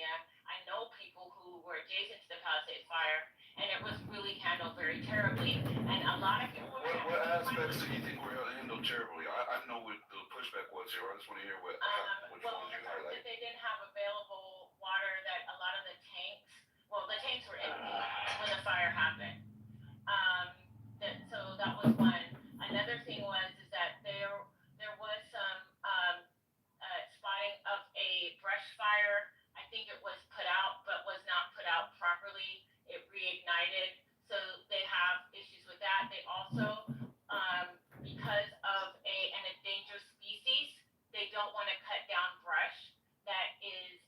California. I know people who were adjacent to the Palisades fire, and it was really handled very terribly. And a lot of people were What aspects do you think were handled terribly? I know what the pushback was here. I just want to hear which well, ones you the fact highlight. that they didn't have available water, that a lot of the tanks, well, the tanks were empty when the fire happened. Um, so that was one. Another thing was is that there was some spotting of a brush fire. I think it was put out, but was not put out properly. It reignited, so they have issues with that. They also, because of an endangered species, they don't want to cut down brush that is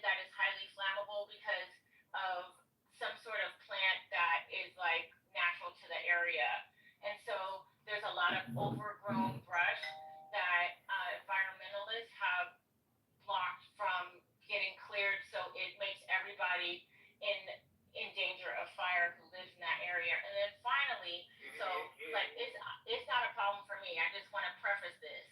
that is highly flammable because of some sort of plant that is like natural to the area. And so there's a lot of overgrown brush that environmentalists have blocked from getting cleared. So it makes everybody in danger of fire who lives in that area. And then finally, so like it's not a problem for me. I just want to preface this.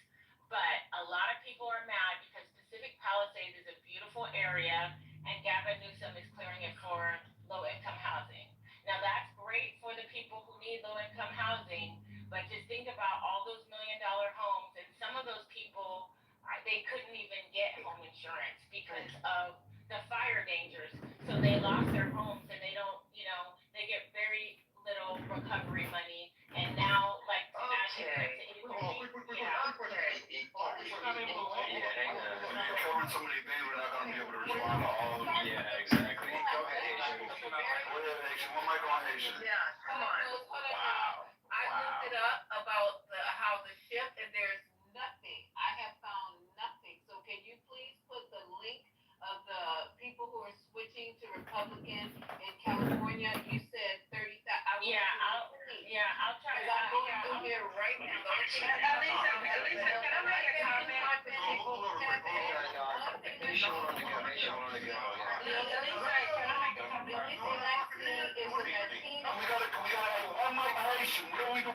But a lot of people are mad because Pacific Palisades is a beautiful area and Gavin Newsom is clearing it for low income housing. Now that's great for the people who need low income housing, but just think about all those $1 million homes, and some of those people they couldn't even get home insurance because of the fire dangers. So they lost their homes and they don't, they get very little recovery money. And now, like, You're covering so many things, we're not going to be able to respond to all of them. Yeah, exactly. Go ahead, Haitian. Go ahead, Haitian. One mic on Haitian. Yeah, come on. Wow. I looked it up about how the ship, and there's nothing. I have found nothing. So can you please put the link of the people who are switching to Republican in California? You said 30,000. I'll try to. I'm going through here right now. Lisa, can I make a comment? Haitian on the go. We gotta have one mic on Haitian. What do we do?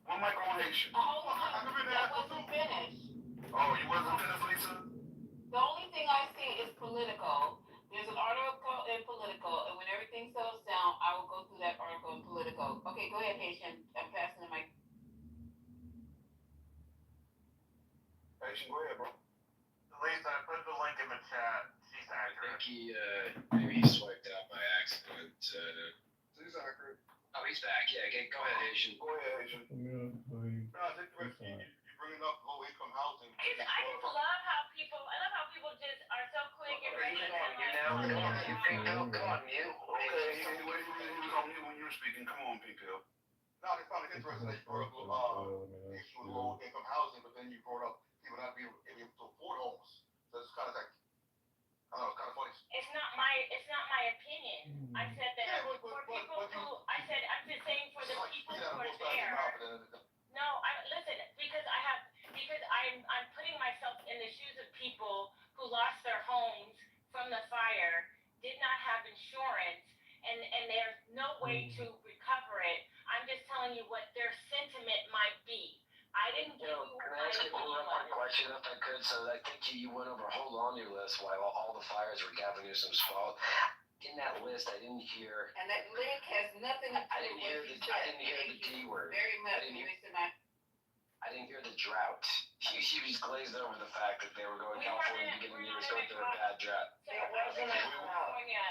One mic on Haitian. Hold on, that wasn't finished. Oh, you wasn't finished, Lisa? The only thing I see is political. There's an article in Political, and when everything settles down, I will go through that article in Political. Okay, go ahead, Haitian. I'm passing the mic. Haitian, go ahead, bro. Lisa, I put the link in the chat. She's I accurate. think maybe he swiped out by accident. He's accurate. Oh, he's back. Yeah, go ahead, Haitian. Go ahead, Haitian. No, I think you're bringing up low income housing. I just love how people just are so quick and ready to Come on, mute. Okay, he was on mute when you were speaking. Come on, Pico. No, I found it interesting that you brought up issue with low income housing, but then you brought up people not being able to afford homes. So it's kind of like, I don't know, it's kind of funny. It's not my opinion. I said that for people who I'm just saying for the people who are there. No, listen, because I'm putting myself in the shoes of people who lost their homes from the fire, did not have insurance, and there's no way to recover it. I'm just telling you what their sentiment might be. I didn't give you Can I ask you one quick question if I could? So I think you went over a whole laundry list while all the fires were Gavin Newsom's fault. In that list, I didn't hear. And that link has nothing to do I didn't hear with the. I didn't hear the D word. Very much, I didn't hear- Mr. Mac. I didn't hear the drought. You just glazed over the fact that they were going to California beginning the year was going through a bad drought. It wasn't California.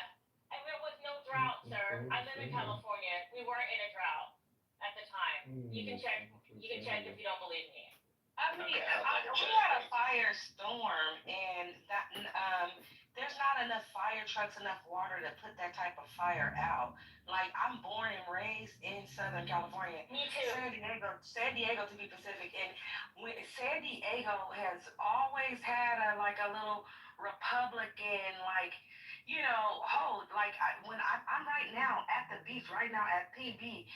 And there was no drought, sir. I live in California. We weren't in a drought at the time. You can check if you don't believe me. I mean, we had a firestorm, and there's not enough fire trucks, enough water to put that type of fire out. Like, I'm born and raised in Southern California. Me too. San Diego to be specific, and San Diego has always had a little Republican, hold. I'm right now at the beach, right now at PB.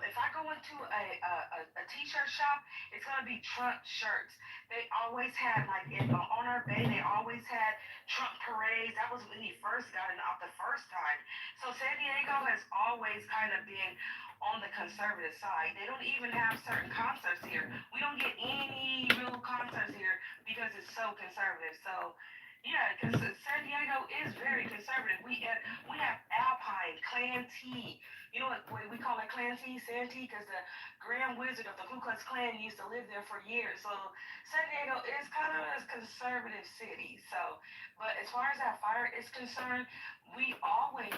If I go into a t-shirt shop, it's gonna be Trump shirts. They always had on our bay. They always had Trump parades. That was when he first got it off the first time. So San Diego has always kind of been on the conservative side. They don't even have certain concerts here. We don't get any real concerts here because it's so conservative. So Yeah, because San Diego is very conservative. We have Alpine, Clan T. You know what we call it, Clan T, Santee, because the Grand Wizard of the Ku Klux Klan used to live there for years. So San Diego is kind of a conservative city. So, but as far as that fire is concerned, we always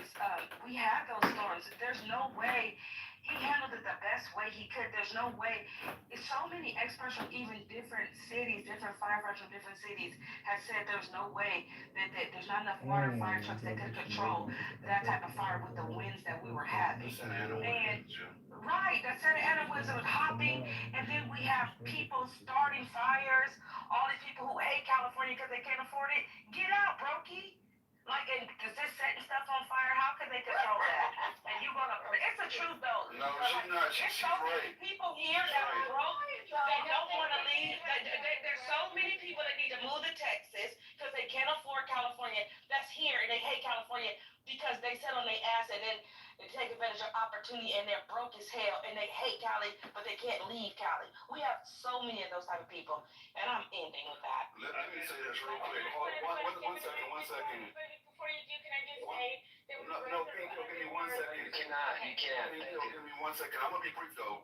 we have those storms. There's no way he handled it the best way he could. There's no way. It's so many experts from even different cities, different firefighters from different cities have said there's no way that there's not enough water fire trucks that could control that type of fire with the winds that we were having. Listen, Anna, And Jim. right, that Santa Ana was hopping, and then we have people starting fires. All these people who hate California because they can't afford it. Get out, brokey. Like, and because they're setting stuff on fire, how can they control that? And you gonna? It's the truth though. No, she's not. There's She's so many right. people here that are broke that don't want to leave. There's so many people that need to move to Texas because they can't afford California. That's here, and they hate California because they sit on their ass and then they take advantage of opportunity, and they're broke as hell, and they hate Cali, but they can't leave Cali. We have so many of those type of people, and I'm ending with that. Let me say this real quick. One second. Before you do, can I just say there was No, Pinko, give me 1 second. You cannot. You can't. Pinko, give me 1 second. I'm gonna be brief though.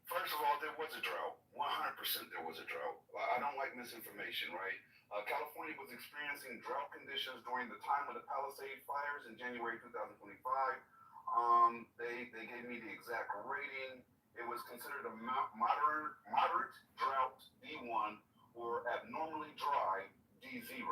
First of all, there was a drought. 100% there was a drought. I don't like misinformation, right? California was experiencing drought conditions during the time of the Palisade fires in January 2025. They gave me the exact rating. It was considered a moderate drought D1 or abnormally dry D0,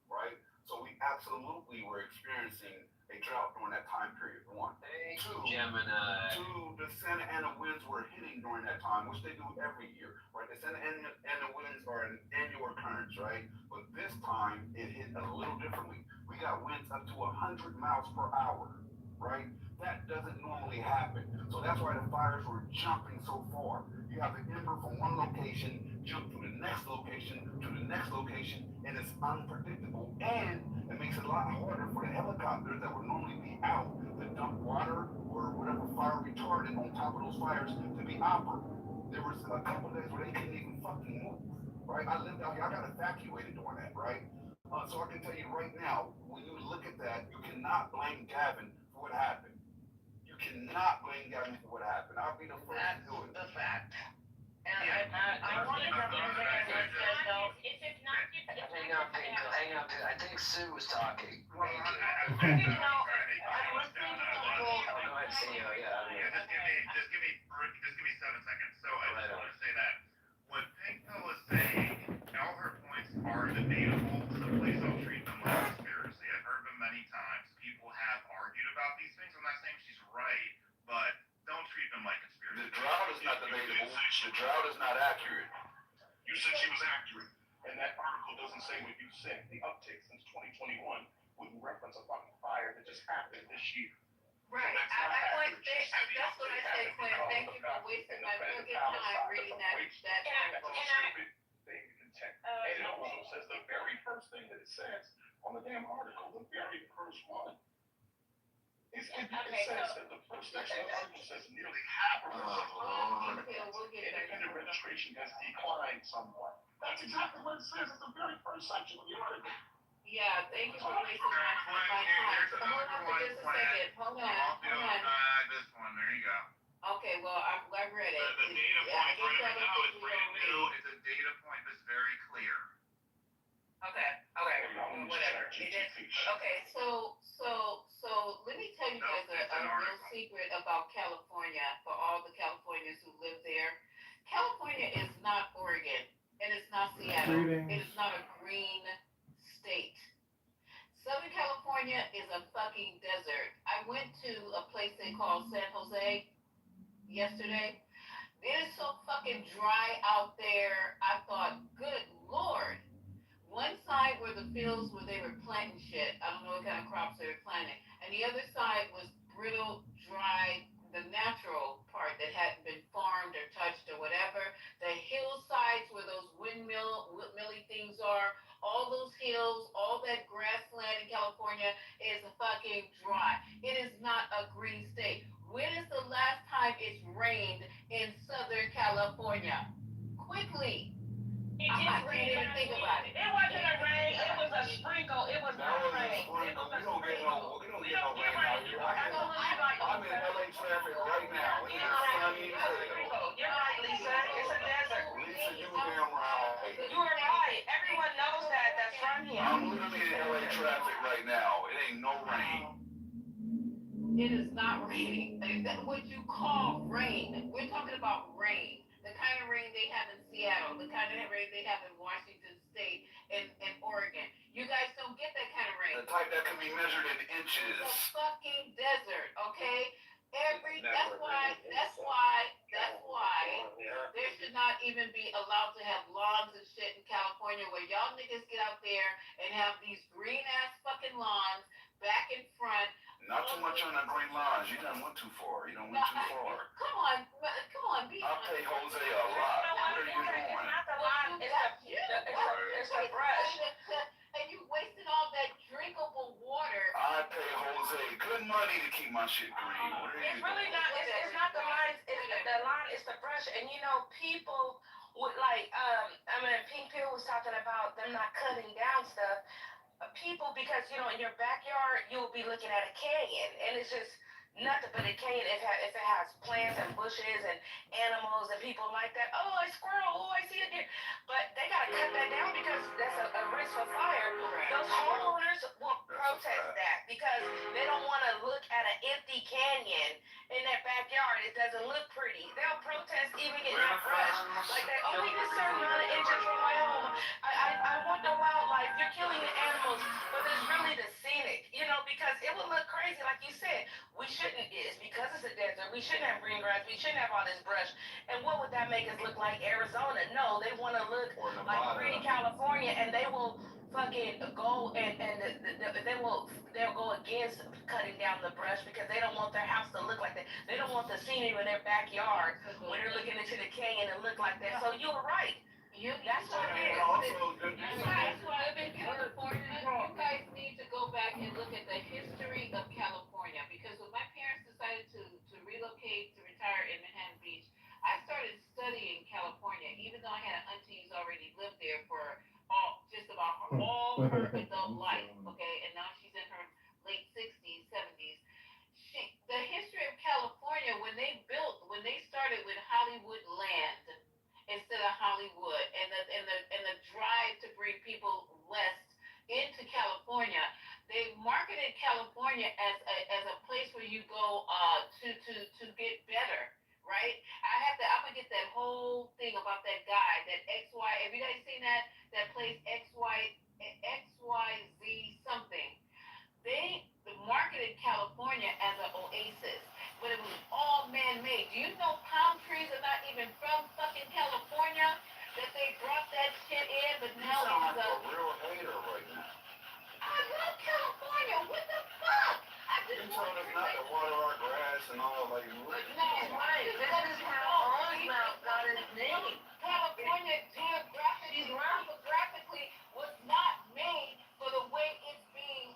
right? So we absolutely were experiencing a drought during that time period. One. Two, Gemini. Two, the Santa Ana winds were hitting during that time, which they do every year, right? The Santa Ana winds are an annual occurrence, right? But this time it hit a little differently. We got winds up to 100 miles per hour, right? That doesn't normally happen. So that's why the fires were jumping so far. You have the ember from one location jump to the next location, to the next location, and it's unpredictable. And it makes it a lot harder for the helicopters that would normally be out to dump water or whatever fire retardant on top of those fires to be operable. There was a couple of days where they couldn't even fucking move, right? I lived out here, I got evacuated during that, right? So I can tell you right now, when you look at that, you cannot blame Gavin for what happened. You cannot blame Gavin for what happened. I'll be the first to do it. The fact. And I want to come in and if it's not, Hang on, Pinko. Hang on. I think Sue was talking. Well, Maybe. I'm listening to people. Oh, go ahead, CEO. Yeah. Just give me 7 seconds. So I just want to say that what Pinko is saying, all her points are debatable, so please don't treat them like conspiracy. I've heard them many times. People have argued about these things. I'm not saying she's right, but don't treat them like conspiracy. The drought is not debatable. The drought is not accurate. You said she was accurate, and that article doesn't say what you said. The uptick since 2021 wouldn't reference a fucking fire that just happened this year. Right, that's what I said, Clint, thank you for wasting my fucking time reading that. And it also says the very first thing that it says on the damn article, the very first one. It says that the first section of the article says nearly half of independent registration has declined somewhat. That's exactly what it says at the very first section of the article. Yeah, thank you for wasting my time. Hold on for just a second, hold on. This one, there you go. Okay, well, I read it. The data point right now is brand new. It's a data point that's very clear. Okay, whatever. Okay, so let me tell you guys a real secret about California for all the Californians who live there. California is not Oregon, and it's not Seattle. It is not a green state. Southern California is a fucking desert. I went to a place they call San Jose yesterday. It is so fucking dry out there. I thought, good Lord. One side were the fields where they were planting shit. I don't know what kind of crops they were planting. And the other side was brittle, dry, the natural part that hadn't been farmed or touched or whatever. The hillsides where those windmilly things are, all those hills, all that grassland in California is fucking dry. It is not a green state. When is the last time it's rained in Southern California? Quickly. It just I can't even think about it. It wasn't a rain, it was a sprinkle. knows that. That's from him. I'm literally in LA traffic right now. It ain't no rain. It is not raining. That's what you call rain. We're talking about rain. The kind of rain they have in Seattle, the kind of rain they have in Washington State and Oregon. You guys don't get that kind of rain. The type that can be measured in It's inches. a fucking desert, okay? That's why there should not even be allowed to have lawns and shit in California where y'all niggas get out there and have these green ass fucking lawns back in front. Not too much on the green lines. You done went too far. You done went too far. Come on, be I pay Jose a lot. What are you doing? It's not the line, it's the brush. And you wasting all that drinkable water. I pay Jose good money to keep my shit green. What are you It's really doing? not, it's not the lines, it's the line, it's the brush. And you know, people would like, Pink Pill was talking about them not cutting down stuff. People, because you know, in your backyard, you'll be looking at a canyon, and it's just nothing but a canyon if it has plants and bushes and animals and people like that. Oh, a squirrel! Oh, I see a deer! But they gotta cut that down because that's a risk of fire. Those homeowners will protest that because they don't want to look at an empty canyon in their backyard. It doesn't look pretty. They'll protest even getting that brush. Like they only a certain amount of inches from my home. I want the wildlife. You're killing the animals, but there's really the scenic, you know, because it would look crazy, like you said. We shouldn't. It's because it's a desert. We shouldn't have green grass. We shouldn't have all this brush. And what would that make us look like? Arizona? No, they want to look like pretty California, and they will fucking go and they'll go against cutting down the brush because they don't want their house to look like that. They don't want the scenery in their backyard when they're looking into the canyon and look like that. So you were right. That's what it is. That's why I've been California. You guys need to go back and look at the history of California because when my parents decided to relocate to retire in Manhattan Beach, I started studying California, even though I had an auntie who's already lived there for just about all her adult life, okay? And now she's in her late 60s, 70s. The history of California, when they started with Hollywood Land instead of Hollywood, and the drive to bring people west into California, they marketed California as a place where you go to get better, right? I'm gonna get that whole thing about that guy, that XY. Have you guys seen that place XYZ something? They marketed California as an oasis, but it was all man-made. Do you know palm trees are not even from fucking California? That they brought that shit in, but You now sound it's like a real hater right now. I love California. What the fuck? I You just telling us not to water our grass and all like No, right. This is how Orangemount got its name. California topographically was not made for the way it's being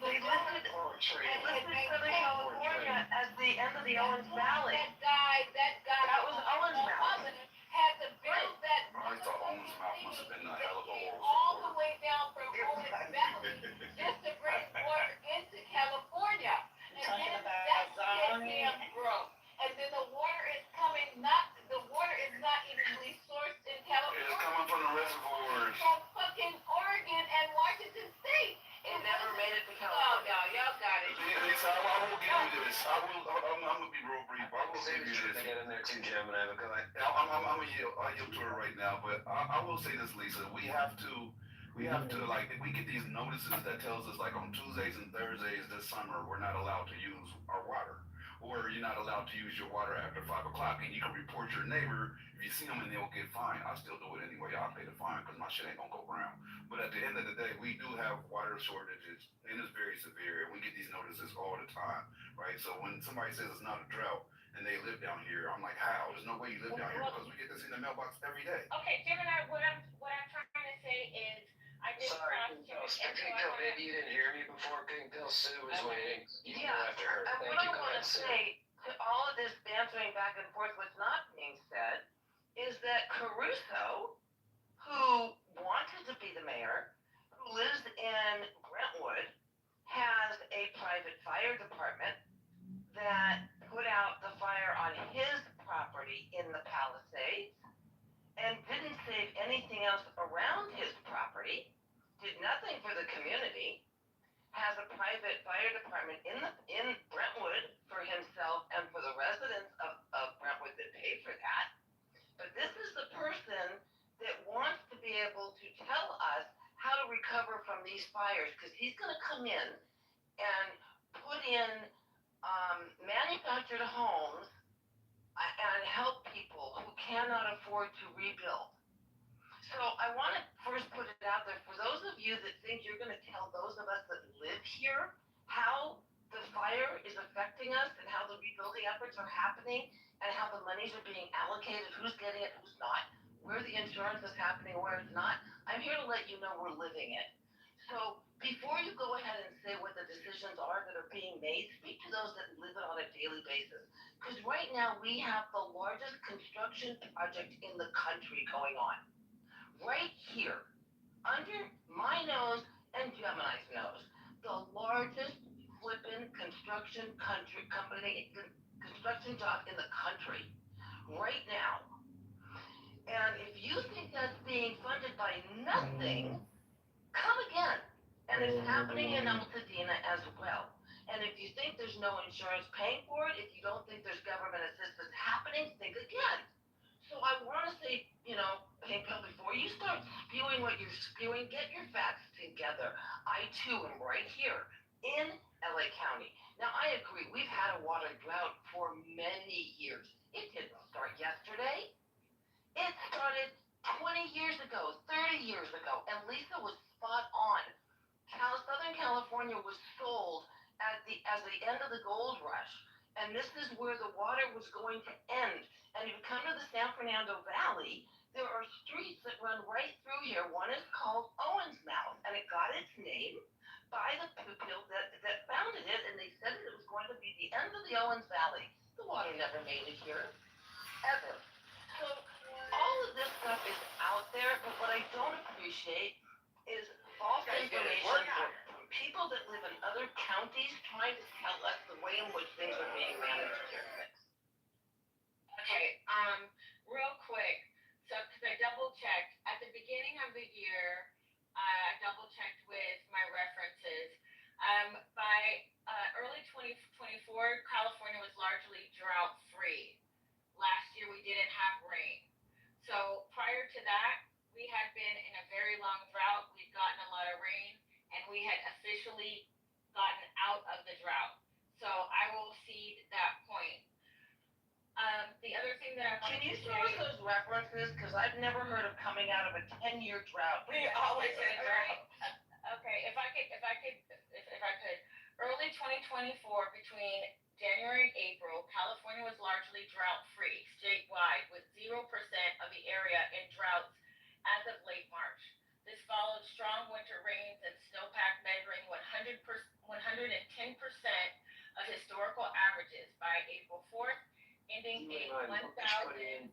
They listed Southern California as the end of the Owens Valley. That guy That was Owens Mountain. had to build that I thought Owens Mouth must have been a hell of a all the war way down from Owens Valley just to bring water into California. And then that's damn broke. And then the water is not evenly sourced in California. It's coming from the reservoirs. From fucking Oregon and Washington State. It never made it to Oh, California. y'all got it. Lisa, I will give you this. I'm gonna be real brief. I will Say give the you truth this. to get in there too, Jim, and I have a go ahead. I'll yield to her right now, but I will say this, Lisa. We have to like, if we get these notices that tells us like on Tuesdays and Thursdays this summer we're not allowed to use our water, or you're not allowed to use your water after 5 o'clock, and you can report your neighbor if you see them and they'll get fined. I still do it anyway. I'll pay the fine because my shit ain't gonna go brown. But at the end of the day, we do have water shortages, and it's very severe. We get these notices all the time, right? So when somebody says it's not a drought and they live down here, I'm like, how? There's no way you live down here because we get this in the mailbox every day. Okay, Gemini, what I'm trying to say is, I did Sorry, cross-check. Pink Pill, maybe you didn't hear me before. Pink Pill Sue was waiting. You can go Yeah, after her. And Thank what I you. Go want ahead, to Sue. say to all of this bantering back and forth, what's not being said, is that Caruso, who wanted to be the mayor, who lives in Brentwood, has a private fire department that put out the fire on his property in the Palisades and didn't save anything else around his property, did nothing for the community, has a private fire department in Brentwood for himself and for the residents of Brentwood that pay for that. But this is the person that wants to be able to tell us how to recover from these fires, because he's going to come in and put in manufactured homes and help people who cannot afford to rebuild. So I want to first put it out there for those of you that think you're going to tell those of us that live here how the fire is affecting us and how the rebuilding efforts are happening and how the monies are being allocated, who's getting it, who's not, where the insurance is happening, where it's not. I'm here to let you know we're living it. So before you go ahead and say what the decisions are that are being made, speak to those that live it on a daily basis. Because right now we have the largest construction project in the country going on. Right here, under my nose and Gemini's nose, the largest flippin' construction job in the country right now. And if you think that's being funded by nothing, come again. And it's happening in Altadena as well. And if you think there's no insurance paying for it, if you don't think there's government assistance happening, think again. So I want to say, Pinkle, before you start spewing what you're spewing, get your facts together. I too am right here in LA County. Now I agree, we've had a water drought for many years. It didn't start yesterday. It started 20 years ago, 30 years ago, and Lisa was spot on. Southern California was sold as the end of the gold rush, and this is where the water was going to end. And if you come to the San Fernando Valley, there are streets that run right through here. One is called Owens Mouth, and it got its name by the people that founded it, and they said it was going to be the end of the Owens Valley. The water never made it here, ever. So all of this stuff is out there, but what I don't appreciate is false information from people that live in other counties trying to tell us the way in which things are being managed here. Okay, real quick, so, because I double checked, at the beginning of the year, I double checked with my references. By early 2024, California was largely drought free. Last year we didn't have rain. So prior to that, we had been in a very long drought. We'd gotten a lot of rain, and we had officially gotten out of the drought. So I will cede that point. The other thing that I Can wanted you to show us say, those references? Because I've never heard of coming out of a 10-year drought. We always in a drought. okay, if I could, early 2024, between January and April, California was largely drought free statewide, with 0% of the area in droughts as of late March. This followed strong winter rains and snowpack measuring 110% of historical averages by April 4th, ending in 1,000.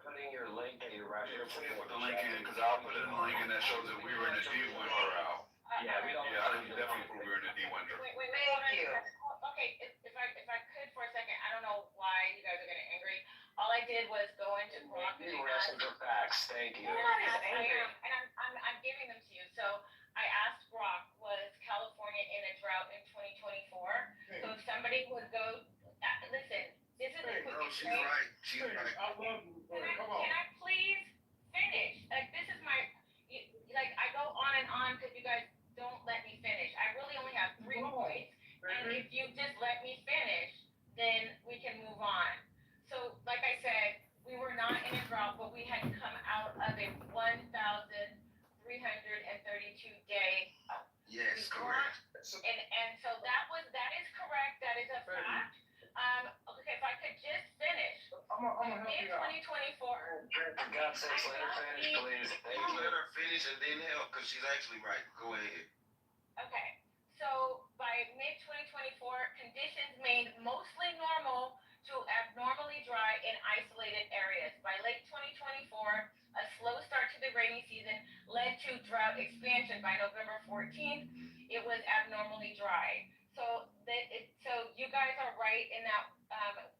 Putting your link that you're right here. Put the link in, because I'll put in a link in that shows that we were in a D1 drought. Yeah, we don't. Yeah, I can definitely prove we were in a D1 drought. Wait, Thank you. Okay, if I could for a second, I don't know why you guys are getting angry. All I did was go into Grok and You were asking for facts, thank you. I'm giving them to you. So I asked Grok, was California in a drought in 2024? So if somebody would go, listen, this is the quickest way. She's right. I love you, but come on. Can I please finish? Like, this is I go on and on because you guys don't let me finish. I really only have 3 points. And if you just let me finish, then we can move on. So, like I said, we were not in a drought, but we had come out of a 1,332-day. Yes, correct. And so that is correct. That is a fact. Okay, if I could just finish. I'm gonna help In you out. 2024. For God's sakes, let her finish, please. Thank you. Let her finish and then help, because she's actually right. Go ahead. Okay, so by mid-2024, conditions remained mostly normal to abnormally dry in isolated areas. By late 2024, a slow start to the rainy season led to drought expansion. By November 14th, it was abnormally dry. So you guys are right in that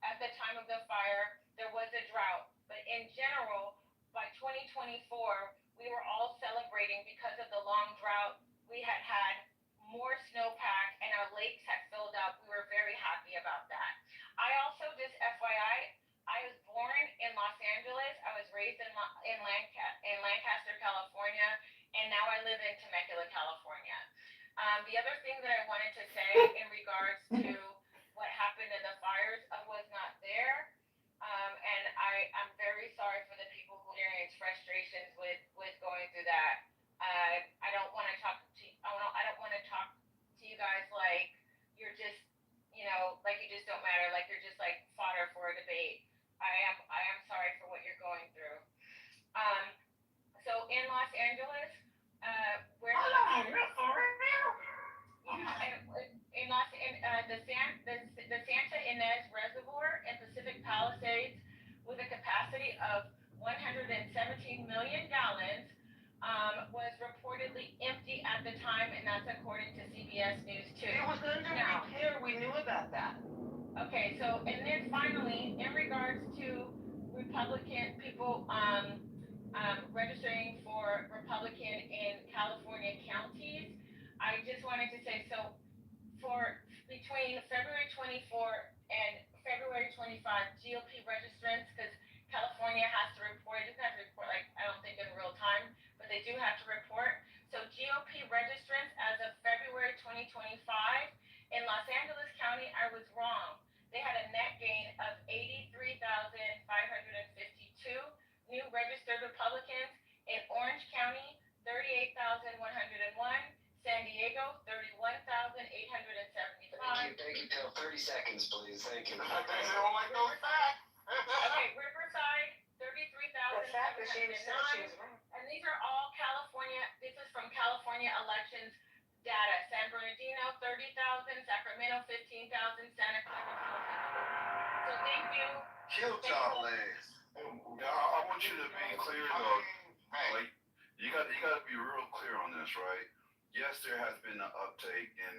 at the time of the fire, there was a drought. But in general, by 2024, we were all celebrating because of the long drought. We had had more snowpack and our lakes had filled up. We were very happy about that. I also, just FYI, I was born in Los Angeles. I was raised in Lancaster, California, and now I live in Temecula, California. The other thing that I wanted to say in regards to what happened in the fires, I was not there. And I'm very sorry for the people who experienced frustrations with going through that. I don't want to talk to I don't want to talk to you guys like you're just like you just don't matter, like you're just like fodder for a debate. I am sorry for what you're going through. So in Los Angeles, where the Santa Ynez Reservoir in Pacific Palisades, with a capacity of 117 million gallons, was reportedly empty at the time, and that's according to CBS News 2. It was under repair, we knew about that. Okay, so and then finally, in regards to Republican people registering for Republican in California counties, I just wanted to say, so for between February 24 and February 25, GOP registrants, because California has to report, it doesn't have to report like I don't think in real time, but they do have to report. So GOP registrants as of February 2025 in Los Angeles County, I was wrong. They had a net gain of 83,552 new registered Republicans. In Orange County, 38,101. San Diego, 31,875. Thank you, Till. 30 seconds, please. Thank you. Okay, Riverside, 33,709. And these are all California, this is from California elections data. San Bernardino, 30,000. Sacramento, 15,000. Santa Clara, 12,000. So thank you. Kill y'all ass. I want you to be clear though. Like you got to be real clear on this, right? Yes, there has been an uptake in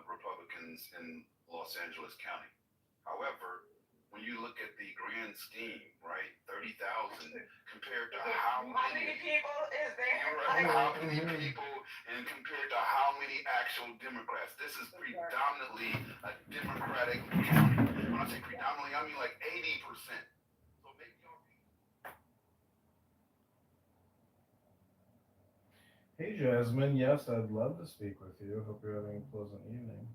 Republicans in Los Angeles County. However, when you look at the grand scheme, right, 30,000 compared to how many people is there? right, how many people, and compared to how many actual Democrats, this is predominantly a Democratic county. When I say predominantly, I mean like 80%. So maybe y'all. Hey Jasmine, yes, I'd love to speak with you. Hope you're having a pleasant evening.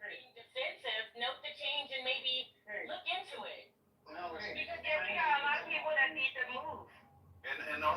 Being defensive, note the change and maybe look into it. Because we got a lot of people that need to move. And no.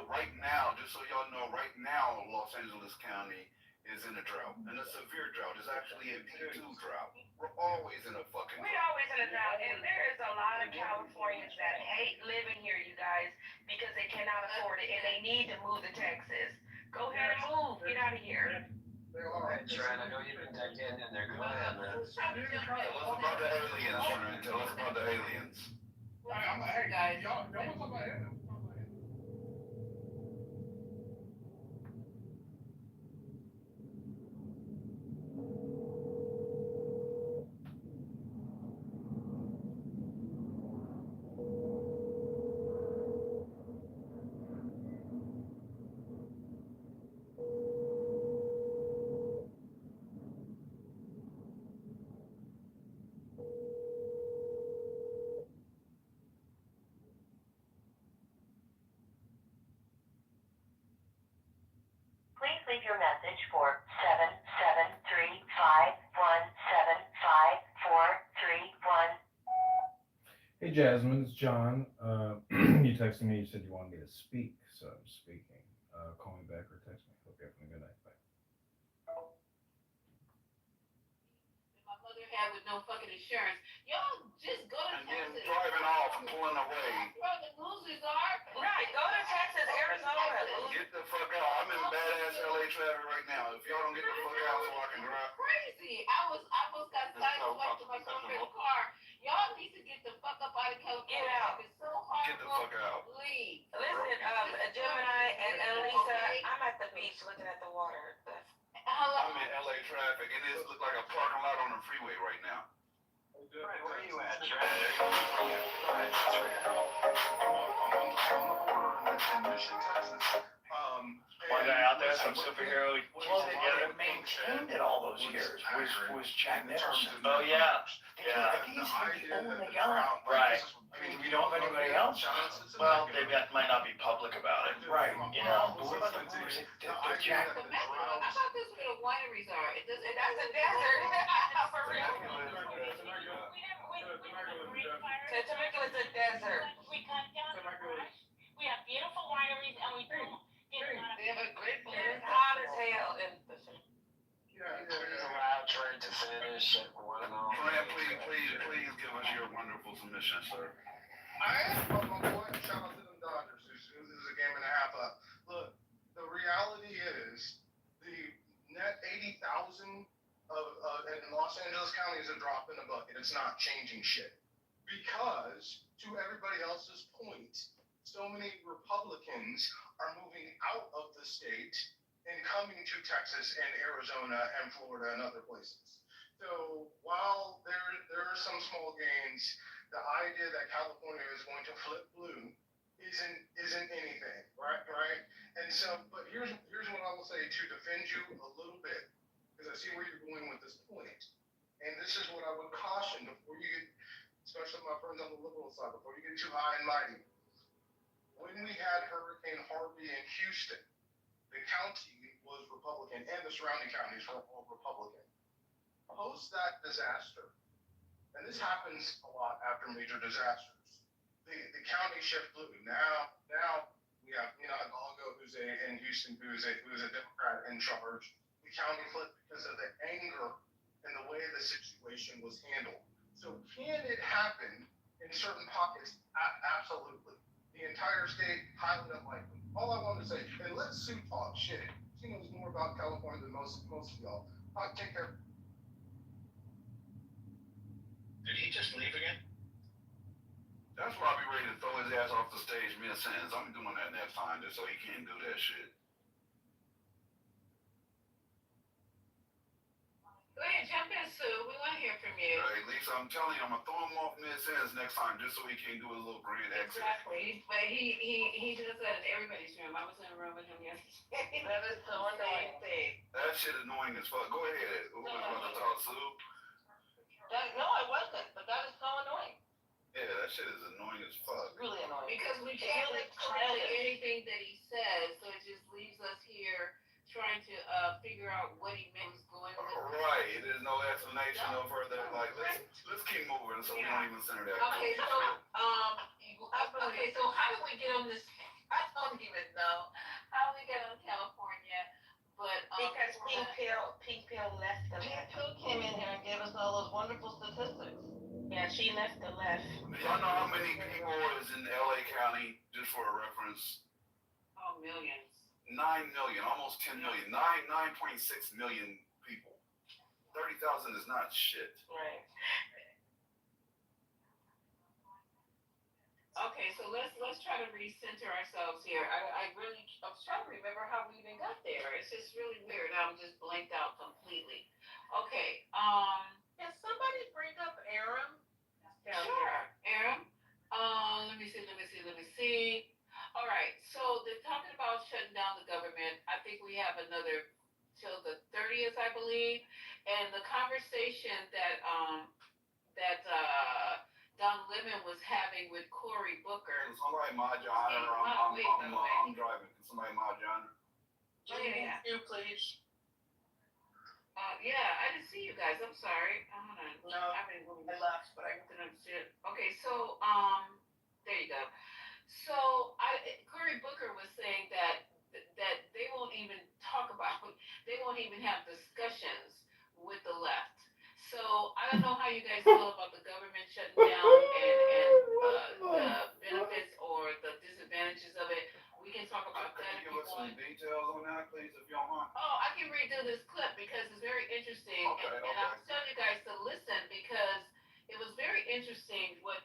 Right now, just so y'all know, right now, Los Angeles County is in a drought, and a severe drought. It's actually a P2 drought. We're always in a fucking drought. We're always in a drought, and there is a lot of Californians that hate living here, you guys, because they cannot afford it, and they need to move to Texas. Go ahead and move. Get out of here. Hey, Trent, I know you've been getting in there. Go ahead, man. Tell us about the aliens, Trent. Tell us about the aliens. Hey, guys. Y'all want to talk about aliens? Please leave your message for 773-517-5431. Hey Jasmine, it's John. You texted me, you said you wanted me to speak, so I'm speaking. Call me back or text me. Hope you're having a good night. Bye. My mother had with no fucking insurance. Y'all just go to And then Texas. driving off and pulling away. That's where the losers are. Right, go to Texas, Arizona. Get the fuck out. I'm in badass LA traffic right now. If y'all don't get the fuck out so I can drive. Crazy. I almost got sideways to my girlfriend's car. Y'all need to get the fuck up out of California. Get out. It's so hard. Get the fuck out. Leave. Listen, Gemini and Lisa, I'm at the beach looking at the water. I'm in LA traffic, and this looks like a parking lot on the freeway right now. Right, where are you at, Trent? Right, that's where you're at. I'm on the border in Mission, Texas. One guy out there, some superhero Well, pieced they together. maintained it all those years was Jack Nicholson. Oh, yeah. Yeah. He's the only guy. Right. I mean, do we know of anybody else? Well, they might not be public about it. Right. You know. But what about the movies that Jack? But Metro, I thought this is where the wineries are. That's a desert. For real. Temecula is a desert. We cut down the brush. We have beautiful wineries and we don't get a lot of. They have a great It's place. hot as hell in the Please allow Trent to finish at one and all. Trent, please give us your wonderful submission, sir. I am from my boy. Shout out to them Dodgers. This is a game and a half up. Look, the reality is the net 80,000 in Los Angeles County is a drop in the bucket. It's not changing shit. Because to everybody else's point, so many Republicans are moving out of the state and coming to Texas and Arizona and Florida and other places. So while there are some small gains, the idea that California is going to flip blue isn't anything, right? And so, but here's what I will say to defend you a little bit, because I see where you're going with this point. And this is what I would caution before you get, especially my friends on the liberal side, before you get too high and mighty. When we had Hurricane Harvey in Houston, the county was Republican and the surrounding counties were all Republican. Post that disaster, and this happens a lot after major disasters, the county shift blue. Now we have Hidalgo in Houston who's a Democrat in charge. The county flipped because of the anger and the way the situation was handled. So can it happen in certain pockets? Absolutely. The entire state, highly unlikely. All I wanted to say, and let Sue talk shit. She knows more about California than most of y'all. Take care. Did he just leave again? That's why I'll be ready to throw his ass off the stage mid-sentence. I'm doing that next time just so he can't do that shit. Go ahead, jump in, Sue. We want to hear from you. Right, Lisa, I'm telling you, I'm gonna throw him off mid-sentence next time just so he can't do his little grand exit. Exactly. But he does that in everybody's room. I was in a room with him yesterday. That is so annoying. That shit annoying as fuck. Go ahead. Who was going to talk, Sue? No, I wasn't, but that is so annoying. Yeah, that shit is annoying as fuck. It's really annoying. Because we can't listen to anything that he says, so it just leaves us here trying to figure out what he meant was going on. Right. There's no explanation, no further. Like, let's keep moving so we don't even center that. Okay, so so how did we get on this? I don't even know how we got on California, but Because Pink Pill left the Pink left. Pill came in here and gave us all those wonderful statistics. Yeah, she left the left. Do y'all know how many people is in LA County, just for a reference? millions. 9 million, almost 10 million, 9.6 million people. 30,000 is not shit. Right. Okay, so let's try to recenter ourselves here. I was trying to remember how we even got there. It's just really weird. I'm just blanked out completely. Okay, Can somebody bring up Aram? sure, Aaron. Let me see. All right, so they're talking about shutting down the government. I think we have another till the 30th, I believe. And the conversation that Don Lemon was having with Cory Booker. Can somebody mod your honor? I'm driving. Can somebody mod your honor? Yeah. You please. Yeah, I didn't see you guys. I'm sorry. Hold on. No, I mean, I left. but I didn't see it. Okay, so there you go. So Cory Booker was saying that they won't even talk about, they won't even have discussions with the left. So I don't know how you guys feel about the government shutting down and the benefits or the disadvantages of it. We can talk about that if Can you you give us some want. details on that, please, if you don't mind? Oh, I can redo this clip because it's very interesting. Okay, And I'm telling you guys to listen because it was very interesting what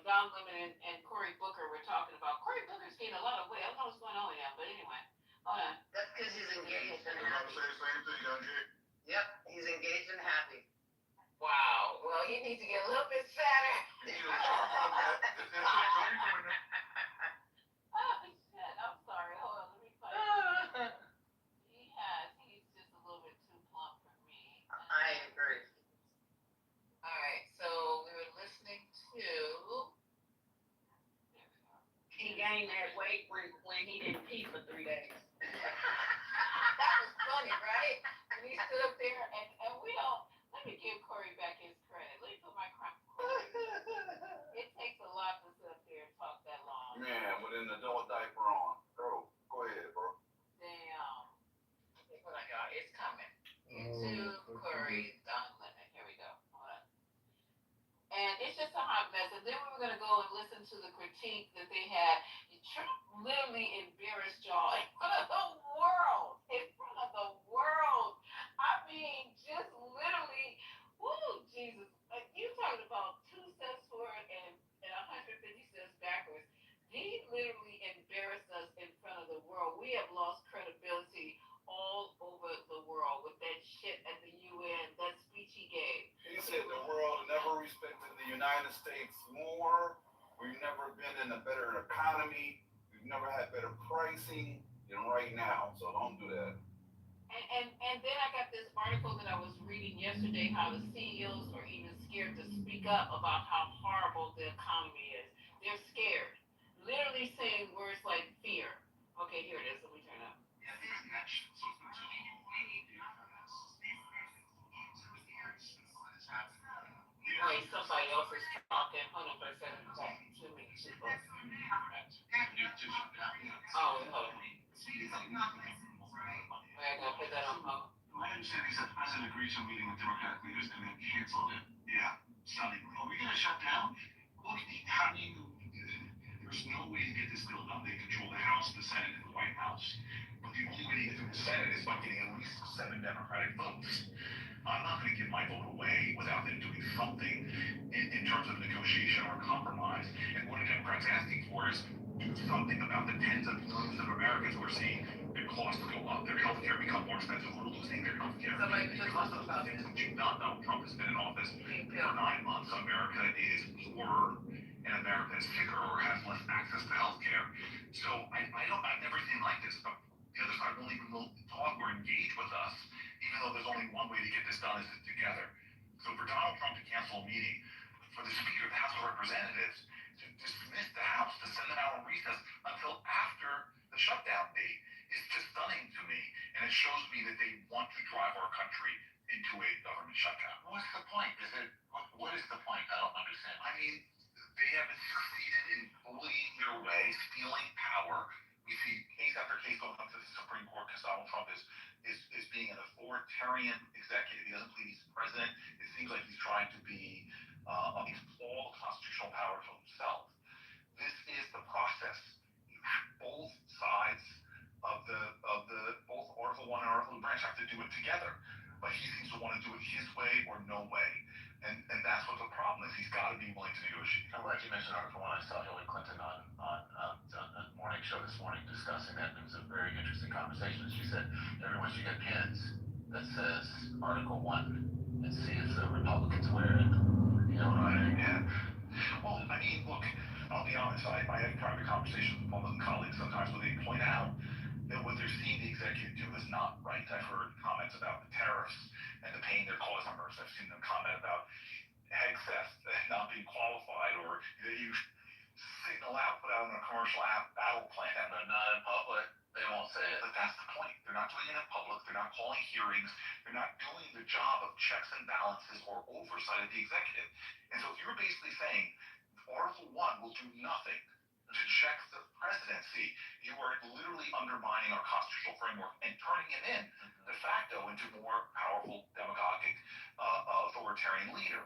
Don Lemon and Cory Booker were talking about. Cory Booker's gained a lot of weight. I don't know what's going on with him, but anyway. Hold on. That's because he's engaged and They're gonna happy. say the same thing, young kid. Yep, he's engaged and happy. Wow. Well, he needs to get a little bit fatter. He was talking about that. Don't be doing that. Oh shit! I'm sorry. Hold on. Let me find. He's just a little bit too plump for me. I agree. All right. So we were listening to. There we go. He gained that weight when he didn't pee for 3 days. That was funny, right? When he stood up there, and we don't. Let me give Corey back his credit. Let me put my crown. It takes a lot to sit up there and talk that long. Man, with an adult diaper on. Go ahead, bro. Damn. Okay, what I got? It's coming. YouTube, Corey, Don Lemon. Here we go. Hold on. And it's just a hot mess. And then we were going to go and listen to the critique that they had. Trump literally embarrassed y'all in front of the world. In front of the world. I mean, just literally, woo, Jesus. Like, you talking about 2 steps forward and 150 steps backwards. He literally embarrassed us in front of the world. We have lost credibility all over the world with that shit at the UN, that speech he gave. He said the world never respected the United States more. We've never been in a better economy. We've never had better pricing than right now. So don't do that. And then I got this article that I was reading yesterday, how the CEOs are even scared to speak up about how horrible the economy is. They're scared. Literally saying words like fear. Okay, here it is. Let me turn it up. Wait, somebody else is talking. Hold on for a second. Too many people. Oh, wait, hold on. Wait, I gotta put that on hold. My understanding is that the president agreed to a meeting with Democratic leaders and then canceled it. Yeah, suddenly. Are we gonna shut down? Look, how do you, there's no way to get this bill done. They control the House, the Senate, and the White House. But the only way to get through the Senate is by getting at least 7 Democratic votes. I'm not gonna give my vote away without them doing something in terms of negotiation or compromise. And what the Democrats asking for is do something about the tens of millions of Americans who are seeing their costs go up, their health care become more expensive, we're losing their health care. Because of the things that you not know, Trump has been in office for 9 months. America is poorer and America is sicker or has less access to health care. So I've never seen like this. The other side won't even talk or engage with us, even though there's only one way to get this done is together. So for Donald Trump to cancel a meeting, for the Speaker of the House of Representatives to dismiss the House, to send them out on recess until after the shutdown date is just stunning to me. And it shows me that they want to drive our country into a government shutdown. What's the point? What is the point? I don't understand. I mean, they haven't succeeded in bullying their way, stealing power. We see case after case going up to the Supreme Court because Donald Trump is being an authoritarian executive. He doesn't believe he's the president. It seems like he's trying to be all the constitutional power to himself. This is the process. Both sides of both Article 1 and Article 2 branch have to do it together. But he seems to want to do it his way or no way. And that's what the problem is. He's got to be willing to negotiate. I'm glad you mentioned Article 1. I saw Hillary Clinton on a morning show this morning discussing that. It was a very interesting conversation. She said everyone should get pins that says Article 1 and see if the Republicans wear it. You know what I mean? Yeah. Well, I mean, look, I'll be honest. I have private conversations with Republican colleagues sometimes where they point out that what they're seeing the executive do is not right. I've heard comments about the tariffs and the pain they're causing members. I've seen them comment about egg theft not being qualified, or that you signal out, put out on a commercial battle plan. And they're not in public. They won't say it. But that's the point. They're not doing it in public. They're not calling hearings. They're not doing the job of checks and balances or oversight of the executive. And so if you're basically saying Article 1 will do nothing to check the presidency, you are literally undermining our constitutional framework and turning it in de facto into more powerful, demagogic, authoritarian leader.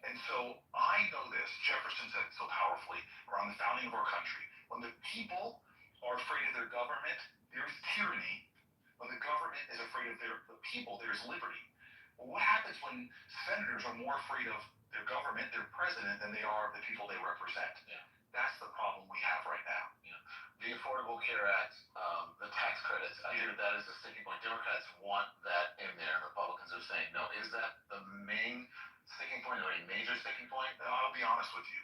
And so I know this. Jefferson said it so powerfully around the founding of our country. When the people are afraid of their government, there is tyranny. When the government is afraid of the people, there is liberty. Well, what happens when senators are more afraid of their government, their president, than they are of the people they represent? Yeah. That's the problem we have right now. You know, the Affordable Care Act, the tax credits. I think that is a sticking point. Democrats want that in there. Republicans are saying no. Is that the main sticking point or a major sticking point? I'll be honest with you.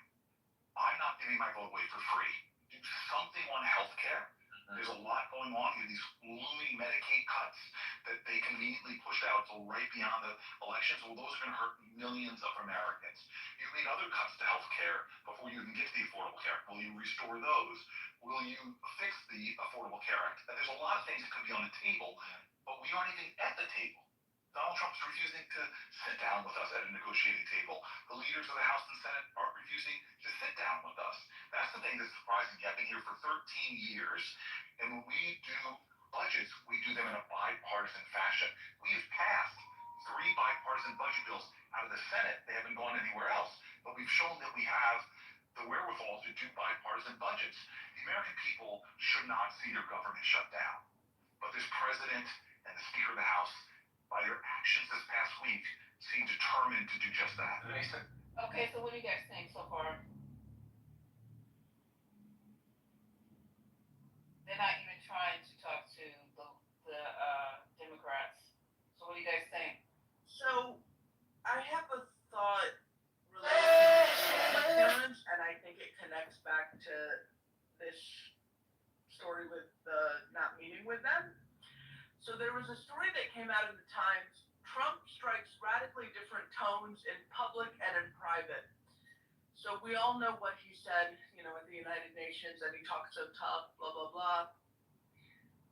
I'm not giving my vote away for free. Do something on healthcare. There's a lot going on here. These looming Medicaid cuts that they conveniently pushed out till right beyond the elections. Well, those are going to hurt millions of Americans. You made other cuts to health care before you even get to the Affordable Care Act. Will you restore those? Will you fix the Affordable Care Act? And there's a lot of things that could be on the table, but we aren't even at the table. Donald Trump's refusing to sit down with us at a negotiating table. The leaders of the House and Senate are refusing to sit down with us. That's the thing that's surprising. I've been here for 13 years, and when we do budgets, we do them in a bipartisan fashion. We have passed 3 bipartisan budget bills out of the Senate. They haven't gone anywhere else, but we've shown that we have the wherewithal to do bipartisan budgets. The American people should not see their government shut down, but this president and the Speaker of the House, by their actions this past week, seem determined to do just that. Okay, so what do you guys think so far? They're not even trying to talk to the Democrats. So what do you guys think? So, I have a thought related to parents, and I think it connects back to this story with the not meeting with them. So there was a story that came out in the Times. Trump strikes radically different tones in public and in private. So we all know what he said, at the United Nations, and he talks so tough, blah, blah, blah.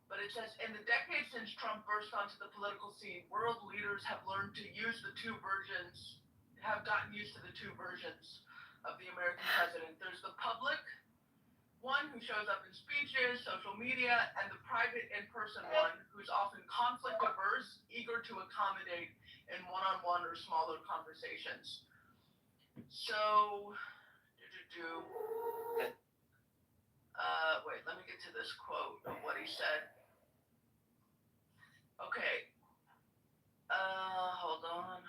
But it says, in the decades since Trump burst onto the political scene, world leaders have learned to use have gotten used to the two versions of the American president. There's the public one who shows up in speeches, social media, and the private in-person one who's often conflict averse, eager to accommodate in one-on-one or smaller conversations. So, wait, let me get to this quote of what he said. Okay. Hold on.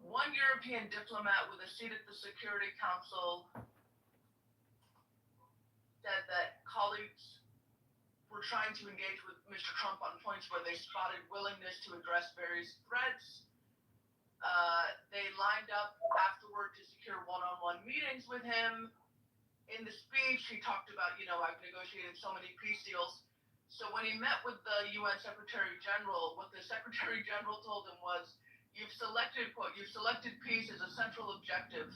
One European diplomat with a seat at the Security Council said that colleagues were trying to engage with Mr. Trump on points where they spotted willingness to address various threats. They lined up afterward to secure one-on-one meetings with him. In the speech, he talked about, I've negotiated so many peace deals. So when he met with the UN Secretary General, what the Secretary General told him was, you've selected peace as a central objective,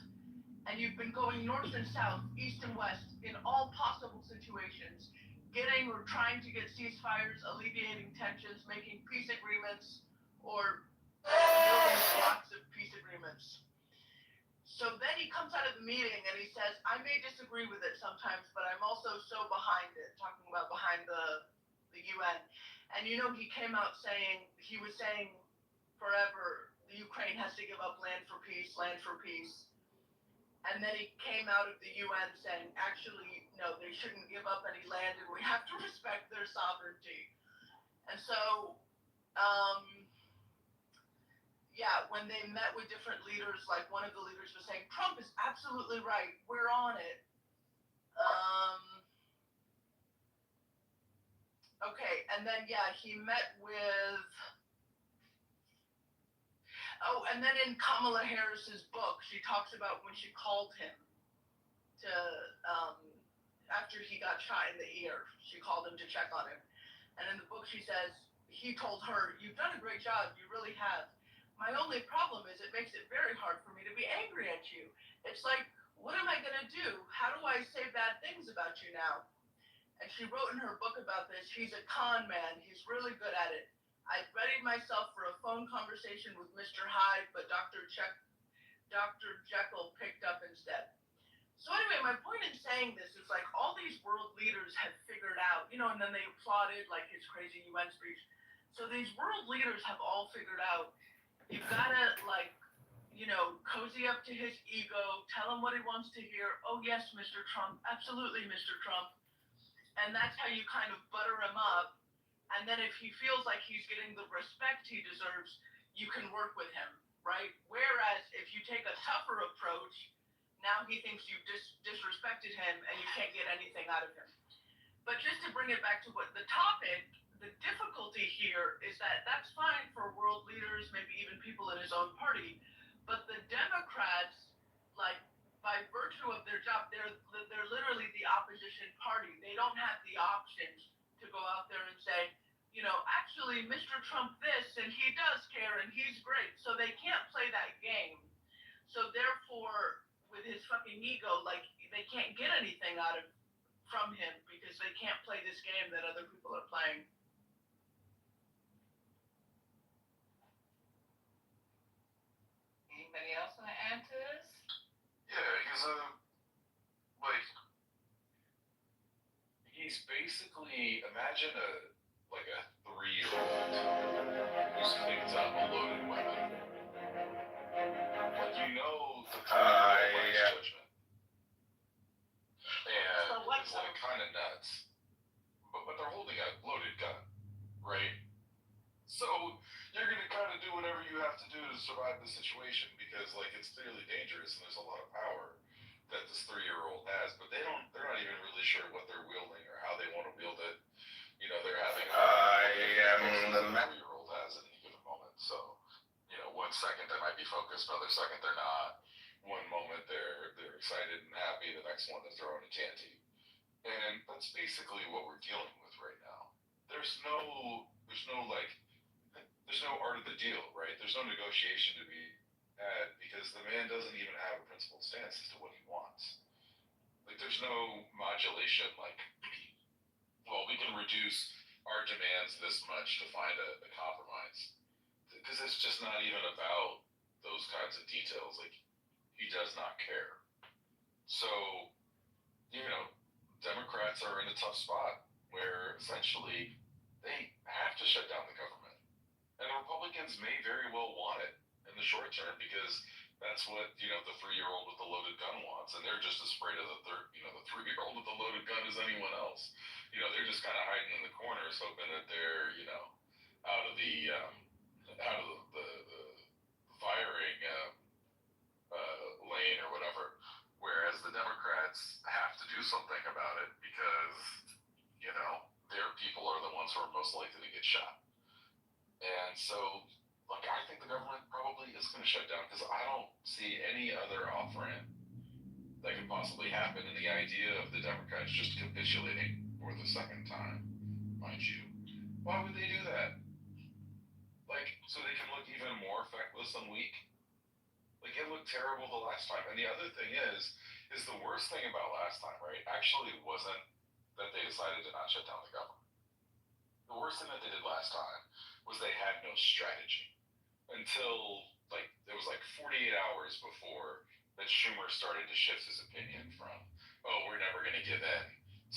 and you've been going north and south, east and west, in all possible situations, getting or trying to get ceasefires, alleviating tensions, making peace agreements, or building blocks of peace agreements. So then he comes out of the meeting and he says, I may disagree with it sometimes, but I'm also so behind it, talking about behind the UN. And he came out saying, forever, the Ukraine has to give up land for peace. And then he came out of the UN saying, actually, no, they shouldn't give up any land and we have to respect their sovereignty. And so, when they met with different leaders, like one of the leaders was saying, Trump is absolutely right, we're on it. Okay, and then, he met with, and then in Kamala Harris's book, she talks about when she called him to, after he got shot in the ear, she called him to check on him. And in the book, she says, he told her, you've done a great job, you really have. My only problem is it makes it very hard for me to be angry at you. It's like, what am I going to do? How do I say bad things about you now? And she wrote in her book about this, he's a con man. He's really good at it. I readied myself for a phone conversation with Mr. Hyde, but Dr. Jekyll picked up instead. So anyway, my point in saying this is like all these world leaders have figured out, and then they applauded like his crazy UN speech. So these world leaders have all figured out, you've got to cozy up to his ego, tell him what he wants to hear. Oh yes, Mr. Trump, absolutely, Mr. Trump. And that's how you kind of butter him up. And then if he feels like he's getting the respect he deserves, you can work with him. right? Whereas if you take a tougher approach, now he thinks you disrespected him and you can't get anything out of him. But just to bring it back to what the topic, the difficulty here is that that's fine for world leaders, maybe even people in his own party, but the Democrats, like, by virtue of their job, they're literally the opposition party. They don't have the options to go out there and say, you know, actually, Mr. Trump this, and he does care, and he's great. So they can't play that game. So therefore, with his fucking ego, like, they can't get anything out of from him because they can't play this game that other people are playing. Anybody else want to add to this? Yeah, because like he's basically imagine a 3-year-old who's picked up a loaded weapon. Like the 3-year-old likes judgment. And it's like kind of nuts. But they're holding a loaded gun, right? So you're gonna kind of do whatever you have to do to survive the situation because it's clearly dangerous and there's a lot of power that this 3-year-old has, but they're not even really sure what they're wielding or how they want to wield it. They're having the 3-year-old has at any given moment. So, 1 second they might be focused, another second they're not. One moment they're excited and happy, the next one they're throwing a tanty. And that's basically what we're dealing with right now. There's no art of the deal, right? There's no negotiation to be had because the man doesn't even have a principled stance as to what he wants. There's no modulation well, we can reduce our demands this much to find a compromise. Because it's just not even about those kinds of details. He does not care. So, Democrats are in a tough spot where essentially they have to shut down the government. And the Republicans may very well want it in the short term because that's what, the 3-year-old with the loaded gun wants. And they're just as afraid of the 3-year-old with the loaded gun as anyone else. They're just kind of hiding in the corners hoping that they're, out of the firing lane or whatever. Whereas the Democrats have to do something about it because, their people are the ones who are most likely to get shot. And so, I think the government probably is going to shut down because I don't see any other off-ramp that could possibly happen. And the idea of the Democrats just capitulating for the second time, mind you, why would they do that? So they can look even more feckless and weak? It looked terrible the last time. And the other thing is the worst thing about last time, right, actually wasn't that they decided to not shut down the government. The worst thing that they did last time was they had no strategy until it was 48 hours before that Schumer started to shift his opinion from, oh, we're never going to give in,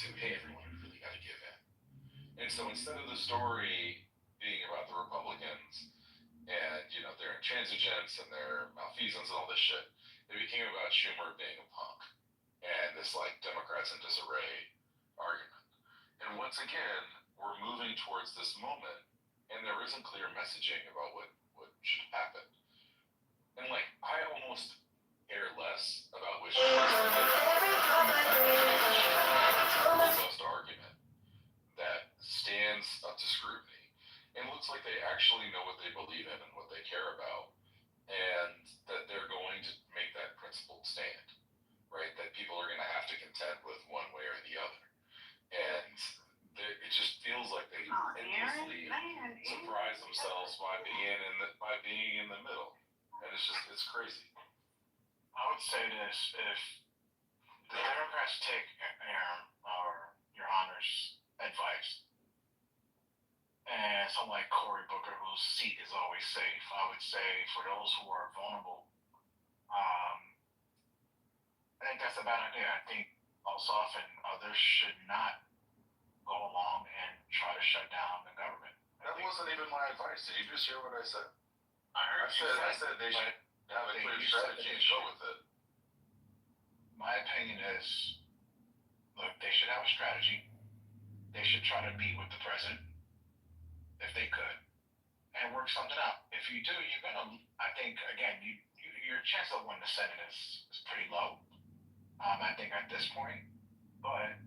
to, hey, everyone, we really got to give in. And so instead of the story being about the Republicans and, their intransigence and their malfeasance and all this shit, it became about Schumer being a punk and this Democrats in disarray argument. And once again, we're moving towards this moment and there isn't clear messaging about what should happen. And I almost care less about which robust argument that stands up to scrutiny and looks like they actually know what they believe in and what they care about, and that they're going to make that principled stand, right? That people are going to have to contend with one way or the other. And it just feels like they endlessly surprise themselves by being in the middle. And it's crazy. I would say this: if the Democrats take your Honor's advice, and someone like Cory Booker, whose seat is always safe, I would say for those who are vulnerable, I think that's a bad idea. I think Ossoff and others should not go along and try to shut down the government. That wasn't even my advice. Did you just hear what I said? I said they should have a clear strategy and go with it. My opinion is, look, they should have a strategy. They should try to meet with the president, if they could, and work something out. If you do, I think again, your chance of winning the Senate is pretty low. I think at this point, but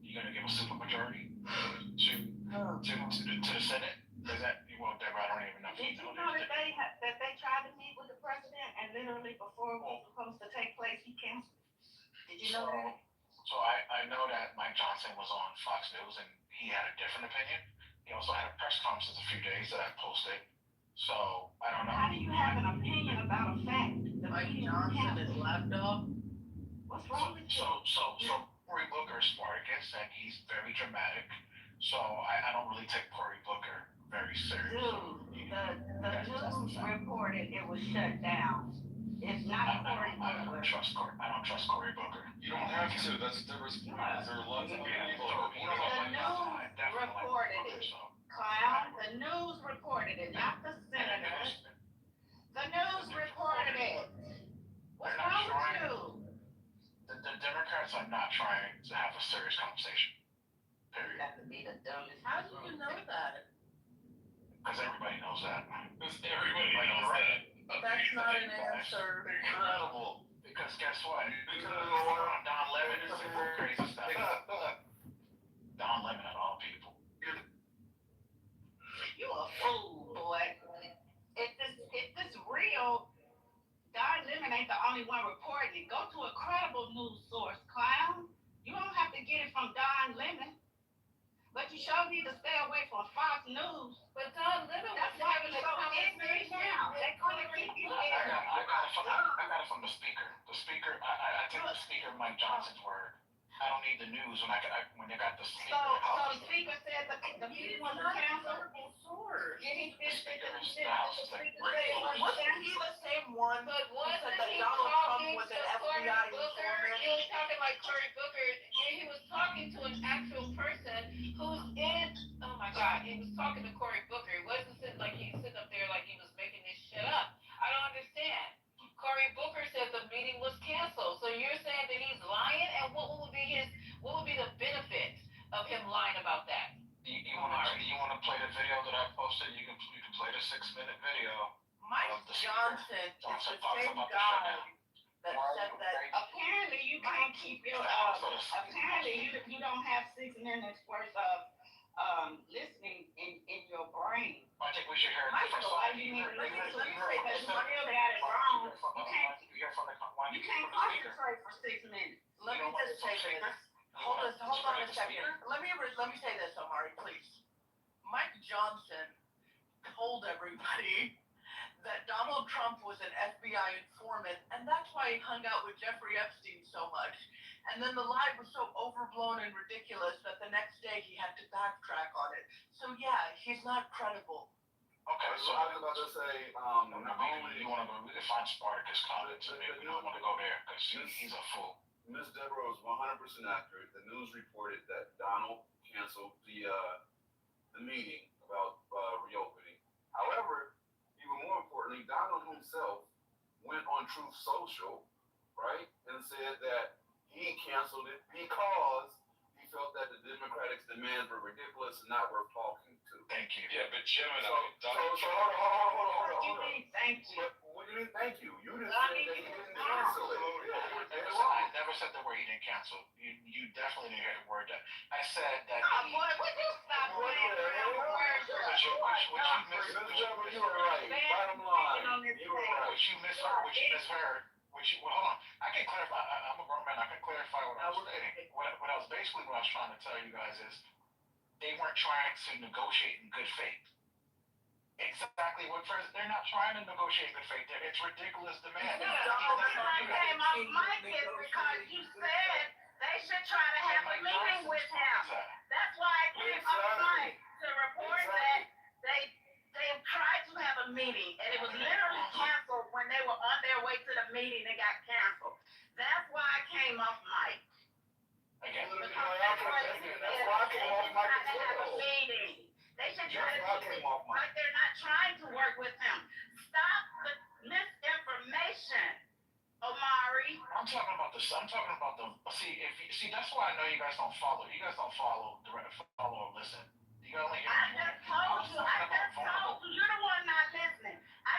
you're gonna give a supermajority to the Senate. Is that Deborah? I don't even know. Did you know that they tried to meet with the president and literally before it was supposed to take place, he canceled? Did you know that? So I know that Mike Johnson was on Fox News and he had a different opinion. He also had a press conference a few days that I posted. So I don't know. How do you have an opinion about a fact? The Mike meeting Johnson canceled. is lapdog. What's wrong with you? So Cory Booker is Spartacus and he's very dramatic. So I don't really take Cory Booker very serious. Dude, the news reported it was shut down. It's not Cory I Booker. don't trust Cory Booker. You don't have to. That's Deborah's point. There are lots of other people. The news reported it. Clown, the news reported it, not the senators. The news reported it. What's wrong with you? The Democrats are not trying to have a serious conversation. Period. That would be the dumbest. How do you know that? Because everybody knows that. Everybody knows that. That's not an answer. Incredible. Because guess what? Don Lemon is the crazy stuff. Don Lemon of all people. You a fool, boy. If this real, Don Lemon ain't the only one reporting it. Go to a credible news source, clown. You don't have to get it from Don Lemon. But you sure need to stay away from Fox News. But Don Lemon was That's why having you're a so ignorant conversation. now. They're gonna keep you I ignorant. got it from the speaker. The speaker, I take the speaker Mike Johnson's word. I don't need the news when they got the speaker. So the speaker said the meeting was canceled. Source. Did he The say speaker the is speaker the House is like, Wasn't he the same one But who wasn't said that he Donald talking Trump was to an Cory FBI Booker? informant? He was talking like Cory Booker. He was talking to an actual person who's in. Oh my God, he was talking to Cory Booker. It wasn't sitting like he's sitting up there like he was making this shit up. I don't understand. Cory Booker said the meeting was canceled. So you're saying that he's lying? And what would be the benefit of him lying about that? You want to play the video that I posted? You can play the 6-minute video. Mike Johnson is the same guy that said that. Apparently you can't keep your apparently you don't have 6 minutes worth of listening in your brain. I think we should hear a different Why side. you need to listen to Let me it? say Because this. you still got it wrong. You You can't concentrate for 6 minutes. Let me just say this. Hold on a second. Let me say this, Omari, please. Mike Johnson told everybody that Donald Trump was an FBI informant, and that's why he hung out with Jeffrey Epstein so much. And then the lie was so overblown and ridiculous that the next day he had to backtrack on it. So yeah, he's not credible. Okay, So I was about to say, not only you want to find Spartacus comments, maybe we don't want to go there because he's a fool. Ms. Deborah was 100% accurate. The news reported that Donald canceled the meeting about reopening. However, even more importantly, Donald himself went on Truth Social, right, and said that he canceled it because he felt that the Democrats' demands were ridiculous and not worth talking to. Thank you. Yeah, but Gemini, So Donald Trump. hold You on. mean thank you. What do you mean? Thank you. You just I said mean, that he you didn't was cancel it. wrong. Yeah, I never said the word he didn't cancel. You definitely didn't hear the word that. I said that Oh, boy, would you stop playing around with words? You were right. Bottom line, you were right. Which you misheard. Hold on. I can clarify. I'm a grown man. I can clarify what I was stating. What I was trying to tell you guys is they weren't trying to negotiate in good faith. Exactly what they're not trying to negotiate in good faith. It's ridiculous demand. The reason I came off mic is because you said they should try to have a meeting with him. That's why I came off mic to report that they tried to have a meeting and it was literally canceled when they were on their way to the meeting. It got canceled. That's why I came off mic. Again, Because that's why they should try to have a meeting. They should try to like they're not trying to work with him. Stop the misinformation, Omari. I'm talking about this. I'm talking about the. See, that's why I know you guys don't follow. You guys don't follow or listen. You only hear. I just told you. You're the one not listening. I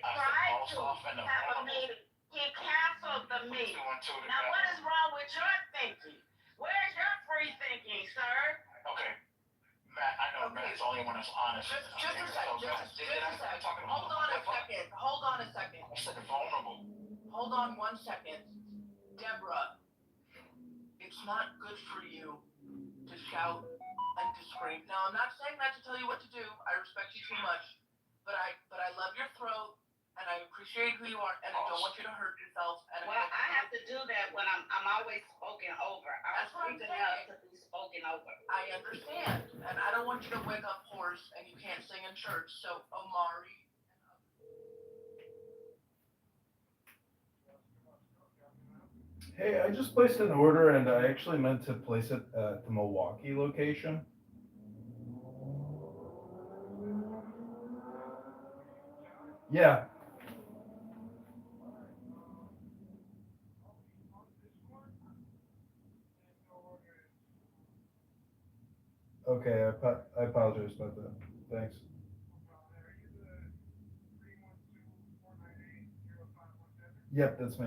I said tried most to often the have a vulnerable. meeting. He canceled the meeting. Two and two Now, what together. is wrong with your thinking? Where's your free thinking, sir? Okay. Matt, I know Okay. Matt's the only one that's honest. Just a Okay, second, so guys, just a second. talking about Hold on a second, hold on a second. I said vulnerable. Hold on 1 second. Deborah, it's not good for you to shout and to scream. Now, I'm not saying that to tell you what to do. I respect you too much. But I love your throat and I appreciate who you are and I don't want you to hurt yourself. And Well, I have to do that when I'm always spoken over. I'm That's what I'm speaking saying. up to be spoken over. I understand. And I don't want you to wake up hoarse and you can't sing in church. So, Omari. Hey, I just placed an order and I actually meant to place it at the Milwaukee location. Yeah. Okay, I apologize about that. Thanks. Yep, that's me.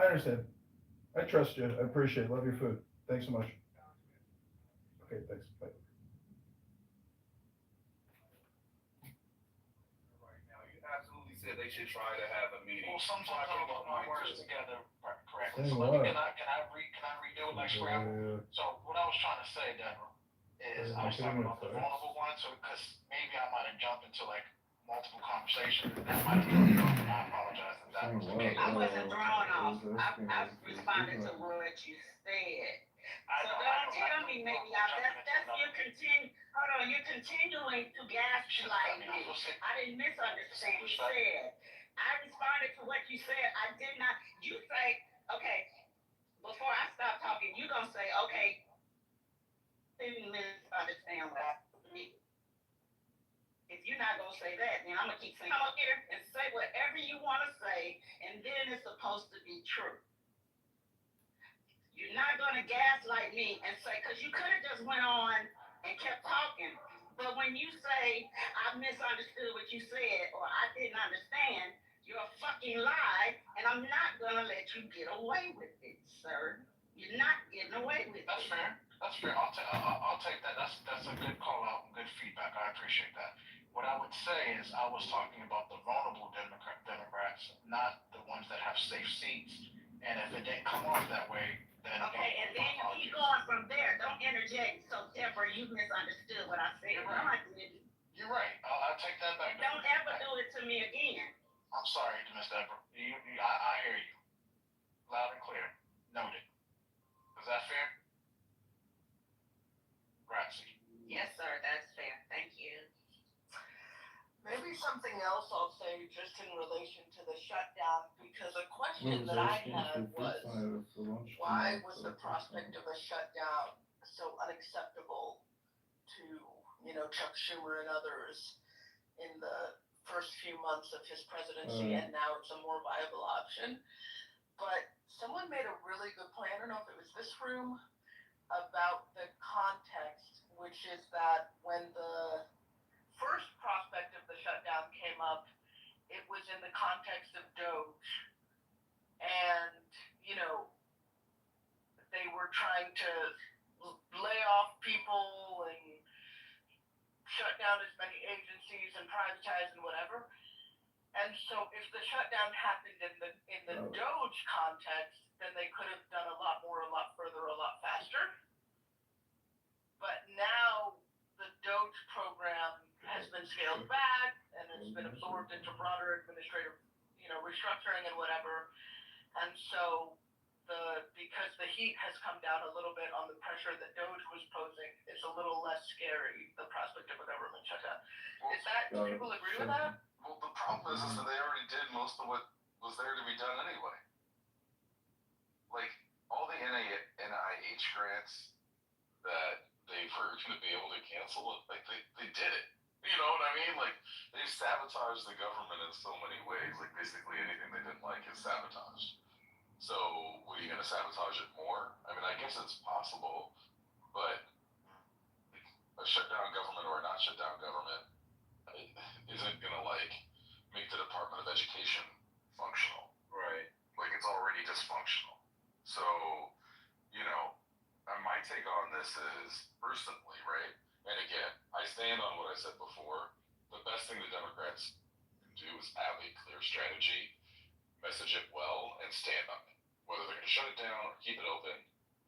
I understand. I trust you. I appreciate it. Love your food. Thanks so much. Okay, thanks. Bye. Right now, you absolutely said they should try to have a meeting. Well, sometimes I don't put my words together correctly. Saying So let me, what? can I redo it like scramble? So what I was trying to say, Deborah, is I was talking about the vulnerable ones, so because maybe I might have jumped into like multiple conversations, and that might have thrown you off, and I apologize if that was the case. I wasn't thrown off. I responded to what you said. So don't tell me maybe that's you continue. Hold on, you're continuing to gaslight me. I didn't misunderstand what you said. I responded to what you said. I did not. You say, okay, before I stop talking, you gonna say, okay, didn't misunderstand what I mean. If you're not gonna say that, then I'm gonna keep saying, come up here and say whatever you wanna say, and then it's supposed to be true. You're not gonna gaslight me and say, because you could have just went on and kept talking. But when you say, I misunderstood what you said, or I didn't understand, you're a fucking lie, and I'm not gonna let you get away with it, sir. You're not getting away with That's it. fair. That's fair. I'll take that. That's a good call out, good feedback. I appreciate that. What I would say is I was talking about the vulnerable Democrats, not the ones that have safe seats. And if it didn't come off that way, then okay, and then you keep going from there. Don't interject. So, Deborah, you misunderstood what I said. You're right. No, I didn't. You're right. I'll take that back. And don't ever do it to me again. I'm sorry, Miss Deborah. I hear you. Loud and clear. Noted. Is that fair? Grazie. Yes, sir. That's fair. Thank you. Maybe something else I'll say just in relation to the shutdown, because a question that I had was, why was the prospect of a shutdown so unacceptable to, Chuck Schumer and others in the first few months of his presidency, and now it's a more viable option? But someone made a really good point, I don't know if it was this room, about the context, which is that when the first prospect of the shutdown came up, it was in the context of Doge. And, they were trying to lay off people and shut down as many agencies and privatize and whatever. And so if the shutdown happened in the Doge context, then they could have done a lot more, a lot further, a lot faster. But now the Doge program has been scaled back and it's been absorbed into broader administrative, restructuring and whatever. And so because the heat has come down a little bit on the pressure that Doge was posing, it's a little less scary, the prospect of a government shutdown. Do people agree with that? Well, the problem is that they already did most of what was there to be done anyway. Like, all the NIH grants that they were going to be able to cancel it, like, they did it. know what I mean? Like, they sabotaged the government in so many ways. Like, basically anything they didn't like is sabotaged. So, what are you gonna sabotage it more? I mean, I guess it's possible, but a shutdown government or a not shutdown government isn't gonna like make the Department of Education functional. Right. Like, it's already dysfunctional. So, you know, my take on this is personally, right? And again, I stand on what I said before. The best thing the Democrats can do is have a clear strategy, message it well, and stand on it. Whether they're going to shut it down or keep it open,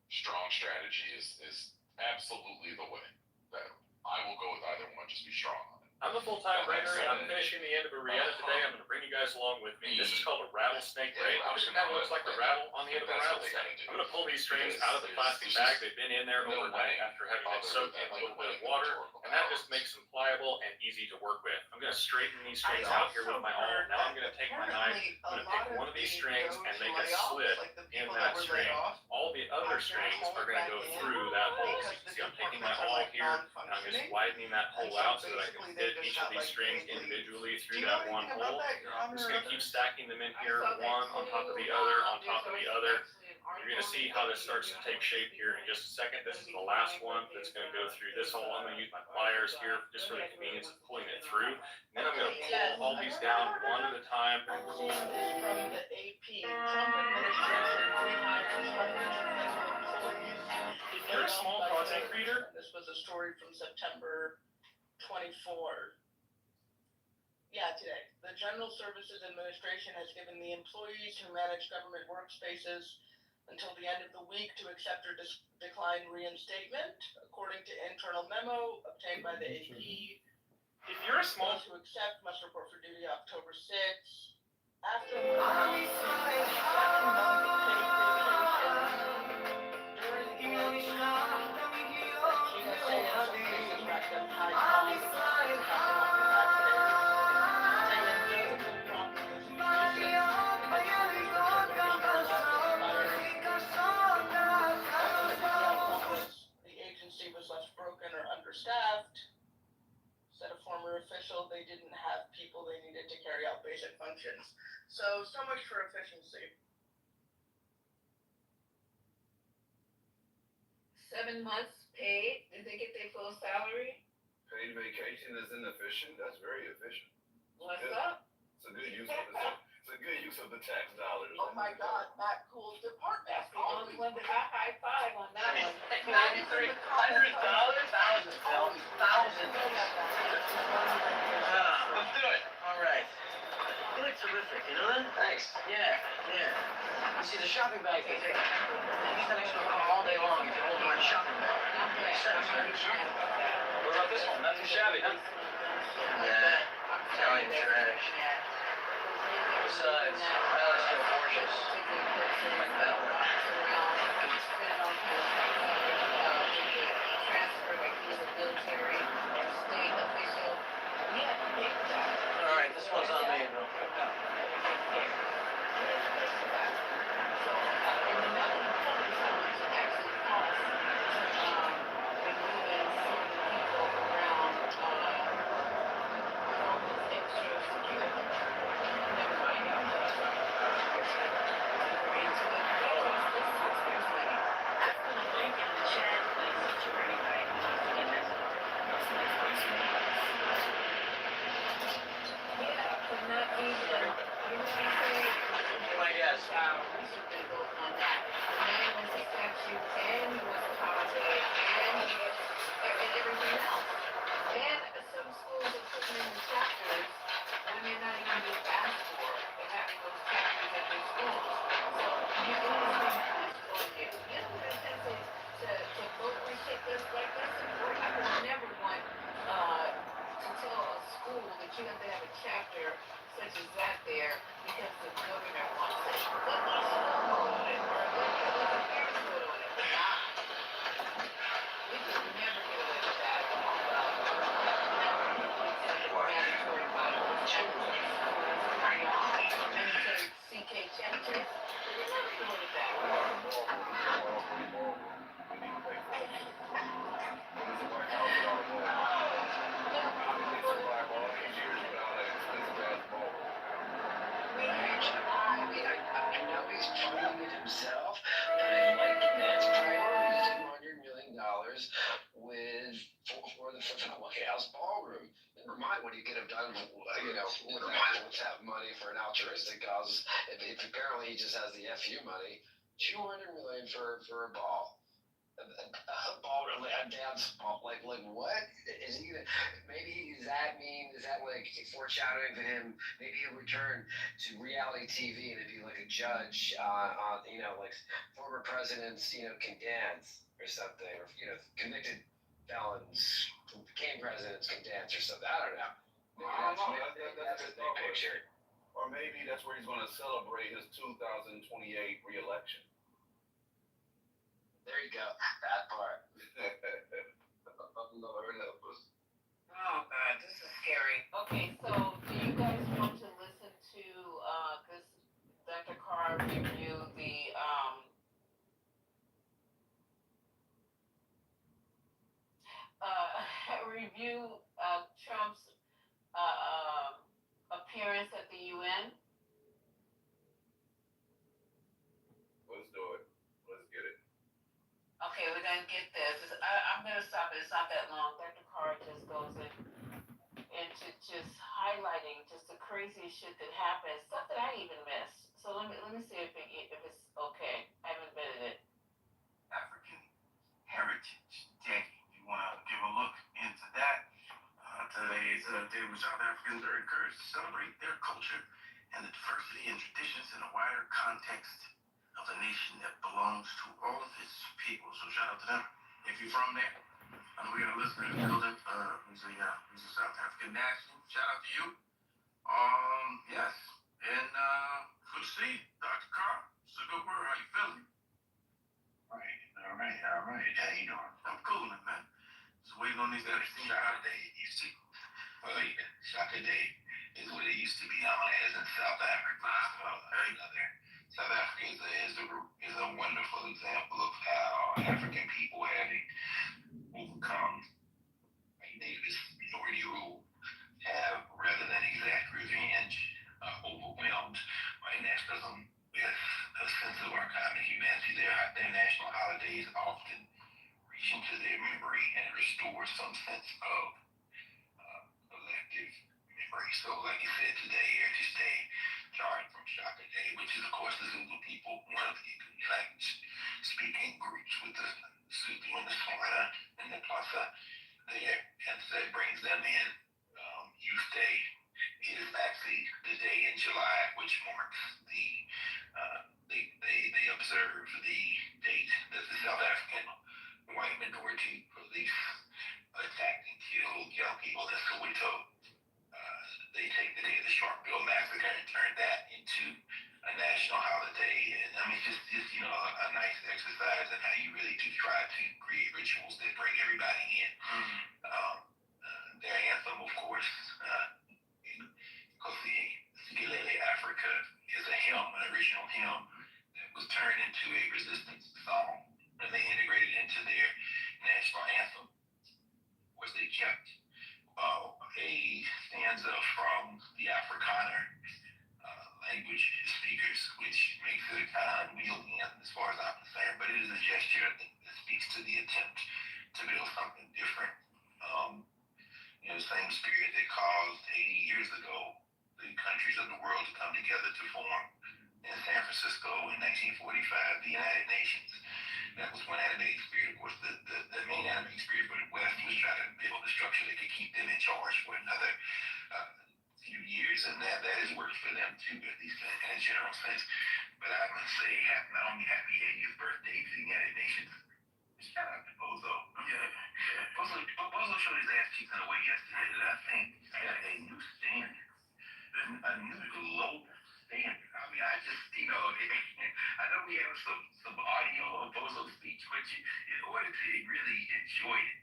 strong strategy is absolutely the way. That I will go with either one. Just be strong on it. I'm a full-time rainer, and I'm finishing the end of a Rihanna today. I'm going to bring you guys along with me. This is called a rattlesnake braid. It kind of looks like the rattle on the end of a rattlesnake. I'm going to pull these strings out of the plastic bag. They've been in there overnight after having been soaked in a little bit of water, and that just makes them pliable and easy to work with. I'm going to straighten these strings out here with my awl. Now I'm going to take my knife. I'm going to take one of these strings and make a slit in that string. All the other strings are going to go through that hole. So you can see I'm taking my awl here, and I'm just widening that hole out so that I can fit each of these strings individually through that one hole. I'm just going to keep stacking them in here, one on top of the other, on top of the other. You're going to see how this starts to take shape here in just a second. This is the last one that's going to go through this hole. I'm going to use my pliers here just for the convenience of pulling it through. And then I'm going to pull all these down one at a time. From the AP, Trump administration 3 times If you're a small content creator, this was a story from September 24. Yeah, today. The General Services Administration has given the employees who manage government workspaces until the end of the week to accept or decline reinstatement, according to internal memo obtained by the AP. if you're a small Those who accept must report for duty October 6th. After during the agency was left broken or understaffed. Said a former official, they didn't have people they needed to carry out basic functions. So much for efficiency. 7 months paid, did they get their full salary? Paid vacation is inefficient. That's very efficient. What's Good. up? It's a good use of the tax dollars. Oh my God, Matt Cool's department. That's the only one that got high five on that one. $9,300? Thousands, Bill. Thousands. Let's do it. All right. You look terrific, you know that? Thanks. Yeah. You see, the shopping bag thing, you stand next to a car all day long if you hold the right shopping bag. Makes sense, right? What about this one? Not too shabby, huh? Yeah. Italian trash. Besides, I like to Porsches. Like that one. Transfer, like he was a military or state official. He had to pay for that. All right, this one's on me, bro. You have to have a chapter such as that there because the governor wants it. Let my school vote on it, or let the parents vote on it. Nah. We could never get away with that. Mandatory Bible. Mandatory CK chapter. We could never get away with that. House ballroom. Never mind what he could have done, without money for an altruistic cause. If apparently he just has the FU money, $200 million for a ball. A ball, a dance ball, like what? Is he gonna, maybe, does that mean, is that like foreshadowing for him? Maybe he'll return to reality TV and it'd be like a judge on, like former presidents, can dance or something, or, convicted felons who became presidents can dance or something. I don't know. Maybe that's the big picture. Or maybe that's where he's going to celebrate his 2028 reelection. There you go. That part. Lord help us. Oh God, this is scary. Okay, so do you guys want to listen to this Dr. Carr review the Trump's appearance at the UN? Let's do it. Let's get it. Okay, we're gonna get this. I'm gonna stop it. It's not that long. Dr. Carr just goes into just highlighting just the crazy shit that happens, stuff that I even missed. So let me see if it's okay. I haven't vetted it. African Heritage Day. You want to give a look into that? Today is a day which South Africans are encouraged to celebrate their culture and the diversity and traditions in a wider context of a nation that belongs to all of its people. So shout out to them. If you're from there, I know we got a listener in the building. He's a South African national. Shout out to you. Yes. And good to see you, Dr. Carr. It's a good word. How you feeling? All right. How you doing? I'm cool, man. Just waiting on these other things out there. Shaka Day is what it used to be known as in South Africa. South Africa is a wonderful example of how African people having overcome native minority rule have, rather than exact revenge, overwhelmed white nationalism with a sense of our common humanity. Their national holidays often reach into their memory and restore some sense of collective memory. So, like you said today, Heritage Day, starting from Shaka Day, which is, of course, the Zulu people, one of the language-speaking groups with the Zulu and the Tswana and the Xhosa there, and so that brings them in. Youth Day is actually the day in July which marks they observe the date that the South African white minority police attacked and killed young people in Soweto. They take the day of the Sharpeville massacre and turn that into a national holiday. And I mean, it's just a nice exercise in how you really do try to create rituals that bring everybody in. Their anthem, of course, because the Sikelele Africa is a hymn, an original hymn that was turned into a resistance song, and they integrated it into their national anthem. Of course, they kept a stanza from the Afrikaner language speakers, which makes it kind of unwieldy as far as I'm concerned, but it is a gesture, I think, that speaks to the attempt to build something different. The same spirit that caused 80 years ago the countries of the world to come together to form in San Francisco in 1945 the United Nations. That was one animating spirit. Of course, the main animating spirit for the West was trying to build a structure that could keep them in charge for another few years, and that has worked for them too, at least in a general sense. But I must say, not only happy 80th birthday to the United Nations. Shout out to Bozo. Bozo showed his ass cheeks in a way yesterday that I think set a new standard, a new global standard. I mean, I just, I know we have some audio of Bozo's speech, but in order to really enjoy it,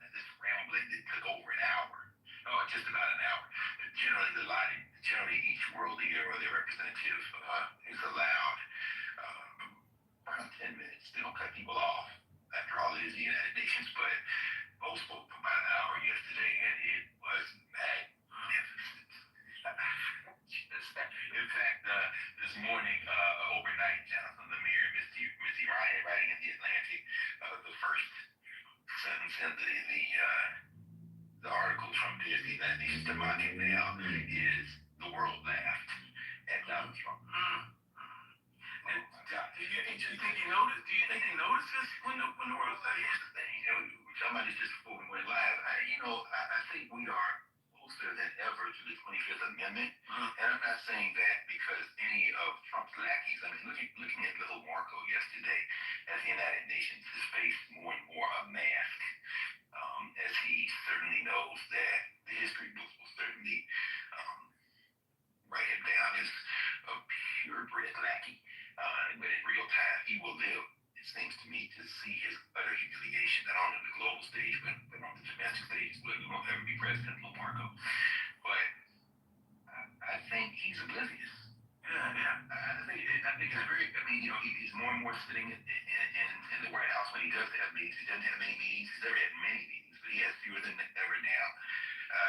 this rambling that took over an hour, just about an hour. Generally each world leader or their representative is allowed around 10 minutes. They don't cut people off. After all, it is the United Nations, but both spoke for about an hour yesterday, and it was magnificent. In fact, this morning, overnight, Jonathan Lemire, Missy Ryan, writing in the Atlantic, the first sentence in the article Trump did, the United Nations democracy now, is the world laughed at Donald Trump. And do you think he noticed? Do you think he notices when the world says, here's the thing, somebody's just before we went live. I think we are closer than ever to the 25th Amendment. And I'm not saying that because any of Trump's lackeys, I mean, looking at little Marco yesterday at the United Nations, his face more and more a mask, as he certainly knows that the history books will certainly write him down as a purebred lackey. But in real time, he will live, it seems to me, to see his utter humiliation, not only on the global stage, but on the domestic stage. Well, he won't ever be president, little Marco. But I think he's oblivious. Yeah. I think it's very, he's more and more sitting in the White House when he does have meetings. He doesn't have many meetings. He's never had many meetings, but he has fewer than ever now.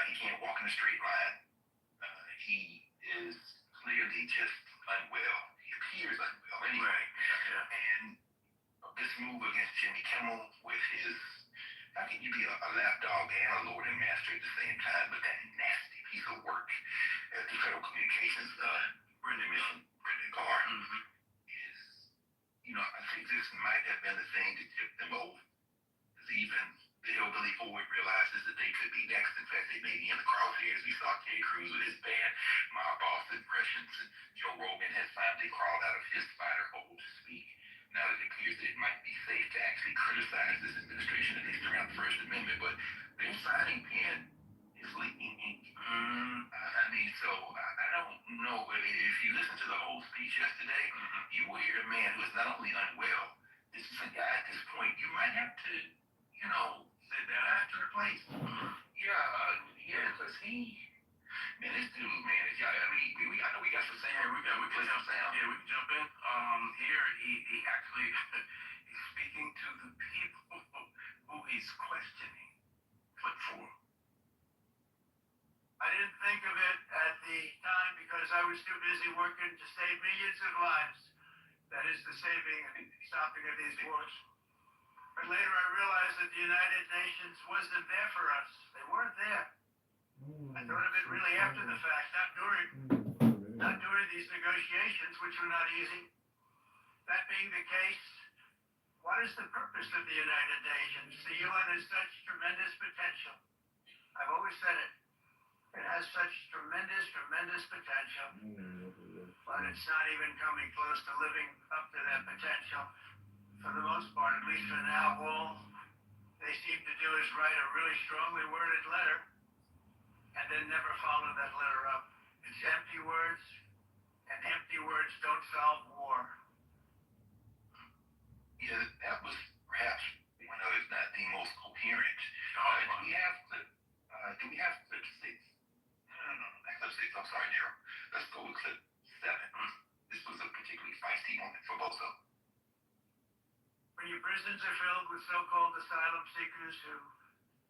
He can't walk in a straight line. He is clearly just unwell. He appears unwell anyway. Right. And this move against Jimmy Kimmel with his, how can you be a lapdog and a Lord and Master at the same time, but that nasty piece of work at the Federal Communications Brendan Carr is, I think this might have been the thing to tip them over. Because even the hillbilly forward realizes that they could be next. In fact, they may be in the crosshairs. We saw Ted Cruz with his bad mob boss impressions, and Joe Rogan has finally crawled out of his spider hole to speak. Now that it appears that it might be safe to actually criticize this administration, at least around the First Amendment, but their signing pen is leaking ink. So I don't know. If you listen to the whole speech yesterday, you will hear a man who is not only unwell, this is a guy at this point, you might have to, sit down after the place. Because this dude, man, I know we got some sound. We play some sound. Yeah, we can jump in. Here, he actually is speaking to the people who he's questioning. Clip 4. I didn't think of it at the time because I was too busy working to save millions of lives. That is the saving and stopping of these wars. But later I realized that the United Nations wasn't there for us. They weren't there. I thought of it really after the fact, not during these negotiations, which were not easy. That being the case, what is the purpose of the United Nations? The UN has such tremendous potential. I've always said it. It has such tremendous potential, but it's not even coming close to living up to that potential. For the most part, at least for now, all they seem to do is write a really strongly worded letter and then never follow that letter up. It's empty words, and empty words don't solve war. Yeah, that was perhaps one of, if not the most coherent. Do we have clip 6? No, not clip 6. I'm sorry, Daryl. Let's go with clip 7. This was a particularly feisty moment for both of them. When your prisons are filled with so-called asylum seekers who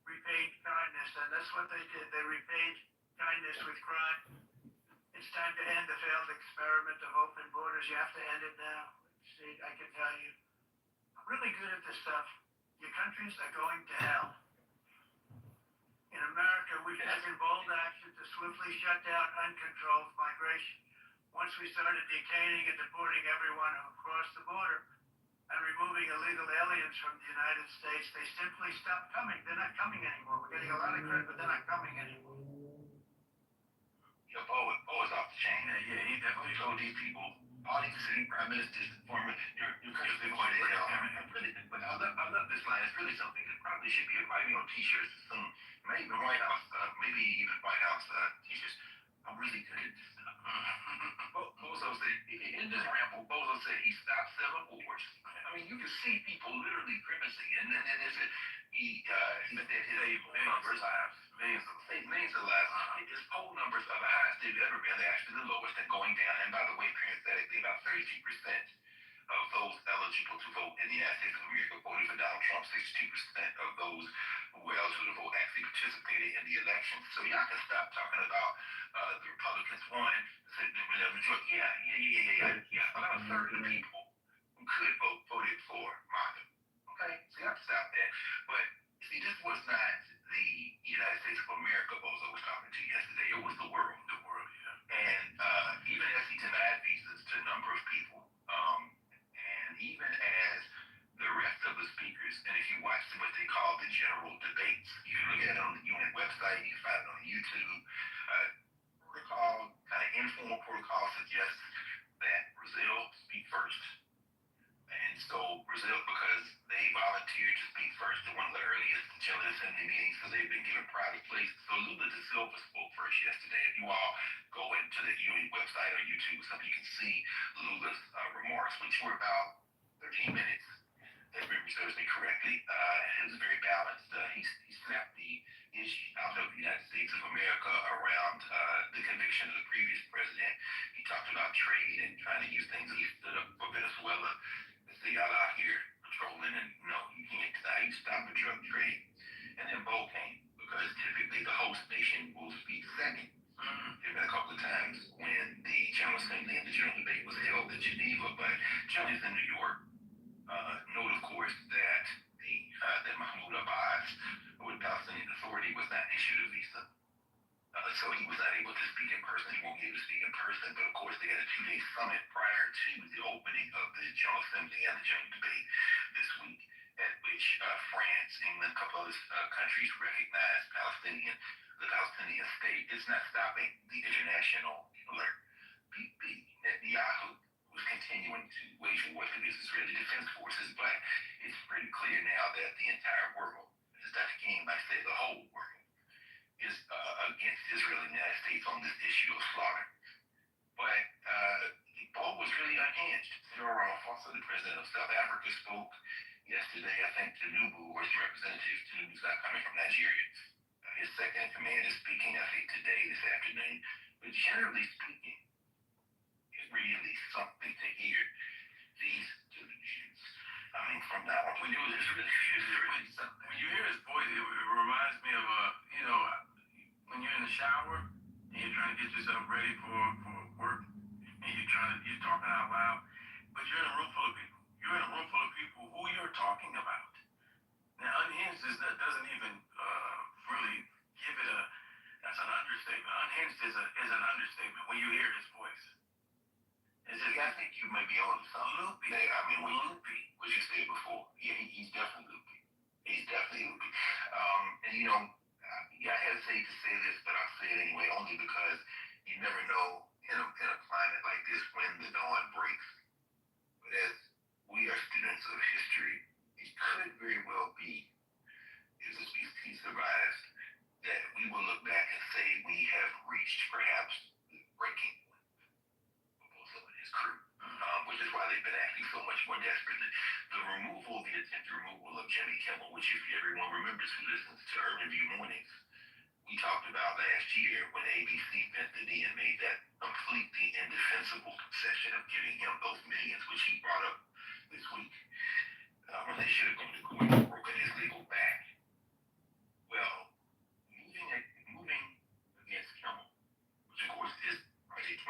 repaid kindness, and that's what they did. They repaid kindness with crime. It's time to end the failed experiment of open borders. You have to end it now. See, I can tell you, I'm really good at this stuff. Your countries are going to hell. In America, we've taken bold action to swiftly shut down uncontrolled migration. Once we started detaining and deporting everyone who crossed the border and removing illegal aliens from the United States, they simply stopped coming. They're not coming anymore. We're getting a lot of credit, but they're not coming anymore. Bo is off the chain. Yeah, he definitely told these people, all these city prime ministers, former, your country's going to hell. But I love this line. It's really something that probably should be on t-shirts soon. Maybe even White House t-shirts. I'm really good at this stuff. Bozo said, in this ramble, Bozo said he stopped 7 wars. I mean, you can see people literally grimacing, and then he said his numbers, millions of lives. His poll numbers are the highest they've ever been. They're actually the lowest and going down. And by the way, parenthetically, about 32% of those eligible to vote in the United States of America voted for Donald Trump. 62% of those who were eligible to vote actually participated in the election. So y'all can stop talking about the Republicans won. Yeah. About a third of the people who could voted for Martha. Okay, so you have to stop that. But see, this was not the the United States of America bozo was talking to yesterday. It was the world. The world, yeah. And even as he denied visas to a number of people, and even as the rest of the speakers, and if you watch what they call the general debates, you can look at it on the UN website, you can find it on YouTube. Protocol, kind of informal protocol suggests that Brazil speak first. And so Brazil, because they volunteered to speak first at one of the earliest General Assembly meetings, so they've been given private place. So Lula da Silva spoke first yesterday. If you all go into the UN website or YouTube, so you can see Lula's remarks, which were about 13 minutes, if memory serves me correctly. It was very balanced. He snapped the issue out of the United States of America around the conviction of the previous president. He talked about trade and trying to use things. He stood up for Venezuela. They y'all out here patrolling and you can't stop the drug trade. And then Bo came because typically the host nation will speak second. There have been a couple of times when the General Assembly and the General Debate was held in Geneva, but generally it's in New York. Note, of course, that that Mahmoud Abbas, with Palestinian Authority, was not issued a visa. So he was not able to speak in person. He won't be able to speak in person. But of course, they had a 2-day summit prior to the opening of the General Assembly and the General Debate this week, at which France, England, a couple of countries recognized the Palestinian state. It's not stopping the international alert. Netanyahu was continuing to wage war against Israeli Defense Forces, but it's pretty clear now that the entire world, as Dr. King might say, the whole world, is against Israel and the United States on this issue of slaughter. But Bo was really unhinged. Cyril Ramaphosa, the president of South Africa, spoke yesterday. I think Tinubu, or his representative, Tinubu's not coming from Nigeria. His second in command is speaking, I think, today, this afternoon. But generally speaking, it's really something to hear these delusions. I mean, from now on, we knew this really something. When you hear his voice, it reminds me of when you're in the shower and you're trying to get yourself ready for work, and you're talking out loud, but you're in a room full of people. You're in a room full of people who you're talking about. Now, unhinged doesn't even really give it that's an understatement. Unhinged is an understatement when you hear his voice. It's just, I think you may be on something. Loopy. I mean, loopy, what you said before. Yeah, he's definitely loopy. He's definitely loopy. And I hesitate to say this, but I'll say it anyway, only because you never know in a climate like this when the dawn breaks. But as we are students of history, it could very well be, if the species survives, that we will look back and say we have reached perhaps the breaking point for Bozo and his crew, which is why they've been acting so much more desperately. The attempted removal of Jimmy Kimmel, which if everyone remembers who listens to Urban View Mornings, we talked about last year when ABC bent the knee and made that completely indefensible concession of giving him those millions, which he brought up this week, when they should have gone to court and broken his legal back. Well, moving against Kimmel, which of course is Project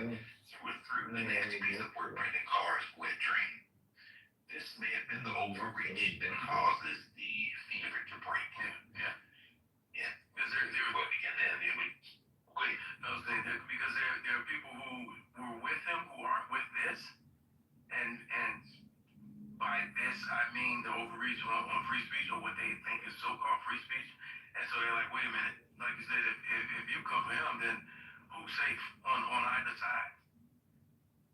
2025, through and through, the nasty piece of work Brandon Carr's wet dream. This may have been the overreach that causes the fever to break. Yeah. Because there would begin then. It would wait. No, because there are people who were with him who aren't with this, and by this I mean the overreach on free speech, or what they think is so-called free speech. And so they're like, wait a minute, like you said, if you come for him, then who's safe on either side?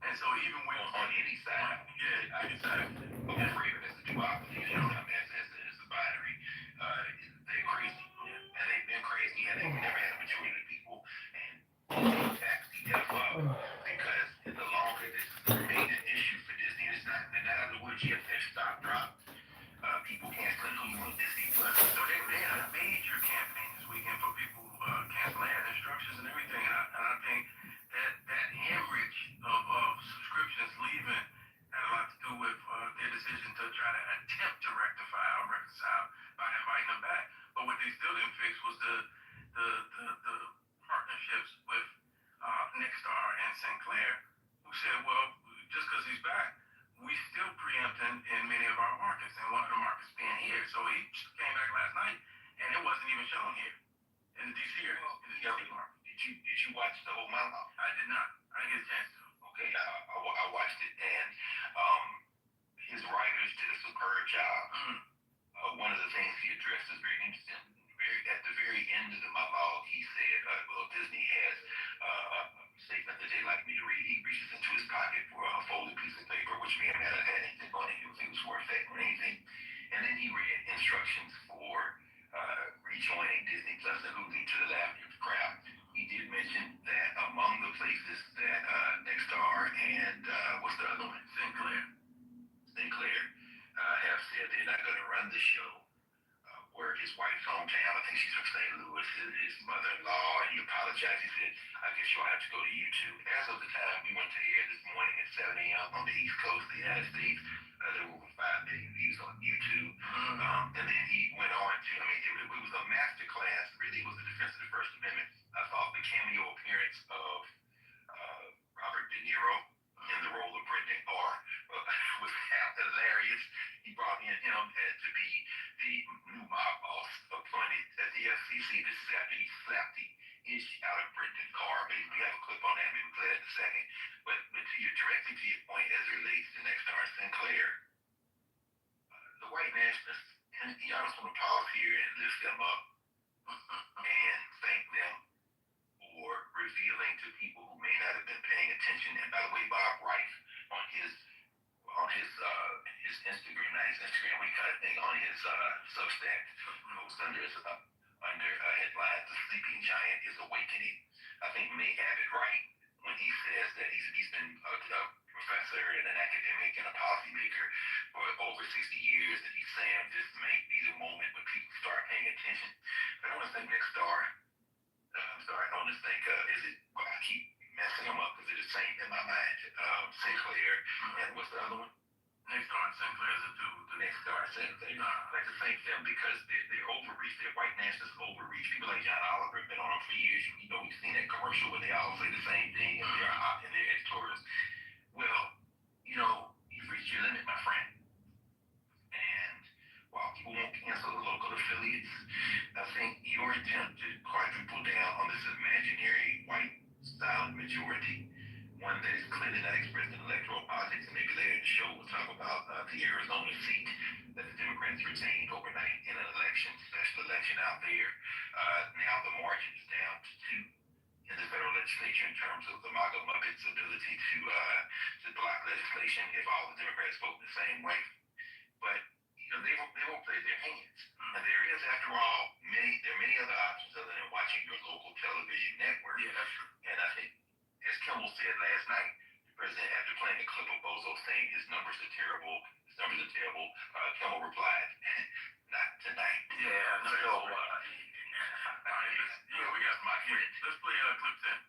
And so even when on any side, any side, I'm afraid of this duopoly, as a binary, they're crazy, and they've been crazy, and they've never had a majority of people, and that's the because the longer this remains an issue for Disney, they're not out of the woods yet. Their stock dropped. People canceling Hulu on Disney Plus. So they had a major campaign this weekend for people canceling. They had instructions and everything, and I think that hemorrhage of subscriptions leaving had a lot to do with their decision to try to attempt to rectify or reconcile by inviting them back. But what they still didn't fix was the partnerships with Nexstar and Sinclair, who said, well, just because he's back, we still preempt in many of our markets, and one of the markets being here. So he came back last night, and it wasn't even shown here in the DC area, in the DC market. Did you watch the whole monologue? I did not. I didn't get a chance to. Okay, I watched it, and his writers did a superb job. One of the things he addressed is very interesting. At the very end of the monologue, he said, well, Disney has a statement that they'd like me to read. He reaches into his pocket for a folded piece of paper, which may have had anything on it. It was for effect or anything. And then he read instructions for rejoining Disney Plus and Hulu to the laughter of the crowd. He did mention that among the places that Nexstar and what's the other one? Sinclair have said they're not going to run the show. Where his wife's hometown, I think she's from St. Louis, his mother-in-law, and he apologized. He said, I guess you'll have to go to YouTube. As of the time we went to air this morning at 7 a.m. on the East Coast of the United States, there were over 5 million views on YouTube. And then he went on to, I mean, it was a master class. Really, it was a defense of the First Amendment. I thought the cameo appearance of Robert De Niro in the role of Brendan Carr was hilarious. He brought in him to be the new mob boss appointed at the FCC. This is after he slapped the ish out of Brendan Carr. Maybe we have a clip on that. Maybe we'll play that in a second. But directly to your point as it relates to Nexstar and Sinclair, the white nationalists, and I just want to pause here and lift them up and thank them for revealing to people who may not have been paying attention. And by the way, Bob Reif on his Instagram, not his Instagram, what do you call it thing, on his Substack, post under headline, "The Sleeping Giant is Awakening." I think may have it right when he says that he's been a professor and an academic and a policymaker for over 60 years, and he's saying this may be the moment when people start paying attention. But I want to think Nexstar. I'm sorry, I want to think, I keep messing them up because they're the same in my mind. Sinclair, and what's the other one? Nexstar and Sinclair is the two. The Nexstar and Sinclair. I'd like to thank them because they're overreach. They're white nationalists overreach. People like John Oliver have been on them for years. You know, we've seen that commercial where they all say the same thing in their editorials. Well, you know, you've reached your limit, my friend. And while people won't cancel the local affiliates, I think your attempt to quadruple down on this imaginary white silent majority, one that is clearly not expressed in electoral politics, and maybe later in the show we'll talk about the Arizona seat that the Democrats retained overnight in an election, special election out there. Now the margin is down to 2 in the federal legislature in terms of the MAGA Muppets' ability to block legislation if all the Democrats vote the same way. But you know, they won't play their hands. And there is, after all, there are many other options other than watching your local television network. Yeah, that's true. And I think, as Kimmel said last night, the president, after playing a clip of Bozo saying his numbers are terrible, Kimmel replied, not tonight. Yeah, So, we got my friend. Let's play clip 10.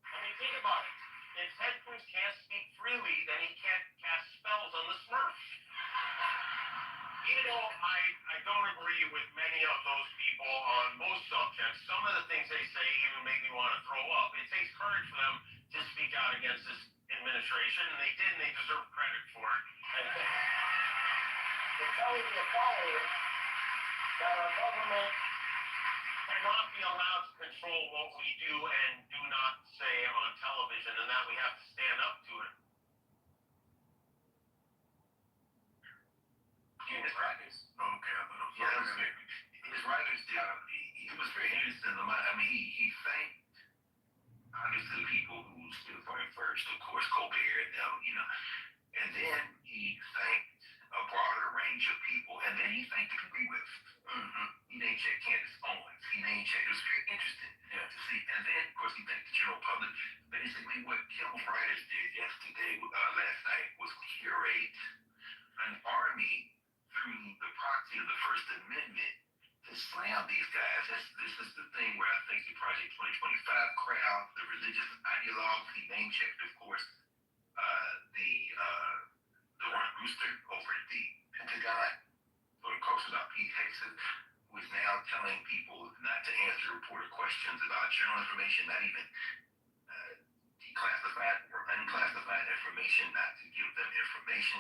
I mean, think about it. If Ted Cruz can't speak freely, then he can't cast spells on the Smurfs. Even though I don't agree with many of those people on most subjects, some of the things they say even make me want to throw up. It takes courage for them to speak out against this administration, and they did, and they deserve credit for it. To tell the followers that our government cannot be allowed to control what we do and do not say on television, and that we have to stand up to it. his writers. Okay, I thought Yeah, his writers did. It was very interesting. I mean, he thanked obviously the people who stood for him first, of course, Colbert and them, you know, and then he thanked a broader range of people, and then he thanked the people he with. He name checked Candace Owens. He name checked. It was very interesting to see. And then, of course, he thanked the general public. Basically, what Kimmel's writers did yesterday, last night, was curate an army through the proxy of the First Amendment to slam these guys. This is the thing where I think the Project 2025 crowd, the religious ideologues, he name checked, of course, the Warren Rooster over at the Pentagon, or of course about Pete Hexon, who is now telling people not to answer reporter questions about general information, not even declassified or unclassified information, not to give them information.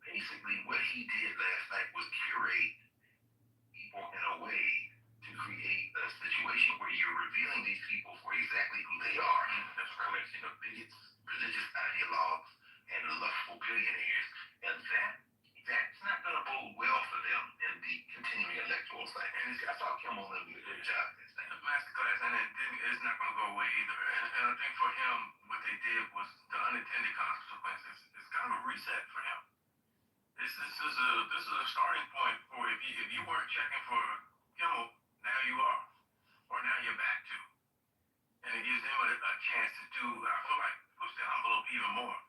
Basically, basically what he did last night was curate people in a way to create a situation where you're revealing these people for exactly who they are. That's a collection of bigots, religious ideologues, and lustful billionaires. And that's not going to bode well for them in the continuing electoral cycle. And I thought Kim will do a great job this time. Masterclass, and it's not going to go away either. And I think for him, what they did was the unintended consequences. It's kind of a reset for him. This is a starting point for if you weren't checking for Kimmel, now you are, or now you're back to, and it gives him a chance to do. I feel like push the envelope even more.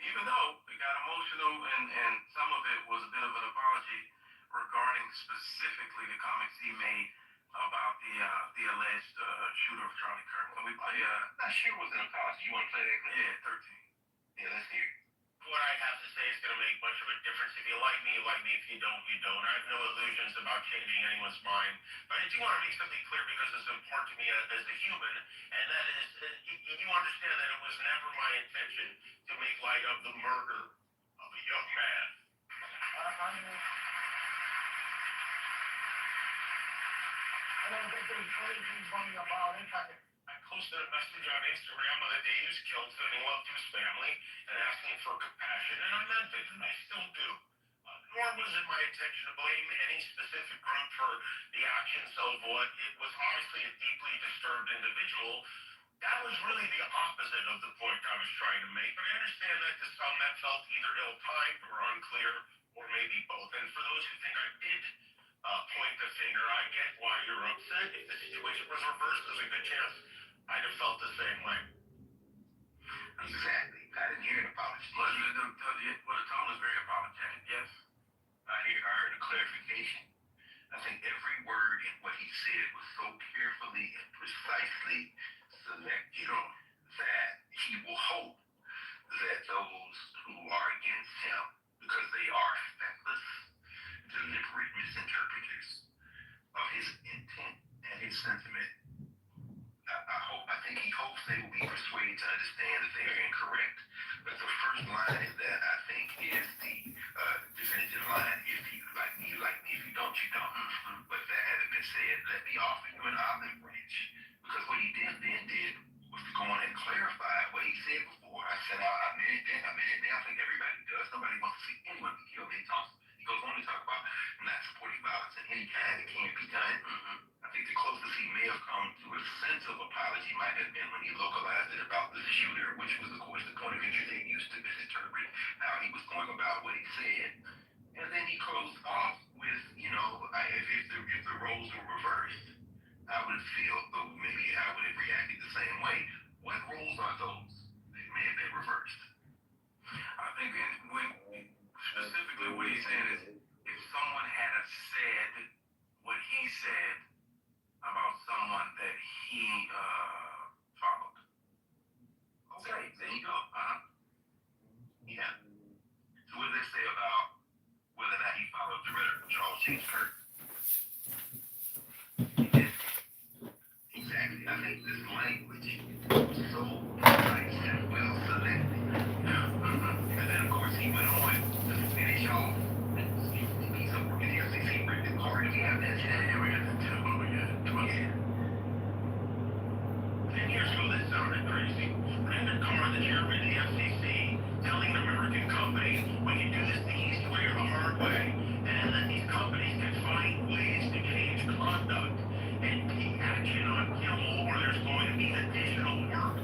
Even though it got emotional and some of it was a bit of an apology regarding specifically the comments he made about the alleged shooter of Charlie Kirk. Can we play? Not sure it was an apology. You want to play that clip? Yeah, 13. Yeah, let's hear it. What I have to say is going to make much of a difference. If you like me, you like me. If you don't, you don't. I have no illusions about changing anyone's mind. But I do want to make something clear because it's important to me as a human, and that is, you understand that it was never my intention to make light of the murder of a young man. I don't think there's anything funny about it. I posted a message on Instagram on the day he was killed, sending love to his family and asking for compassion, and I meant it, and I still do. Nor was it my intention to blame any specific group for the actions of what it was obviously a deeply disturbed individual. That was really the opposite of the point I was trying to make, but I understand that to some that felt either ill-timed or unclear, or maybe both. And for those who think I did point the finger, I get why you're upset. If the situation was reversed, there's a good chance I'd have felt the same way. Exactly. I didn't hear an apology. Well, the tone is very apologetic, yes. I heard a clarification. I think every word in what he said was so carefully and precisely selected that he will hope that those who are against him, because they are feckless, deliberate misinterpreters of his intent and his sentiment, I think he hopes they will be persuaded to understand that they are incorrect. But the first line in that, I think, is the definitive line. If you like me, you like me. If you don't, you don't. But that having been said, let me offer you an olive branch. Because what he then did was to go on and clarify what he said before. I said, I meant it then, I meant it now. I think everybody does. Nobody wants to see anyone be killed. He goes on to talk about not supporting violence in any kind. It can't be done. I think the closest he may have come to a sense of apology might have been when he localized it about the shooter, which was, of course, the point of entry they used to misinterpret how he was going about what he said. And then he closed off with, if the roles were reversed, I would feel, though maybe I would have reacted the same way. What roles are those that may have been reversed? I think specifically what he's saying is if someone had said what he said about someone that he followed. Okay, there you go. Yeah. So what does they say about whether or not he followed the rhetoric of Charles James Kirk? He did. Exactly. I think this language was so precise and well selected. And then, of course, he went on to finish off. He's a working the FCC written card. We have that. Yeah, we got that too. Yeah. 10 years ago, this sounded crazy. Raymond Carr, the chairman of the FCC, telling an American company, we can do this the easy way or the hard way, and that these companies can find ways to change conduct and take action on Kimmel, or there's going to be additional work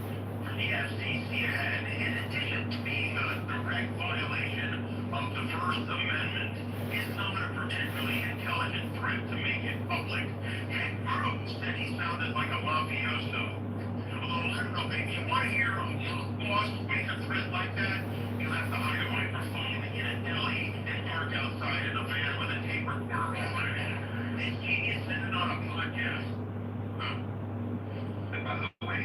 for the FCC ahead, in addition to being a direct violation of the First Amendment. Is not a particularly intelligent threat to make it public. Ted Cruz said he sounded like a mafioso. Although, I don't know, baby, you want to hear a boss make a threat like that? You have to hide a microphone in a deli and park outside in a van with a tape recorder on it. This genius said it on a podcast. By the way,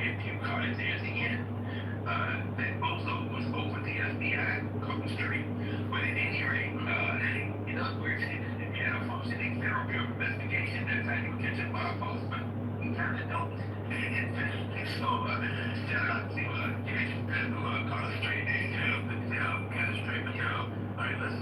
if you caught it there at the end, that bozo was over the FBI across the street. But at any rate, in other words, if you had a functioning federal bureau investigation, that's how you catch a bar false, but we kind of don't. So, shout out to Jason who caught us straight there, got us straight, but all right, let's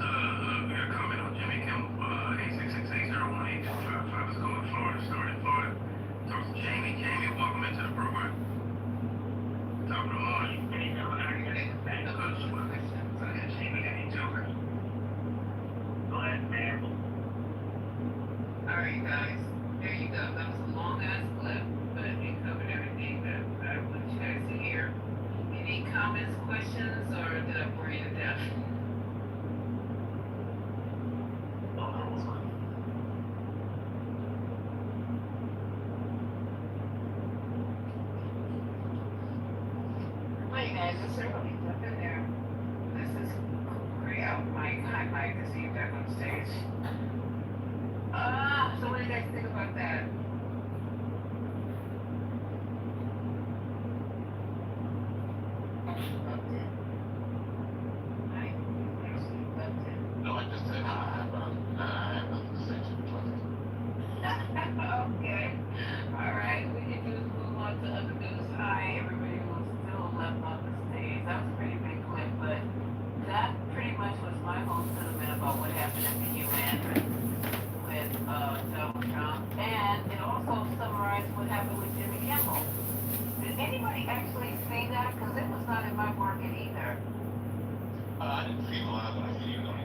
guys. There you go. That was a long ass clip, but it covered everything that I want you guys to hear. Any comments, questions, or did I bore you to death? Wait, guys, it's early. Jump in there. This is Corey out. Mike, hi, Mike. I see you back on stage. So what do you guys think about that? Loved it. Mike, you actually loved it. No, I just said hi, but I have nothing to say to the Okay. All right. We can just move on to other news. Hi, everybody who's still left on the stage. That was a pretty big clip, but that pretty much was my whole sentiment about what happened at the UN with Donald Trump, and it also summarized what happened with Jimmy Kimmel. Did anybody actually see that? Because it was not in my market either. I didn't see a lot, but I see you on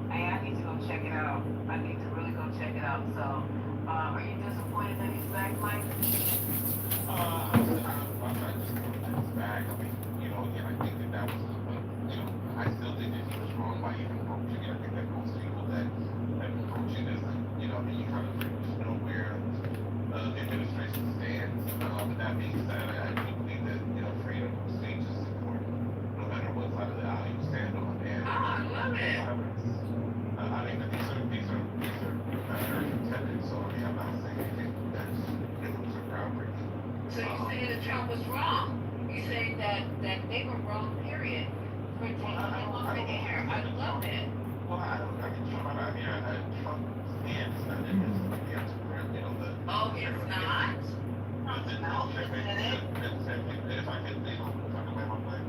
Hey, I need to go check it out. I need to really go check it out. So, are you disappointed that he's back, Mike? I'm not just back. I mean, again, I think that was, I still think that he was wrong by even approaching it. I think that most people that approaching this, you kind of pretty much know where the administration stands. With that being said, I do believe that, freedom of speech is important, no matter what side of the aisle you stand on. And I love it. I think that these are very intended. So I mean, I'm not saying anything that's groundbreaking. So you're saying that Trump was wrong? You're saying that they were wrong, period, for taking him off the air. I love it. Well, I can Trump. I mean, Trump stands not in his answer for him. Oh, it's not? If I could lay my play,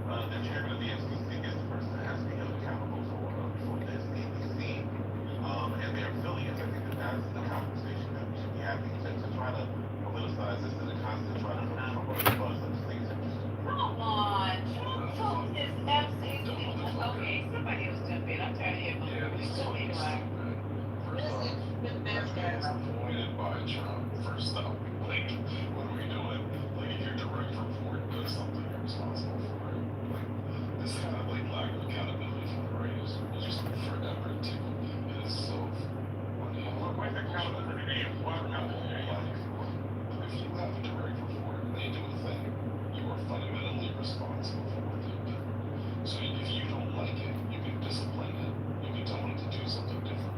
the chairman of the FCC is the person that has to be held accountable for this ABC and their affiliates. I think that's the conversation that we should be having to try to politicize this and to constantly try to put Trump on the bus. I just think it's interesting. Come on, Trump told his FCC. Okay, somebody else jump in. I'm tired of hearing my anyway. Appointed by Trump. First up, like, what are we doing? Like, if your direct report does something, you're responsible for it. Like, this kind of lack of accountability from the right is just forever tickled me. It is so funny. Where's accountability? What accountability? If you have a direct report and they do a thing, you are fundamentally responsible for what they do. So if you don't like it, you can discipline it. You can tell them to do something different.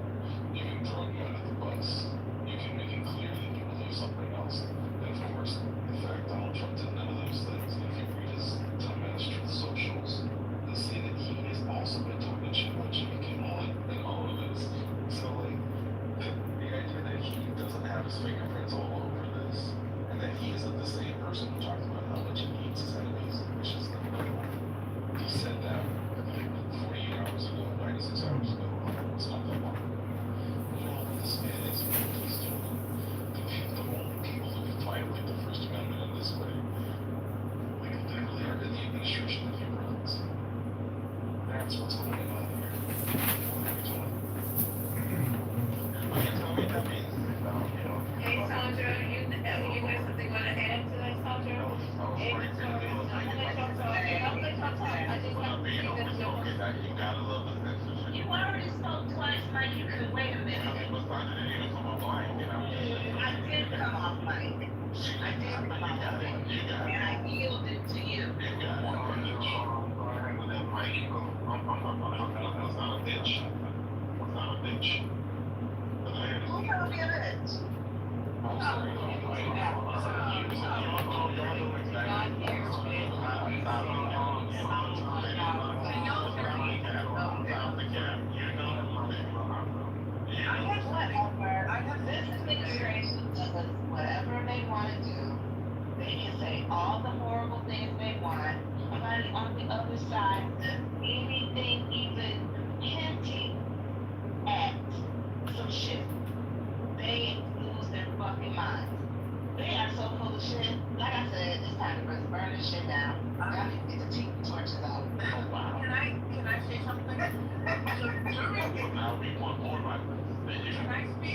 You can throw them under the bus. You can make it clear that you believe something else. And of course, in fact, Donald Trump did none of those things. And if you read his dumbass truth socials, you'll see that he has also been talking shit about Jimmy Kimmel and all of this. So, like, the idea that he doesn't have his fingerprints all over this, and that he isn't the same person who talked about how much he needs his enemies, which is incredible. He said that like 48 hours ago, 96 hours ago. It's not that long. This man is he's doing the only people who can violate the First Amendment in this way, like, literally are in the administration that he runs. That's what's going on here. What are we doing? You tell me that means, Hey, Sandra, you got something you want to add to that, Sandra? Hey, Sandra, you gotta love the censorship. You already spoke twice, Mike. You could wait a minute. Sandra didn't even come off mic, I did come off mic. I did come off mic. You got it. And I yielded to you. You got it. With that mic, it's not a bitch. It's not a bitch. Who told you that? I'm sorry, This administration does whatever they want to do. They can say all the horrible things they want. Somebody on the other side does anything even hinting at some shit, they lose their fucking minds. They are so full of shit. Like I said, it's time to burn this shit down. Y'all need to get the tiki torches out. Oh, wow. Can I say something? So during now we want more violence. Can I speak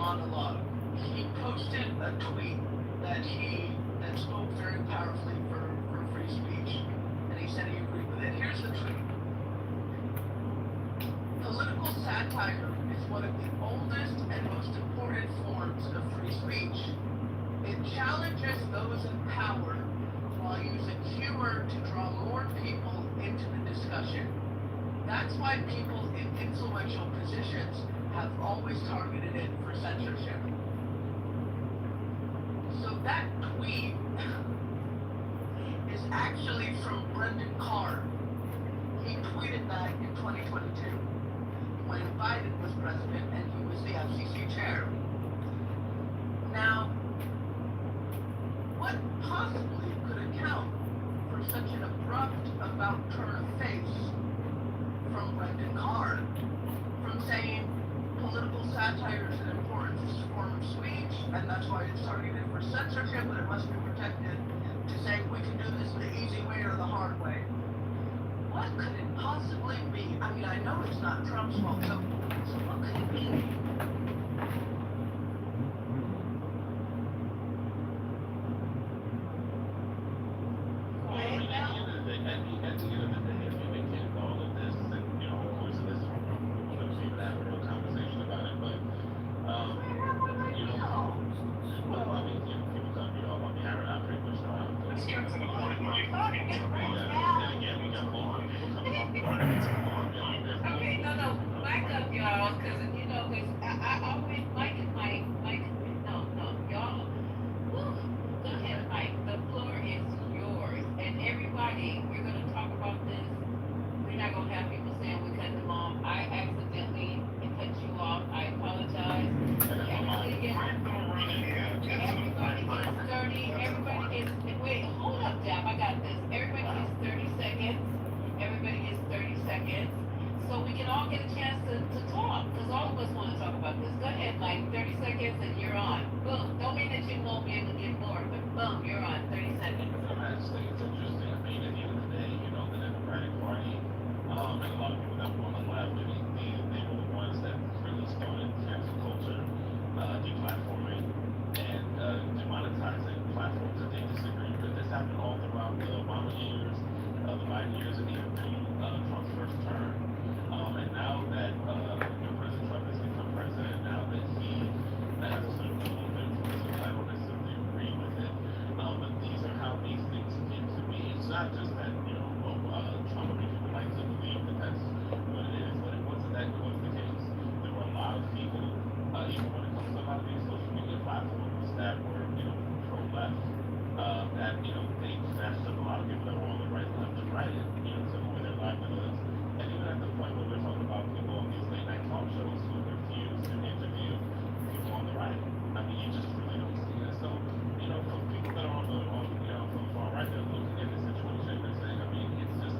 monologue. He posted a tweet that spoke very powerfully for free speech, and he said he agreed with it. Here's the tweet. Political satire is one of the oldest and most important forms of free speech. It challenges those in power while using humor to draw more people into the discussion. That's why people in influential positions have always targeted it for censorship. So that tweet is actually from Brendan Carr. He tweeted that in 2022 when Biden was president and he was the FCC chair. Now, what possibly could account for such an abrupt about turn of face from Brendan Carr, from saying political satire is an important form of speech and that's why it's targeted for censorship, but it must be protected, to saying we can do this the easy way or the hard way? What could it possibly be? I mean, I know it's not Trump's fault, so what could it be? Okay, no, back up, y'all, because I always Mike, no, y'all. Woo. Go ahead, Mike. The floor is yours, and everybody, we're gonna talk about this. We're not gonna have people saying we cut them off. I accidentally cut you off. I apologize. Everybody gets 30. Everybody gets. Wait, hold up, Dab. I got this. Everybody gets 30 seconds. Everybody gets 30 seconds. So we can all get a chance to talk, because all of us want to talk about this. Go ahead, Mike. 30 seconds and you're on. Boom. Don't mean that you won't be able to get more, but boom, you're on. 30 seconds. I just think it's interesting. I mean, at the end of the day, the Democratic Party, and a lot of people that were on the left, I mean, they were the ones that really started cancel culture, deplatforming, and demonetizing platforms that they disagree with. This happened all throughout the Obama years, the Biden years, and even through Trump's first term. And now that President Trump has become president, now that he has a certain level of influence, I don't necessarily agree with it. But these are how these things get to be. It's not just that, Trump, I mean, people like to believe that that's what it is, but it wasn't that was the case. There were a lot of people, even when it comes to a lot of these social media platforms that were, pro-left, that, they snatched up a lot of people that were on the right, left, and right, and, took away their livelihoods. And even at the point where we're talking about people on these late night talk shows who refuse to interview people on the right. I mean, you just really don't see that. So, for people that are on the far right, they're looking at the situation and they're saying, I mean, it's just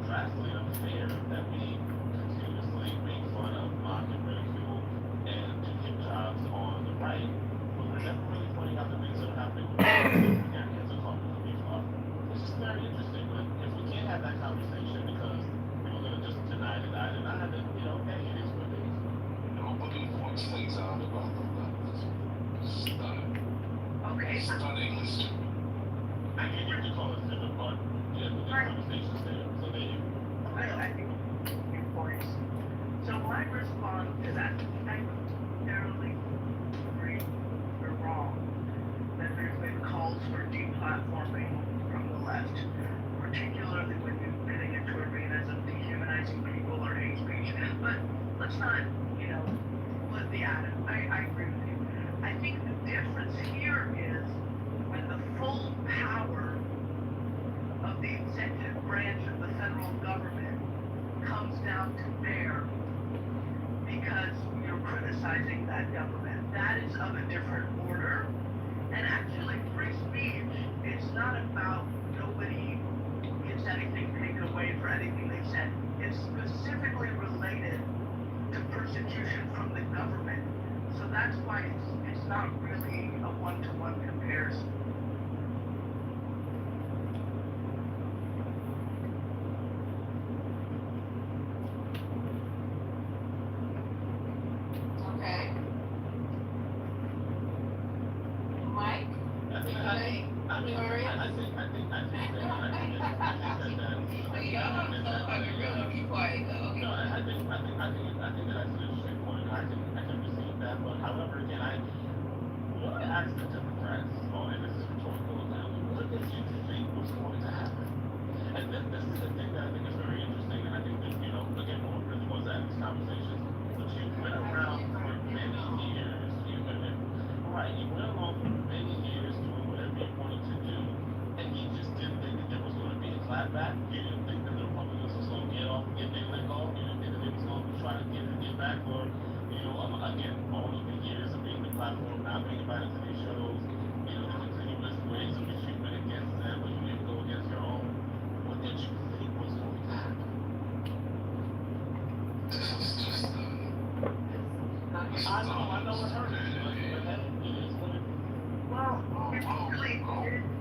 drastically unfair that we continuously make fun of, mock, and ridicule and do hip jobs on the right, but we're never really pointing out the things that are happening with cancel culture for people. It's just very interesting. But if we can't have that conversation because we're going to just deny it, then, hey, it is what it is. Nobody points things out about the left. Stunning. Okay. Stunningly stupid. I think you can call it stupid, but the conversation's there. So there you go. I think your points. So my response to that, I necessarily agree or wrong that there's been calls for deplatforming from the left, particularly when you're getting into arenas of dehumanizing people or hate speech. But let's not, split the atom. I agree with you. I think the difference here is when the full power of the executive branch of the federal government comes down to bear because you're criticizing that government. That is of a different order. And actually, free speech is not about nobody gets anything taken away for anything they said. It's specifically related to persecution from the government. So that's why it's not really a one-to-one comparison. Okay. did you think that the Republicans was going to get their lick off? Did you think that they was going to try to get back? Or, again, all of the years of being the platform, not being invited to these shows, the continuous ways in which you went against them, but you didn't go against your own. What did you think was going to happen? This is just I know it hurts, but hey, it is what it is.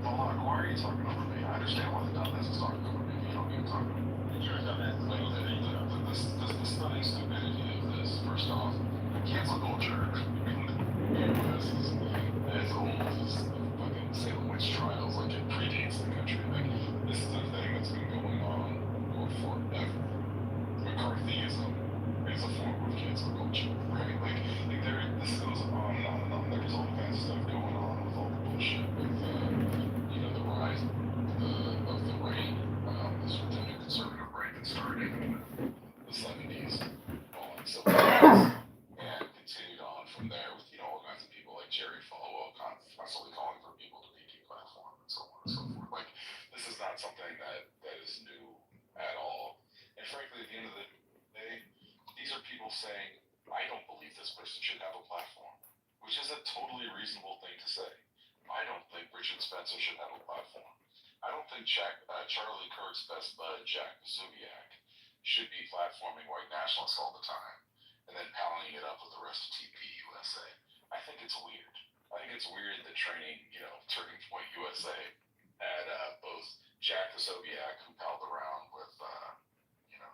hold on, why are you talking over me? I understand why the dumbass is talking over me. You don't need to talk over me. You're a dumbass. The stunning stupidity of this, first off, cancel culture in the US is old as the fucking Salem witch trials. Like, it predates the country. Like, this is a thing that's been going on forever. McCarthyism is a form of cancel culture, right? Like this goes on and on and on. There's all kinds of stuff going on with all the bullshit with, the rise of the right, this new conservative right that started in the 70s, following civil rights, and continued on from there with, all kinds of people like Jerry Falwell constantly calling for people to be deplatformed and so on and so forth. Like, this is not something that is new at all. And frankly, at the end of the day, these are people saying, I don't believe this person should have a platform, which is a totally reasonable thing to say. I don't think Richard Spencer should have a platform. I don't think Charlie Kirk's best bud, Jack Zubiak, should be platforming white nationalists all the time and then palling it up with the rest of TP USA. I think it's weird. I think it's weird that training, Turning Point USA had both Jack Zubiak, who palled around with,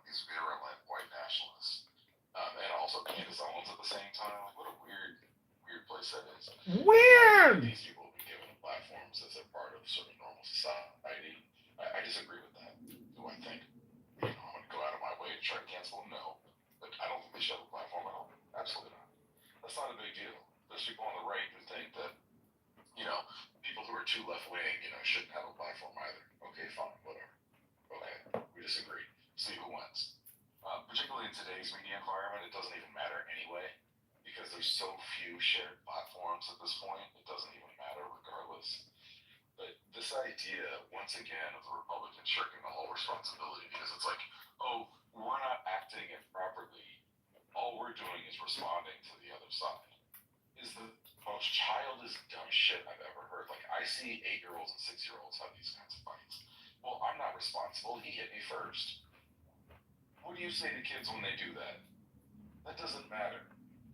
these virulent white nationalists, and also Candace Owens at the same time. Like, what a weird place that is. Weird! These people will be given platforms as a part of sort of normal society. I disagree with that. Do I think, I'm going to go out of my way to try to cancel them? No. But I don't think they should have a platform at all. Absolutely not. That's not a big deal. There's people on the right who think that, people who are too left-wing, shouldn't have a platform either. Okay, fine, whatever. Okay, we disagree. See who wins. Particularly in today's media environment, it doesn't even matter anyway, because there's so few shared platforms at this point, it doesn't even matter regardless. But this idea, once again, of the Republicans shirking the whole responsibility, because it's like, oh, we're not acting improperly, all we're doing is responding to the other side, is the most childish, dumb shit I've ever heard. Like, I see 8-year-olds and 6-year-olds have these kinds of fights. Well, I'm not responsible, he hit me first. What do you say to kids when they do that? That doesn't matter.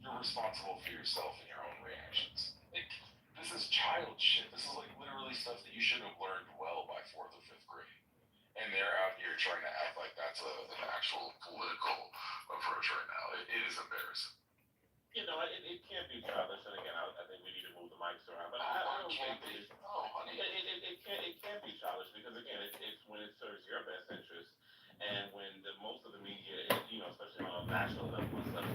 You're responsible for yourself and your own reactions. This is child shit. This is like literally stuff that you should have learned well by 4th or 5th grade. And they're out here trying to act like that's an actual political approach right now. It is embarrassing. It can't be childish, and again, I think we need to move the mics around, but I don't think it can't be childish, because again, it's when it serves your best interest, and when most of the media, especially on a national level and stuff,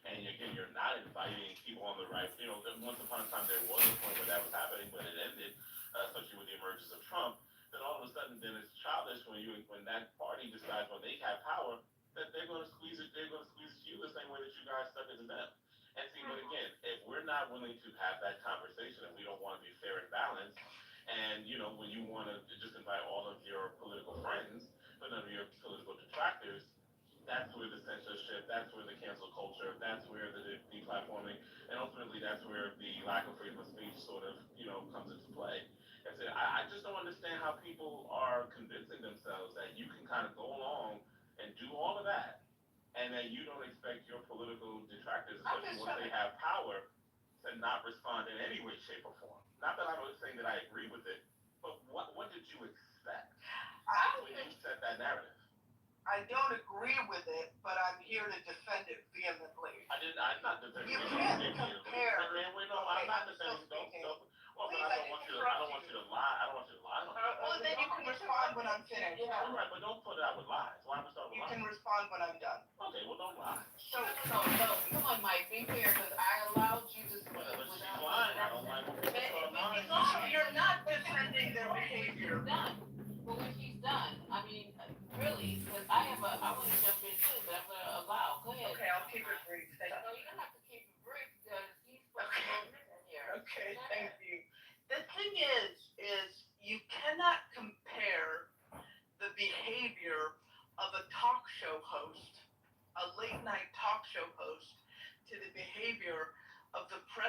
and again, you're not inviting people on the right, once upon a time there was a point where that was happening, but it ended, especially with the emergence of Trump, then all of a sudden, then it's childish when that party decides when they have power, that they're going to squeeze you the same way that you guys stuck it to them. And see, but again, if we're not willing to have that conversation and we don't want to be fair and balanced, and when you want to just invite all of your political friends, but none of your political detractors, that's where the censorship, that's where the cancel culture, that's where the deplatforming, and ultimately that's where the lack of freedom of speech sort of, comes into play. And so I just don't understand how people are convincing themselves that you can kind of go along and do all of that, and then you don't expect your political detractors, especially once they have power, to not respond in any way, shape, or form. Not that I'm saying that I agree with it, but what did you expect when you set that narrative? I don't agree with it, but I'm here to defend it vehemently. I'm not defending it. You can't compare. I'm not defending it. Well, but I don't want you to lie. I don't want you to lie. Well, then you can respond when I'm finished. All right, but don't put it out with lies. Why would we start with lies? You can respond when I'm done. Okay, well, don't lie. No, come on, Mike, be fair, because I allowed you to speak But she's without. lying. I don't like when people start lying. You're not defending their behavior. Done. Well, when she's done, I mean, really, because I want to jump in too, but I'm going to allow. Go ahead. Okay, I'll keep it brief. Thank No, you. you don't have to keep it brief, because he's supposed to go in here. Okay, thank you. The thing is you cannot compare the behavior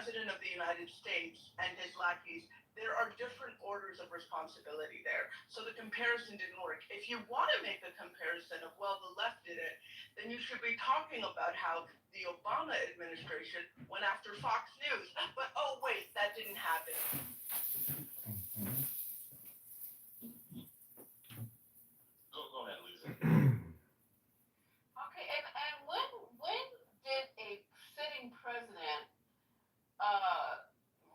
President of the United States and his lackeys, there are different orders of responsibility there. So the comparison didn't work. If you want to make the comparison of, well, the left did it, then you should be talking about how the Obama administration went after Fox News. But oh wait, that didn't happen. Go ahead, Lisa. Okay, and when did a sitting president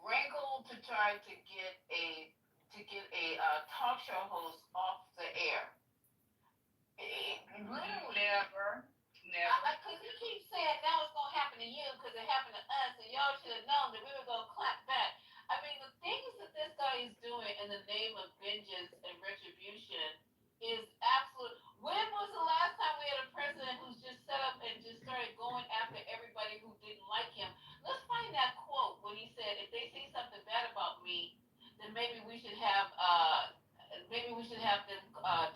wrangle to try to get a talk show host off the air? Literally Never. because he keeps saying now it's gonna happen to you because it happened to us, and y'all should have known that we were gonna clap back. I mean, the things that this guy is doing in the name of vengeance and retribution is absolute. When was the last time we had a president who's just set up and just started going after everybody who didn't like him? Let's find that quote when he said, "If they say something bad about me, then maybe we should have them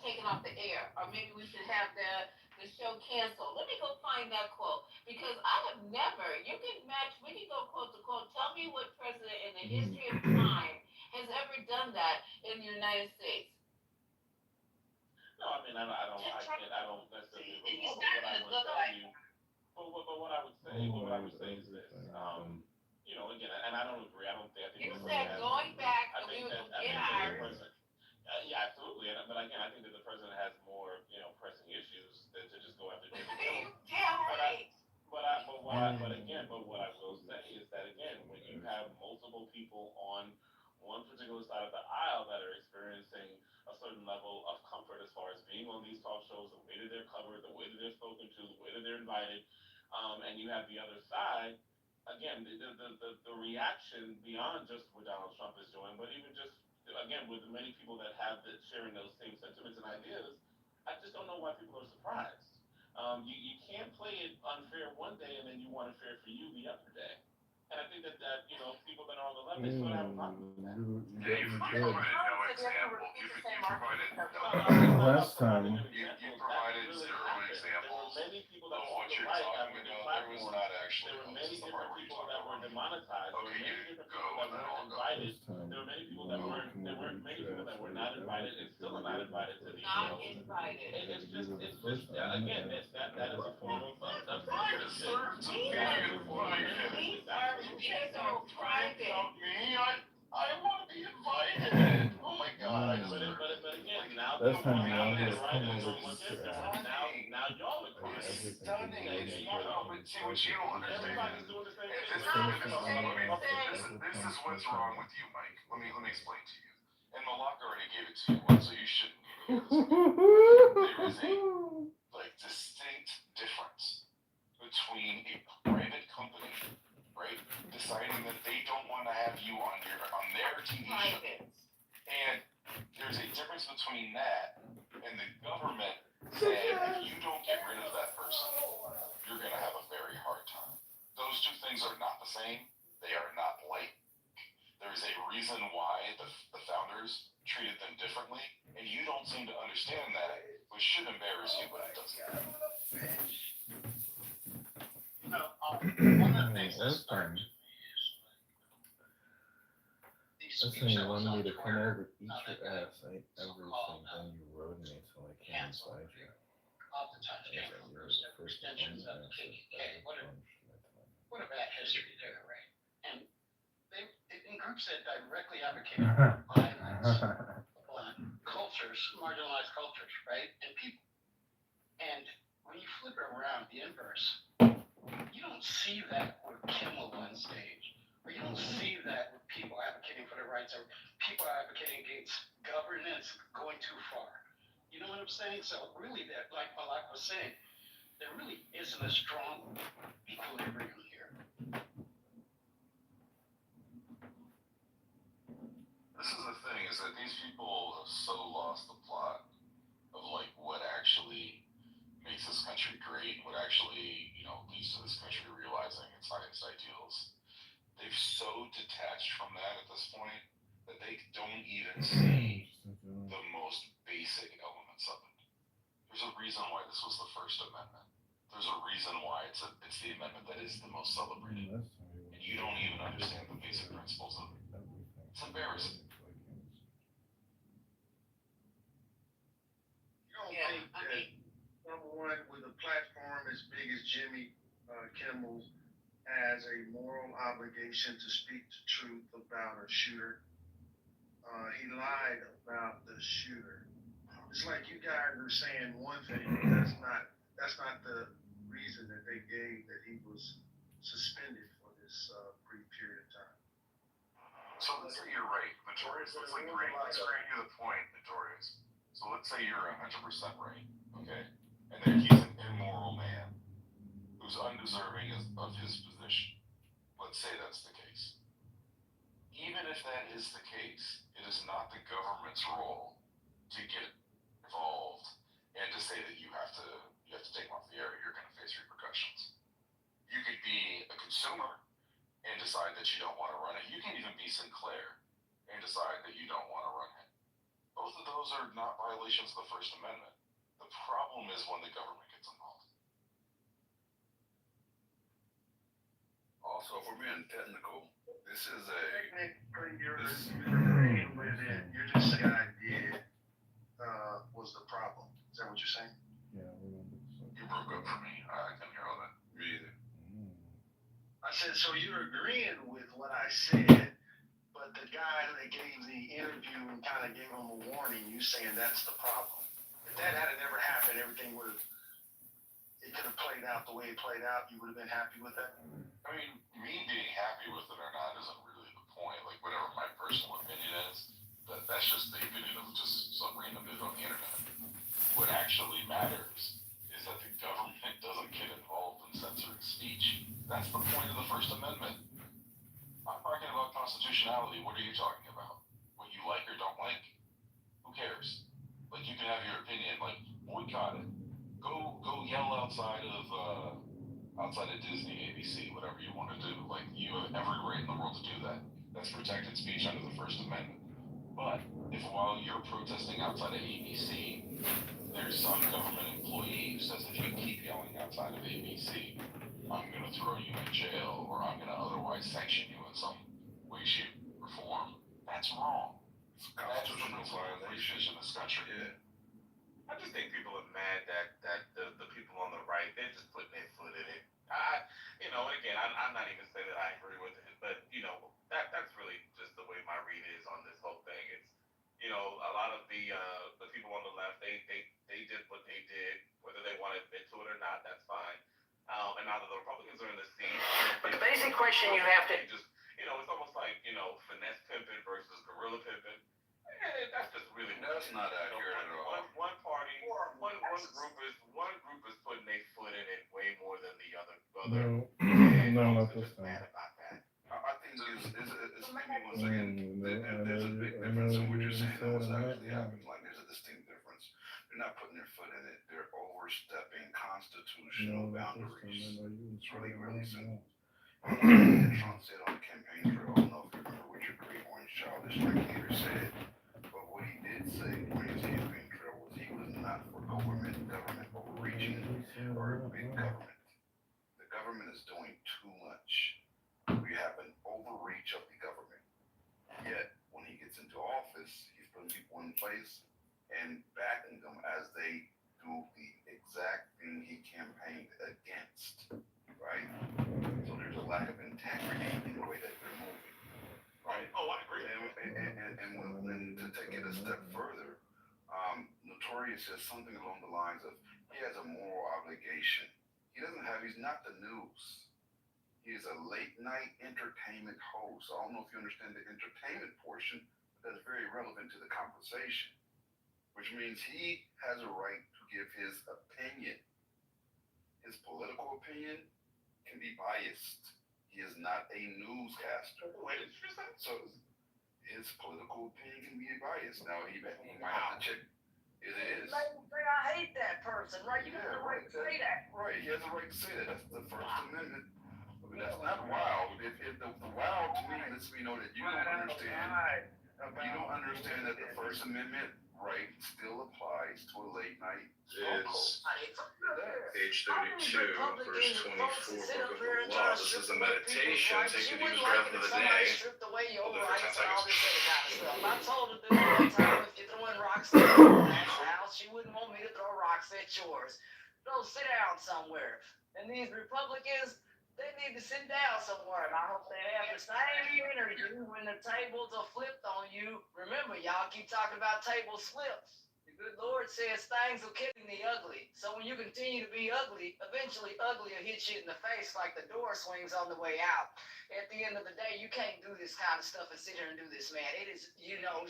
taken off the air, or maybe we should have the show canceled." Let me go find that quote because I have never. You can match. We can go quote to quote. Tell me what president in the history of time has ever done that in the United States. No, I mean, I don't necessarily agree with what I would tell you. But what I would say is this, you know, again, and I don't agree. I think You the said president going back, I think we that, would I get think that the hired. president, yeah, absolutely. But again, I think that the president has more, you know, pressing issues than to just go after Jimmy Kimmel. Damn right. But what I will say is that again, when you have multiple people on one particular side of the aisle that are experiencing a certain level of comfort as far as being on these talk shows, the way that they're covered, the way that they're spoken to, the way that they're invited, and you have the other side, again, the reaction beyond just what Donald Trump is doing, but even just again with the many people that have that sharing those same sentiments and ideas, I just don't know why people are surprised. You can't play it unfair one day and then you want it fair for you the other day. And I think that you know people that are on the left they sort of have a problem with that. Yeah, you provided no example. You provided Last time. You provided zero examples many people that of what you're talking about. There was not actually. There were many different people that were demonetized. Okay, there were many different people that weren't invited. There were many people that weren't. There weren't many people that were not invited and still are not invited to these Not shows. invited. And it's just again that is a form of You deserve to be invited. These are private. I want to be invited. Oh my God. But again, now That's people how you now know they're it's right coming and with what's Mr. different. Now y'all are crying. It's stunning. It's wonderful. But see what you don't understand. Everybody's doing the same This thing. is what's wrong with you, Mike. Let me explain to you. And Malak already gave it to you once, so you shouldn't give it to There is a distinct difference between a private company, right, deciding that they don't want to have you on their TV show, and there's a difference between that and the government saying if you don't get rid of that person, you're gonna have a very hard time. Those two things are not the same. They are not like. There's a reason why the founders treated them differently, and you don't seem to understand that, which should embarrass you, but it doesn't. You know, one of the things that Last time. started these That's speech when you shows wanted me on to come Twitter, over, eat your ass, I ate everything, then you rode me until I came inside you. oftentimes I came was from like, you're groups the that were first extensions of the KKK. What a bad history there, right? And in groups that directly advocate for violence on cultures, marginalized cultures, right? And people. And when you flip it around, the inverse, you don't see that with Kimmel on stage, or you don't see that with people advocating for their rights, or people advocating against governance going too far. You know what I'm saying? So really, that, like Malak was saying, there really isn't a strong equilibrium here. This is the thing, is that these people have so lost the plot of like what actually makes this country great, what actually, you know, leads to this country realizing its highest ideals. They've so detached from that at this point that they don't even see the most basic elements of it. There's a reason why this was the First Amendment. There's a reason why it's the amendment that is the most celebrated. And you don't even understand basic principles of it. It's embarrassing. You don't think that, number one, with a platform as big as Jimmy Kimmel's, has a moral obligation to speak the truth about a shooter? He lied about the shooter. It's like you guys are saying one thing, but that's not the reason that they gave that he was suspended for this brief period of time. So let's say you're right, Notorious. Let's grant you the point, Notorious. So let's say you're 100% right, okay? And that he's an immoral man who's undeserving of his position. Let's say that's the case. Even if that is the case, it is not the government's role to get involved and to say that you have to take him off the air. You're going to face repercussions. You could be a consumer and decide that you don't want to run it. You can even be Sinclair and decide that you don't want to run it. Both of those are not violations of the First Amendment. The problem is when the government gets involved. Also, if we're being technical, this is a. Technically, you're agreeing with it. You're just saying I did was the problem. Is that what you're saying? Yeah, You broke up for me. I couldn't hear all that. Me either. I said, so you're agreeing with what I said, but the guy that gave the interview and kind of gave him a warning, you saying that's the problem. If that had never happened, everything would have, it could have played out the way it played out. You would have been happy with that? I mean, me being happy with it or not isn't really the point. Like, whatever my personal opinion is, that's just the opinion of just some random dude on the internet. What actually matters is that the government doesn't get involved in censoring speech. That's the point of the First Amendment. I'm talking about constitutionality. What are you talking about? What you like or don't like? Who cares? Like, you can have your opinion. Like, boycott it. Go yell outside of Disney, ABC, whatever you want to do. Like, you have every right in the world to do that. That's protected speech under the First Amendment. But if while you're protesting outside of ABC, there's some government employee who says if you keep yelling outside of ABC, I'm going to throw you in jail or I'm going to otherwise sanction you in some way, shape, or form, that's wrong. It's a constitutional violation in this country. Yeah. I just think people are mad that the people on the right, they're just putting their foot in it. And again, I'm not even saying that I agree with it, but that's really just the way my read is on this whole thing. It's a lot of the people on the left, they did what they did, whether they want to admit to it or not, that's fine. And now that the Republicans are in the seat, But the basic question you have to just it's almost like finesse pimping versus guerrilla pimping. That's just really That's not accurate at all. One party, one group is putting their foot in it way more than the other. No, not this time. I think it's maybe once again, there's a big difference in what you're saying and what's actually happening. Like, there's a distinct difference. They're not putting their foot in it. They're overstepping constitutional boundaries. It's really, really simple. Trump said on the campaign trail, I don't know if you remember what your great orange childish like Peter said, but what he did say on his campaign trail was he was not for government overreaching or big government. The government is doing too much. We have an overreach of the government. Yet, when he gets into office, he's putting people in place and backing them as they do the exact thing he campaigned against, right? So there's a lack of integrity in the way that they're moving, right? Oh, I agree. And to take it a step further, Notorious says something along the lines of he has a moral obligation. He's not the news. He is a late night entertainment host. I don't know if you understand the entertainment portion, but that's very relevant to the conversation, which means he has a right to give his opinion. His political opinion can be biased. He is not a newscaster. Wait, did you say? So his political opinion can be biased. Now he might have to check. It is. I hate that person, right? You have the right to say that. Right, he has the right to say that. That's the First Amendment. But that's not wild. If the wild to me lets me know that you don't understand. You don't understand that the First Amendment right still applies to a late night. Is page How many 32, Republicans verse and folks that 24, sit book up of here the and try law. to This strip is a away people's meditation. rights? Take You the wouldn't deepest like breath it of if the somebody day. stripped away your Hold it for 10 rights and all seconds. this other kind of stuff. I told her this one time, if you're throwing rocks at my house, she wouldn't want me to throw rocks at yours. So sit down somewhere. And these Republicans, they need to sit down somewhere. And I hope they have the same energy when the tables are flipped on you. Remember, y'all keep talking about table flips. The good Lord says things will kill the ugly. So when you continue to be ugly, eventually ugly will hit you in the face like the door swings on the way out. At the end of the day, you can't do this kind of stuff and sit here and do this, man. It is,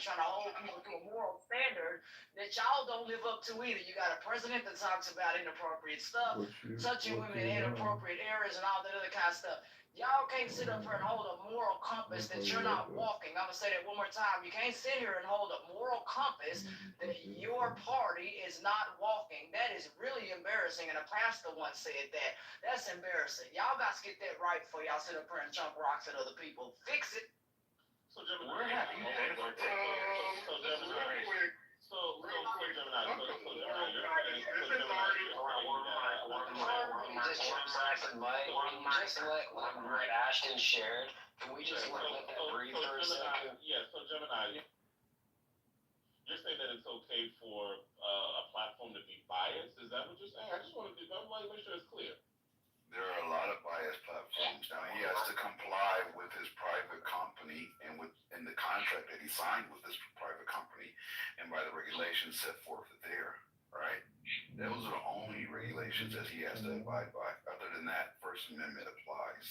trying to hold people to a moral standard that y'all don't live up to either. You got a president that talks about inappropriate stuff, touching women in inappropriate areas and all that other kind of stuff. Y'all can't sit up here and hold a moral compass that you're not walking. I'm gonna say that one more time. You can't sit here and hold a moral compass that your party is not walking. That is really embarrassing. And a pastor once said that. That's embarrassing. Y'all got to get that right before y'all sit up here and jump rocks at other people. Fix it. So, Gemini, Where have you been for 10 years? so Gemini, quick. so Gemini, I'm so gonna- Gemini, This is already. We just jump back and Mike, just let what Ashton shared. Can we just let that breathe for a second? So Gemini, you're saying that it's okay for a platform to be biased? Is that what you're saying? I just want to make sure it's clear. There are a lot of biased platforms. Now he has to comply with his private company and in the contract that he signed with this private company and by the regulations set forth there, right? Those are the only regulations that he has to abide by. Other than that, First Amendment applies.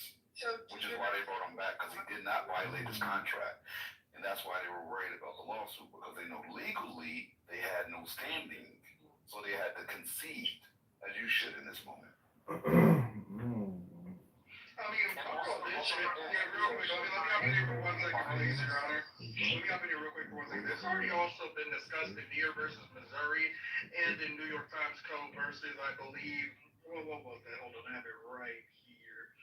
Which is why they brought him back, because he did not violate his contract. And that's why they were worried about the lawsuit, because they know legally they had no standing. So they had to concede, as you should in this moment. I mean, fuck all this shit. Yeah, real quick. Let me hop in here for 1 second, please, Your Honor. Let me hop in here real quick for 1 second. This already also been discussed in Neer versus Missouri and in New York Times Co. versus, I believe, what was that? Hold on, I have it right here.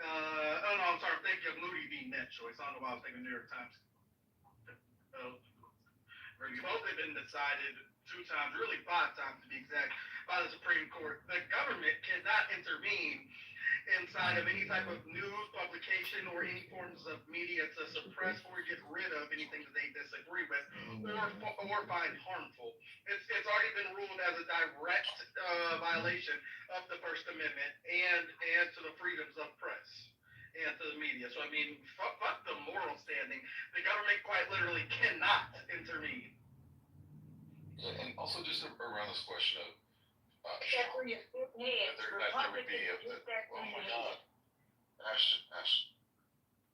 Oh no, I'm sorry. I'm thinking of Moody v. Net Choice. I don't know why I was thinking New York Times. Both have been decided 2 times, really 5 times to be exact, by the Supreme Court. The government cannot intervene inside of any type of news publication or any forms of media to suppress or get rid of anything that they disagree with or find harmful. It's already been ruled as a direct violation of the First Amendment and to the freedoms of press and to the media. So I mean, fuck the moral standing. The government quite literally cannot intervene. Yeah, and also just around this question of Except for your stiff heads. there would be oh my god, Ash,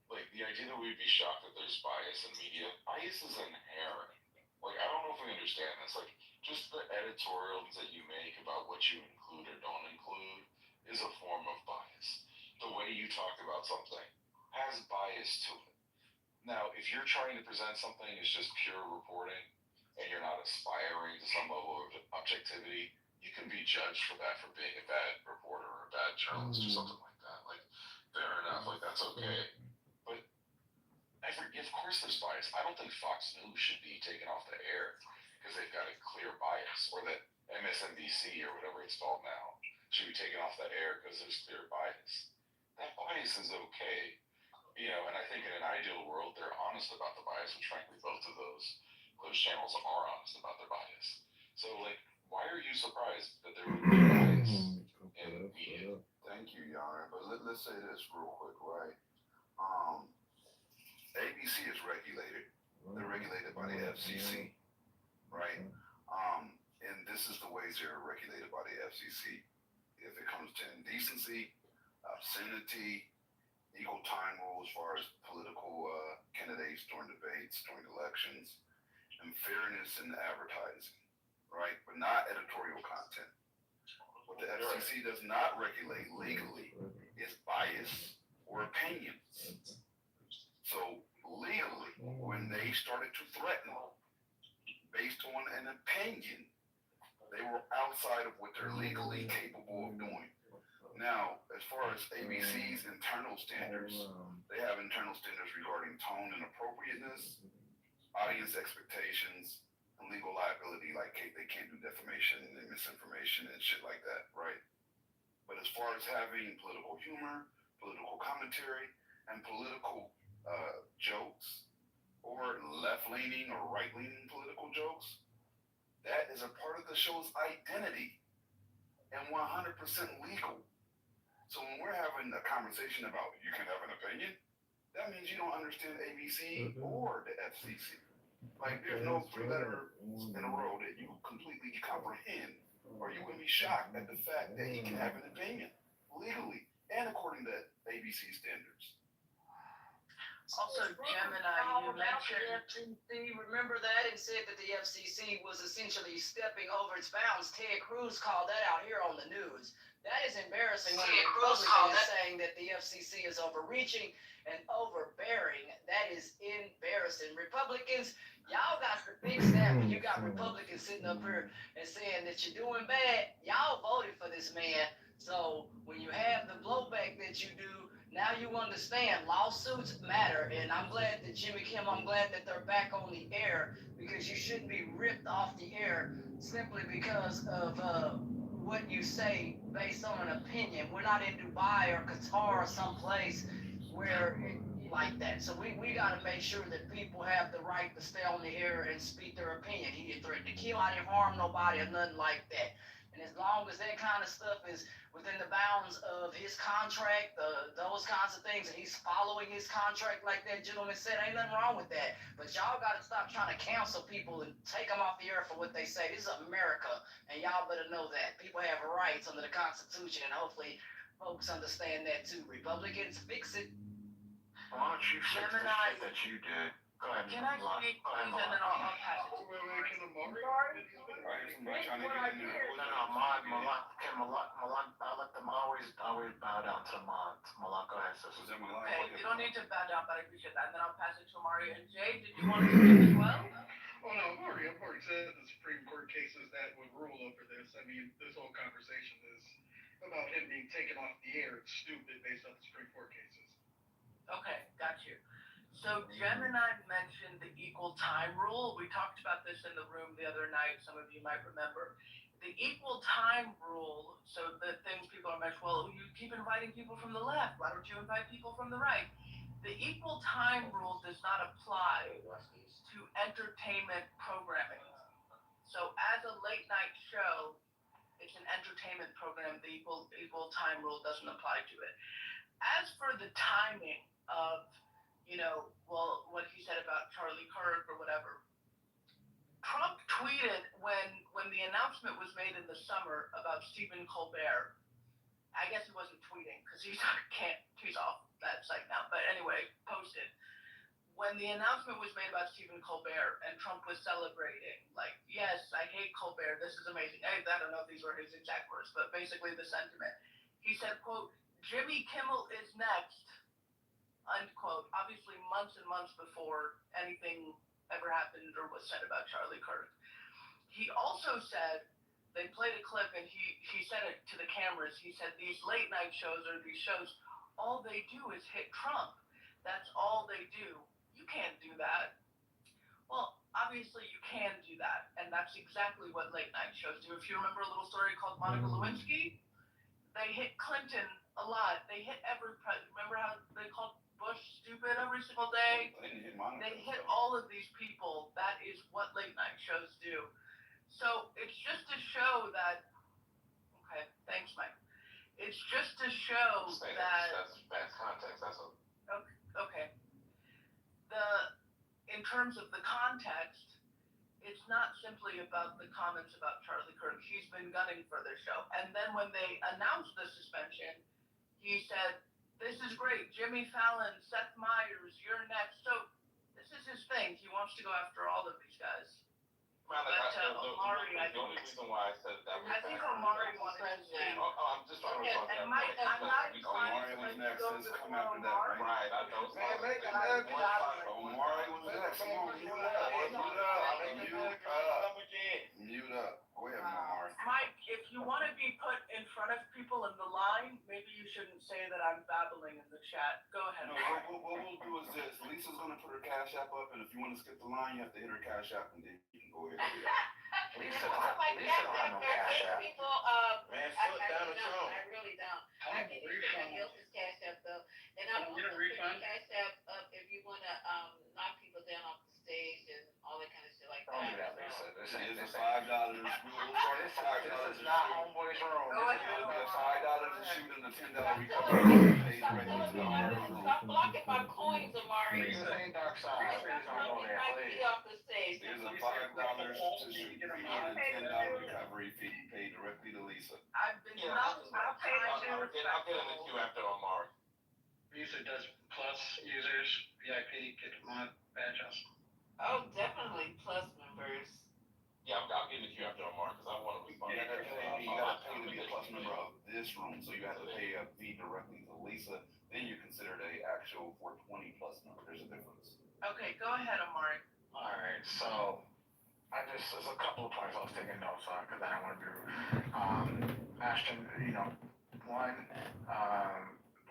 like the idea that we'd be shocked that there's bias in media. Bias is inherent. Like I don't know if we understand this. Like just the editorials that you make about what you include or don't include is a form of bias. The way you talk about something has bias to it. Now, if you're trying to present something as just pure reporting and you're not aspiring to some level of objectivity, you can be judged for that, for being a bad reporter or a bad journalist or something like that. Like, fair enough, like that's okay. But of course there's bias. I don't think Fox News should be taken off the air because they've got a clear bias, or that MSNBC or whatever it's called now should be taken off that air because there's clear bias. That bias is okay. And I think in an ideal world, they're honest about the bias, which frankly, both of those channels are honest about their bias. So, like, why are you surprised that there would be bias in media? Thank you, Your Honor. But let's say this real quick, right? ABC is regulated. They're regulated by the FCC, right? And this is the ways they're regulated by the FCC. If it comes to indecency, obscenity, equal time rule as far as political candidates during debates, during elections, and fairness in advertising, right? But not editorial content. What the FCC does not regulate legally is bias or opinions. So legally, when they started to threaten based on an opinion, they were outside of what they're legally capable of doing. Now, as far as ABC's internal standards, they have internal standards regarding tone and appropriateness, audience expectations, and legal liability, like they can't do defamation and misinformation and shit like that, right? But as far as having political humor, political commentary, and political jokes, or left-leaning or right-leaning political jokes, that is a part of the show's identity and 100% legal. So when we're having a conversation about you can have an opinion, that means you don't understand ABC or the FCC. Like there's no three letters in a row that you completely comprehend, or you would be shocked at the fact that he can have an opinion legally and according to ABC standards. Also, Gemini, you mentioned. FCC, remember that, and said that the FCC was essentially stepping over its bounds. Ted Cruz called that out here on the news. That is embarrassing when the Republican is saying that the FCC is overreaching and overbearing. That is embarrassing. Republicans, y'all got to fix that. When you got Republicans sitting up here and saying that you're doing bad, y'all voted for this man. So when you have the blowback that you do, now you understand lawsuits matter. And I'm glad that Jimmy Kimmel, I'm glad that they're back on the air, because you shouldn't be ripped off the air simply because of what you say based on an opinion. We're not in Dubai or Qatar or someplace where like that. So we got to make sure that people have the right to stay on the air and speak their opinion. He didn't threaten to kill, I didn't harm nobody or nothing like that. And as long as that kind of stuff is within the bounds of his contract, those kinds of things, and he's following his contract like that gentleman said, ain't nothing wrong with that. But y'all got to stop trying to cancel people and take them off the air for what they say. This is America, and y'all better know that. People have rights under the Constitution, and hopefully folks understand that too. Republicans, fix it. Why don't you fix the shit that you did? Go ahead. Can I speak, please, and then I'll pass it to you. I let them always bow down to the mods. Malak, go ahead, sis. Okay, you don't need to bow down, but I appreciate that. And then I'll pass it to Amari. And Jay, did you want to speak as well? Oh no, I've already said the Supreme Court cases that would rule over this. I mean, this whole conversation is about him being taken off the air. It's stupid based on the Supreme Court cases. Okay, got you. So Gemini mentioned the equal time rule. We talked about this in the room the other night. Some of you might remember. The equal time rule, so the things people are mentioning, well, you keep inviting people from the left. Why don't you invite people from the right? The equal time rule does not apply to entertainment programming. So as a late night show, it's an entertainment program. The equal time rule doesn't apply to it. As for the timing of, what he said about Charlie Kirk or whatever, Trump tweeted when the announcement was made in the summer about Stephen Colbert. I guess he wasn't tweeting because he's off that site now. But anyway, posted. When the announcement was made about Stephen Colbert and Trump was celebrating, like, yes, I hate Colbert. This is amazing. I don't know if these were his exact words, but basically the sentiment. He said, quote, Jimmy Kimmel is next, unquote. Obviously months and months before anything ever happened or was said about Charlie Kirk. He also said, they played a clip and he said it to the cameras. He said, these late night shows or these shows, all they do is hit Trump. That's all they do. You can't do that. Well, obviously you can do that. And that's exactly what late night shows do. If you remember a little story called Monica Lewinsky, they hit Clinton a lot. They hit every president. Remember how they called Bush stupid every single day? They hit all of these people. That is what late night shows do. So it's just to show that, okay, thanks, Mike. It's just to show that. That's bad context, that's all. Okay. In terms of the context, it's not simply about the comments about Charlie Kirk. He's been gunning for this show. And then when they announced the suspension, he said, this is great. Jimmy Fallon, Seth Meyers, you're next. So this is his thing. He wants to go after all of these guys. Omari, the only reason why I said that was I think Omari wanted to say. I'm just trying to talk And Mike, I'm not inclined to let you go before Omari. Right, I know. Omari was next. Come on, mute up. Mute up. Go ahead, Omari. Mike, if you want to be put in front of people in the line, maybe you shouldn't say that I'm babbling in the chat. Go ahead. No, what we'll do is this. Lisa's gonna put her Cash App up, and if you want to skip the line, you have to hit her Cash App, and then you can go ahead and do that. Lisa don't have no cash app. People, Man, I flip down the don't, phone. I really don't. I I can use somebody else's cash app though, and I'm You also don't putting refund? cash app up if you wanna, knock people down off the stage and all that kind of shit like that. Don't do that, Lisa. It is a $5. We'll start at $5. This is not homeboy's room. Go ahead. It'll be a $5 to shoot and a $10 recovery. Stop blocking my coins, Amari. This ain't dark side. Please don't go there, please. Off the stage. There's a $5 to shoot and a $10 recovery fee paid directly to Lisa. I've been Yeah, I'll pay I'll the get in the queue after Omar. Lisa does plus users, VIP, get mod badge also. Oh, definitely plus members. Yeah, I'll get in the queue after Omar, because I want to respond. You gotta pay to be a plus member of this room, so you have to pay a fee directly to Lisa. Then you're considered a actual 420 plus member. There's a difference. Okay, go ahead, Amari. Alright, so there's a couple of points I was taking notes on because I don't want to be rude. Ashton, one,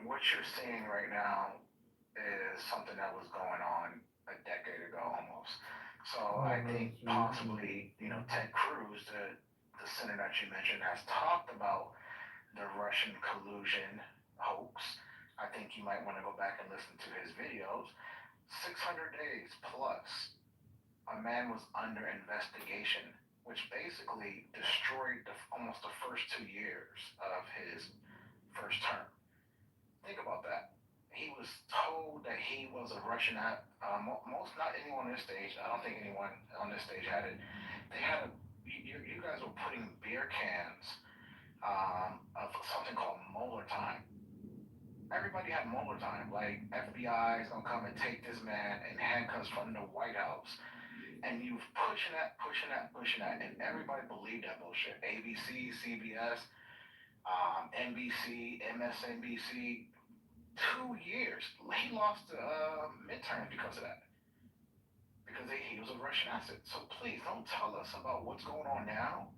what you're seeing right now is something that was going on a decade ago almost. So I think possibly, Ted Cruz, the senator that you mentioned, has talked about the Russian collusion hoax. I think you might want to go back and listen to his videos. 600 days plus, a man was under investigation, which basically destroyed almost the first 2 years of his first term. Think about that. He was told that he was a Russian. Not anyone on this stage. I don't think anyone on this stage had it. They had you guys were putting beer cans of something called molar time. Everybody had molar time. Like FBI is gonna come and take this man in handcuffs from the White House. And you pushing that, and everybody believed that bullshit. ABC, CBS, NBC, MSNBC. 2 years. He lost the midterm because of that. Because he was a Russian asset. So please don't tell us about what's going on now,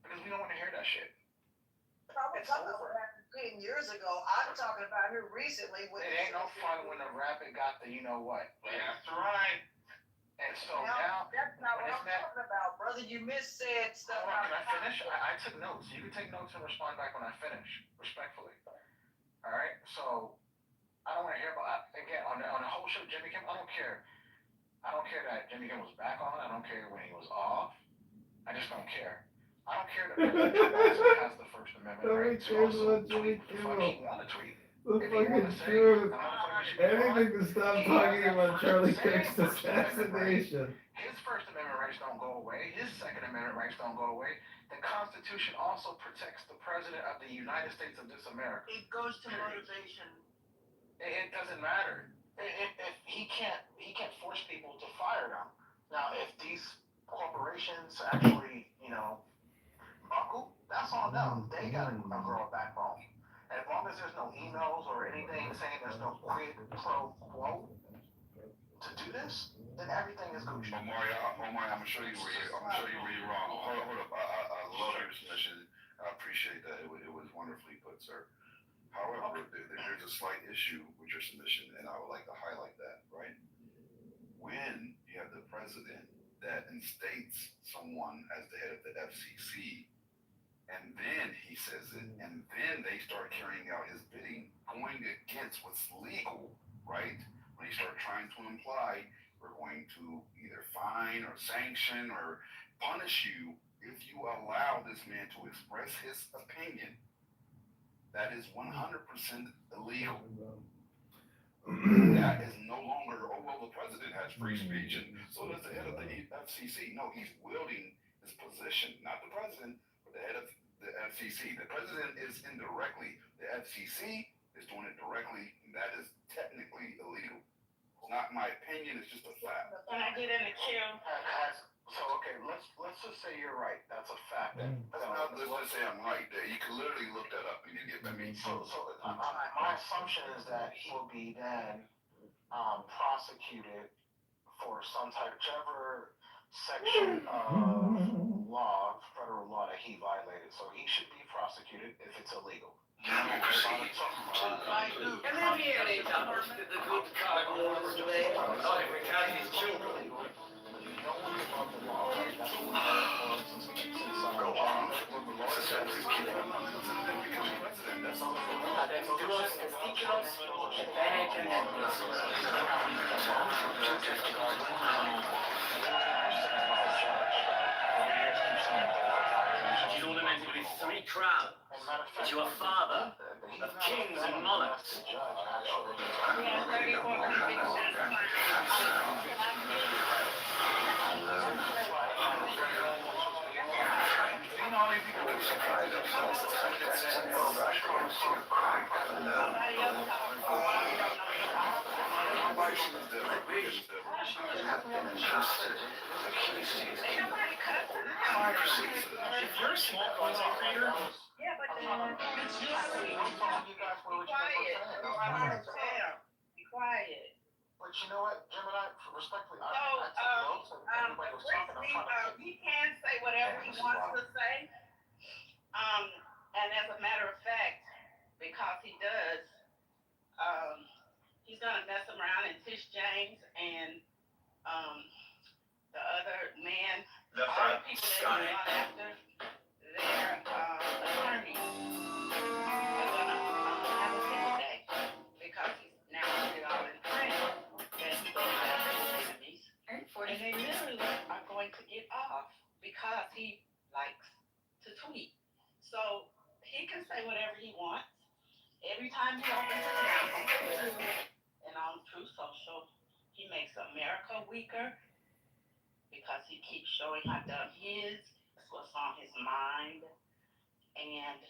because we don't want to hear that shit. It's over. 10 years ago. I'm talking about here recently. It ain't no fun when the rabbit got the right? Yeah, that's right. And so now that's not what I'm talking about, brother. You missaid stuff. Hold on, can I finish? I took notes. You can take notes and respond back when I finish, respectfully. All right. So I don't want to hear about again on the whole show. Jimmy Kimmel. I don't care. I don't care that Jimmy Kimmel was back on. I don't care when he was off. I just don't care. I don't care that President has the First Amendment right to also tweet the fuck he want to tweet. The fucking truth. Anything to stop talking about Charlie Kirk's assassination. His First Amendment rights don't go away. His Second Amendment rights don't go away. The Constitution also protects the President of the United States of this America. It goes to motivation. It doesn't matter. If he can't force people to fire them. Now, if these corporations actually, buckle, that's on them. They gotta grow a backbone. And as long as there's no emails or anything saying there's no quid pro quo to do this, then everything is Gucci. Omar, I'm gonna show you where you're wrong. Hold up. I love your submission. I appreciate that. It was wonderfully put, sir. However, there's a slight issue with your submission, and I would like to highlight that, right? When you have the president that instates someone as the head of the FCC, and then he says it, and then they start carrying out his bidding, going against what's legal, right? When you start trying to imply we're going to either fine or sanction or punish you if you allow this man to express his opinion, that is 100% illegal. That is no longer, the president has free speech, and so does the head of the FCC. No, he's wielding his position, not the president, but the head of the FCC. The president is indirectly. The FCC is doing it directly, and that is technically illegal. It's not my opinion, it's just a fact. Can I get in the queue? So okay, let's just say you're right. That's a fact. Let's say I'm right. You can literally look that up and you get that. My assumption is that he will be then prosecuted for some type, whichever section of law, federal law that he violated, so he should be prosecuted if it's illegal. And then we had the good carnivores today, like we got these children. No one's above the law. That's what we've heard since John. You know what I meant to be 3 crowns. It's your father of kings and monarchs. If you're a small content creator, Yeah, but I'm telling you guys where we Be quiet. But you know what, Jim and I, respectfully, I So, took notes and everybody was talking. I'm trying to he can say whatever he wants to say. And as a matter of fact, because he does, he's gonna mess around and Tish James and, the other man, all the people that he gone after, their, attorneys are gonna, have a field day because he's now put it all in print that he doesn't have any enemies. And they literally are going to get off because he likes to tweet. So he can say whatever he wants. Every time he opens his mouth and on True Social, he makes America weaker because he keeps showing how dumb he is. That's what's on his mind. And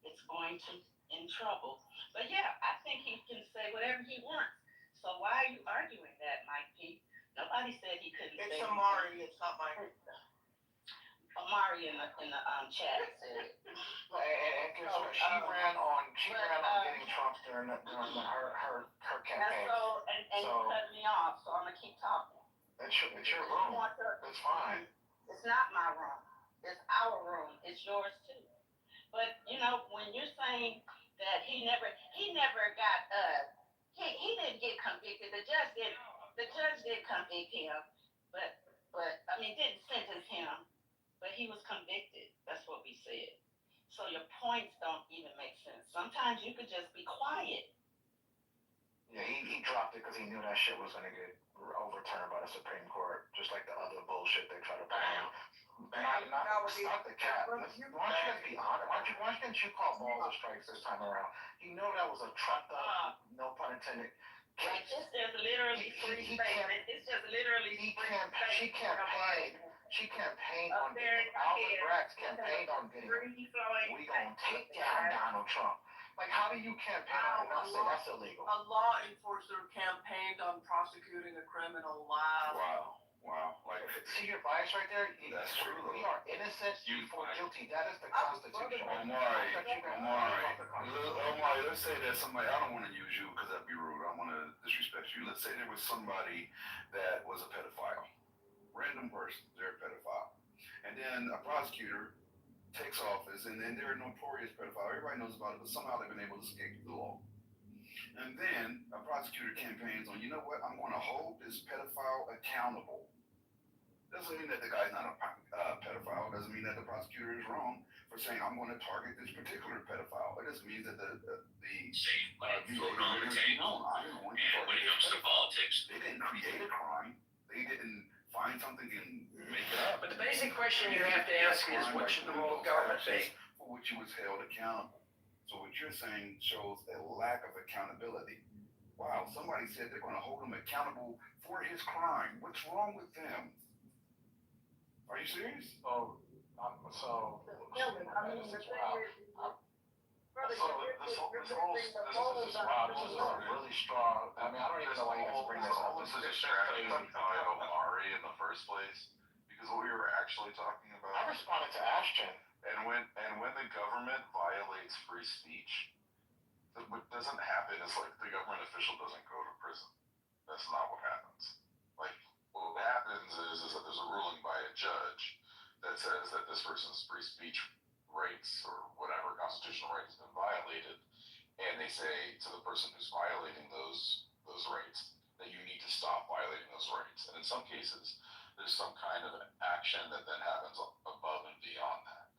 it's going to in trouble. But yeah, I think he can say whatever he wants. So why are you arguing that, Mike P? Nobody said he couldn't say. It's Amari, it's not Mike. Amari in the chat said it. and she ran on getting Trump during her campaign. And you cut me off, so I'm gonna keep talking. It's your room. It's fine. It's not my room. It's our room. It's yours too. But you know, when you're saying that he never got he didn't get convicted. The judge did convict him, but I mean didn't sentence him, but he was convicted. That's what we said. So your points don't even make sense. Sometimes you could just be quiet. Yeah, he dropped it because he knew that shit was gonna get overturned by the Supreme Court, just like the other bullshit they try to put on. Not the cat. Why don't you guys be honest? Why didn't you call balls or strikes this time around? You know that was a trucked up, no pun intended. Like this is literally free statement. It's just literally She campaigned on getting Alvin Bragg's campaigned on getting we gonna take down Donald Trump. Like, how do you campaign on it and say that's illegal? A law enforcer campaigned on prosecuting a criminal. Wow. Like, see your bias right there? That's true. We are innocent before guilty. That is the Constitution. Omari, let's say that somebody, I don't want to use you because that'd be rude. I don't want to disrespect you. Let's say there was somebody that was a pedophile. Random person, they're a pedophile. And then a prosecutor takes office, and then they're a notorious pedophile. Everybody knows about it, but somehow they've been able to escape the law. And then a prosecutor campaigns on, you know what, I'm going to hold this pedophile accountable. Doesn't mean that the guy's not a pedophile. Doesn't mean that the prosecutor is wrong for saying, I'm going to target this particular pedophile. It just means that the when it comes to politics, they didn't create a crime. They didn't find something and make it up. But the basic question you have to ask is, what should the role of government be? For which he was held accountable. So what you're saying shows a lack of accountability. Wow, somebody said they're going to hold him accountable for his crime. What's wrong with them? Are you serious? This is wild. This is a really strong. I mean, I don't even know why you guys bring this up. This is a strategy to tie Omari in the first place, because what we were actually talking about. I responded to Ashton. And when the government violates free speech, what doesn't happen is like the government official doesn't go to prison. That's not what happens. Like what happens is that there's a ruling by a judge that says that some cases, there's some kind of action that then happens above and beyond that,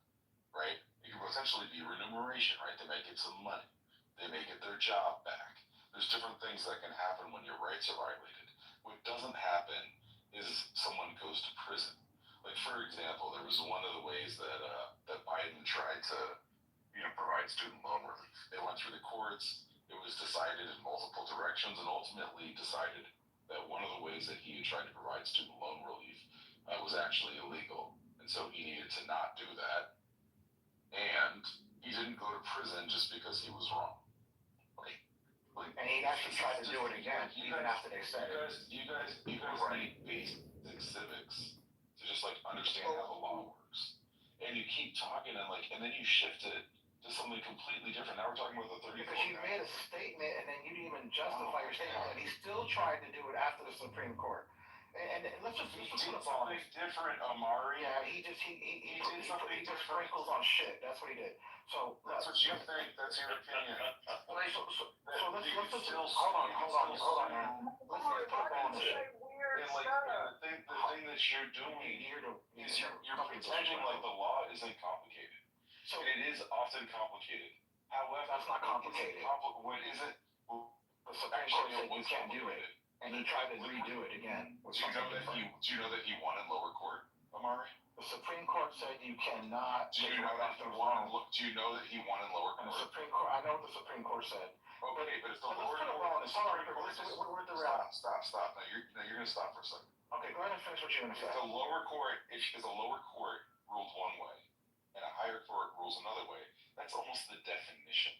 right? It can potentially be remuneration, right? They may get some money. They may get their job back. There's different things that can happen when your rights are violated. What doesn't happen is someone goes to prison. Like, for example, there was one of the ways that that Biden tried to, provide student loan relief. They went through the courts. It was decided in multiple directions, and ultimately decided that one of the ways that he had tried to provide student loan relief was actually illegal, and so he needed to not do that. And he didn't go to prison just because he was wrong. And he actually tried to do it again, even after they said it. You guys need basic civics to just understand how the law works. And you keep talking and then you shift it to something completely different. Now we're talking about the 34. Because you made a statement and then you didn't even justify your statement, and he still tried to do it after the Supreme Court. And let's just put a ball on it. Different, Amari. Yeah, he just sprinkles on shit. That's what he did. So that's what you think. That's your opinion. So let's just hold on, man. Let's put a ball on shit. And the thing that you're doing is you're pretending like the law isn't complicated. So and it is often complicated. However, that's not complicated. What is it? The Supreme Court said you can't do it, and he tried to redo it again. Do you know that he won in lower court, Amari? The Supreme Court said you cannot. Do you know that he won? Do you know that he won in lower court? And the Supreme Court. I know what the Supreme Court said. Okay, but if the lower court. We're the route. Stop. Now you're gonna stop for a second. Okay, go ahead and finish what you're gonna say. If the lower court ruled one way, and a higher court rules another way, that's almost the definition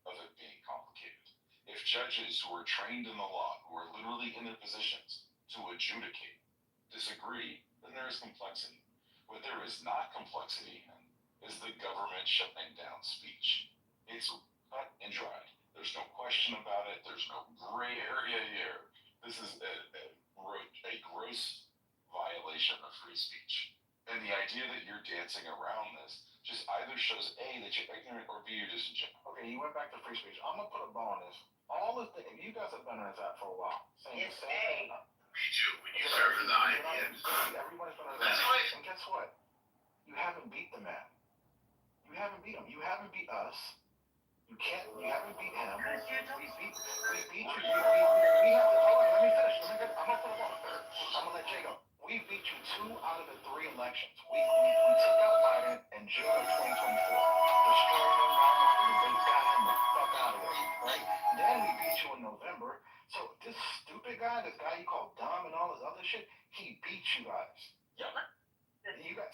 of it being complicated. If judges who are trained in the law, who are literally in their positions to adjudicate, disagree, then there is complexity. What there is not complexity in is the government shutting down speech. It's cut and dried. There's no question about it. There's no gray area here. This is a gross violation of free speech. And the idea that you're dancing around this just either shows A, that you're ignorant, or B, you're disingenuous. Okay, you went back to free speech. I'm gonna put a bow on this. All the things, you guys have been on this app for a while. It's A. Me too, when you started the Everybody's been on this app. And guess what? You haven't beat the man. You haven't beat him. You haven't beat us. You haven't beat him. We beat you. We have to, hold on, let me finish. I'm gonna put a bow. I'm gonna let Jay go. We beat you 2 out of the 3 elections. We took out Biden in June of 2024. Destroyed him, they got him the fuck out of there, right? Then we beat you in November. So this stupid guy, this guy you call dumb and all this other shit, he beat you guys. Yep.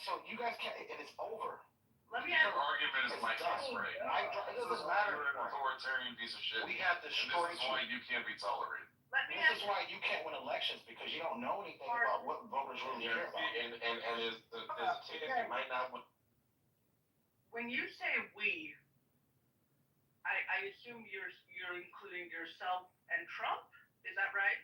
So you guys can't, and it's over. Let me Your argument is my case, right? It doesn't matter. You're an authoritarian piece of shit. We have destroyed This is why you can't be tolerated. This is why you can't win elections, because you don't know anything about what voters really care about. And as a kid, you might not win. When you say we, I assume you're including yourself and Trump, is that right?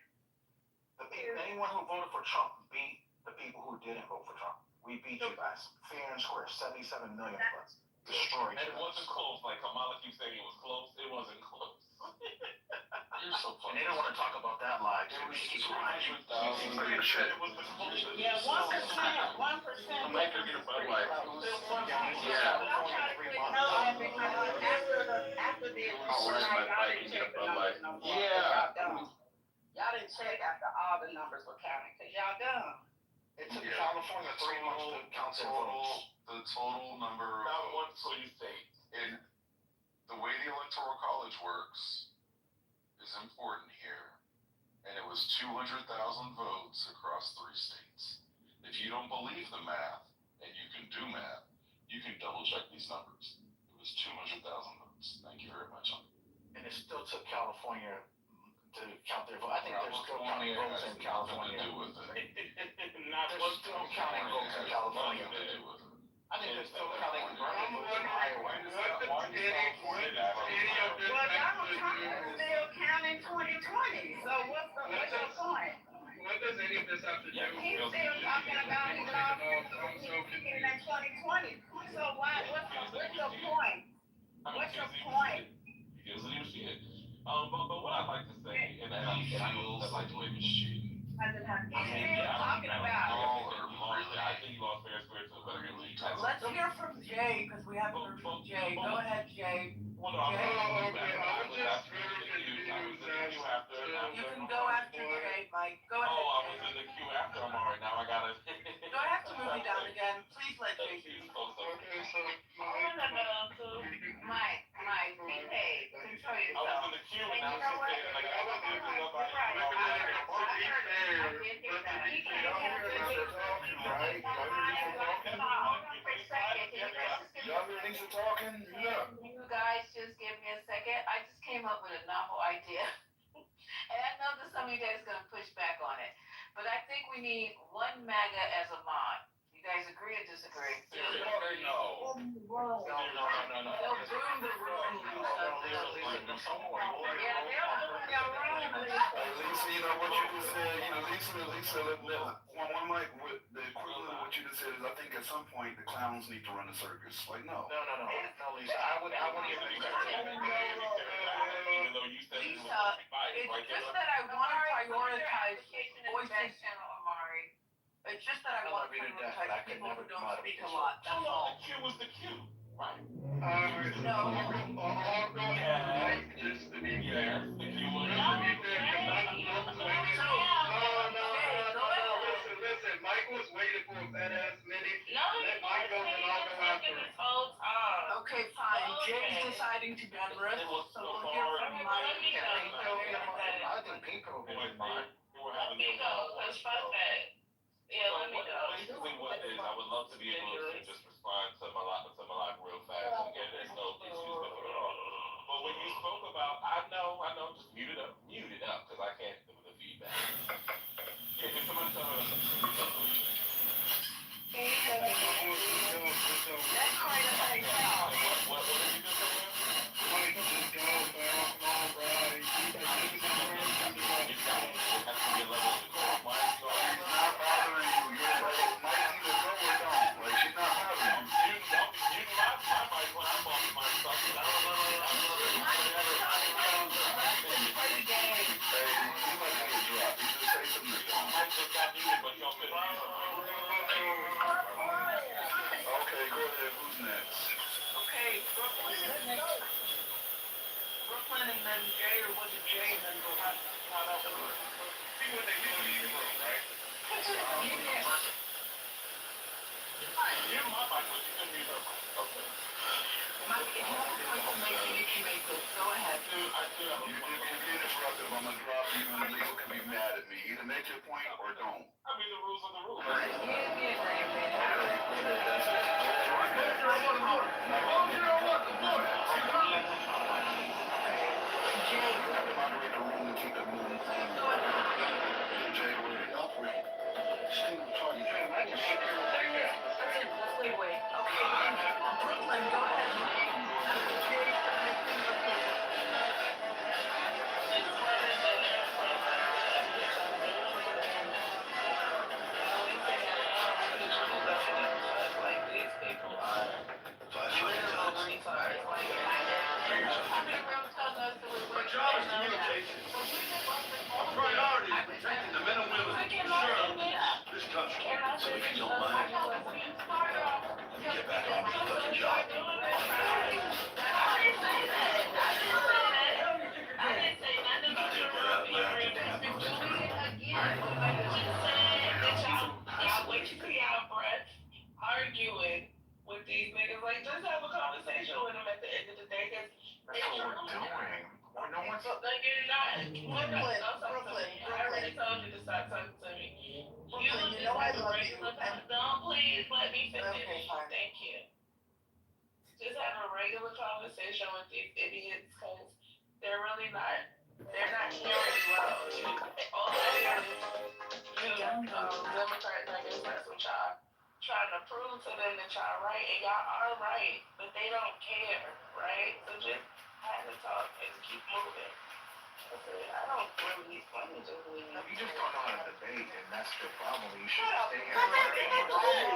Anyone who voted for Trump beat the people who didn't vote for Trump. We beat you guys, fair and square, 77 million of us. Destroyed you. And it wasn't close, like Kamala keeps saying it was close. It wasn't close. You're so funny. And they don't want to talk about that lie, too. They keep lying. Yeah, 1%. 1%. I'm not gonna get a Bud Light. After the election, y'all didn't check after all the numbers were counted, because y'all done. It took California 3 months to count their votes. The total number of and the way the Electoral College works is important here. And it was 200,000 votes across 3 states. If you don't believe the math, and you can do math, you can double check these numbers. It was 200,000 votes. Thank you very much. And it still took California to count their votes. I think they're still counting votes in California. They're still counting votes in California. I think they're still counting votes in Iowa. Well, Donald Trump is still counting 2020, so what's your point? What does any of this have to do? He's still talking about he's lost in 2020, so what's your point? What's your point? He doesn't even see it. But what I'd like to say, and I feel like the way it's cheating. hasn't had. I mean, yeah, talking about. I think you lost fair and square to a better league. Let's hear from Jay, because we haven't heard from Jay. Go ahead, Jay. Well, no, I was just very confused. You can go after Jay, Mike. Go ahead, I Jay. was in the queue after I'm alright. Now I gotta. Do I have to move you down again? Please let Jay speak. Okay, so Mike, behave, control I yourself. was in the queue and now she's saying like I was looking up. Y'all hear Lisa talking? Yeah. You guys just give me a second. I just came up with a novel idea. And I know that some of you guys are gonna push back on it. But I think we need one MAGA as a mod. You guys agree or disagree? No. They'll boom the room. Lisa, you know what you just said, Lisa, one mic, the equivalent of what you just said is I think at some point the clowns need to run a circus. Like, no. No, Lisa. I would give you Even though you said it was Lisa, it's just that I want to prioritize voices. It's just that I want to prioritize people who don't speak a lot. That's all. The queue was the queue, right? No. Just to be fair, the queue was. Listen, Mike was waiting for a fat ass minute. Let Mike go and I'll go after him. Okay, fine. Jay's deciding to be generous, so we'll hear from Mike. I think Pico was mine. We were having basically what is, I would love to be able to just respond to Malak real fast and get there's no issues with it at all. But when you spoke about, I know, just mute it up, because I can't do the feedback. Yeah, can somebody tell me what did you just say? Mike, just go, man. Come on, bro. Has to be a level of control. Why is it She's not bothering you. You're like, Mike either go or don't. Like, she's not bothering you. You my mic when I'm on my stuff. I don't know. Hey, you might get dropped. You just say something. I just got muted, but y'all couldn't hear me. Okay, go ahead. Who's next? Okay, Brooklyn is next. Brooklyn and then Jay, or was it Jay and then go out? See what they do in the room, right? You're my mic, but you couldn't hear her mic. Okay. Mike, if you have a point to make, you can make it. Go ahead. I do have a If you interrupt him, I'm going to drop you and Lisa can be mad at me. Either make your point or don't. I mean, the rules are the rules. You just don't know how to debate, and that's the problem. You should Shut up. stay here. What am I and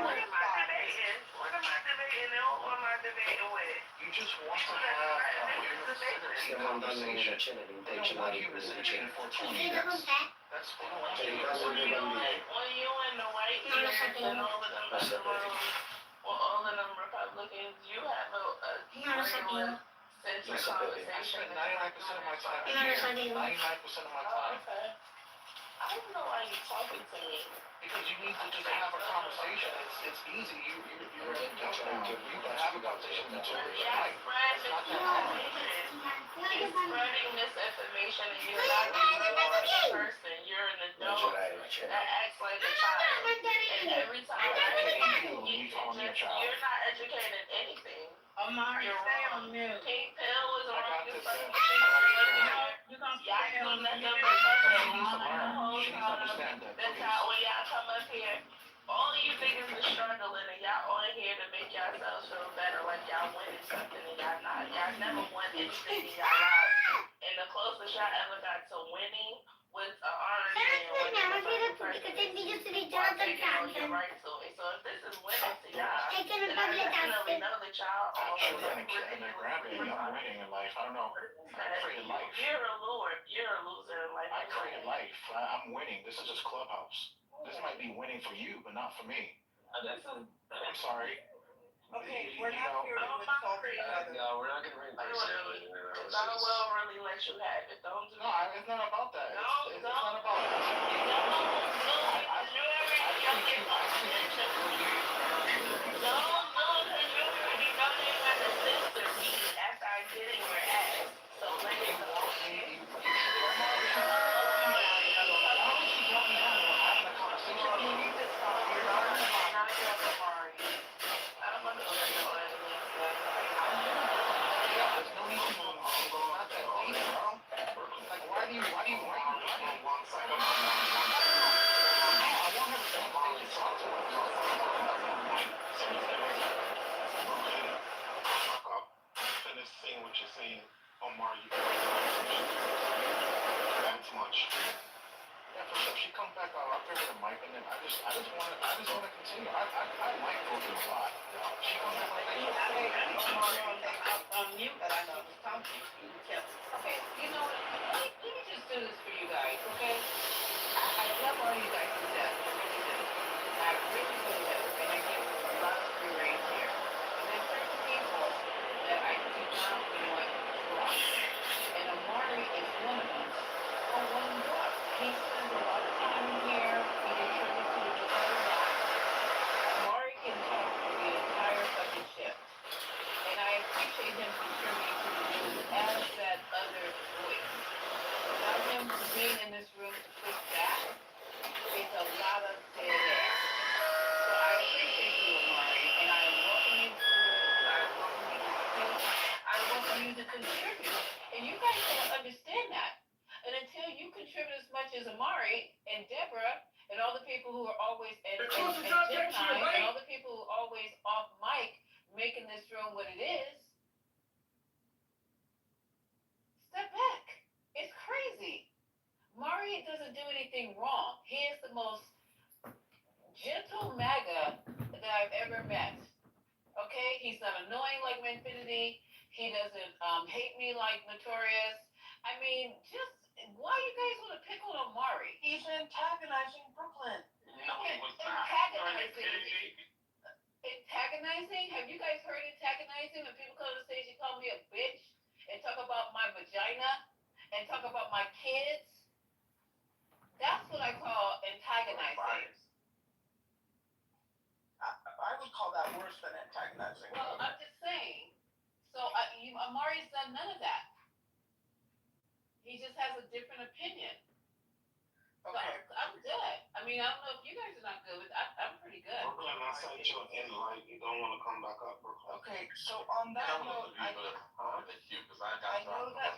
learn from debating? other What am I debating? What am I debating? Who am I debating with? You just want to have a inner-city conversation. They don't want you to sit here for 20 minutes. That's what I want you to do. When you and the white ears and all of them all of them Republicans, you have a central conversation. I spend 99% of my time here. 99% of my time. Okay. I don't know why you're talking to me. Because you need to just have a conversation. It's easy. You're an adult now. You can have a conversation with your life. It's not that hard. You're spreading misinformation and you're not a moral person. You're an adult that acts like a child. And every time you're not educated in anything. Amari, stay on mute. Pink pill is I around got this this. person. You gonna Y'all stay do on nothing mute? but fucking She needs to learn. She needs to understand that. that's how when y'all come up here, all of you niggas is struggling and y'all on here to make yourselves feel better like y'all winning something and y'all not. Y'all never won anything in y'all lives. And the closest y'all ever got to winning was an orange man winning the fucking presidency while taking all your rights away. So if this is winning to y'all, then I definitely know that y'all all I'm trying to get in the grandbaby. I'm winning in life. I don't know. I created life. You're a loser. You're a loser in life. I created life. I'm winning. This is just Clubhouse. This might be winning for you, but not for me. I'm sorry. Okay, we're not here to insult each other. No, we're not gonna bring this in. I will really let you have it. Don't do No, it's not about that. No, It's not about that. After I get in your ass. So let it go. Finish saying what you're saying, Omar. You that's much. Yeah, for sure. She comes back out. I'll give her the mic, and then I just want to continue. I like Brooklyn a lot. She comes back like On mute, but I know it's talking. Okay, you know what? Let me just do this for you guys, okay? I love all you guys to death. I really do. And I give a lot of free reign here. But there's certain people that I do not want to cross. And Amari is one of them. For one block. He spends a lot of time in here. He contributes to the lot. Amari can talk for the entire fucking ship. And I appreciate him contributing to the news as that other voice. Without him being in this room to push back, it's a lot of dead air. So I appreciate you, Amari, and I welcome you to it. I welcome you to speak. I welcome you to contribute. And you guys don't understand that. And until you contribute as much as Amari and Deborah and all the people who are always and Gemini and all the people who are always off mic making this room what it is, step back. It's crazy. Mari doesn't do anything wrong. He is the most gentle MAGA that I've ever met. Okay? He's not annoying like Infinity. He doesn't hate me like Notorious. I mean, just why you guys want to pick on Amari? He's antagonizing Brooklyn. No, he was not. Antagonizing? Have you guys heard antagonizing? When people come to the stage and call me a bitch and talk about my vagina and talk about my kids, that's what I call antagonizing. I would call that worse than antagonizing. Well, I'm just saying. So Amari's done none of that. He just has a different opinion. Okay. So I'm good. I mean, I don't know if you guys are not good, but I'm pretty good. Brooklyn, I said you're in light. You don't want to come back up, Brooklyn. Okay, so on that note, I know that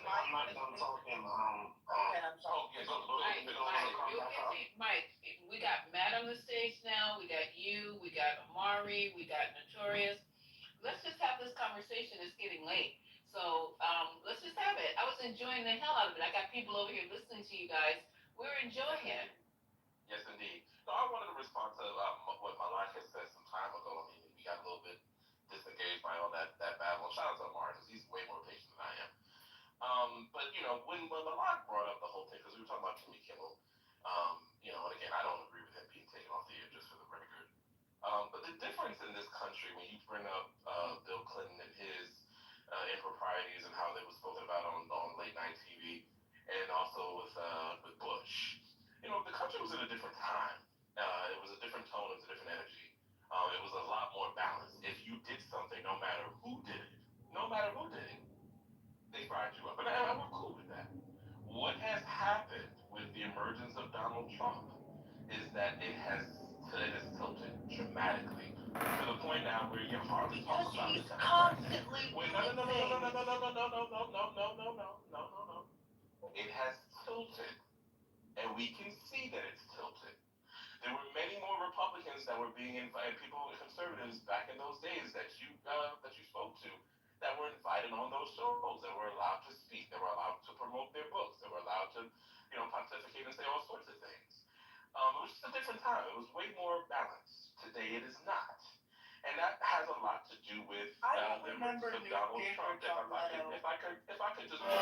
I'm not done talking. Okay, I'm sorry. Mike, we got Matt on the stage now. We got you. We got Amari. We got Notorious. Let's just have this conversation. It's getting late. So let's just have it. I was enjoying the hell out of it. I got people over here listening to you guys. We were enjoy him. Yes, indeed. No, I wanted to respond to what Malak had said some time ago. I mean, we got a little bit disengaged by all that battle. Shout out to Amar, because he's way more patient than I am. But you know, when Malak brought up the whole thing, because we were talking about Jimmy Kimmel, you know, and again, I don't agree with him being taken off the air, just for the record. But the difference in this country, when you bring up Bill Clinton and his improprieties and how they were spoken about on late night TV, and also with Bush, you know, the country was in a different time. It was a different tone, it was a different energy. It was a lot more balanced. If you did something, no matter who did it, they fired you up, and we're cool with that. What has happened with the emergence of Donald Trump is that it has tilted dramatically to the point now where you hardly talk about He's the Democrats. constantly Wait, doing no. things. It has tilted, and we can see that it's tilted. There were many more Republicans that were being invited, people, conservatives back in those days that you spoke to, that were invited on those shows, that were allowed to speak, that were allowed to promote their books, that were allowed to, you know, pontificate and say all sorts of things. It was just a different time. It was way more balanced. Today it is not. And that has a lot to do with the emergence of Donald Trump. If I could just when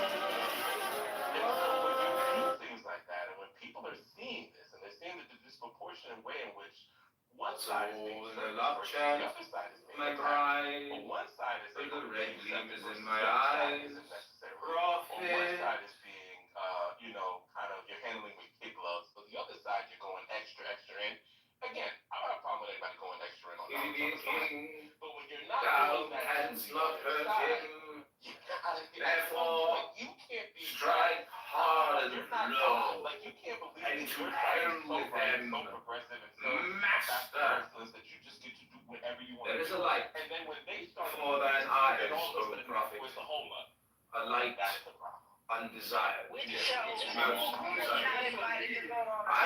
you do things like that, and when people are seeing this, and they're seeing the disproportionate way in which one side is being served versus the other side is being attacked. But one side is saying the red gleam is in my eyes. Isn't necessary. Or one side is being, you know, kind of you're handling with kid gloves, but the other side you're going extra in. Again, I don't have a problem with anybody going extra in on Donald Trump. But when you're not doing that, hands not hurt him. Therefore, you can't be strike hard and low. Like you can't believe and to hell with them, so progressive and so master that you just get to do whatever you want. There is a light. And then when they start for thine eyes, O prophet, with the whole lot, a light that's the problem. Undesired. Which show? I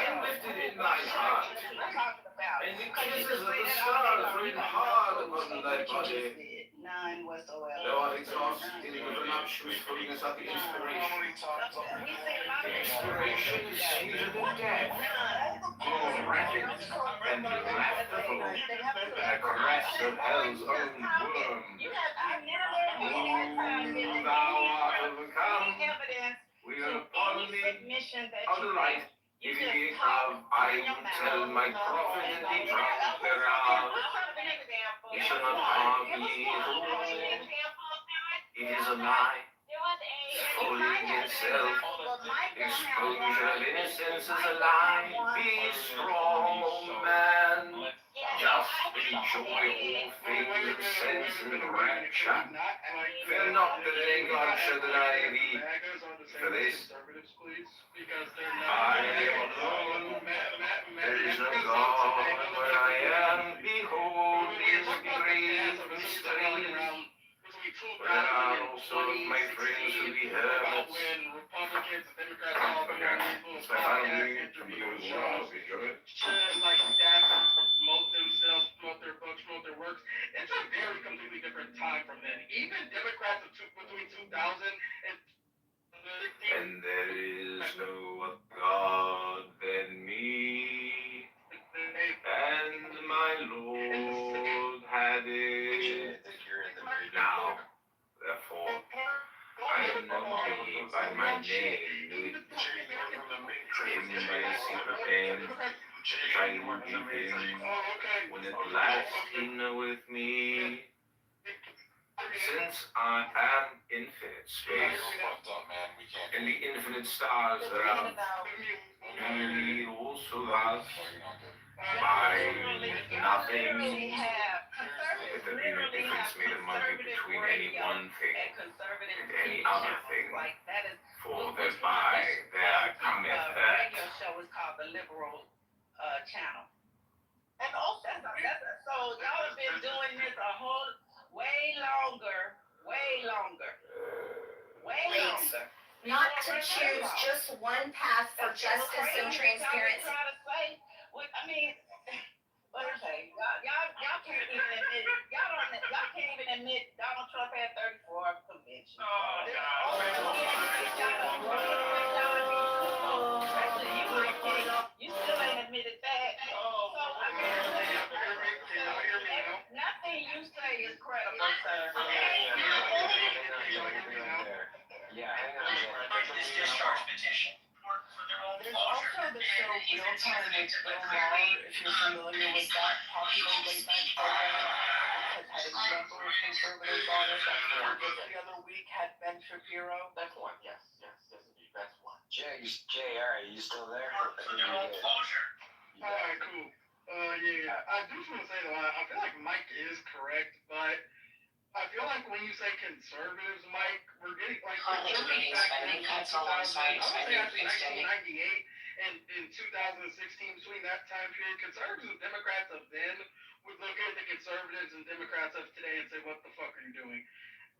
am lifted in thine heart, and the kisses of the stars rain hard upon thy body. None whatsoever. Thou art exhausted in the voluptuous holiness of the inspiration. The inspiration is sweeter than death. More rapid than the laughterful, and a caress of hell's own worm. Thou art overcome. We are upon thee of the light. Giving of I will tell my prophet and the drunk thereof. He shall not harm me at all. It is a lie. Fooling itself. Exposure of innocence is a lie. Be strong, O man. Just enjoy all things, sense and rapture. Fear not that any God shall deny thee. For this, I am alone. There is no God where I am. Behold these grave mysteries. There are also my friends who be hermits. So finally, like staff promote themselves, promote their books, promote their works. It's a very completely different time from then. Even Democrats between 2000 and there is no God than me, and my Lord had it. Now, therefore, I know thee by my name, him by secret name, which I will give him, when at last he knoweth me. Since I am infinite space, and the infinite stars thereof, and he also thus, by nothing, if there be no difference made among you between any one thing and any other thing, for thereby there cometh hurt. Radio show is called the Liberal Channel. And also, so y'all have been doing this a whole way longer. Not to choose just one path for justice and transparency. I mean, what is it? Y'all can't even admit it. Y'all can't even admit Donald Trump had 34 conventions. oh God. You also the show Real Time with Bill Maher, if you're familiar with that popular late night program, which has had a number of conservatives on it. The other week had Ben Shapiro. That's one, yes, indeed, that's one. Jay, alright, you still there? Alright, cool. Yeah. I do just want to say though, I feel like Mike is correct, but I feel like when you say conservatives, Mike, we're getting like conservatives back in 2000, I would say actually 1998 and in 2016, between that time period, conservatives and Democrats of then would look at the conservatives and Democrats of today and say, what the fuck are you doing?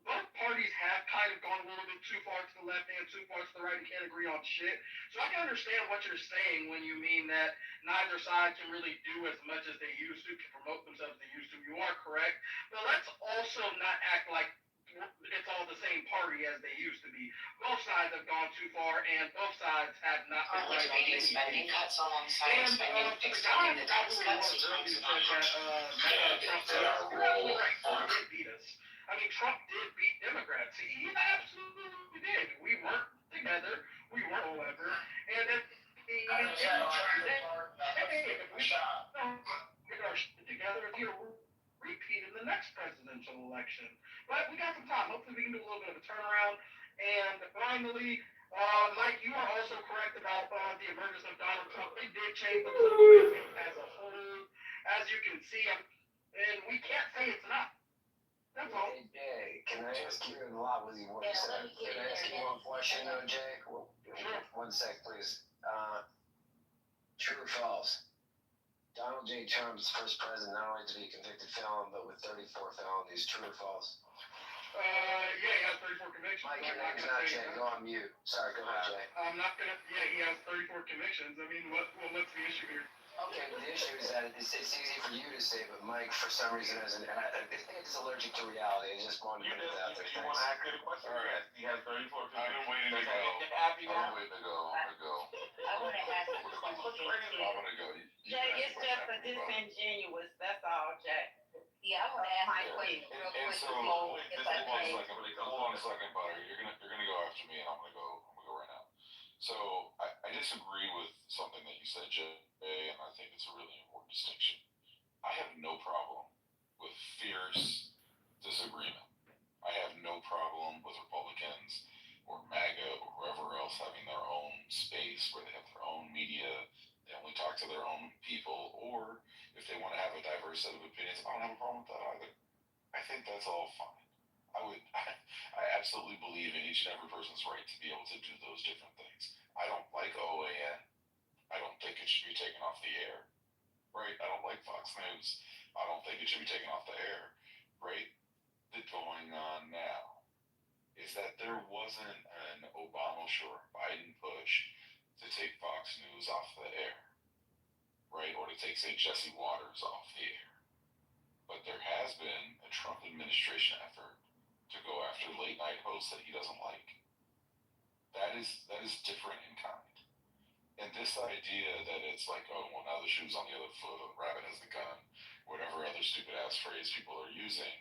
Both parties have kind of gone a little bit too far to the left and too far to the right and can't agree on shit. So I can understand what you're saying when you mean that neither side can really do as much as they used to promote themselves as they used to. You are correct. But let's also not act like it's all the same party as they used to be. Both sides have gone too far and both sides have not been right on any spending cuts alongside and spending, the guy extending the that tax was cuts. earlier said that Trump said, you're absolutely right, Trump did beat us. I mean, Trump did beat Democrats. He absolutely did. We weren't together. We weren't whatever. And then if we don't get our shit together, we'll repeat in the next presidential election. But we got some time. Hopefully we can do a little bit of a turnaround. And finally, Mike, you are also correct about the emergence of Donald Trump. It did change the political landscape as a whole, as you can see. And we can't say it's not. That's all. Jay, can I ask you a lot with what you said? Can I ask you one question though, Jay? Sure. 1 sec, please. True or false? Donald J. Trump's first president not only to be a convicted felon, but with 34 felonies. True or false? Yeah, he has 34 convictions. Mike, your name's not Jay. Go on mute. Sorry, go ahead, Jay. I'm not gonna. Yeah, he has 34 convictions. I mean, what's the issue here? Okay, the issue is that it's easy for you to say, but Mike, for some reason, isn't. And I think it's allergic to reality. I just wanted to put it out there. You want to ask it a question? All right. He has 34 I've been waiting to go. Happy I'm waiting to go. I'm gonna go. I wanna ask a question. I'm gonna go. Jay, it's just a disingenuous, that's all, Jay. Yeah, I wanna ask My a question. question real And quick so, before, if I hold may. on a second, Butter. You're gonna go after me, and I'm gonna go right now. So I disagree with something that you said, Jay, and I think it's a really important distinction. I have no problem with fierce disagreement. I have no problem with Republicans or MAGA or whoever else having their own space where they have their own media, they only talk to their own people, or if they want to have a diverse set of opinions, I don't have a problem with that either. I think that's all fine. I absolutely believe in each and every person's right to be able to do those different things. I don't like OAN. I don't think it should be taken off the air, right? I don't like Fox News. I don't think it should be taken off the air, right? That's going on now is that there wasn't an Obama or Biden push to take Fox News off the air, right? Or to take, say, Jesse Waters off the air. But there has been a Trump administration effort to go after late night hosts that he doesn't like. That is different in kind. And this idea that it's like, oh, well, now the shoe's on the other foot, or the rabbit has the gun, whatever other stupid ass phrase people are using,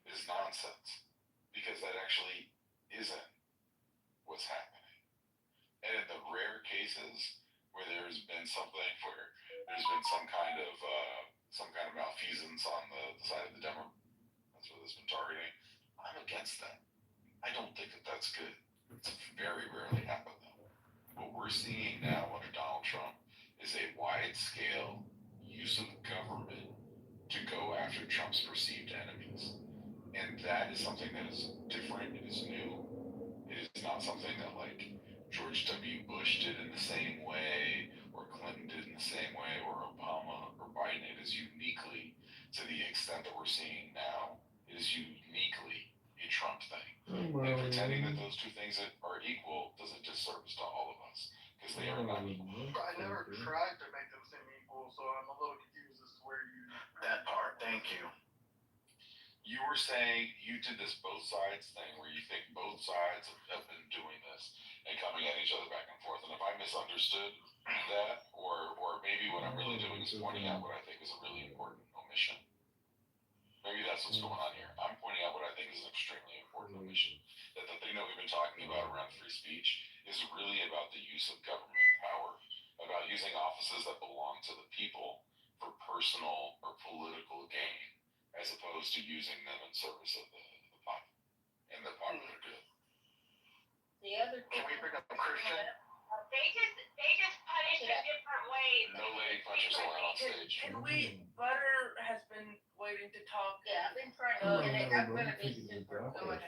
is nonsense. Because that actually isn't what's happening. And in the rare cases where there's been something where there's been some kind of malfeasance on the side of the Democrats, that's what it's been targeting, I'm against that. I don't think that that's good. It's very rarely happened though. What we're seeing now under Donald Trump is a wide-scale use of government to go after Trump's perceived enemies. And that is something that is different, it is new. It is not something that like George W. Bush did in the same way, or Clinton did in the same way, or Obama or Biden. It is uniquely, to the extent that we're seeing now, it is uniquely a Trump thing. And pretending that those two things are equal does a disservice to all of us, because they are not equal. I never tried to make them seem equal, so I'm a little confused as to where you. That part, thank you. You were saying you did this both sides thing where you think both sides have been doing this and coming at each other back and forth. And if I misunderstood that, or maybe what I'm really doing is pointing out what I think is a really important omission. Maybe that's what's going on here. I'm pointing out what I think is an extremely important omission. That the thing that we've been talking about around free speech is really about the use of government power, of about using offices that belong to the people for personal or political gain, as opposed to using them in service of the popular good. The other. Can we bring up Christian? They just punish in different ways. No lady punchers allowed on stage. Can we, Butter has been waiting to talk. Yeah, I've been trying to, and I'm gonna be super quick.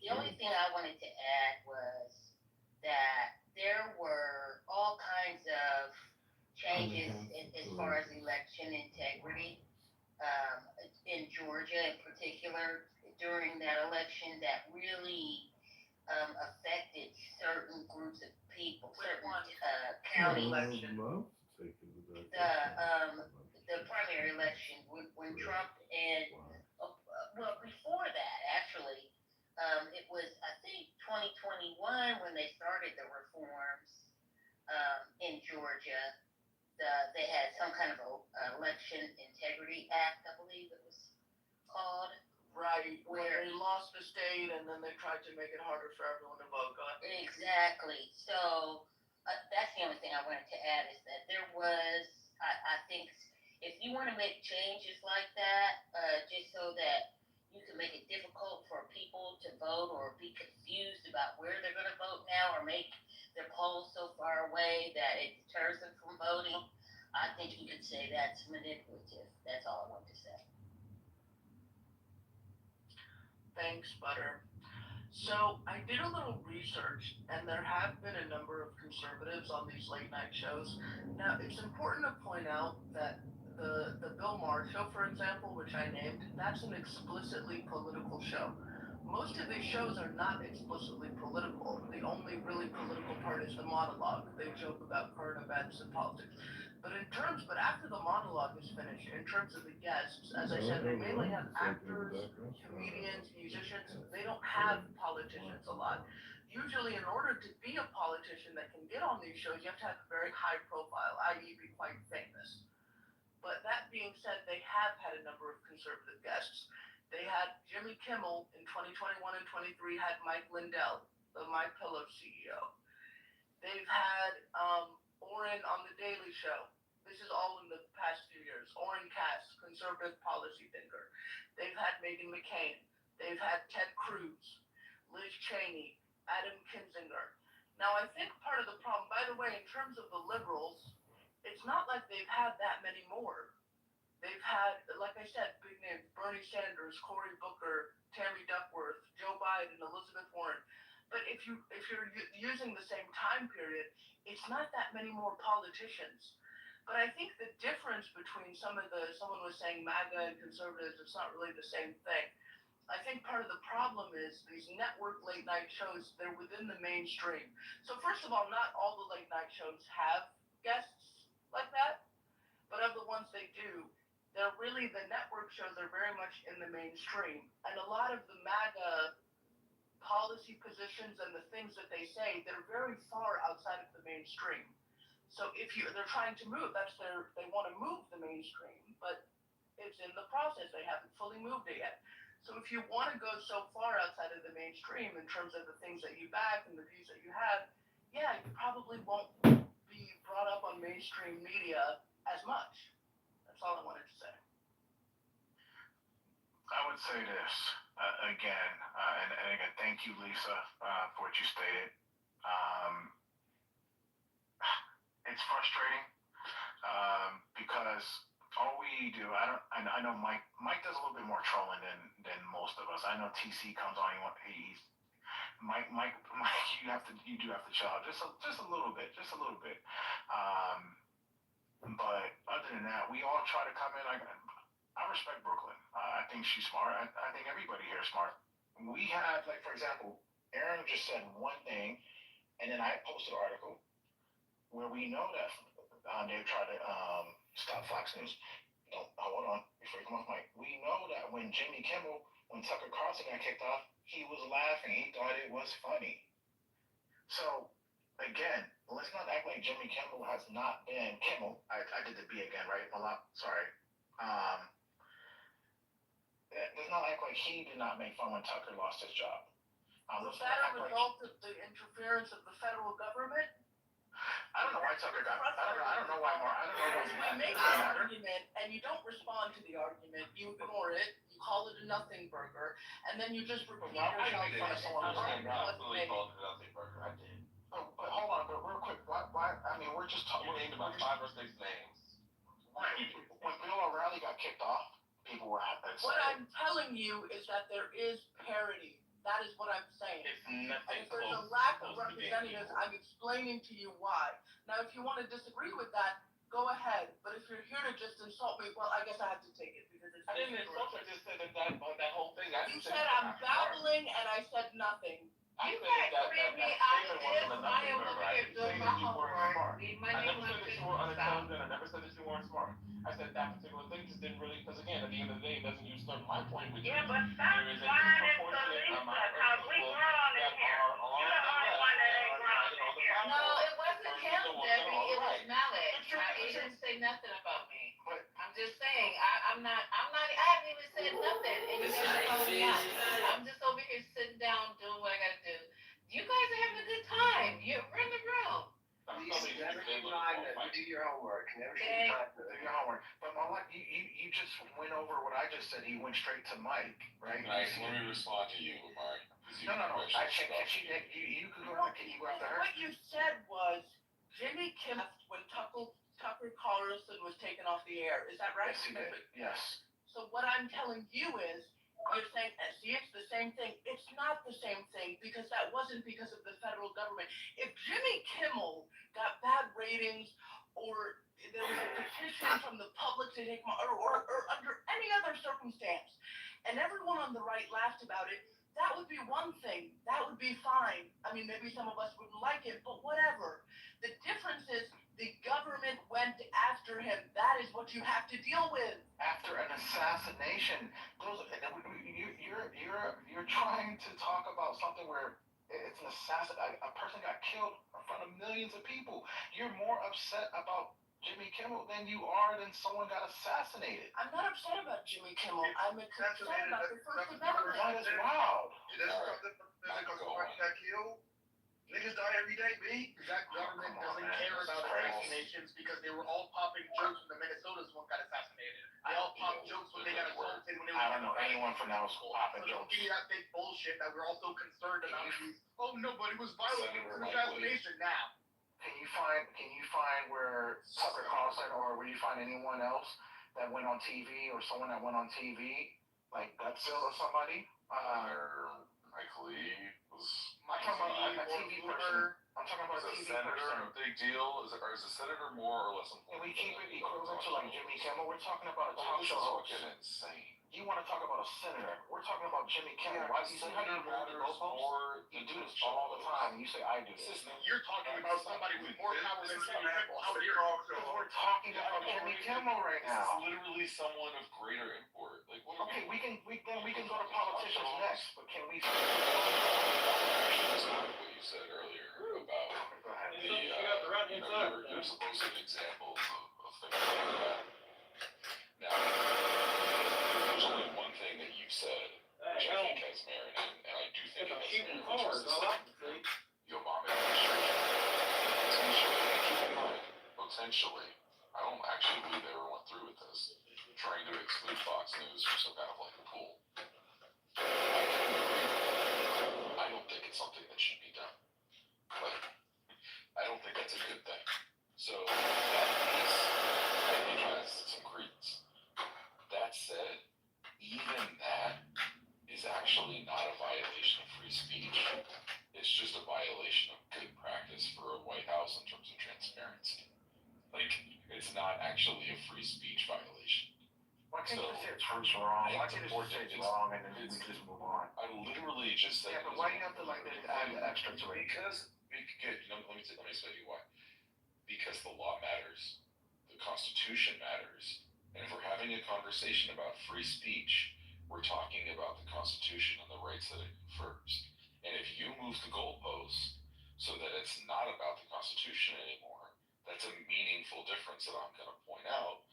The only thing I wanted to add was that there were all kinds of changes as far as election integrity, in Georgia in particular, during that election that really, affected certain groups of people, certain, counties. The primary election, when Trump and, well, before that, actually, it was, I think, 2021 when they started the reforms, in Georgia. They had some kind of election integrity act, I believe it was called. Right, where they lost the state and then they tried to make it harder for everyone to vote. Go ahead. Exactly. So that's the only thing I wanted to add is that there was, I think, if you want to make changes like that, just so that you can make it difficult for people to vote or be confused about where they're going to vote now or make their polls so far away that it deters them from voting, I think you could say that's manipulative. That's all I wanted to say. Thanks, Butter. So I did a little research, and there have been a number of conservatives on these late night shows. Now, it's important to point out that the Bill Maher show, for example, which I named, that's an explicitly political show. Most of these shows are not explicitly political. The only really political part is the monologue. They joke about current events and politics. But after the monologue is finished, in terms of the guests, as I said, they mainly have actors, comedians, musicians. They don't have politicians a lot. Usually, in order to be a politician that can get on these shows, you have to have a very high profile, i.e. be quite famous. But that being said, they have had a number of conservative guests. They had Jimmy Kimmel in 2021 and 23 had Mike Lindell, the My Pillow CEO. They've had Oren on The Daily Show. This is all in the past few years. Oren Cass, conservative policy thinker. They've had Meghan McCain. They've had Ted Cruz, Liz Cheney, Adam Kinzinger. Now, I think part of the problem, by the way, in terms of the liberals, it's not like they've had that many more. They've had, like I said, big names, Bernie Sanders, Cory Booker, Tammy Duckworth, Joe Biden, Elizabeth Warren. But if you're using the same time period, it's not that many more politicians. But I think the difference between someone was saying MAGA and conservatives, it's not really the same thing. I think part of the problem is these network late night shows, they're within the mainstream. So first of all, not all the late night shows have guests like that, but of the ones they do, they're really, the network shows are very much in the mainstream. And a lot of the MAGA policy positions and the things that they say, they're very far outside of the mainstream. So they're trying to move, they want to move the mainstream, but it's in the process. They haven't fully moved it yet. So if you want to go so far outside of the mainstream in terms of the things that you back and the views that you have, yeah, you probably won't be brought up on mainstream media as much. That's all I wanted to say. I would say this again, and again, thank you, Lisa, for what you stated. It's frustrating because all we do, I know Mike does a little bit more trolling than most of us. I know TC comes on, Mike, you do have to chill out just a little bit. But other than that, we all try to come in. I respect Brooklyn. I think she's smart. I think everybody here is smart. We have, like, for example, Aaron just said one thing, and then I posted an article where we know that they tried to stop Fox News. No, hold on, before you come off mic. We know that when Tucker Carlson got kicked off, he was laughing. He thought it was funny. So, again, let's not act like Jimmy Kimmel has not been Kimmel. I did the B again, right? Sorry. Let's not act like he did not make fun when Tucker lost his job. Was that a result of the interference of the federal government? I don't know why Tucker got. I don't know why more. I don't know Because why. we make an argument and you don't respond to the argument, you ignore it, you call it a nothing burger, and then you just repeat yourself I from did it. Someone was saying argument that. wasn't made. Nothing burger. I did. But hold on, but real quick, why? I mean, we're just talking. You named about 5 or 6 names. When Bill O'Reilly got kicked off, people were upset. What I'm telling you is that there is parity. That is what I'm saying. It's And nothing if there's a close. lack of representatives, I'm explaining to you why. Now, if you want to disagree with that, go ahead. But if you're here to just insult me, well, I guess I have to take it because it's. I didn't insult you. I just said that whole thing. You said I'm babbling and I said nothing. I You said can't that read me statement out of wasn't this. a I nothing am burger. over I here didn't doing say my that you weren't homework. smart. Leave my I name never on said that you this were stuff. unintelligent. I never said that you weren't smart. I said that particular thing just didn't really, because again, at the end of the day, it doesn't usurp my point, which Yeah, is but stop there is a lying to disproportionate Lisa, amount of cause we people grown in that here. are on You're the the only left one that and ain't are grown on the in here. platform. No, it wasn't versus him, the ones that Debbie. are on It the was right. Mallet. It's true, He it's true. didn't say nothing about me. But I'm just saying, I haven't even said nothing, and you guys are calling me out. I'm just over here sitting down, doing what I gotta do. You guys are having a good time. We're in the room. You never get time to do your homework. Never get Okay. time to do your homework. But you just went over what I just said. You went straight to Mike, right? Nice. Let me respond to you, Amari. No. I can't. You could go. Can you go after her? What you said was Jimmy Kimmel when Tucker Carlson was taken off the air. Is that right? Yes, he did. Yes. So what I'm telling you is, you're saying, see, it's the same thing. It's not the same thing because that wasn't because of the federal government. If Jimmy Kimmel got bad ratings or there was a petition from the public to take him, or under any other circumstance, and everyone on the right laughed about it, that would be one thing. That would be fine. I mean, maybe some of us wouldn't like it, but whatever. The difference is the government went after him. That is what you have to deal with. After an assassination, you're trying to talk about something where it's an assassin. A person got killed in front of millions of people. You're more upset about Jimmy Kimmel than you are than someone got assassinated. I'm not upset about Jimmy Kimmel. I'm upset about the First Amendment. That is wild. That's because somebody got killed. Niggas die every day, B. That government doesn't care about assassinations because they were all popping jokes when the Minnesota's one got assassinated. They all popped jokes when they got assaulted when they were. I don't know anyone from that school popping So don't jokes. give me that fake bullshit that we're all so concerned about these. Oh, nobody was violent. It was an assassination now. Can you find where Tucker Carlson or where you find anyone else that went on TV or someone that went on TV like Gutzil or somebody? Mike Lee was. I'm talking about a TV person. I'm talking about a Is TV a senator person. a big deal? Is a senator more or less Can important? we keep it equivalent to like Jimmy Kimmel? We're talking about a talk This show is host. fucking insane. You want to talk about a senator? We're talking about Jimmy Kimmel. Why do you say how do you move the goalposts? You do this all the time. You say I do this. You're talking about somebody with more power than Jimmy Kimmel. How dare you? We're talking about Jimmy Kimmel right This now. is literally someone of greater import. Like what? Okay, we can go to politicians next, but can we? Actually, it's not what you said earlier about your supposed examples of things like that. Now, there's only one thing that you said, which I think has merit, and I do think it has merit, which is the Obama administration. Keep in mind, potentially, I don't actually believe they ever went through with this, trying to exclude Fox News from some kind of like a pool. I don't think it's something that should be done. But I don't think that's a good thing. So that piece, I think, has some credence. That said, even that is actually not a violation of free speech. It's just a violation of good practice for a White House in terms of transparency. Like, it's not actually a free speech violation. Why can't you say it's wrong? Why can't you just say it's wrong and then we just move on? I literally just said. Yeah, but why do you have to like add the extra to it? Because good. Let me tell you why. Because the law matters, the Constitution matters, and if we're having a conversation about free speech, we're talking about the Constitution and the rights that it confers. And if you move the goalposts so that it's not about the Constitution anymore, that's a meaningful difference that I'm going to point out.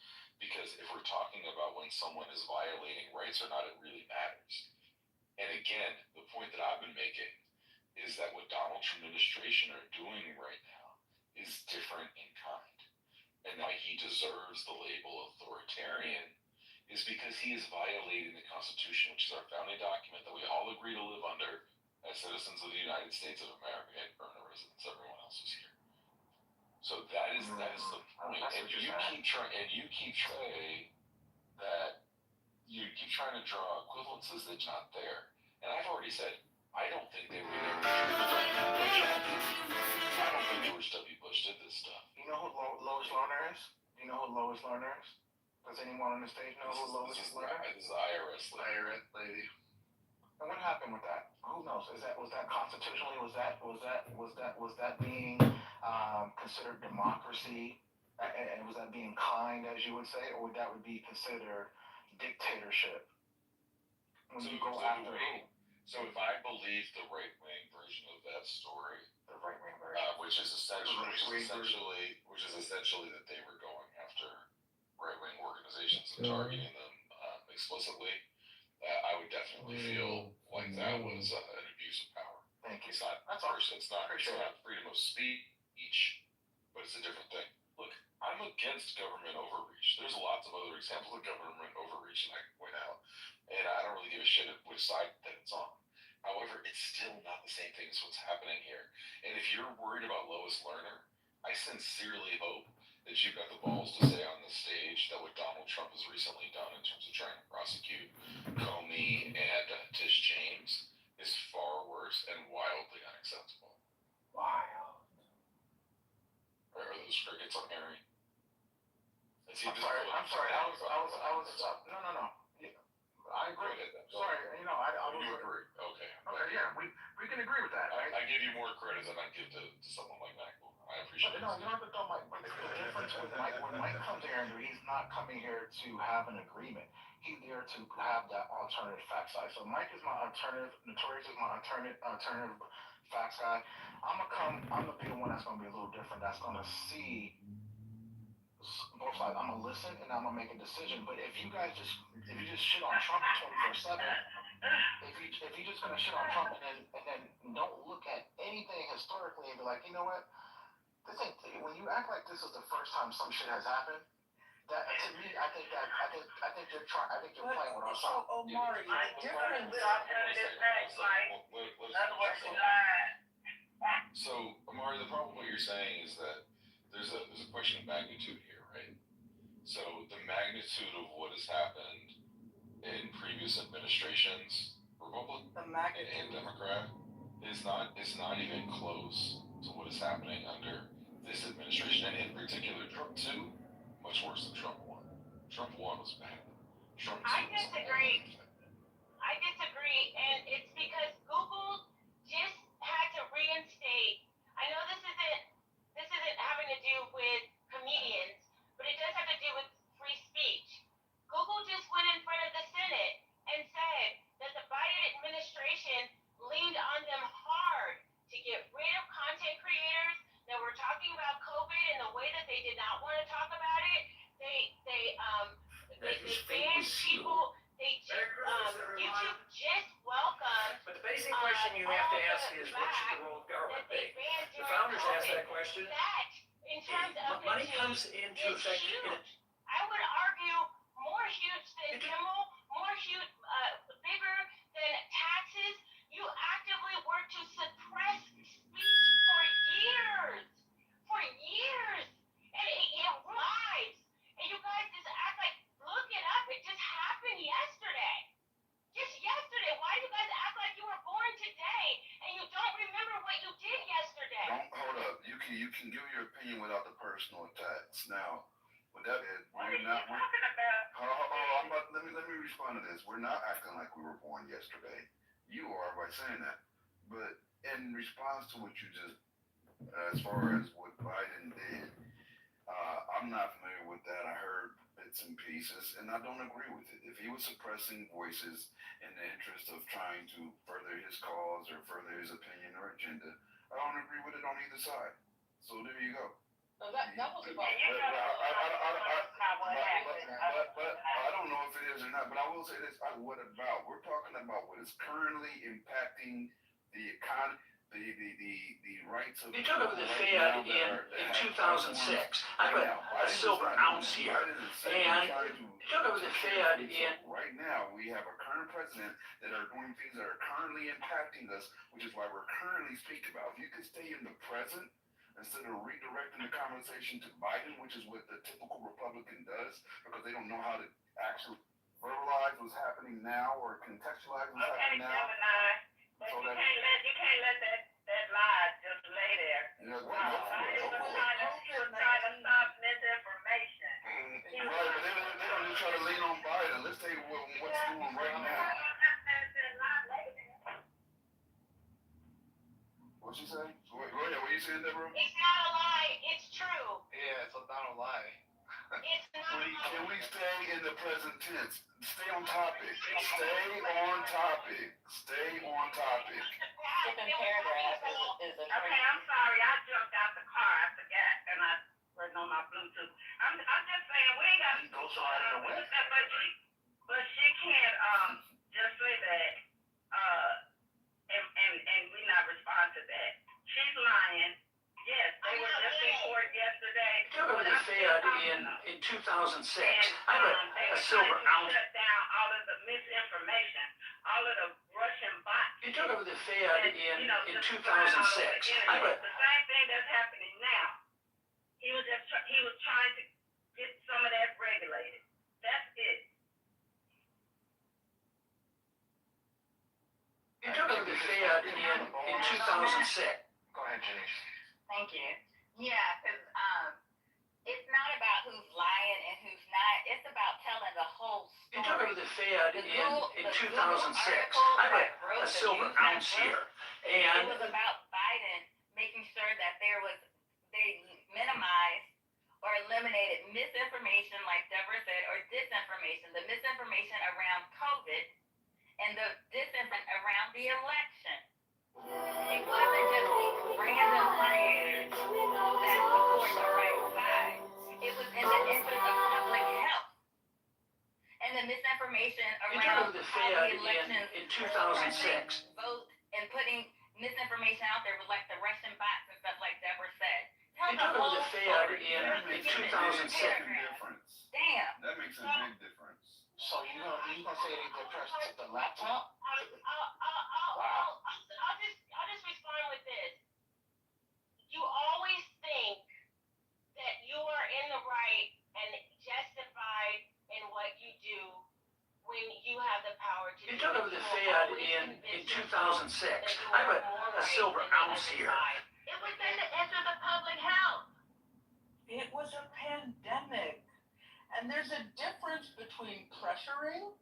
Because if we're talking about when someone is violating rights or not, it really matters. And again, the point that I've been making is that what Donald Trump administration are doing right now is different in kind. And why he deserves the label authoritarian is because he is violating the Constitution, which is our founding document that we all agree to live under as citizens of the United States of America and permanent residents. Everyone else is here. So that is the point. And you keep saying that you keep trying to draw equivalences that's not there. And I've already said I don't think they were there. I don't think George W. Bush did this stuff. You know who Lois Lerner is? Do you know who Lois Lerner is? Does anyone on the stage know who Lois Lerner is? This is IRS lady. And what happened with that? Who knows? Was that constitutionally? Was that being considered democracy? And was that being kind, as you would say, or that would be considered dictatorship? When you go after who? So if I believe the right wing version of that story, The right wing version. which is essentially that they were going after right wing organizations and targeting them explicitly, I would definitely feel like that was an abuse of power. Thank you. It's not freedom of speech, but it's a different thing. Look, I'm against government overreach. There's lots of other examples of government overreach that I can point out, and I don't really give a shit at which side that it's on. However, it's still not the same thing as what's happening here. And if you're worried about Lois Lerner, I sincerely hope that you've got the balls to say on the stage that what Donald Trump has recently done in terms of trying to prosecute Comey and Tish James is far worse and wildly unacceptable. Wild. Are those crickets on Harry? I'm sorry. I was. No. I agree. Sorry. I was. You agree? Okay. Okay. Yeah. We can agree with that. Right? I give you more credit than I give to someone like Michael. I appreciate it. No, you don't have to tell Mike. But the difference with Mike, when Mike comes here, he's not coming here to have an agreement. He's there to have that alternative fact side. So Mike is my alternative. Notorious is my alternative facts guy. I'm gonna be the one that's gonna be a little different. That's gonna see both sides. I'm gonna listen and I'm gonna make a decision. But if you just shit on Trump 24/7, if you just gonna shit on Trump and then don't look at anything historically and be like, you know what? When you act like this is the first time some shit has happened, that to me, I think you're playing with our So, song. Omari, the difference. So, Amari, the problem with what you're saying is that there's a question of magnitude here, right? So the magnitude of what has happened in previous administrations, Republican and Democrat, is not even close to what is happening under this administration, and in particular Trump 2, much worse than Trump 1. Trump 1 was bad. Trump 2 I was disagree. And it's because Google just had to reinstate. I know this isn't having to do with comedians, but it does have to do with free speech. Google just went in front of the Senate and said that the Biden administration leaned on them hard to get rid of content creators that were talking about COVID in the way that they did not want to talk about it. They banned people. YouTube just welcomed. But the basic question you have to ask is, what should the role of government be? The founders asked that question. That, in terms of Money comes into effect. I would argue more huge than Kimmel, bigger than taxes. You actively work to suppress speech for years. And it lies. And you guys just act like, look it up. It just happened yesterday. Just yesterday. Why do you guys act like you were born today and you don't remember what you did yesterday? Hold up. You can give your opinion without the personal attacks. Now, with that said, What are you talking about? let me respond to this. We're not acting like we were born yesterday. You are by saying that. But in response to what you just, as far as what Biden did, I'm not familiar with that. I heard bits and pieces, and I don't agree with it. If he was suppressing voices in the interest of trying to further his cause or further his opinion or agenda, I don't agree with it on either side. So there you go. So that was about. But I don't know if it is or not, but I will say this. What about? We're talking about what is currently impacting the economy. the rights of You took over the Fed in 2006. I put a silver ounce here. And you took over the Fed in... Right now, we have a current president that are doing things that are currently impacting us, which is why we're currently speaking about. If you could stay in the present, instead of redirecting the conversation to Biden, which is what the typical Republican does, because they don't know how to actually verbalize what's happening now or contextualize what's happening now. But you can't let that lie just lay there. You know, He was trying to stop misinformation. Right, but they don't just try to lean on Biden. Let's say what's doing right now. What you say? Go ahead. What you saying, Deborah? It's not a lie. It's true. Yeah, it's not a lie. It's not. Can we stay in the present tense? Stay on topic. Stay on topic. Stay on topic. Skipping paragraph is a okay, I'm sorry. I jumped out the car. I forgot, and I wasn't on my Bluetooth. I'm just saying we ain't got to go so hard with that, but she can't just say that and we not respond to that. She's lying. Yes, they were just in court yesterday. You took over the Fed in 2006. I put a silver ounce. Shut down all of the misinformation, all of the Russian bots. You took over the Fed in 2006. I put the same thing that's happening now. He was trying to get some of that regulated. That's it. You took over the Fed in 2006. Go ahead, Jenny. Thank you. Yeah, because it's not about who's lying and who's not. It's about telling the whole story. You took over the Fed in 2006. I put a silver ounce here. And it was about Biden making sure that they minimized or eliminated misinformation, like Deborah said, or disinformation. The misinformation around COVID and the disinformation around the election. It wasn't just random creators that support the right side. It was in the interest of public health. And the misinformation around how the elections in 2006. Vote and putting misinformation out there with like the Russian bots and stuff like Deborah said. You took over the Fed in 2006. Damn. That makes a big difference. So you gonna say they depressed the laptop? I'll just respond with this. You always think that you are in the right and justified in what you do when you have the power to. You took over the Fed in 2006. I put a silver ounce here. It was in the interest of public health. It was a pandemic. And there's a difference between pressuring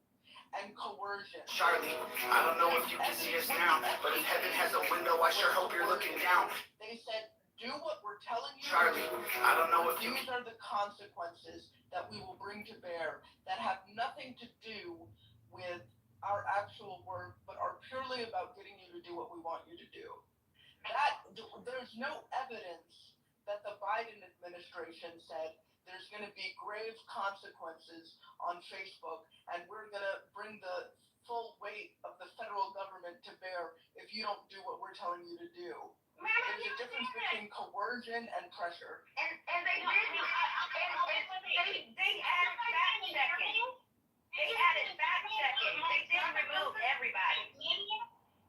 and coercion. Charlie, I don't know if you can see us now, but if heaven has a window, I sure hope you're looking down. They said, do what we're telling you. Charlie, I don't know if you... These are the consequences that we will bring to bear that have nothing to do with our actual work, but are purely about getting you to do what we want you to do. There's no evidence that the Biden administration said there's going to be grave consequences on Facebook, and we're going to bring the full weight of the federal government to bear if you don't do what we're telling you to do. There's a difference between coercion and pressure. And they did. They added fact checking. They added fact checking. They didn't remove everybody.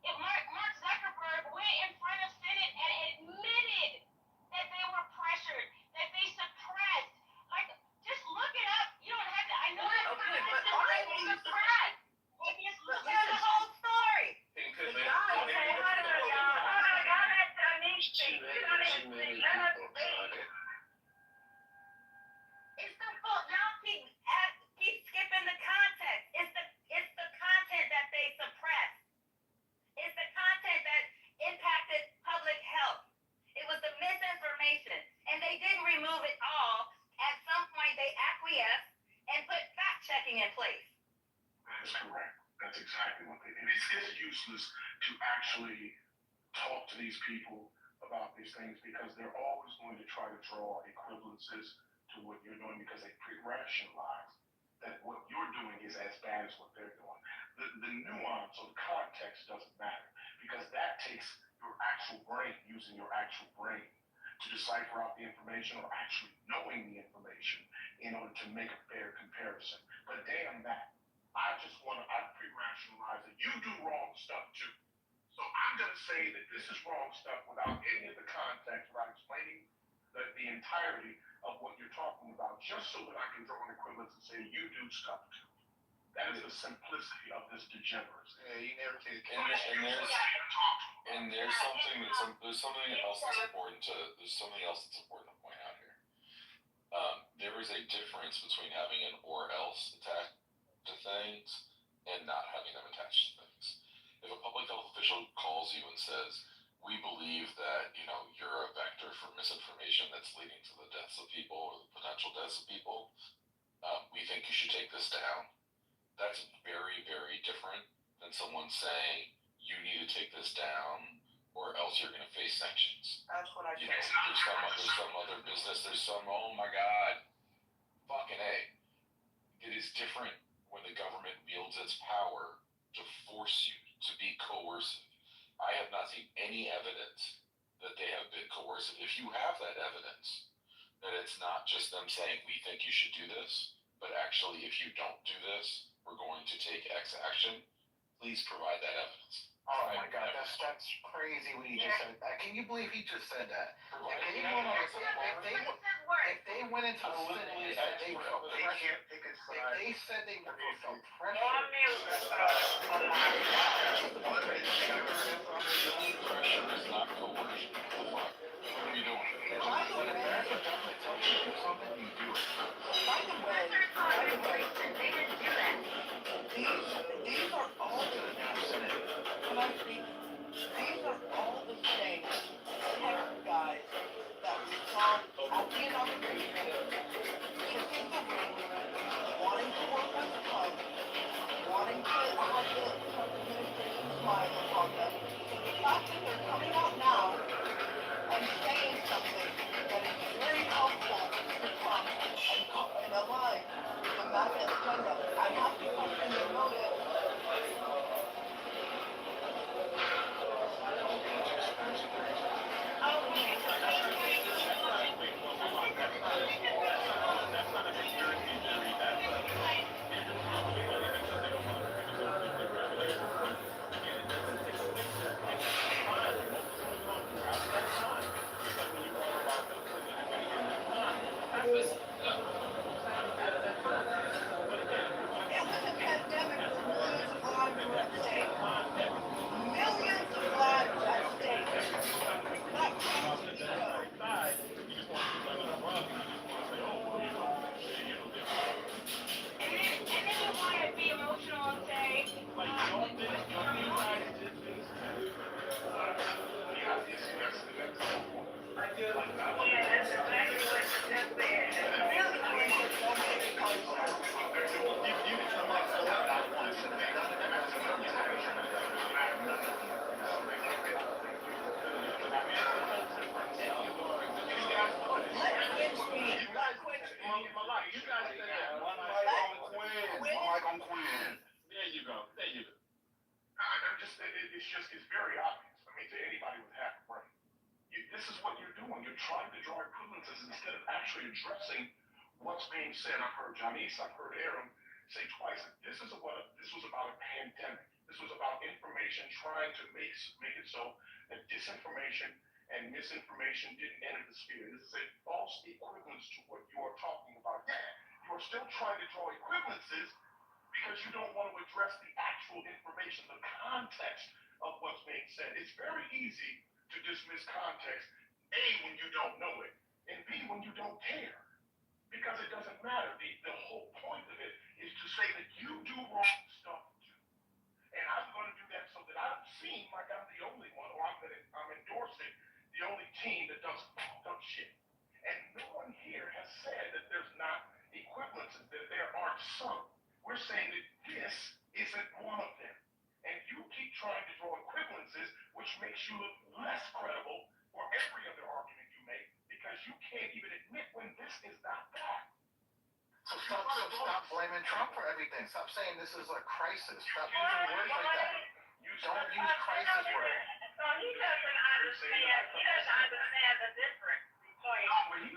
If Mark Zuckerberg went in front of Senate and admitted that they were pressured, that they suppressed. Like, just look it up. You don't have to. I know it's suppressed. Look at the whole story. Okay, hold on, y'all. Y'all let Denise speak. You don't even speak. Let her speak. It's the fault. Y'all keep skipping the context. It's the content that they suppressed. It's the content that impacted public health. It was the misinformation, and they didn't remove it all. At some point, they acquiesced and put fact checking in place. That's correct. That's exactly what they did. It's useless to actually talk to these people about these things because they're always going to try to draw equivalences to what you're doing because they pre-rationalize that what you're doing is as bad as what they're doing. The nuance or the context doesn't matter because that takes your actual brain, using your actual brain to decipher out the information or actually knowing the information in order to make a fair comparison. But damn that. I pre-rationalize that you do wrong stuff too. So I'm going to say that this is wrong stuff without any of the context, without explaining the entirety of what you're talking about, just so that I can draw an equivalence and say you do stuff too. That is the simplicity of this degeneracy. Yeah, you never take and there's something else that's important to point out here. There is a difference between having an or else attached to things and not having them attached to things. If a public health official calls you and says, we believe that, you're a vector for misinformation that's leading to the deaths of people or the potential deaths of people, we think you should take this down. That's very, very different than someone saying, you need to take this down or else you're going to face sanctions. That's what I There's said. some other business, oh my God, fucking A. It is different when the government wields its power to force you to be coercive. I have not seen any evidence that they have been coercive. If you have that evidence, that it's not just them saying, we think you should do this, but actually, if you don't do this, we're going to take X action, please provide that evidence. Oh my God, that's crazy what he just said. Can you believe he just said that? If they went into the city, they felt pressure. If they said they felt pressure. Pressure is not coercion. What are you doing? When American government tells you to do something, you do it. These are all the Senate. Can I speak? These are all the same tech guys that we saw at the inauguration, kissing the ring, wanting to work with Trump, wanting to have the Trump administration smile upon them. So the fact that they're coming out now and saying something that is very helpful to Trump and align with the MAGA agenda, I have to question their motive. It was a pandemic with millions of lives were at stake. Millions of lives at stake. That can't be done. And then you want to be emotional and say, It's very obvious. I mean, to anybody with half a brain. This is what you're doing. You're trying to draw equivalences instead of actually addressing what's being said. I've heard Janice, I've heard Aaron say twice. This was about a pandemic. This was about information trying to make it so that disinformation and misinformation didn't enter the sphere. This is a false equivalence to what you are talking about. You are still trying to draw equivalences because you don't want to address the actual information, the context of what's being said. It's very easy to dismiss context, A, when you don't know it, and B, when you don't care. Because it doesn't matter. The whole point of it is to say that you do wrong stuff too. And I'm going to do that so that I don't seem like I'm the only one, or I'm endorsing the only team that does fucked up shit. And no one here has said that there's not equivalences, that there aren't some. We're saying that this isn't one of them. And you keep trying to draw equivalences, which makes you look less credible for every other argument you make, because you can't even admit when this is not that. So stop blaming Trump for everything. Stop saying this is a crisis. Stop using words like that. Don't use crisis words. he doesn't understand the difference between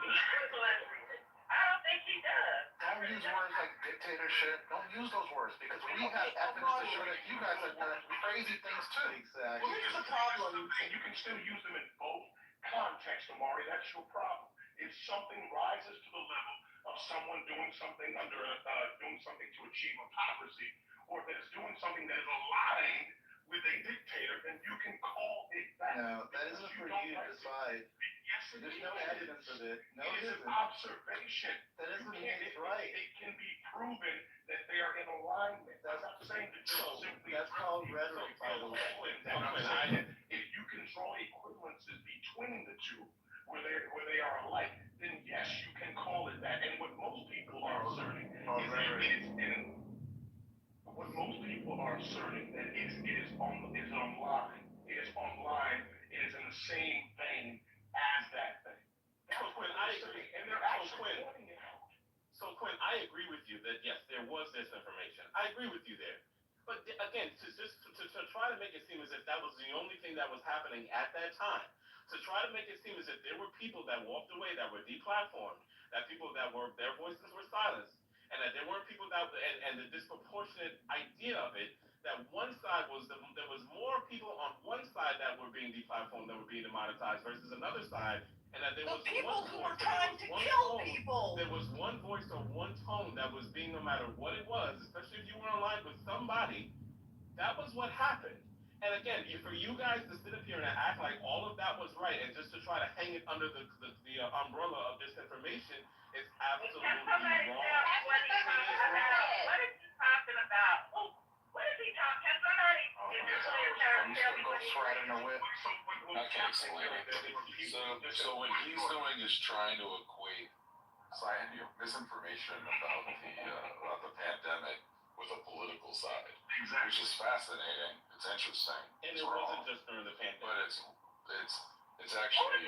equivalency. I don't think he does. Don't use words like dictatorship. Don't use those words because we have evidence to show that you guys have done crazy things too. Well, here's the problem, and you can still use them in both contexts, Amari. That's your problem. If something rises to the level of someone doing something doing something to achieve autocracy, or that is doing something that is aligned with a dictator, then you can call it that. No, that isn't for you to decide. Yes, it There's is. no evidence of it. No, It it is an isn't. observation. That doesn't mean it's right. It can be proven that they are in alignment. I'm not saying that you're simply. That's called rhetoric, by the way. I'm saying that if you can draw equivalences between the two, where they are alike, then yes, you can call it that. And what most people are asserting what most people are asserting that it is online. It is online. It is in the same vein as that thing. So Quinn, and they're actually pointing it out. So Quinn, I agree with you that yes, there was disinformation. I agree with you there. But again, to try to make it seem as if that was the only thing that was happening at that time, to try to make it seem as if there were people that walked away that were deplatformed, that people that were their voices were silenced, and that there weren't people that and the disproportionate idea of it that one side was there was more people on one side that were being deplatformed, that were being demonetized versus another side, and that there was people one who voice, were trying to kill people. There was one voice or one tone that was being, no matter what it was, especially if you were online with somebody, that was what happened. And again, for you guys to sit up here and act like all of that was right and just to try to hang it under the umbrella of disinformation is absolutely wrong. What is he talking about? What is he talking? Can somebody tell me what he's riding a whip. I can explain it. So what he's doing is trying to equate misinformation about the pandemic with a political side, which is fascinating. It's interesting. And it wasn't just during the pandemic. But it's actually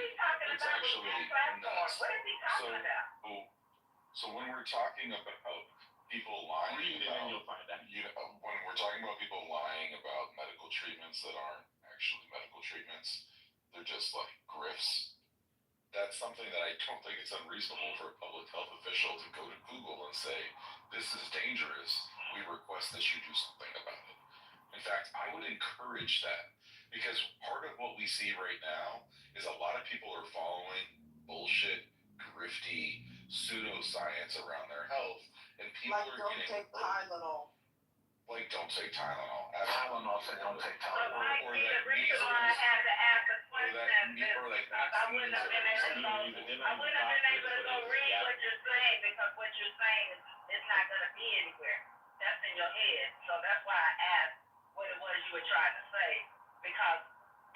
nuts. What is he talking about? So when we're talking about people lying, you'll find out. When we're talking about people lying about medical treatments that aren't actually medical treatments, they're just like grifts. That's something that I don't think it's unreasonable for a public health official to go to Google and say, this is dangerous. We request that you do something about it. In fact, I would encourage that because part of what we see right now is a lot of people are following bullshit, grifty, pseudoscience around their health, and people Like, don't take Tylenol. Like, don't take Tylenol. Tylenol said don't take Tylenol. The reason why I had to ask the question is because I wouldn't have been able to go read what you're saying because what you're saying is not going to be anywhere. That's in your head. So that's why I asked what it was you were trying to say because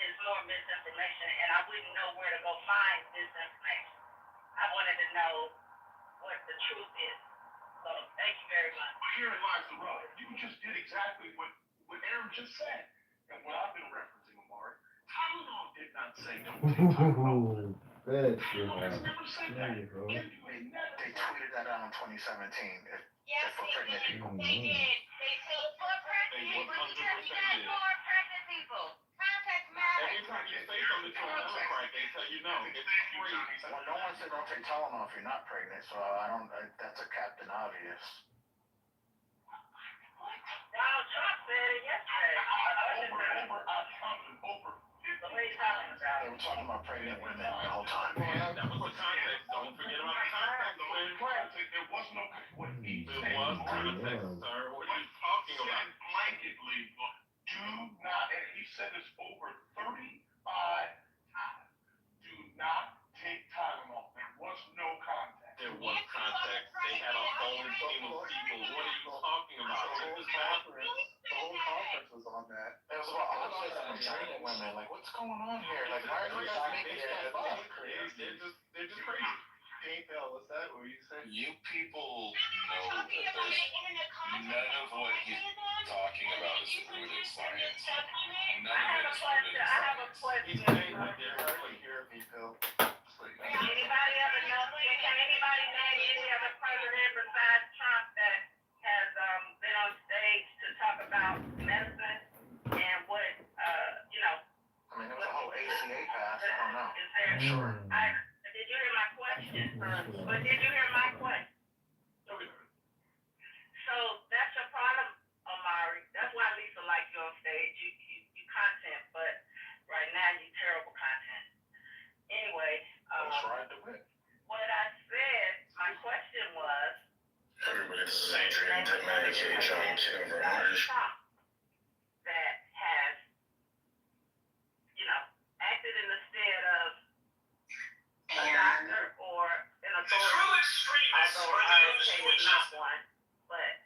it's more misinformation and I wouldn't know where to go find misinformation. I wanted to know what the truth is. So thank you very much. Herein lies the rub. You just did exactly what Aaron just said. And what I've been referencing, Amari, Tylenol did not say don't take Tylenol. Good. Tylenol has never said that. There you go. They tweeted that out in 2017. Yes, they did. They did. They said for pregnant people. You just said for pregnant people. Context matters. Every time you say something to a Democrat, they tell you no. It's crazy. Well, no one said don't take Tylenol if you're not pregnant, so that's a Captain Obvious. Donald Trump said it yesterday. Over. What are you talking about? They were talking about pregnant women the whole time. That was the context. Don't forget about the context. There was no what he said. There was context, sir. What are you talking about? Blanketly, do not, and he said this over 35 times. Do not take Tylenol. There was no contact. There was context. They had a whole team of people. What are you talking about? The whole conference was on that. It was about autism and pregnant women. Like, what's going on here? Like, why are you guys making stuff up? They're just crazy. Hey, Phil, what's that? What were you saying? You people know that there's none of what he's talking about is rooted in science. None of it is rooted in I have a science. question. He's saying that they're Hardly hear me, Phil. Anybody ever know? Can anybody name any other president besides Trump that has been on stage to talk about medicine and what I mean, it was a sure. Did you hear my question? But did you hear my question? Okay. So that's your problem, Amari. That's why Lisa likes you on stage. You content, but right now you terrible content. Anyway, Trying to win. what I said, my question was. Everybody, this is Adrian, Diplomatic Age on Kitover, Orange. That has, acted in the stead of a doctor or an authority. Although RFK is not one, but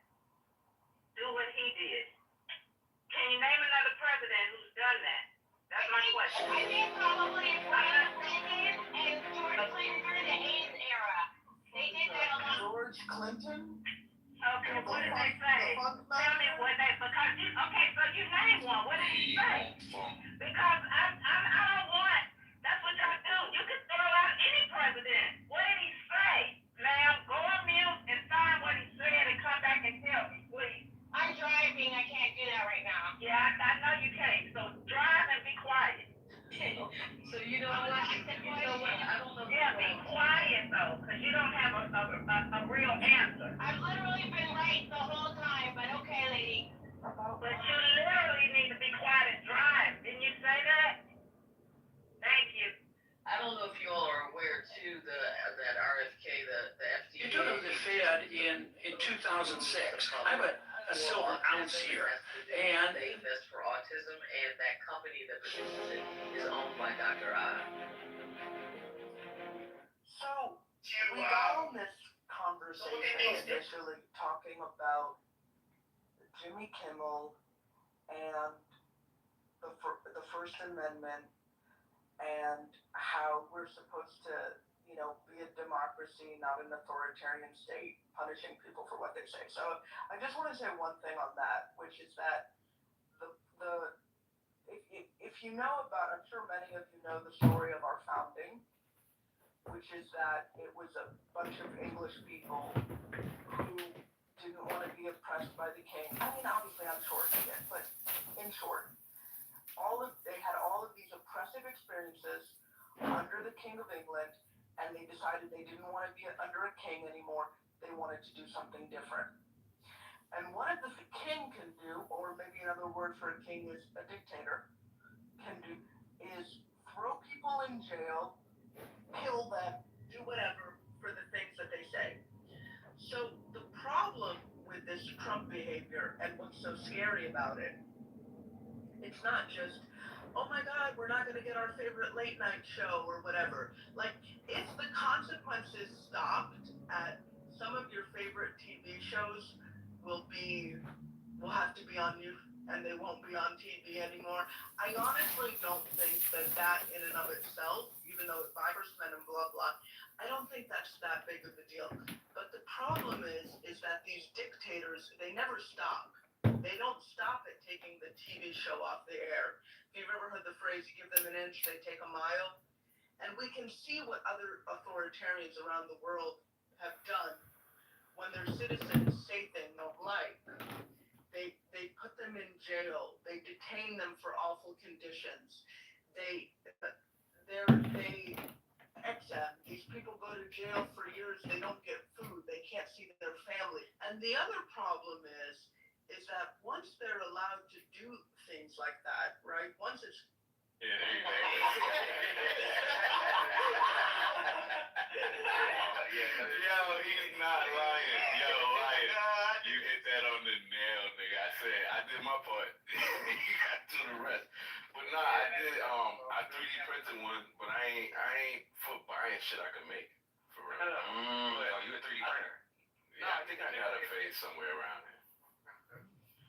do what he did. Can you name another president who's done that? That's my question. I think probably Ronald Reagan and George Clinton during the AIDS era. They did that a lot. George Clinton? Okay, what did they say? Tell me what they, because you, okay, so you name one. What did he say? Because I don't want, that's what y'all do. You can throw out any president. What did he say? Ma'am, go on mute and sign what he said and come back and tell me, please. I'm driving, I can't do that right now. Yeah, I know you can't, so drive and be quiet. So you know what? I don't know. Yeah, be quiet though, because you don't have a real answer. I've literally been right the whole time, but okay, lady. But you literally need to be quiet and drive. Didn't you say that? Thank you. I don't know if you all are aware too, that RFK, the FDA. You took over the Fed in 2006. I have a silver ounce here, and They invest for autism, and that company that produces it is owned by Dr. I. So, we got on this conversation initially talking about Jimmy Kimmel and the First Amendment and how we're supposed to, be a democracy, not an authoritarian state, punishing people for what they say. So I just want to say one thing on that, which is that if you know about, I'm sure many of you know the story of our founding, which is that it was a bunch of English people who didn't want to be oppressed by the king. I mean, obviously I'm shortening it, but in short, they had all of these oppressive experiences under the King of England, and they decided they didn't want to be under a king anymore. They wanted to do something different. And what the king can do, or maybe another word for a king is a dictator, can do, is throw people in jail, kill them, do whatever for the things that they say. So the problem with this Trump behavior and what's so scary about it, it's not just, oh my God, we're not going to get our favorite late night show or whatever. Like, if the consequences stopped at some of your favorite TV shows will have to be on mute and they won't be on TV anymore. I honestly don't think that in and of itself, even though it's Congressman and blah, blah, I don't think that's that big of a deal. But the problem is that these dictators, they never stop. They don't stop at taking the TV show off the air. If you've ever heard the phrase, you give them an inch, they take a mile. And we can see what other authoritarians around the world have done when their citizens say things they don't like. They put them in jail. They detain them for awful conditions. These people go to jail for years. They don't get food. They can't see their family. And the other problem is that once they're allowed to do things like that, right? Once it's Yo, he's not lying. Yo, lying. You hit that on the nail, nigga. I did my part. You got to do the rest. But nah, I did. I 3D printed one, but I ain't for buying shit I can make. For real. Oh, you a 3D printer? Yeah, I think I got a phase somewhere around here.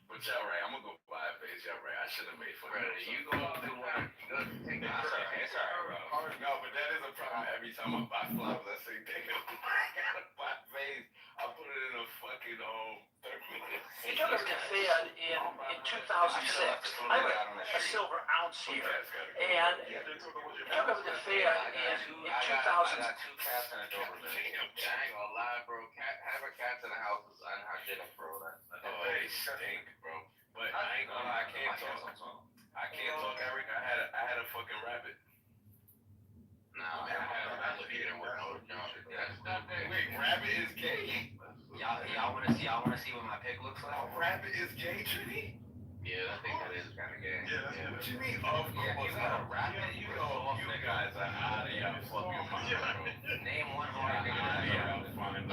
But y'all right, I'm gonna go buy a phase. Y'all right, I should have made fun of it. You go do one. You go take that. It's alright, bro. No, but that is a problem. Every time I buy flowers, I say, damn, I gotta buy a vase. I put it in a fucking you took over the Fed in 2006. I have a silver ounce here, and you took over the Fed in 2000. I got 2 cats and a Doberman. I ain't gonna lie, bro. Having cats in the house is unhygienic, bro. They stink, bro. But I ain't gonna lie, I can't talk. I can't talk, Eric. I had a fucking rabbit. Nah, now, man. I look at it with no jump. Wait, Rabbit is gay? Y'all wanna see what my pick looks like? Oh, Rabbit is gay, Trini? Yeah, I think that is kind of gay. Yeah, what you mean? Of Yeah, course. you got a rabbit. You know, you guys are out of your fucking mind, bro. Name one hard nigga that has a rabbit.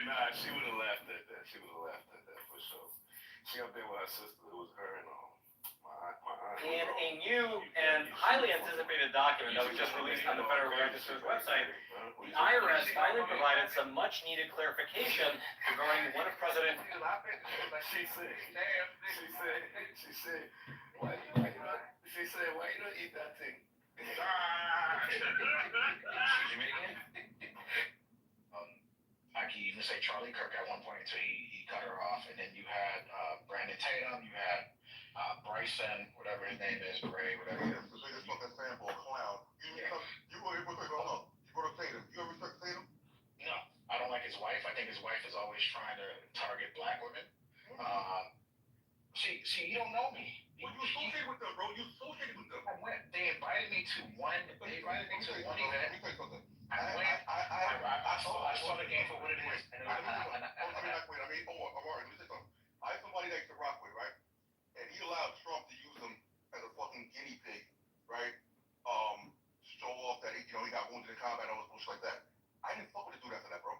Nah, she would have laughed at that. She would have laughed at that for sure. She up there with her sister. It was her and my aunt. In a new and highly anticipated document that was just released on the Federal Register's website, the IRS finally provided some much-needed clarification regarding one of President. She said, why you don't eat that thing? Like he even say Charlie Kirk at one point, so he cut her off, and then you had Brandon Tatum, you had Bryson, whatever his name is, Gray, whatever. Yeah, the biggest fucking fanboy clown. You go to Tatum. You ever respect Tatum? No, I don't like his wife. I think his wife is always trying to target black women. See, you don't know me. Well, you associated with them, bro. You associated with them. I went. They invited me to one. They invited me to one event. Let me tell you something. I saw the game for what it is. And let me say something. I have somebody that I used to rock with, right? And he allowed Trump to use him as a fucking guinea pig, right? Show off that he got wounded in combat and all this bullshit like that. I didn't fuck with the dude after that, bro.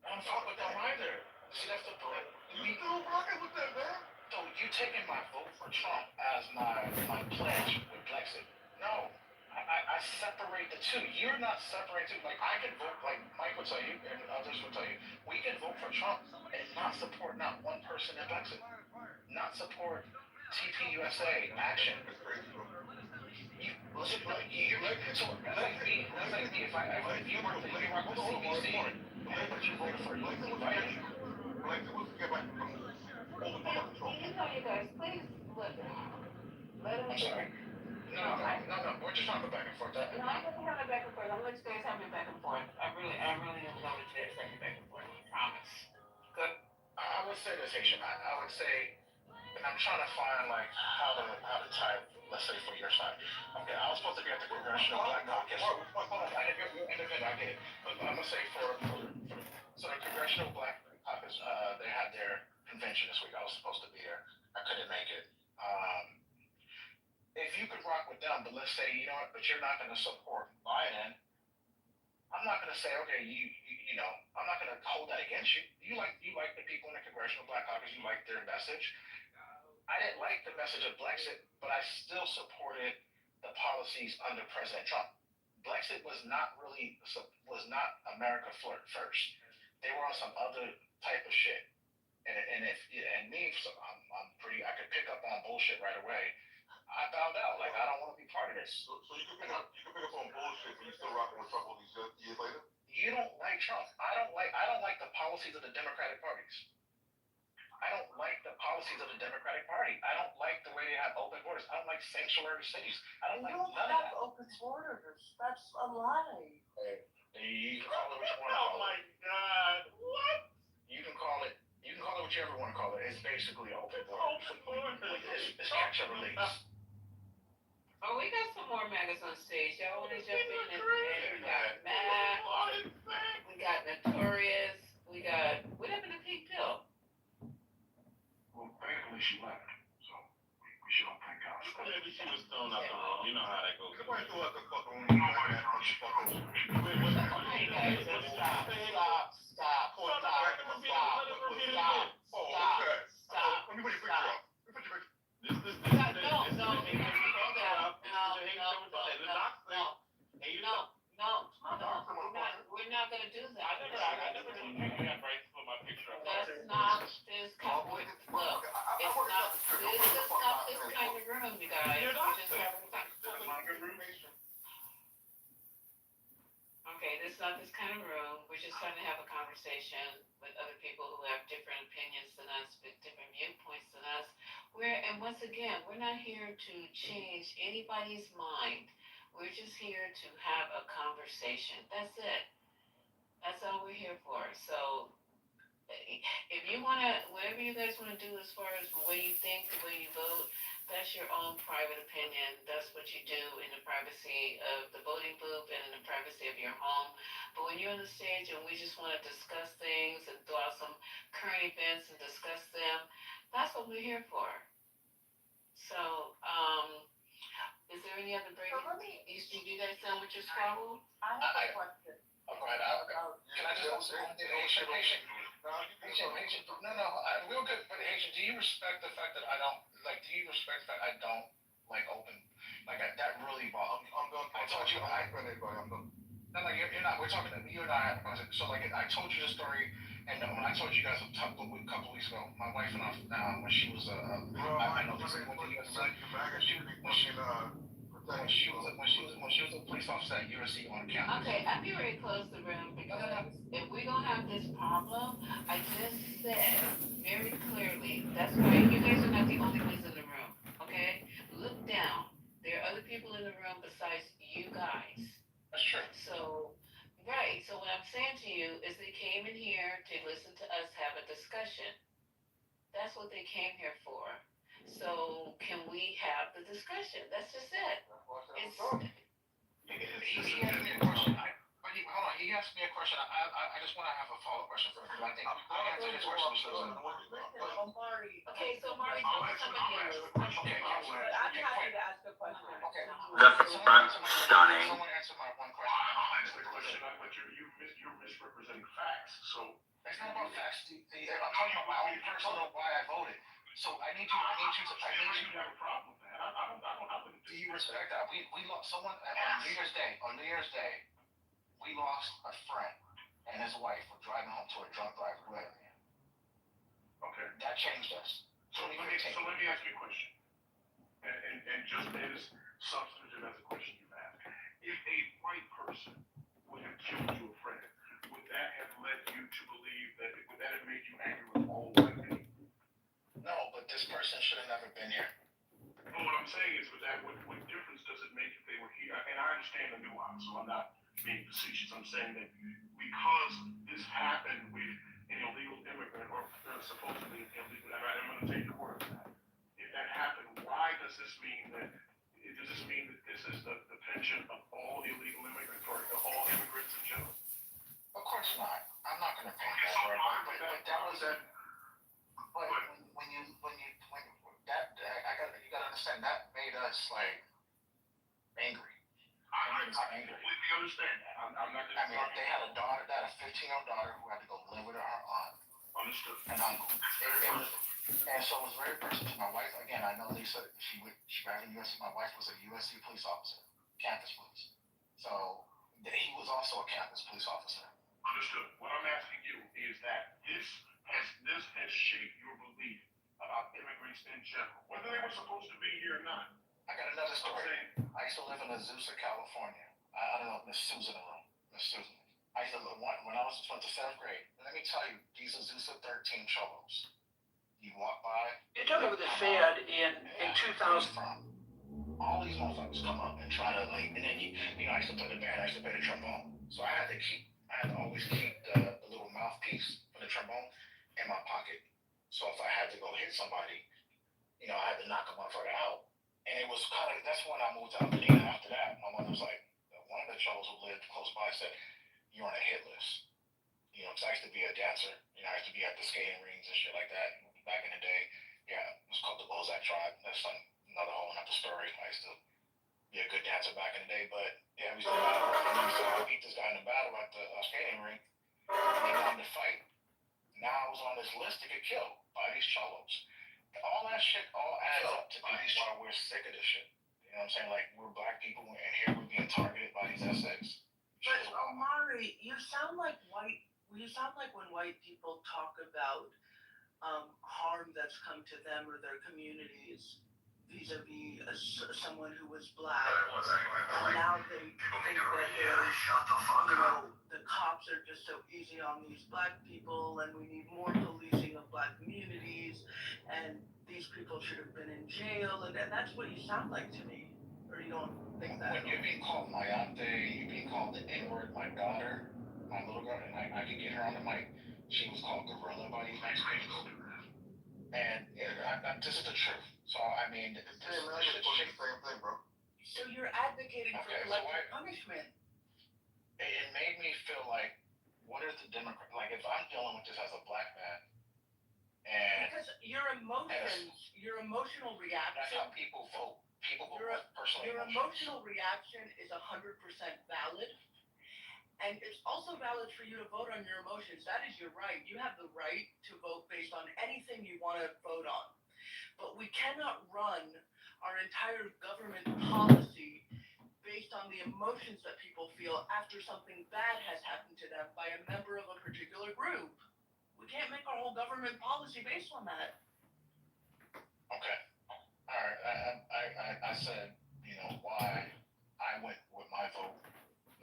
I don't fuck with them either. See, that's the point. You still rocking with them, man? So you taking my vote for Trump as my pledge with Brexit? No. I separate the two. You're not separated. Like, I can vote, like Mike will tell you, and others will tell you, we can vote for Trump and not support not one person in Brexit. Not support TPUSA, action. Listen, you're like, so that's like me. If you work for CBC, but you voted for Biden. You know, you guys, please let him. I'm sorry. No. We're just talking back and forth. No, I'm not having back and forth. I'm gonna let you guys have me back and forth. I really am gonna let you guys have me back and forth. I promise. Good. I would say this, Haitian. I would say, and I'm trying to find like how to type. Let's say for your side. Okay, I was supposed to be at the Congressional Black Caucus. You're independent. I get it. But I'm gonna say for so the Congressional Black Caucus, they had their convention this week. I was supposed to be there. I couldn't make it. If you could rock with them, but let's say you know what, but you're not going to support Biden. I'm not going to say okay, you know, I'm not going to hold that against you. You like the people in the Congressional Black Caucus. You like their message. I didn't like the message of Brexit, but I still supported the policies under President Trump. Brexit was not America first. They were on some other type of shit. And me, so I'm pretty. I could pick up on bullshit right away. I found out like I don't want to be part of this. So you can pick up on bullshit, but you still rocking with Trump all these years later. You don't like Trump. I don't like the policies of the Democratic parties. I don't like the policies of the Democratic Party. I don't like the way they have open borders. I don't like sanctuary cities. I don't like none of that. Open borders. That's a lie. You can call it what you want to Oh call my it. God! What? You can call it what you ever want to call it. It's basically open borders. It's catch and release. Oh, we got some more maggots on stage. Y'all want to jump in? And we got Matt. We got Notorious. We got what happened to Pink Pill? Well, apparently she left, so we should all thank God. Maybe she was thrown out the room. You know how that goes. Somebody threw out the fucking room. We're not gonna do that. I never do. You have rights to put my picture up. That's not this kind of look. It's not. This is not this kind of room, you guys. We just having Okay, this is not this kind of room. We're just trying to have a conversation with other people who have different opinions than us, with different viewpoints than us. And once again, we're not here to change anybody's mind. We're just here to have a conversation. That's it. That's all we're here for. So if you want to, whatever you guys want to do as far as the way you think, the way you vote, that's your own private opinion. That's what you do in the privacy of the voting booth and in the privacy of your home. But when you're on the stage and we just want to discuss things and throw out some current events and discuss them, that's what we're here for. So, is there any other break? You guys done with your squabble? I have a question. Go ahead. Can I just say one thing? Haitian. No, we're good. But Haitian, do you respect the fact that I don't like? Do you respect that I don't like open? Like that really bothers me. I'm going. I told you. I'm going. No, you're not. We're talking. You and I have a conversation. So like, I told you the story, and when I told you guys a couple weeks ago, my wife and I, when she was I know this went to USC. When she was a police officer at USC on campus. Okay, I'm getting ready to close the room because if we're gonna have this problem, I just said very clearly, that's why you guys are not the only ones in the room, okay? Look down. There are other people in the room besides you guys. That's true. So, right, so what I'm saying to you is they came in here to listen to us have a discussion. That's what they came here for. So can we have the discussion? That's just it. He asked me a question. Hold on. He asked me a question. I just want to have a follow-up question for him. I think I answered his question. Okay, so Mari, somebody else. Okay, I'm happy to ask a question. Okay. Stunning. Someone answer my one question. I'll answer the question, but you're misrepresenting facts. So it's not about facts. I'm talking about my own personal why I voted. So I need you to have a problem with that. I don't have to. Do you respect that? We lost someone on New Year's Day, we lost a friend and his wife were driving home to a drunk driver. Okay. That changed us. So let me ask you a question. And just as substantive as a question you asked, if a white person would have killed your friend, would that have led you to believe that, would that have made you angry with all white people? No, but this person should have never been here. But what I'm saying is, with that, what difference does it make if they were here? And I understand the nuance, so I'm not being facetious. I'm saying that because this happened with an illegal immigrant, or supposedly an illegal, and I'm going to take your word for that. If that happened, why does this mean that? Does this mean that this is the pension of all illegal immigrants, or all immigrants in general? Of course not. I'm not going to paint Okay, that, so right? why But would that? that Why was would that? when you that you gotta understand that made us like angry. I completely understand that. I'm not. I mean, they had a daughter, they had a 15-year-old daughter who had to go live with her aunt Understood. and uncle. And so it was very personal to my wife. Again, I know Lisa. She ran in USC. My wife was a USC police officer, campus police. So he was also a campus police officer. Understood. What I'm asking you is that this has shaped your belief about immigrants in general, whether they were supposed to be here or not. I got another story. I used to live in Azusa, California. I don't know, Miss Susan alone. Miss Susan. I used to live when I went to 7th grade. Let me tell you, these Azusa 13 cholos. You walk by. You took over the Fed in 2000. All these motherfuckers come up and try to and then I used to play the band. I used to play the trombone. So I had to always keep the little mouthpiece for the trombone in my pocket. So if I had to go hit somebody, I had to knock a motherfucker out. And it was that's when I moved to Altadena. After that, my mother was like, one of the cholos who lived close by said, "You're on a hit list." Because I used to be a dancer. I used to be at the skating rings and shit like that back in the day. Yeah, it was called the Bozak Tribe. That's another whole another story. I used to be a good dancer back in the day, but yeah, we used to battle. And so I beat this guy in the battle at the skating ring. And they wanted to fight. Now I was on this list to get killed by these cholos. All that shit all adds up to me why we're sick of this shit. You know what I'm saying? Like, we're black people and here we're being targeted by these SX. But Omari, you sound like when white people talk about harm that's come to them or their communities vis-a-vis someone who was black. And now they think that the cops are just so easy on these black people and we need more policing of black communities and these people should have been in jail and that's what you sound like to me. Or you don't think that? When you're being called Mayante, you're being called the N-word, my daughter, my little girl, and I could get her on the mic, she was called gorilla by these Mexicans. And this is the truth. So, I mean, this is the same thing, bro. So you're advocating for collective punishment. It made me feel like, what is the Democrat, like if I'm dealing with this as a black man, and because your emotional reaction. That's how people vote. Your emotional reaction is 100% valid. And it's also valid for you to vote on your emotions. That is your right. You have the right to vote based on anything you want to vote on. But we cannot run our entire government policy based on the emotions that people feel after something bad has happened to them by a member of a particular group. We can't make our whole government policy based on that. Okay. All right. I said, why I went with my vote.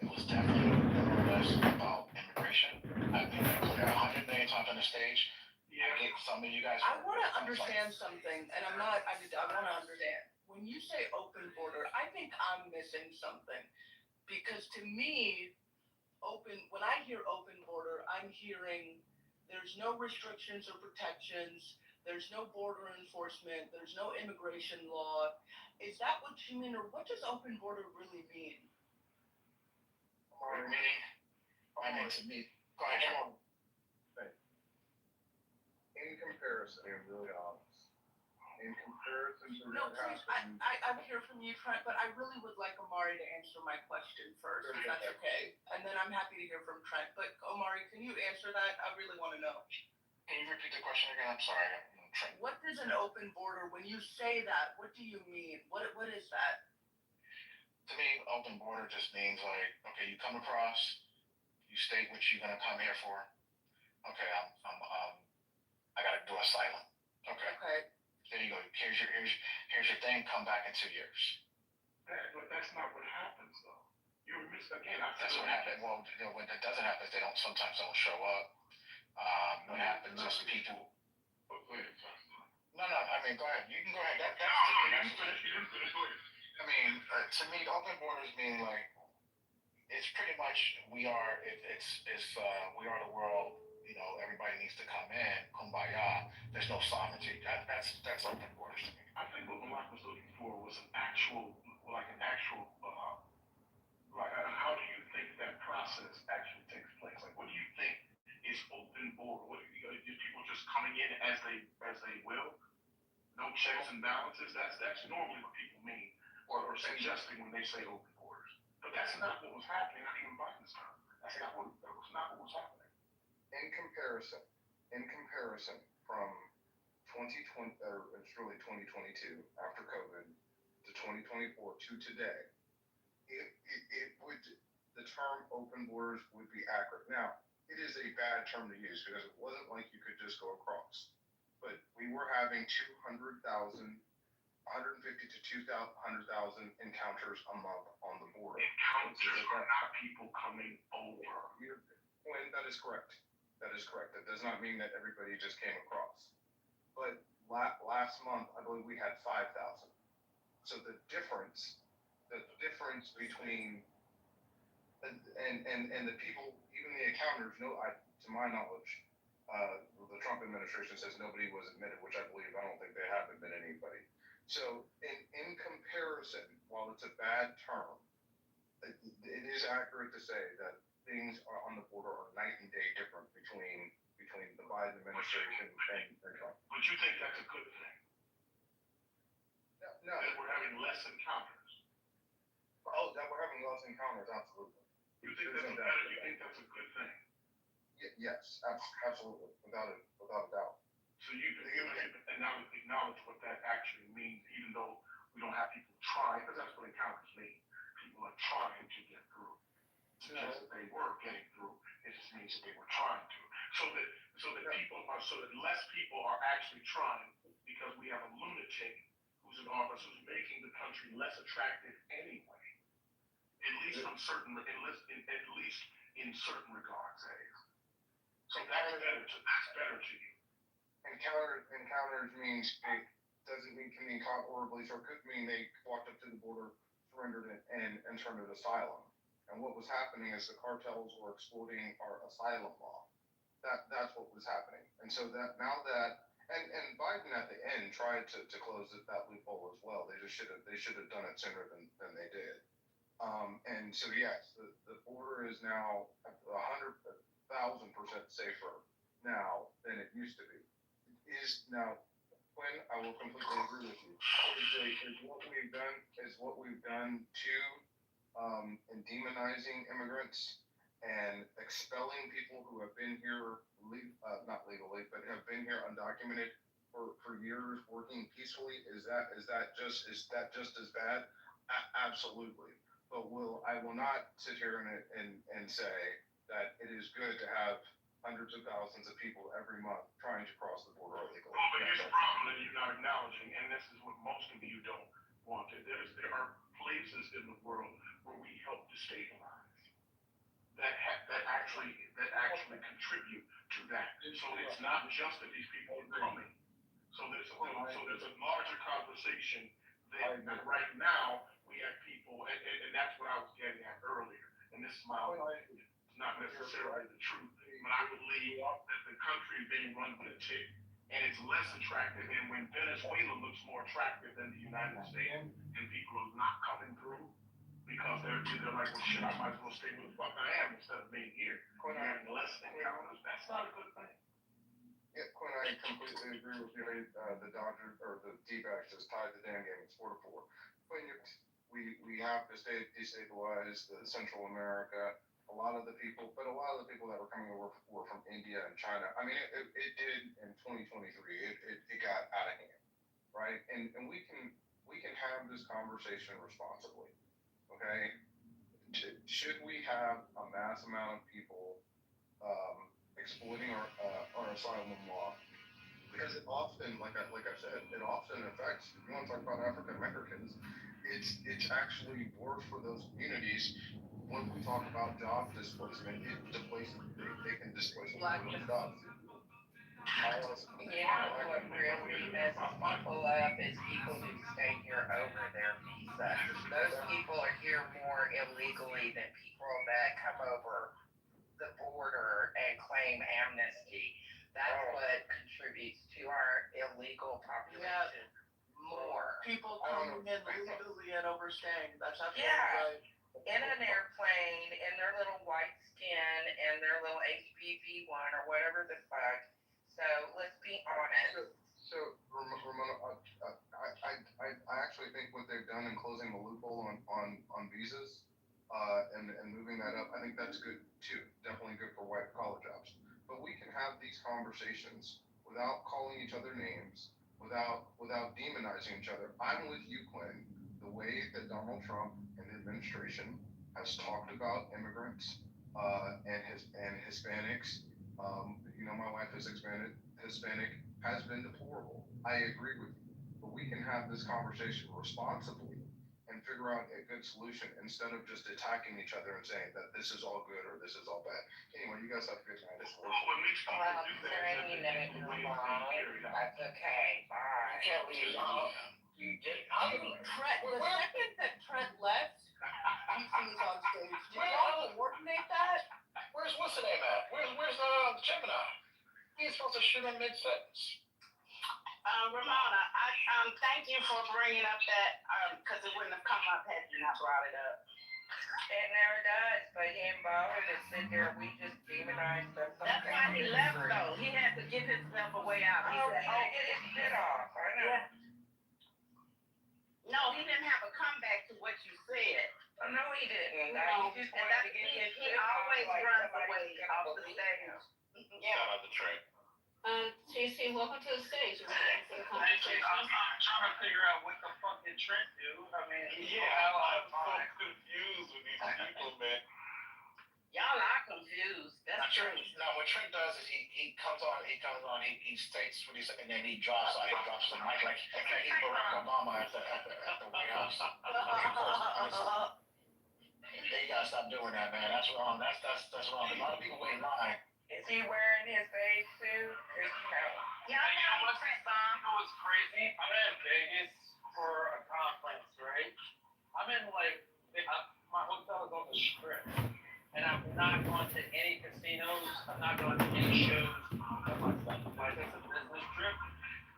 It was definitely more or less about immigration. I've been clear 100 million times on the stage. Yeah. I get some of you guys. I want to understand something, and I want to understand. When you say open border, I think I'm missing something. Because to me, when I hear open border, I'm hearing there's no restrictions or protections, there's no border enforcement, there's no immigration law. Is that what you mean, or what does open border really mean? To me. Go ahead. In comparison, they're really honest. In comparison to No, please, I'm here from you, Trent, but I really would like Omari to answer my question first, if that's okay. And then I'm happy to hear from Trent. But Omari, can you answer that? I really want to know. Can you repeat the question again? I'm sorry. Trent. What is an open border? When you say that, what do you mean? What is that? To me, open border just means like, okay, you come across, you state what you're gonna come here for. Okay, I gotta do asylum. Okay. There you go. Here's your thing. Come back in 2 years. But that's not what happens, though. You miss again. That's what happens. Well, what that doesn't happen is they sometimes don't show up. What happens is people. No, I mean, go ahead. You can go ahead. I mean, to me, open borders mean like it's pretty much we are the world. You know, everybody needs to come in. Kumbaya. There's no sovereignty. That's open borders to me. I think what Malak was looking for was an actual, how do you think that process actually takes place? Like, what do you think is open border? What are people just coming in as they will? No checks and balances. That's normally what people mean or suggesting when they say open borders. But that's not what was happening. Not even Biden's time. That was not what was happening. In comparison from 2020, or it's really 2022 after COVID to 2024 to today, it would, the term open borders would be accurate. Now, it is a bad term to use because it wasn't like you could just go across, but we were having 150 to 200,000 encounters a month on the border. Encounters are not people coming over. When that is correct. That is correct. That does not mean that everybody just came across. But last month, I believe we had 5,000. So the difference between and the people, even the encounters, to my knowledge, the Trump administration says nobody was admitted, which I believe. I don't think they have admitted anybody. So in comparison, while it's a bad term, it is accurate to say that things are on the border are night and day different between the Biden administration and Trump. But you think that's a good thing? No. That we're having less encounters. Oh, that we're having less encounters, absolutely. You think that's a good thing? Yes, absolutely, without a doubt. So you acknowledge what that actually means, even though we don't have people trying, because that's what encounters mean. People are trying to get through. It's just that they were getting through. It just means that they were trying to. So that less people are actually trying because we have a lunatic who's in office who's making the country less attractive anyway. At least in certain regards, So that's better to you. Encounters means it doesn't mean can mean caught or released, or could mean they walked up to the border, surrendered it, and surrendered asylum. And what was happening is the cartels were exploiting our asylum law. That's what was happening. And so that now that and Biden at the end tried to close that loophole as well. They should have done it sooner than they did. And so yes, the border is now 100,000% safer now than it used to be. It is now. Quinn, I will completely agree with you. Is what we've done to in demonizing immigrants and expelling people who have been here not legally, but have been here undocumented for years working peacefully. Is that just as bad? Absolutely. But I will not sit here and say that it is good to have hundreds of thousands of people every month trying to cross the border illegally. Well, but here's the problem that you're not acknowledging, and this is what most of you don't want to. There are places in the world where we help to stabilize that actually contribute to that. So it's not just that these people are coming. So there's a larger conversation that right now we have people, and that's what I was getting at earlier. And this is my opinion. It's not necessarily the truth, but I believe that the country is being run with a tick, and it's less attractive. And when Venezuela looks more attractive than the United States, and people are not coming through because they're like, well, shit, I might as well stay where the fuck I am instead of being here. We're having less encounters. That's not a good thing. Yeah, Quinn, I completely agree with you. The Dodgers or the D-backs just tied the damn game. It's 4-4. Quinn, we have to destabilize Central America. A lot of the people that were coming over were from India and China. I mean, it did in 2023. It got out of hand, right? And we can have this conversation responsibly, okay? Should we have a mass amount of people exploiting our asylum law? because it often, like I said, it often affects. If you want to talk about African Americans, it's actually worse for those communities. When we talk about job displacement, they can displace them from those jobs. You know what really messes people up is people who stay here over their visa. Those people are here more illegally than people that come over the border and claim amnesty. That's what contributes to our illegal population more. People coming in legally and overstaying. That's absolutely Yeah. right. In an airplane, in their little white skin, and their little HPV1 or whatever the fuck. So let's be honest. So Ramona, I actually think what they've done in closing the loophole on visas, and moving that up, I think that's good too. Definitely good for white collar jobs. But we can have these conversations without calling each other names, without demonizing each other. I'm with you, Quinn. The way that Donald Trump and the administration has talked about immigrants and Hispanics. My wife is Hispanic, has been deplorable. I agree with you, but we can have this conversation responsibly and figure out a good solution instead of just attacking each other and saying that this is all good or this is all bad. Anyway, you guys have a good night. Well, what makes people Well, do that Sarah, is you that know, they you're believe wrong. That's okay. Bye. You can't leave. You did. Trent, the second that Trent left, PC was on stage. Did y'all coordinate that? What's the name at? Where's Gemini? He's supposed to shoot him mid-sentence. Ramona, I thank you for bringing up that, because it wouldn't have come up had you not brought it up. It never does, but he ain't bothered to sit there. We just demonize the. That's why he left though. He had to give himself a way out. He said, to get his shit off. I know. Yeah. No, he didn't have a comeback to what you said. Oh, no, he didn't. No, He just and wanted that's to get his he shit off always like runs somebody away was gonna off the believe stage. him. Yeah. Shout out to Trey. TC, welcome to the stage. We're ready for the I'm conversation. trying to figure out what the fuck did Trent do. I mean, I'm so confused with these people, man. Y'all are confused. That's true. No, what Trent does is he comes on, he states what he's, and then he drops the mic like he Barack Obama at the White House. They gotta stop doing that, man. That's wrong. That's wrong. A lot of people wait in line. Is he wearing his beige suit? Y'all know what's that song? You know what's crazy? I'm in Vegas for a conference, right? I'm in my hotel is on the Strip, and I'm not going to any casinos. I'm not going to any shows. Like it's a business trip,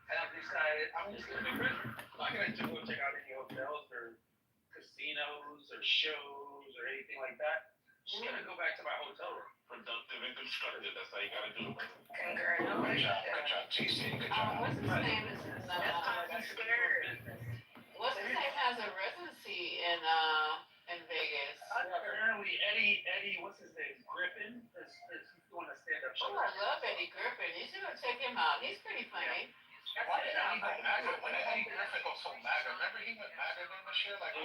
and I've decided I'm just gonna be Christmas. I'm not gonna go check out any hotels or casinos or shows or anything like that. Just gonna go back to my hotel room. Productive and constructive. That's how you gotta do it. Congratulations. Good job, TC. Good job. What's his name? That's scared. What's his name has a residency in Vegas. Apparently Eddie, what's his name? Griffin is doing a stand-up show. Oh, I love Eddie Griffin. You should go check him out. He's pretty funny. Why did Eddie go MAGA? When did Eddie Griffin go so MAGA? Remember he went MAGA during this year? Like,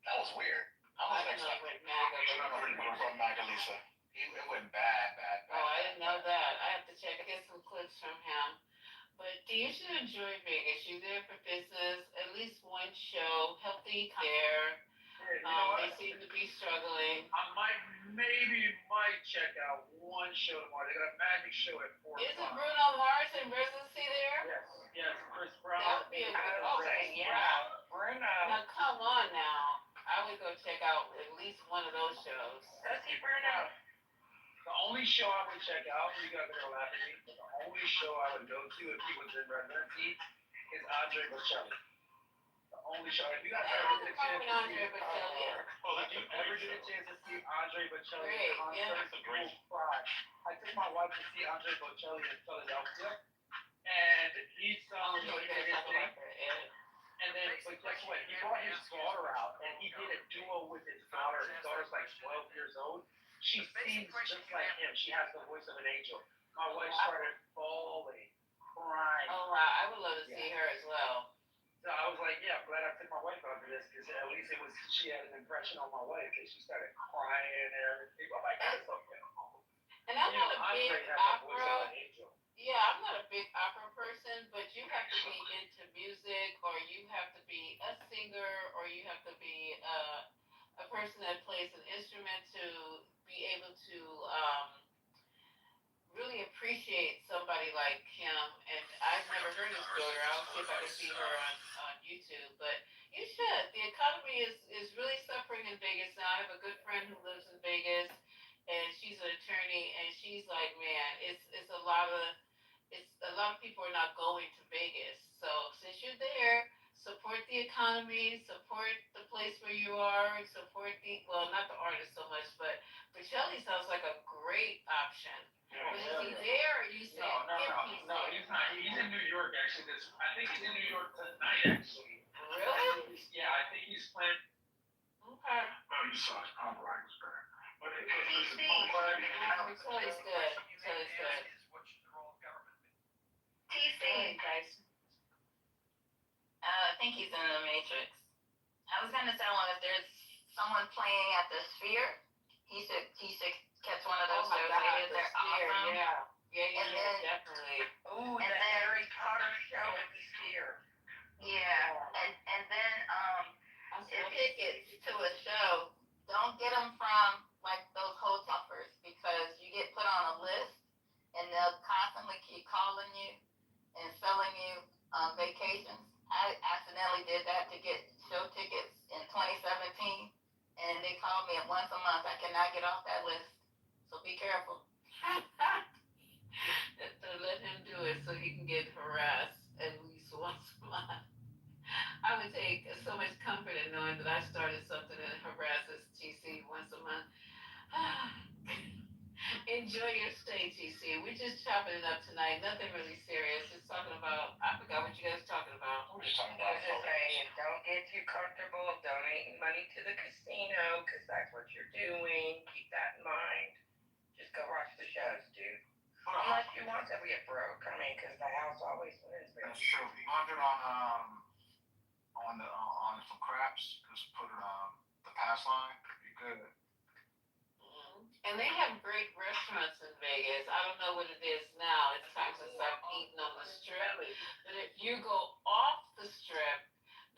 that was weird. I don't know what MAGA I remember when we were going MAGA, Lisa. It went bad. Oh, I didn't know that. I have to check. I get some clips from him. But you should enjoy Vegas. You're there for business. At least one show. Healthy care. They seem to be struggling. I might check out one show tomorrow. They got a magic show at 4 o'clock. Isn't Bruno Mars in residency there? Yes, Chris Brown. That would be a good Bruno. Now come on now. I would go check out at least one of those shows. Let's see Bruno. The only show I would check out, you guys are gonna laugh at me, but the only show I would go to if he was in residency is Andre Bocelli. The only show. If you guys ever get a chance to Andre Bocelli. if you ever get a chance to see Andre Bocelli Great, in concert, yeah. you will cry. I took my wife to see Andre Bocelli in Philadelphia, and he sung his thing. And then, but guess what? He brought his daughter out, and he did a duo with his daughter. His daughter's like 12 years old. She sings just like him. She has the voice of an angel. My wife started bawling, crying. Oh, wow. I would love to see her as well. So I was like, yeah, I'm glad I took my wife out for this, because at least she had an impression on my wife, because she started crying and everything. I'm like, that's so beautiful. And I'm not a big opera. Yeah, I'm opera person, but you have to be into music, or you have to be a singer, or you have to be a person that plays an instrument to be able to really appreciate somebody like him. And I've never heard his daughter. I'll see if I can see her on YouTube. But you should. The economy is really suffering in Vegas now. I have a good friend who lives in Vegas, and she's an attorney, and she's like, man, it's a lot of people are not going to Vegas. So since you're there, support the economy, support the place where you are, and support the, well, not the artist so much, but Bocelli sounds like a great option. But is he there, or you say No, he's not. He's in New York, actually. I think he's in New York tonight, actually. Really? Yeah, I think he's playing. Okay. Well, you saw his pop rocks there. But Bocelli's good. Bocelli's good. TC, Guys. I think he's in the Matrix. I was gonna tell him if there's someone playing at the Sphere, he should catch one of those shows. Because they're awesome. Yeah, definitely. Ooh, And the then- Harry Potter show at the Sphere. Yeah, and then tickets to a show, don't get them from like those hotelers, because you get put on a list and they'll constantly keep calling you and selling you vacations. I accidentally did that to get show tickets in 2017, and they called me once a month. I cannot get off that list, so be careful. To let him do it so he can get harassed at least once a month. I would take so much comfort in knowing that I started something that harasses TC once a month. Enjoy your stay, TC. We're just chopping it up tonight. Nothing really serious. Just talking about, I forgot what you guys were talking about. We're just talking I about was just saying, don't get too comfortable donating money to the casino, because that's what you're doing. Keep that in mind. Just go watch the shows, dude. Unless you want to be a broke, I mean, because the house always wins. That's true. 100 on some craps. Just put it on the pass line. You're good. And they have great restaurants in Vegas. I don't know what it is now. It's time since I've eaten on the strip. But if you go off the strip,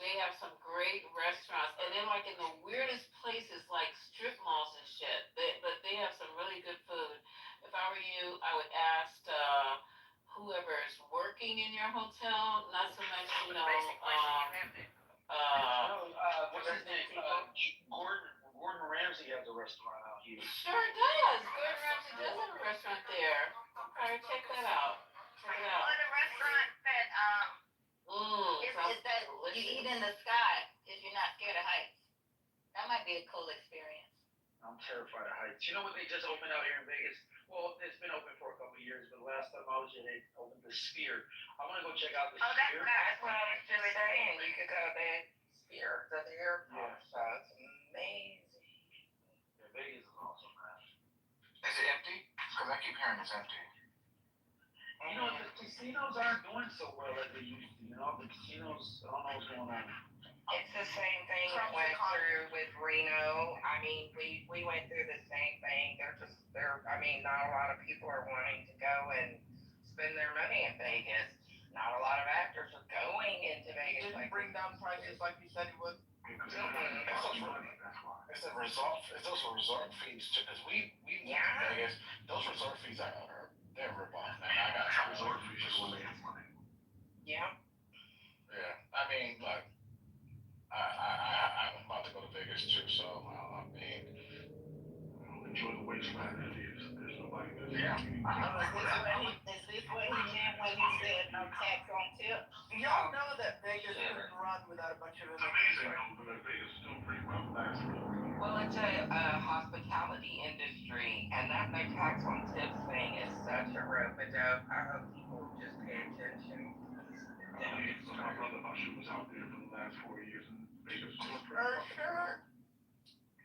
they have some great restaurants. And then like in the weirdest places like strip malls and shit. But they have some really good food. If I were you, I would ask whoever is working in your hotel, not so much, What's his name? Gordon Ramsay has a restaurant out here. Sure does. Gordon Ramsay does have a restaurant there. Okay, check that out. Check it out. Or the restaurant that is that you eat in the sky if you're not scared of heights. That might be a cool experience. I'm terrified of heights. You know what they just opened out here in Vegas? Well, it's been open for a couple of years, but last time I was here, they opened the Sphere. I want to go check out the Sphere. That's what I was just saying. You could go there. Sphere, the airport. So it's amazing. Yeah, Vegas is awesome, man. Is it empty? Because I keep hearing it's empty. You know, the casinos aren't doing so well as they used to. You know, the casinos, I don't know what's going on. It's the same thing we went through with Reno. I mean, we went through the same thing. I mean, not a lot of people are wanting to go and spend their money in Vegas. Not a lot of actors are going into Vegas. Didn't bring down prices like you said he would. It's those resort fees too, because we moved to Vegas. Those resort fees they're rip off, man. I got resort fees just when they have money. Yeah. Yeah, I mean, look, I'm about to go to Vegas too, so I mean, enjoy the wasteland. There's nobody there. Yeah. Is this what he meant when he said no tax on tips? Y'all know that Vegas couldn't run without a bunch of amazing, but Vegas is doing pretty well last year. Well, it's a hospitality industry, and that no tax on tips thing is such a rope-a-dope. I hope people just pay attention. My brother Usher was out there for the last 4 years, and Vegas was pretty well. Sure.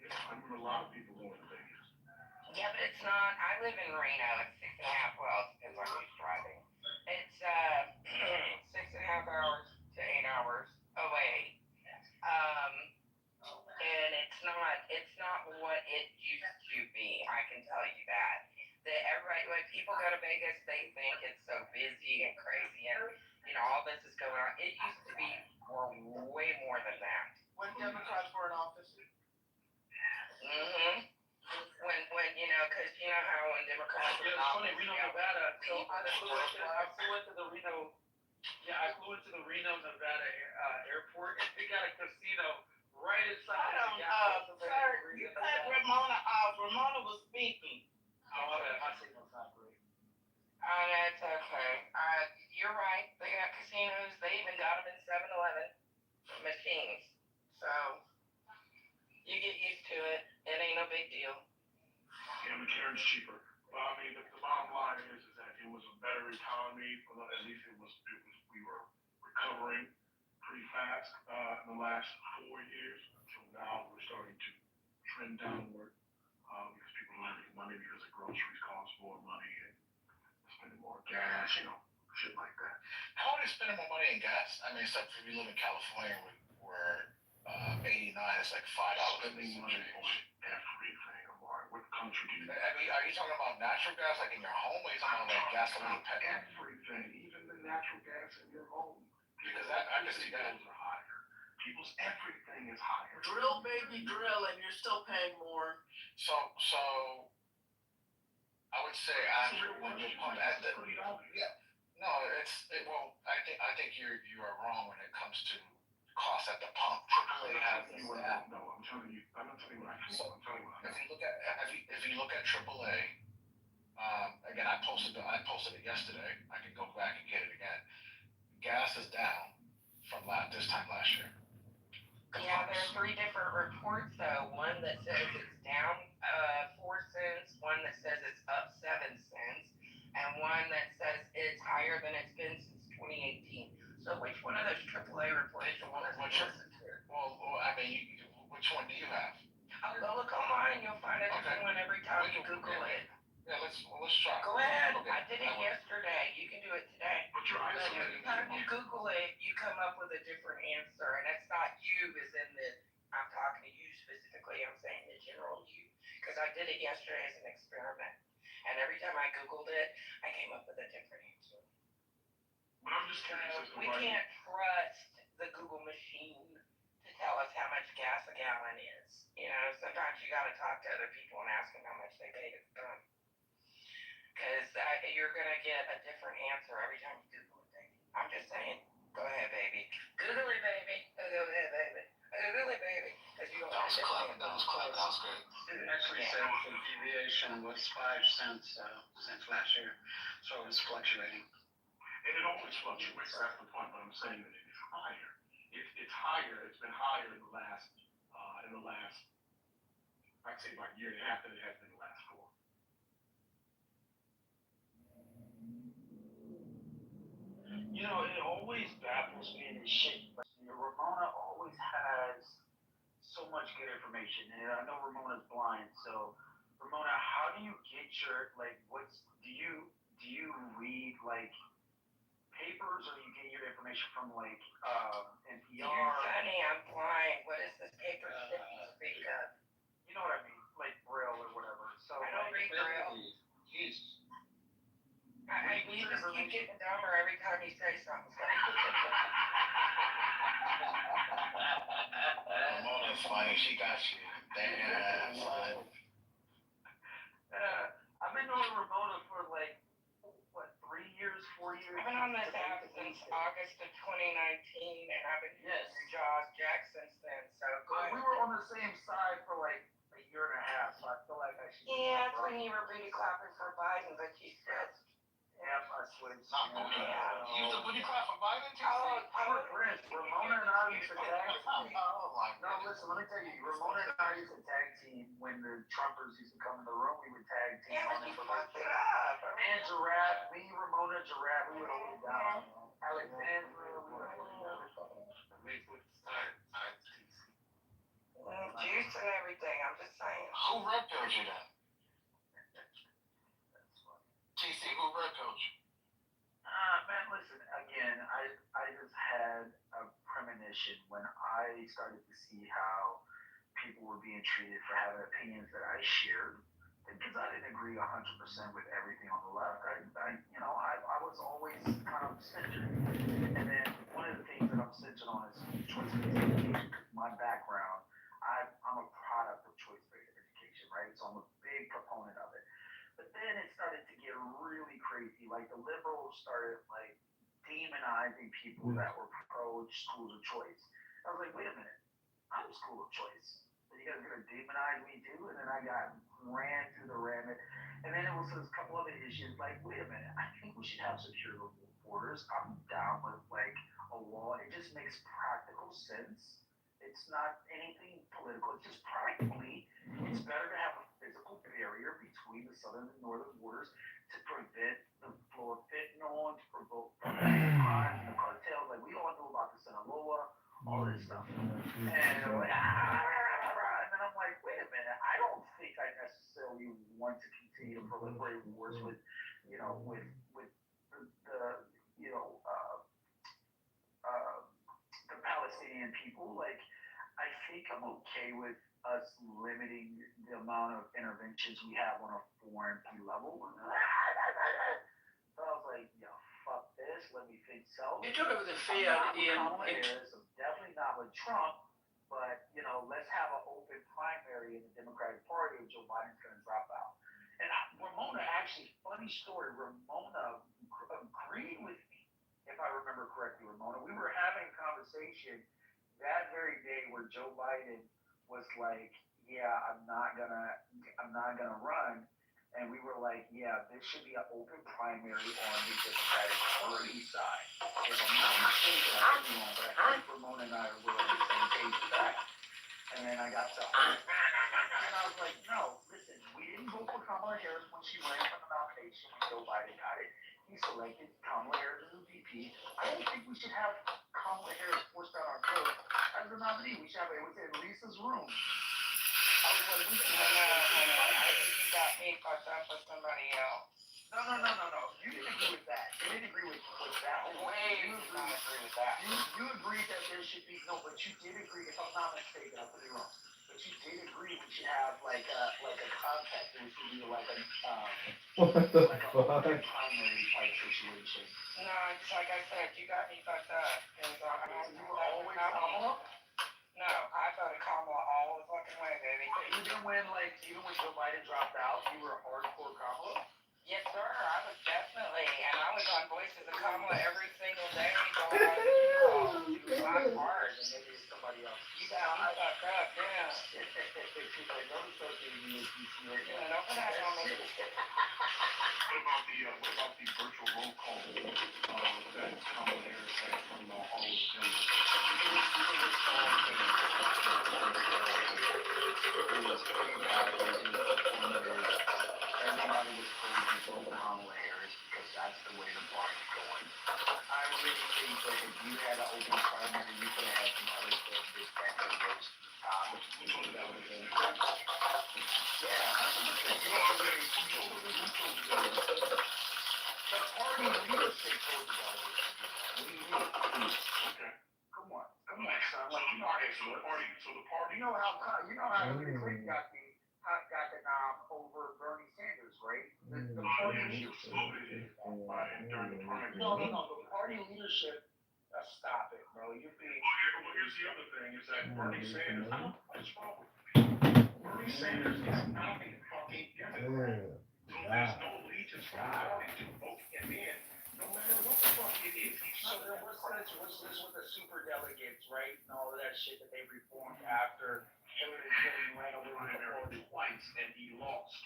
Yeah, I remember a lot of people going to Vegas. Yeah, but it's not. I live in Reno. It's 6.5. Well, it depends on who's driving. It's 6.5 hours to 8 hours away. And it's not what it used to be. I can tell you that. that everybody, when people go to Vegas, they think it's so busy and crazy and, all this is going on. It used to be way more than that. When Democrats were in office. Mm-hmm. When because how when Democrats were in It's funny, office, Reno, Nevada. So people I flew into the Reno. Yeah, I flew into the Reno, Nevada airport, and they got a casino right inside. Sir, you cut Ramona off. Ramona was speaking. Oh, my signal's not great. Oh, that's okay. You're right. They got casinos. They even got them in 7-Eleven machines. So you get used to it. It ain't no big deal. Yeah, McLaren's cheaper. Well, I mean, the bottom line is that it was a better economy. At least we were recovering pretty fast in the last 4 years. So now we're starting to trend downward because people are having money because the groceries cost more money and spending more gas, shit like that. How are they spending more money in gas? I mean, except if you live in California where 89 is like $5. Spending money on everything, Amar. What country do you live in? I mean, are you talking about natural gas like in your home, or are you talking about like gasoline, petrol? Everything, even the natural gas in your home. Because I can see that. Bills are higher. People's everything is higher. Drill, baby, drill, and you're still paying more. So I would say after when you pump at the I think you are wrong when it comes to cost at the pump. AAA has this app. No, I'm telling you what I feel. So if you look at AAA, again I posted it yesterday. I can go back and get it again. Gas is down from this time last year. Yeah, there are 3 different reports though. One that says it's down 4 cents, one that says it's up 7 cents, and one that says it's higher than it's been since 2018. So which one of those AAA reports do you want us to listen to? Well, I mean, which one do you have? I'll go look online and you'll find a different one every time you Google it. Yeah, let's try. Go ahead. Okay. I did it yesterday. You can do it today. But you're Every isolating time people. you Google it, you come up with a different answer, and it's not you as in I'm talking to you specifically. I'm saying the general you, because I did it yesterday as an experiment, and every time I Googled it, I came up with a different answer. But I'm just curious as to We why. can't trust the Google machine to tell us how much gas a gallon is. Sometimes you got to talk to other people and ask them how much they paid at the pump. Because you're going to get a different answer every time you Google it, baby. I'm just saying. Go ahead, baby. Google it, baby. Google it, baby. Google it, baby. That was clever. That was good. It actually said the deviation was 5 cents since last year, so it's fluctuating. And it always fluctuates. That's the point. But I'm saying that it's higher. It's higher. It's been higher in the last, I'd say about a year and a half than it has been the last 4. It always baffles me in this shit. Ramona always has so much good information, and I know Ramona's blind. So, Ramona, how do you get your do you read papers, or do you get your information from NPR? You're funny. I'm blind. What is this paper shit you speak of? You know what I mean, like Braille or whatever. So I don't read Braille. Jeez. You just keep getting dumber every time you say something. Ramona's funny. She got you. Damn, son. I've been knowing Ramona for 3 years, 4 years. I've been on this app since August of 2019, and I've been using your Jack since then. So we were on the same side for a year and a half, so I feel like I should. Yeah, that's when you were booty clapping for Biden, but you switched. Yeah, I switched. Not booty. You used to booty clap for Biden, TC? We're friends. Ramona and I used to tag team. Oh my God. No, listen, let me tell you. Ramona and I used to tag team when the Trumpers used to come in the room. We would tag team. Yeah, but you fucked it up. And Giraffe, me, Ramona, Giraffe, we would hold it down. Alexandra, we would hold it down. Juice and everything. I'm just saying. Who red pilled you then? TC, who red pilled you? Man, listen, again, I just had a premonition when I started to see how people were being treated for having opinions that I shared, because I didn't agree 100% with everything on the left. I was always kind of centered. And then one of the things that I'm centered on is choice-based education. My background, I'm a product of choice-based education, right? So I'm a big proponent of it. But then it started to get really crazy. Like the liberals started like demonizing people that were pro schools of choice. I was like, wait a minute, I'm school of choice. So you guys are gonna demonize me too? And then I got ran through the rabbit. And then it was a couple other issues like, wait a minute, I think we should have secure borders. I'm down with like a wall. It just makes practical sense. It's not anything political. It's just practically, it's better to have a physical barrier between the southern and northern borders to prevent the flow of fentanyl and to prevent crime and the cartels. Like we all know about the Sinaloa, all this stuff. And they're like, and then I'm like, wait a minute, I don't think I necessarily want to continue to proliferate wars with, the, the Palestinian people. Like, I think I'm okay with us limiting the amount of interventions we have on a foreign level. So I was like, yeah, fuck this. Let me think so. You took it with a fear I'm definitely not with Trump, but let's have an open primary in the Democratic Party if Joe Biden's going to drop out. And Ramona, actually, funny story. Ramona agreed with me, if I remember correctly. Ramona, we were having a conversation that very day where Joe Biden was like, "Yeah, I'm not gonna run," and we were like, "Yeah, this should be an open primary on the Democratic Party side." If I'm not mistaken, I could be wrong, but I think Ramona and I were on the same page with that. And then I got to and I was like, "No, listen, we didn't vote for Kamala Harris when she ran for the nomination when Joe Biden got it. He selected Kamala Harris as a VP. I don't think we should have Kamala Harris forced down our throat as a nominee. We should have it in Lisa's room." I was like, we should have I think you got me fucked up with somebody else. No. You didn't agree with that. You didn't agree with that. You did not agree with that. You agreed that there should be but you did agree, if I'm not mistaken, I could be wrong. But you did agree we should have like a contact. There should be like an open primary type situation. No, it's like I said, you got me fucked up. You were always Kamala? No, I voted Kamala all the fucking way, baby. Even when Joe Biden dropped out, you were hardcore Kamala? Yes, sir. I was definitely, and I was on Voices of Kamala every single day. Going on hard. And maybe it's somebody else. You got me fucked up, yeah. Don't put that on me. What about the virtual roll call that Kamala Harris had from all of the Everybody was crazy for Kamala Harris because that's the way the party's going. I really think that if you had an open primary, you could have had some other candidates that could rose to the top. The party leadership told you guys what to do. Okay. Come on, son. Like, So the party. You know how Hillary Clinton got the nom over Bernie Sanders, right? The party leadership. During the primary. No. The party leadership. Stop it, bro. You're being. Well, here's the other thing: is that Bernie Sanders. I don't know what's wrong with me. Bernie Sanders is not a fucking Democrat. So there's no allegiance from the party to vote him in, no matter what the fuck it is. So there was this with the super delegates, right? And all of that shit that they reformed after Hillary Clinton ran away with the party. Twice, and he lost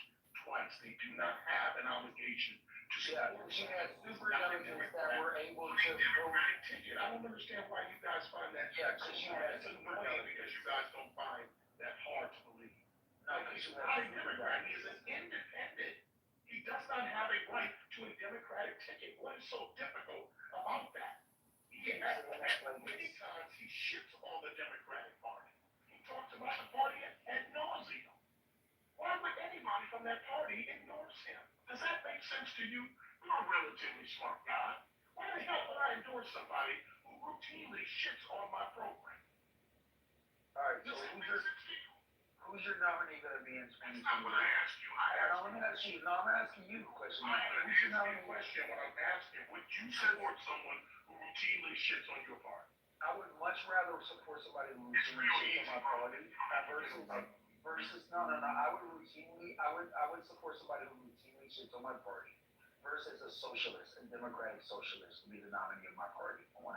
twice. They do not have an obligation to support. She had super delegates that were able to vote. Ticket. I don't understand why you guys find that. Yeah, because she had super delegate because you guys don't find that hard to believe. No, he's not a Democrat. He is an independent. He does not have a right to a Democratic ticket. What is so difficult about that? Many times he shits on the Democratic Party. He talks about the party ad nauseum. Why would anybody from that party endorse him? Does that make sense to you? You're a relatively smart guy. Why the hell would I endorse somebody who routinely shits on my program? All right, so who's Who's your nominee gonna be in That's not what I 2028? asked you. I asked Let me ask you. No, I'm asking you a question. I'm gonna Who's your ask you a nominee? question. What I'm asking, would you support someone who routinely shits on your party? I would much rather support somebody who routinely shits on my party versus no. I would support somebody who routinely shits on my party versus a socialist, a democratic socialist to be the nominee of my party 100%,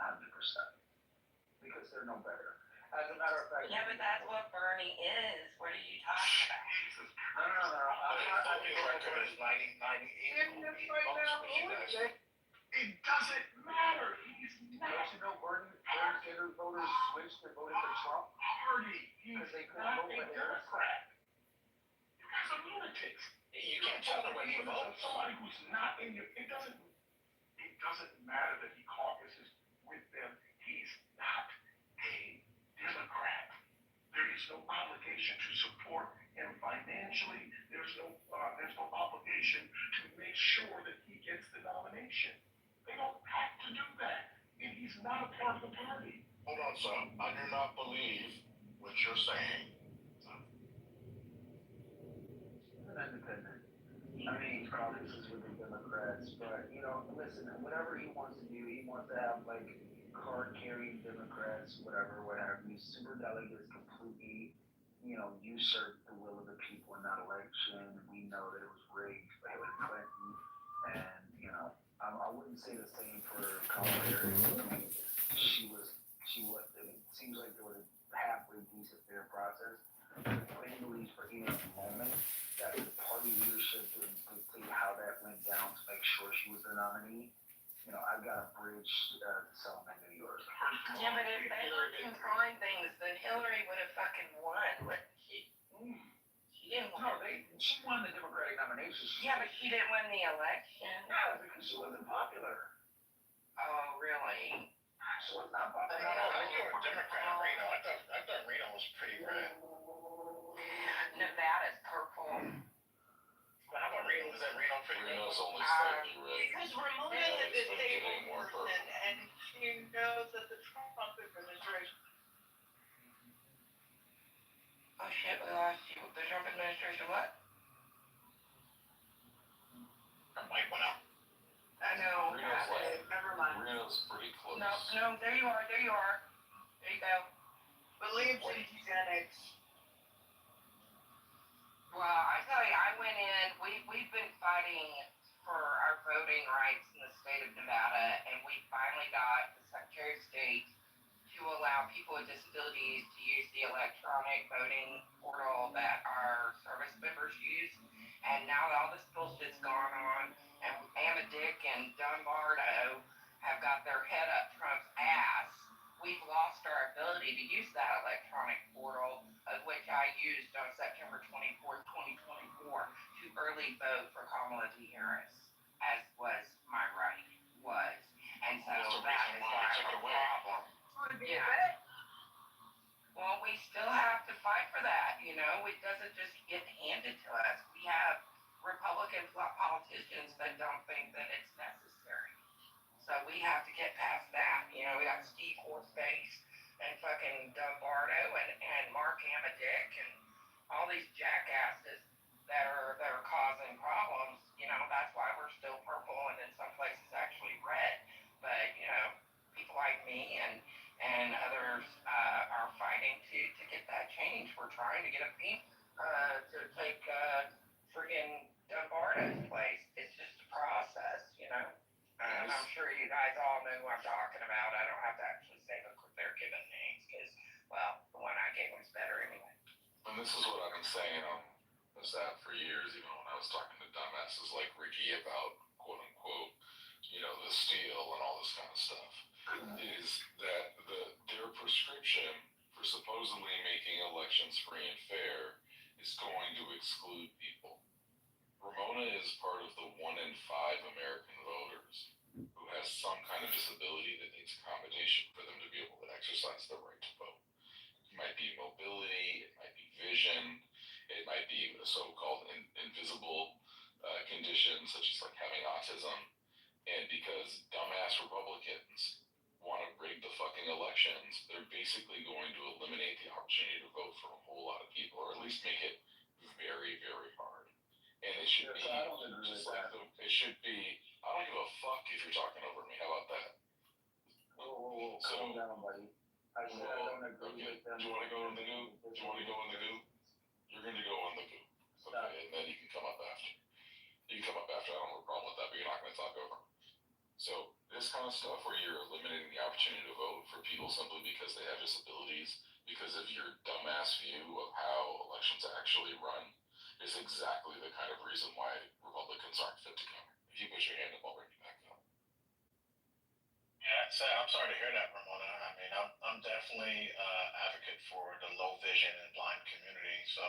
because they're no better. As a matter of fact. Yeah, but that's what Bernie is. What are you talking about? Jesus No. Let me record is 98 votes for you guys. It doesn't matter. He's not. Don't you know Bernie Sanders voters switched and voted for Trump? Party. He's Because they couldn't not vote a for Harris. Democrat. You guys are lunatics. You can't tell them when you vote. Somebody who's not in your. It doesn't matter that he caucuses with them. He's not a Democrat. There is no obligation to support him financially. There's no obligation to make sure that he gets the nomination. They don't have to do that. And he's not a part of the party. Hold on, son. I do not believe what you're saying. An independent. I mean, he caucuses with the Democrats, but listen, whatever he wants to do, he wants to have like card-carrying Democrats, whatever, what have you. Super delegates completely, usurped the will of the people in that election. We know that it was rigged by Hillary Clinton, and I wouldn't say the same for Kamala Harris. I mean, it seems like there was a halfway decent fair process. But I believe for any moment that the party leadership didn't dictate how that went down to make sure she was the nominee. I've got a bridge to sell in New York. Yeah, but if they were controlling things, then Hillary would have fucking won, wouldn't she? She didn't win. No, she won the Democratic nomination. Yeah, but she didn't win the election. No, because she wasn't popular. Oh, really? She was not popular. You're a Democrat, Reno. I thought Reno was pretty red. Nevada's purple. But how about Reno? Is that Reno pretty red? Reno's only slightly red. Because Ramona is a disabled person and she knows that the Trump administration. Oh shit, we lost you. The Trump administration what? Her mic went out. I know. Reno's like, Never mind. Reno's pretty close. No, there you are. There you go. Believes in eugenics. Well, I tell you, I went in, we've been fighting for our voting rights in the state of Nevada, and we finally got the Secretary of State to allow people with disabilities to use the electronic voting portal that our service members use. And now all this bullshit's gone on, and Amadick and Dumbardo have got their head up Trump's ass. We've lost our ability to use that electronic portal, of which I used on September 24th, 2024, to early vote for Kamala Harris, as was my right, And so that is why I have a problem. Yeah. Well, we still have to fight for that, It doesn't just get handed to us. We have Republican politicians that don't think that it's necessary. So we have to get past that. We got Steve Horseface and fucking Dumbardo and Mark Amadick and all these jackasses that are causing problems. That's why we're still purple and in some places actually red. But people like me and others are fighting to get that change. We're trying to get a pink to take friggin' Dumbardo's place. It's just a process, And I'm sure you guys all know who I'm talking about. I don't have to actually say their given names because, well, the one I gave them's better anyway. And this is what I've been saying on this app for years, even when I was talking to dumbasses like Ricky about quote unquote, the steal and all this kind of stuff, is that their prescription for supposedly making elections free and fair is going to exclude people. Ramona is part of the 1 in 5 American voters who has some kind of disability that needs accommodation for them to be able to exercise their right to vote. It might be mobility, it might be vision, it might be a so-called invisible condition such as like having autism. And because dumbass Republicans want to rig the fucking elections, they're basically going to eliminate the opportunity to vote for a whole lot of people, or at least make it very, very hard. And it should be I don't agree just with like that. it should be. I don't give a fuck if you're talking over me. How about that? Whoa, So, calm down, buddy. I said I don't agree okay. with them. Do you want to go in the goo? Do you want to go in the goo? You're going to go in the goo. Okay, and then you can come up after. You can come up after. I don't have a problem with that, but you're not going to talk over. So this kind of stuff where you're eliminating the opportunity to vote for people simply because they have disabilities, because of your dumbass view of how elections actually run, is exactly the kind of reason why Republicans aren't fit to govern. If you put your hand up, I'll bring you back up. Yeah, so I'm sorry to hear that, Ramona. I mean, I'm definitely advocate for the low vision and blind community. So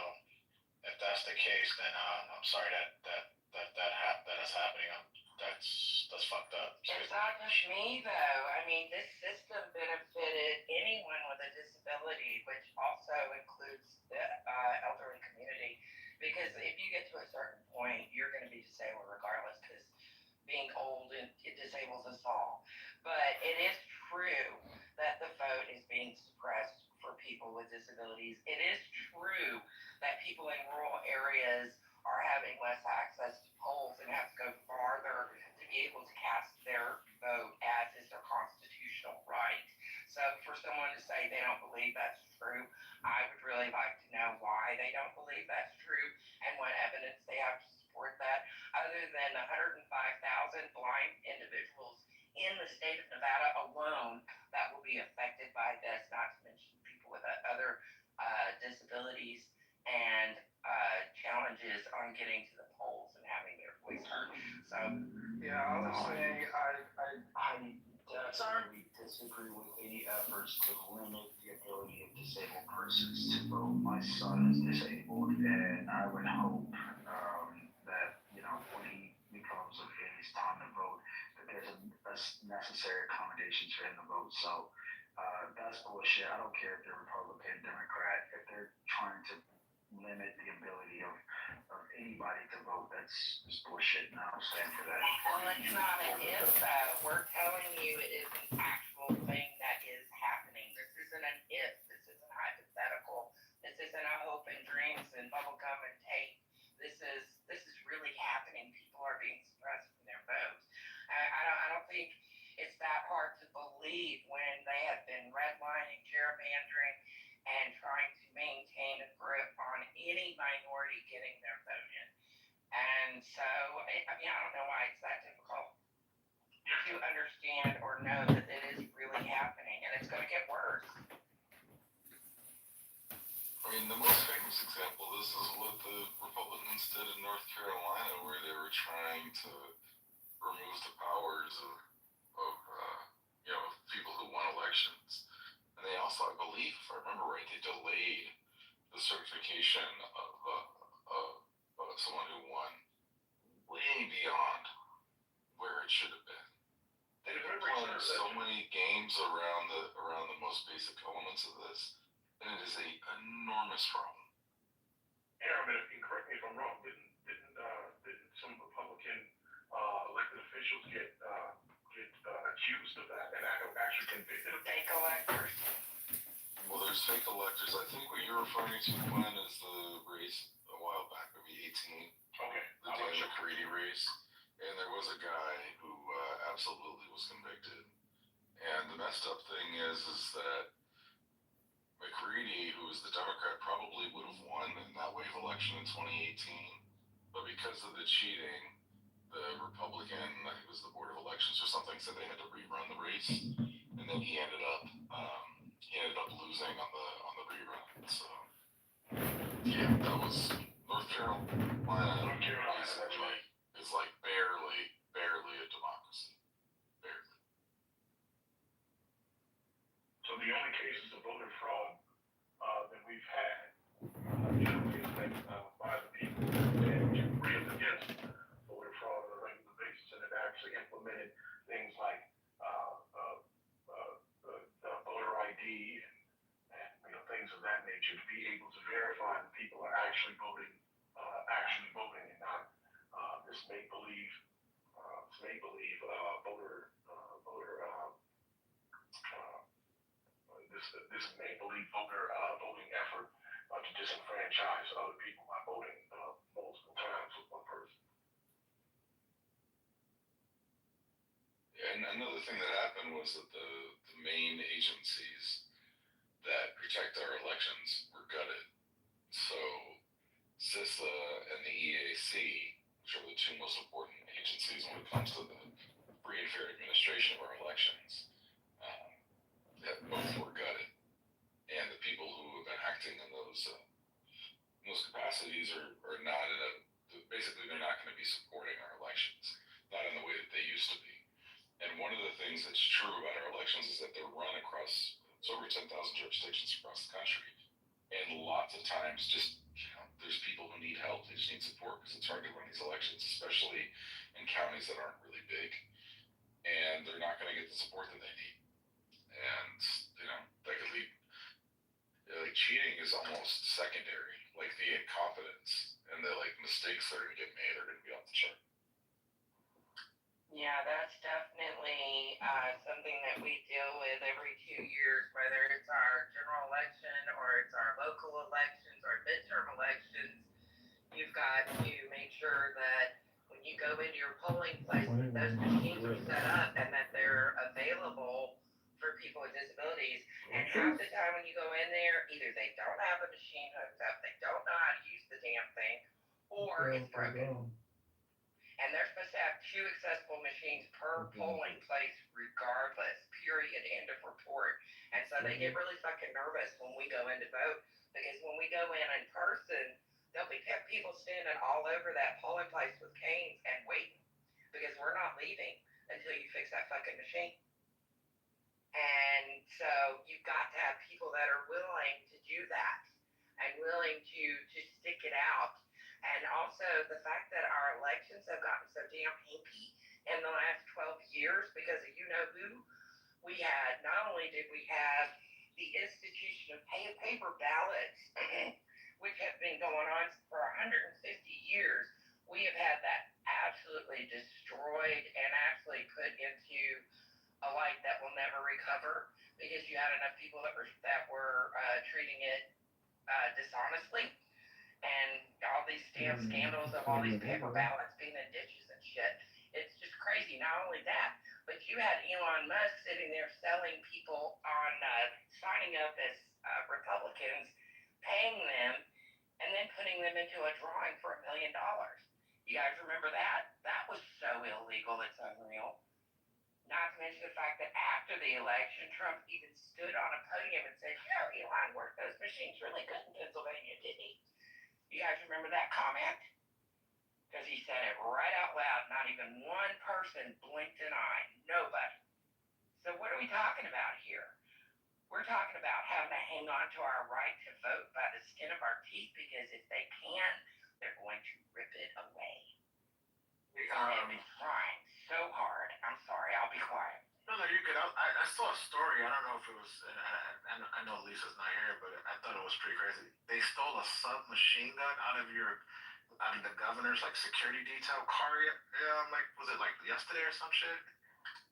if that's the case, then I'm sorry that is happening. That's fucked up. It's not just me though. I mean, this system benefited anyone with a disability, which also includes the elderly community. Because if you get to a certain point, you're going to be disabled regardless, because being old and it disables us all. But it is true that the vote is being suppressed for people with disabilities. It is true that people in rural areas are having less access to polls and have to go farther to be able to cast their vote, as is their constitutional right. So for someone to say they don't believe that's true, I would really like to know why they don't believe that's true and what evidence they have to support that, other than 105,000 blind individuals in the state of Nevada alone that will be affected by this, not to mention people with other disabilities and challenges on getting to the polls and having their voice heard. So Yeah, I would say I definitely disagree with any efforts to limit the ability of disabled persons to vote. My son is disabled, and I would hope that, you know, when he becomes of age, time to vote, that there's a necessary accommodations for him to vote. So that's bullshit. I don't care if they're Republican, Democrat, if they're trying to limit the ability of anybody to vote, that's just bullshit, and I don't stand for that. well, it's not an if though. We're telling you it is an actual thing that is happening. This isn't an if. This isn't hypothetical. This isn't a hope and dreams and bubblegum and tape. This is really happening. People are being suppressed from their votes. I don't think it's that hard to believe when they have been redlining, gerrymandering, and trying to maintain a grip on any minority getting their vote in. And so, I mean, I don't know why it's that difficult to understand or know that it is really happening, and it's going to get worse. I mean, the most famous example of this is what the Republicans did in North Carolina, where they were trying to remove the powers of you know, people who won elections. And they also, I believe, if I remember right, they delayed the certification of someone who won way beyond where it should have been. They've been playing so many games around the most basic elements of this, and it is a enormous problem. Aaron, and correct me if I'm wrong, didn't some Republican elected officials get accused of that and actually convicted of fake electors? Well, there's fake electors. I think what you're referring to, Glenn, is the race a while back, maybe 18. Okay. The Dan McCready race. And there was a guy who absolutely was convicted. And the messed up thing is that McCready, who was the Democrat, probably would have won in that wave election in 2018. But because of the cheating, the Republican, I think it was the Board of Elections or something, said they had to rerun the race. And then he ended up losing on the rerun. So yeah, that was North Carolina. Is like barely a democracy. Barely. So the only cases of voter fraud that we've had, is that by the people that railed against voter fraud on a regular basis and have actually implemented things like the voter ID and things of that nature to be able to verify that people are actually voting and not this make believe voter this make-believe voting effort to disenfranchise other people by voting multiple times with one person. Yeah, and another thing that happened was that the main agencies that protect our elections were gutted. So CISA and the EAC, which are the two most important agencies when it comes to the free and fair administration of our elections, that both were gutted. And the people who have been acting in those capacities are not basically they're not going to be supporting our elections, not in the way that they used to be. And one of the things that's true about our elections is that they're run across, it's over 10,000 jurisdictions across the country. And lots of times there's people who need help, they just need support because it's hard to run these elections, especially in counties that aren't really big. And they're not going to get the support that they need. And, that could lead, cheating is almost secondary. Like the incompetence and the mistakes that are going to get made are going to be off the chart. Yeah, that's definitely something that we deal with every 2 years, whether it's our general election or it's our local elections or midterm elections. You've got to make sure that when you go into your polling place, that those machines are set up and that they're available for people with disabilities. And half the time when you go in there, either they don't have a machine hooked up, they don't know how to use the damn thing, or it's broken. And they're supposed to have 2 accessible machines per polling place regardless, period, end of report. And so they get really fucking nervous when we go in to vote, because when we go in person, there'll be people standing all over that polling place with canes and waiting, because we're not leaving until you fix that fucking machine. And so you've got to have people that are willing to do that and willing to stick it out. And also the fact that our elections have gotten so damn hinky in the last 12 years because of who, we had, not only did we have the institution of paper ballots, which have been going on for 150 years, we have had that absolutely destroyed and actually put into a light that will never recover, because you had enough people that were treating it dishonestly, and all these damn scandals of all these paper ballots being in ditches and shit. It's just crazy. Not only that, but you had Elon Musk sitting there selling people on signing up as Republicans, paying them, and then putting them into a drawing for $1 million. You guys remember that? That was so illegal, it's unreal. Not to mention the fact that after the election, Trump even stood on a podium and said, Elon worked those machines really good in Pennsylvania, didn't he? You guys remember that comment? Because he said it right out loud. Not even one person blinked an eye. Nobody. So what are we talking about here? We're talking about having to hang on to our right to vote by the skin of our teeth, because if they can, they're going to rip it away. And it's trying so hard. I'm sorry, I'll be quiet. No, you're good. I saw a story. I don't know if it was. I know Lisa's not here, but I thought it was pretty crazy. They stole a submachine gun out of the governor's security detail car. Was it yesterday or some shit?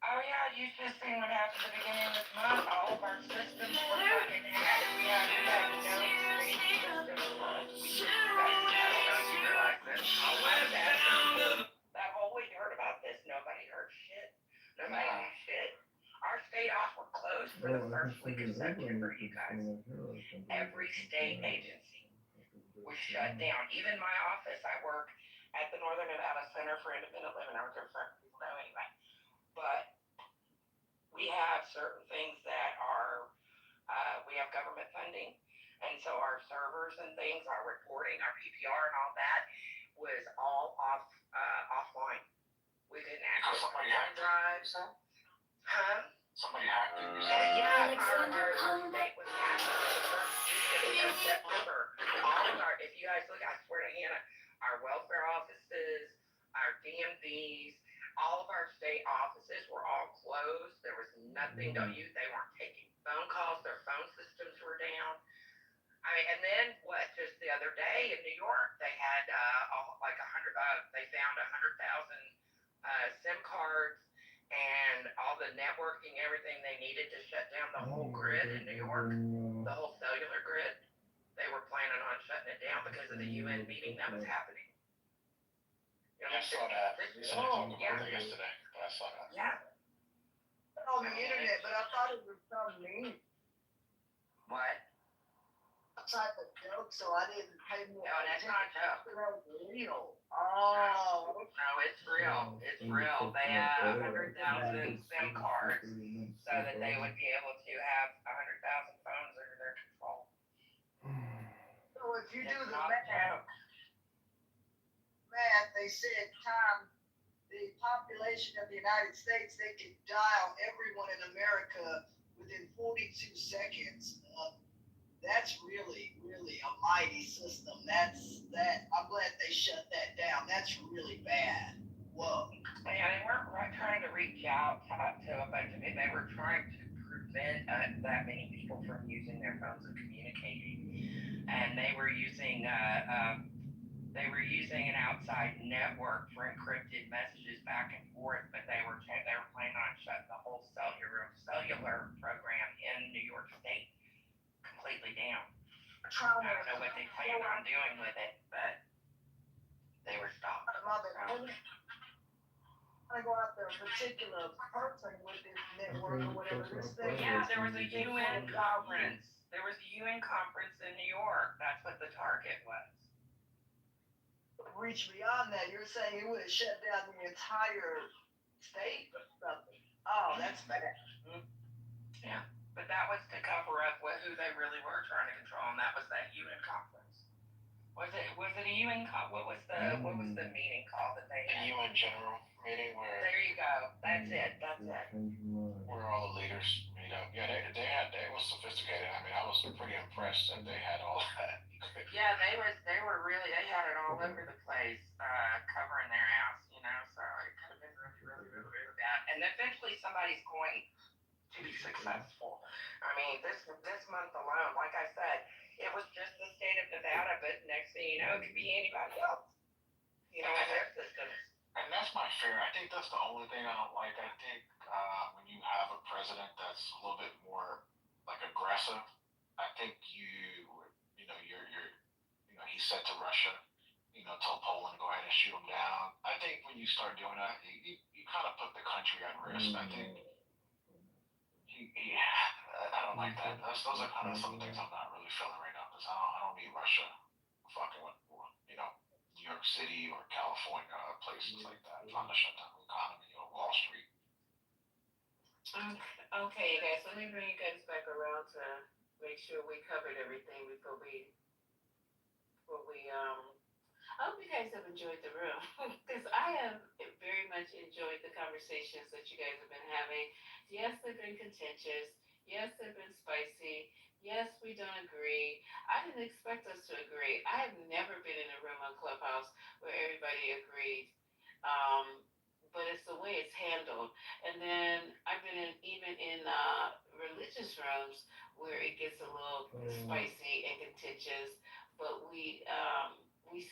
Oh yeah, you just seen what happened at the beginning of this month. All of our systems were fucking hacked. We had no safety systems. I don't know if you realize this. That whole week you heard about this, nobody heard shit. Nobody knew shit. Our state offices were closed for the first week of September, you guys. Every state agency was shut down. Even my office, I work at the Northern Nevada Center for Independent Living. I work there for people know anyway. But we have certain things that are, we have government funding. And so our servers and things, our reporting, our PPR and all that was all offline. We couldn't access our hard drives. Huh? Somebody hacked it. Yeah, our state was hacked on the first week of September. All of our, if you guys look, I swear to Hannah, our welfare offices, our DMVs, all of our state offices were all closed. There was nothing to use. They weren't taking phone calls. Their phone systems were down. And then just the other day in New York, they had they found 100,000 SIM cards and all all the networking, everything they needed to shut down the whole grid in New York, the whole cellular grid. They were planning on shutting it down because of the UN meeting that was happening. You know, I saw that. yeah. Yesterday. I saw that. Yeah. On the internet, but I thought it was some meme What? type of joke, so I didn't pay more No, that's not a joke. attention. That was real. Oh, No, it's real. It's real. They have 100,000 SIM cards so that they would be able to have 100,000 phones under their control. so if you do It's the not a joke. math, they said the population of the United States, they can dial everyone in America within 42 seconds. That's really, really a mighty system. I'm glad they shut that down. That's really bad. Whoa. Yeah, they weren't trying to reach out to a bunch of it. They were trying to prevent that many people from using their phones and communicating. And they were using an outside network for encrypted messages back and forth, but they were planning on shutting the whole cellular program in New York State completely down. I don't know what they planned on doing with it, but they were stopped. I go after a particular person with this network or whatever this thing. Yeah, there was a UN conference. There was a UN conference in New York. That's what the target was. Reach beyond that. You're saying it would have shut down the entire state or something. Oh, that's bad. Yeah, but that was to cover up who they really were trying to control, and that was that UN conference. Was it a UN what was the meeting called that they had? The UN General meeting where. There you go. That's it. Where all the leaders meet up. Yeah, they was sophisticated. I mean, I was pretty impressed that they had all that. Yeah, they were really, they had it all over the place, covering their ass, you know, so it could have been really, really, really, really bad. And eventually somebody's going to be successful. I mean, this month alone, like I said, it was just the state of Nevada, but next thing you know, it could be anybody else, you know, in their systems. And that's my fear. I think that's the only thing I don't like. I think when you have a president that's a little bit more like aggressive, I think he said to Russia, tell Poland to go ahead and shoot him down. I think when you start doing that, you kind of put the country at risk. I think I don't like that. Those are kind of some of the things I'm not really feeling right now because I don't need Russia fucking with New York City or California or places like that trying to shut down the economy or Wall Street. Okay, guys, let me bring you guys back around to make sure we covered everything before we I hope you guys have enjoyed the room because I have very much enjoyed the conversations that you guys have been having. Yes, they've been contentious. Yes, they've been spicy. Yes, we don't agree. I didn't expect us to agree. I have never been in a room on Clubhouse where everybody agreed. But it's the way it's handled. And then I've been even in religious rooms where it gets a little spicy and contentious. But we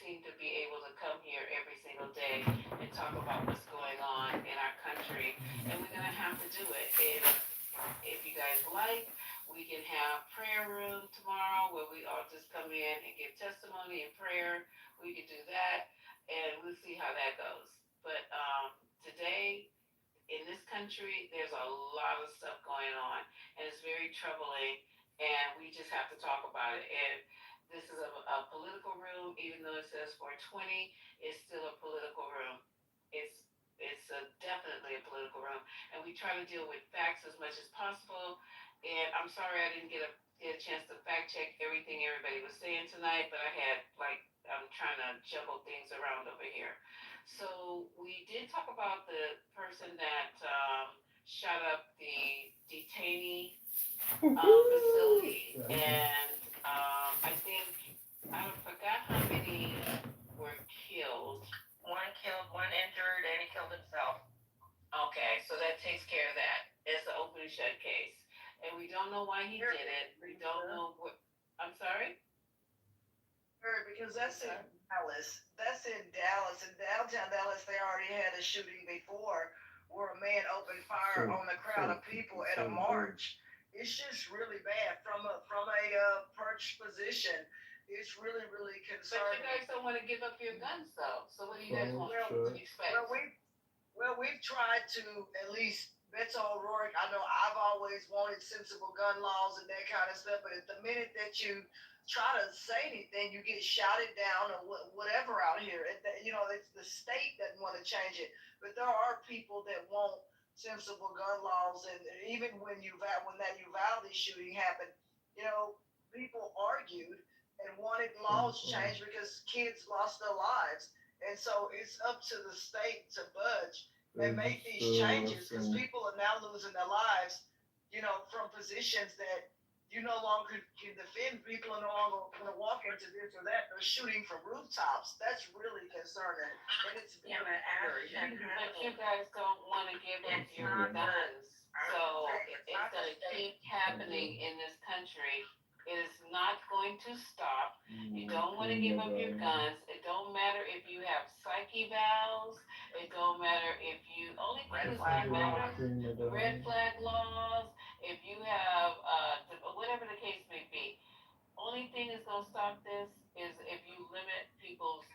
seem to be able to come here every single day and talk about what's going on in our country, and we're gonna have to do it. And if you guys like, we can have prayer room tomorrow where we all just come in and give testimony and prayer. We can do that, and we'll see how that goes. But today, in this country, there's a lot of stuff going on, and it's very troubling, and we just have to talk about it. And this is a political room, even though it says 420, it's still a political room. It's definitely a political room, and we try to deal with facts as much as possible. And I'm sorry I didn't get a chance to fact check everything everybody was saying tonight, but I'm trying to juggle things around over here. So we did talk about the person that shot up the detainee facility, and I think I forgot how many were killed. One killed, one injured, and he killed himself. Okay, so that takes care of that. It's an open and shut case, and we don't know why he did it. We don't know what. I'm sorry. Because that's in Dallas. In downtown Dallas, they already had a shooting before where a man opened fire on a crowd of people at a march. It's just really bad from a perched position. It's really, really But you concerning. guys don't wanna give up your guns though, so what do you guys want? Well, What do you expect? we've tried to at least Beto O'Rourke. I know I've always wanted sensible gun laws and that kind of stuff, but at the minute that you try to say anything, you get shouted down or whatever out here. It's the state doesn't want to change it, but there are people that want sensible gun laws, and even when that Uvalde shooting happened, people argued and wanted laws changed because kids lost their lives. And so it's up to the state to budge and make these changes because people are now losing their lives, from positions that you no longer can defend. People are no longer going to walk into this or that. They're shooting from rooftops. That's really concerning. And it's But you guys don't wanna give up your guns, so it's gonna keep happening in this country. It is not going to stop. You don't wanna give up your guns. It don't matter if you have psyche valves. It don't matter if you, only thing that's gonna matter, the red flag laws, if you have, whatever the case may be. Only thing that's gonna stop this is if you limit people's,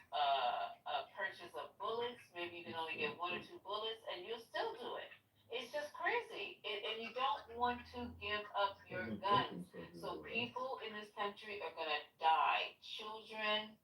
purchase of bullets, maybe you can only get 1 or 2 bullets, and you'll still do it. It's just crazy, and you don't want to give up your guns. So people in this country are gonna die. Children,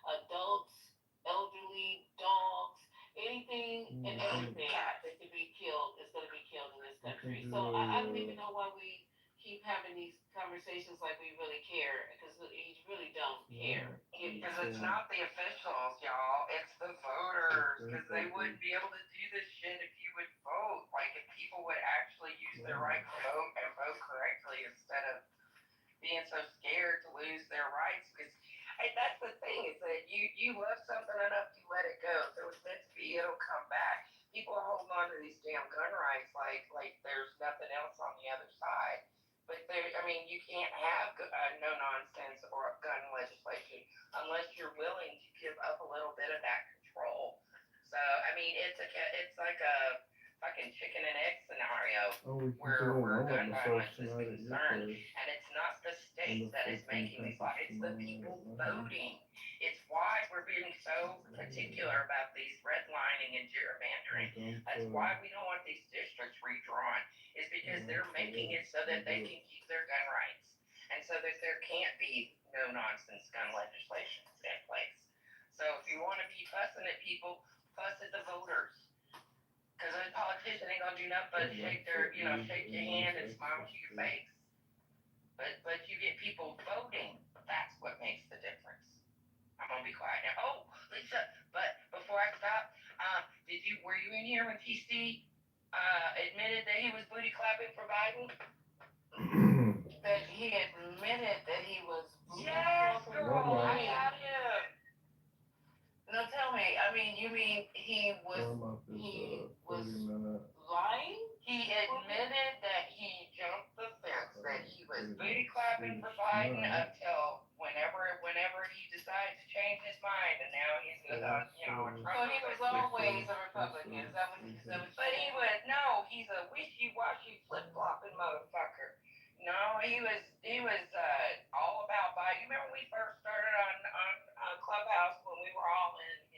adults, elderly, dogs, anything and everything that could be killed is gonna be killed in this country. So I don't even know why we keep having these conversations like we really care, because you really don't care. Because it's not the officials, y'all. It's the voters. Because they wouldn't be able to do this shit if you would vote. Like if people would actually use their right to vote and vote correctly instead of being so scared to lose their rights. Because that's the thing, is that you love something enough, you let it go. If it was meant to be, it'll come back. People are holding on to these damn gun rights like there's nothing else on the other side. But you can't have no nonsense or gun legislation unless you're willing to give up a little bit of that control. So it's like a fucking chicken and egg scenario where gun violence is concerned, and it's not the state that is making these laws; it's the people voting. It's why we're being so particular about these redlining and gerrymandering. That's why we don't want these districts redrawn. Is because they're making it so that they can keep their gun rights, and so that there can't be no nonsense gun legislation in place. So if you want to be fussing at people, fuss at the voters, because a politician ain't gonna do nothing but shake your hand and smile to your face. But you get people voting. That's what makes the difference. I'm gonna be quiet now. Oh, Lisa, but before I stop, were you in here when TC admitted that he was booty clapping for Biden? That he admitted that he was. Yes, girl. I got him. No, tell me. You mean he was lying? He admitted that he jumped the fence, that he was booty clapping for Biden until whenever he decided to change his mind, and now he's a Trump. So he was always a Republican. Is that what he said? But he's a wishy-washy flip-flopping motherfucker. No, he was all about Biden. You remember when we first started on Clubhouse when we were all in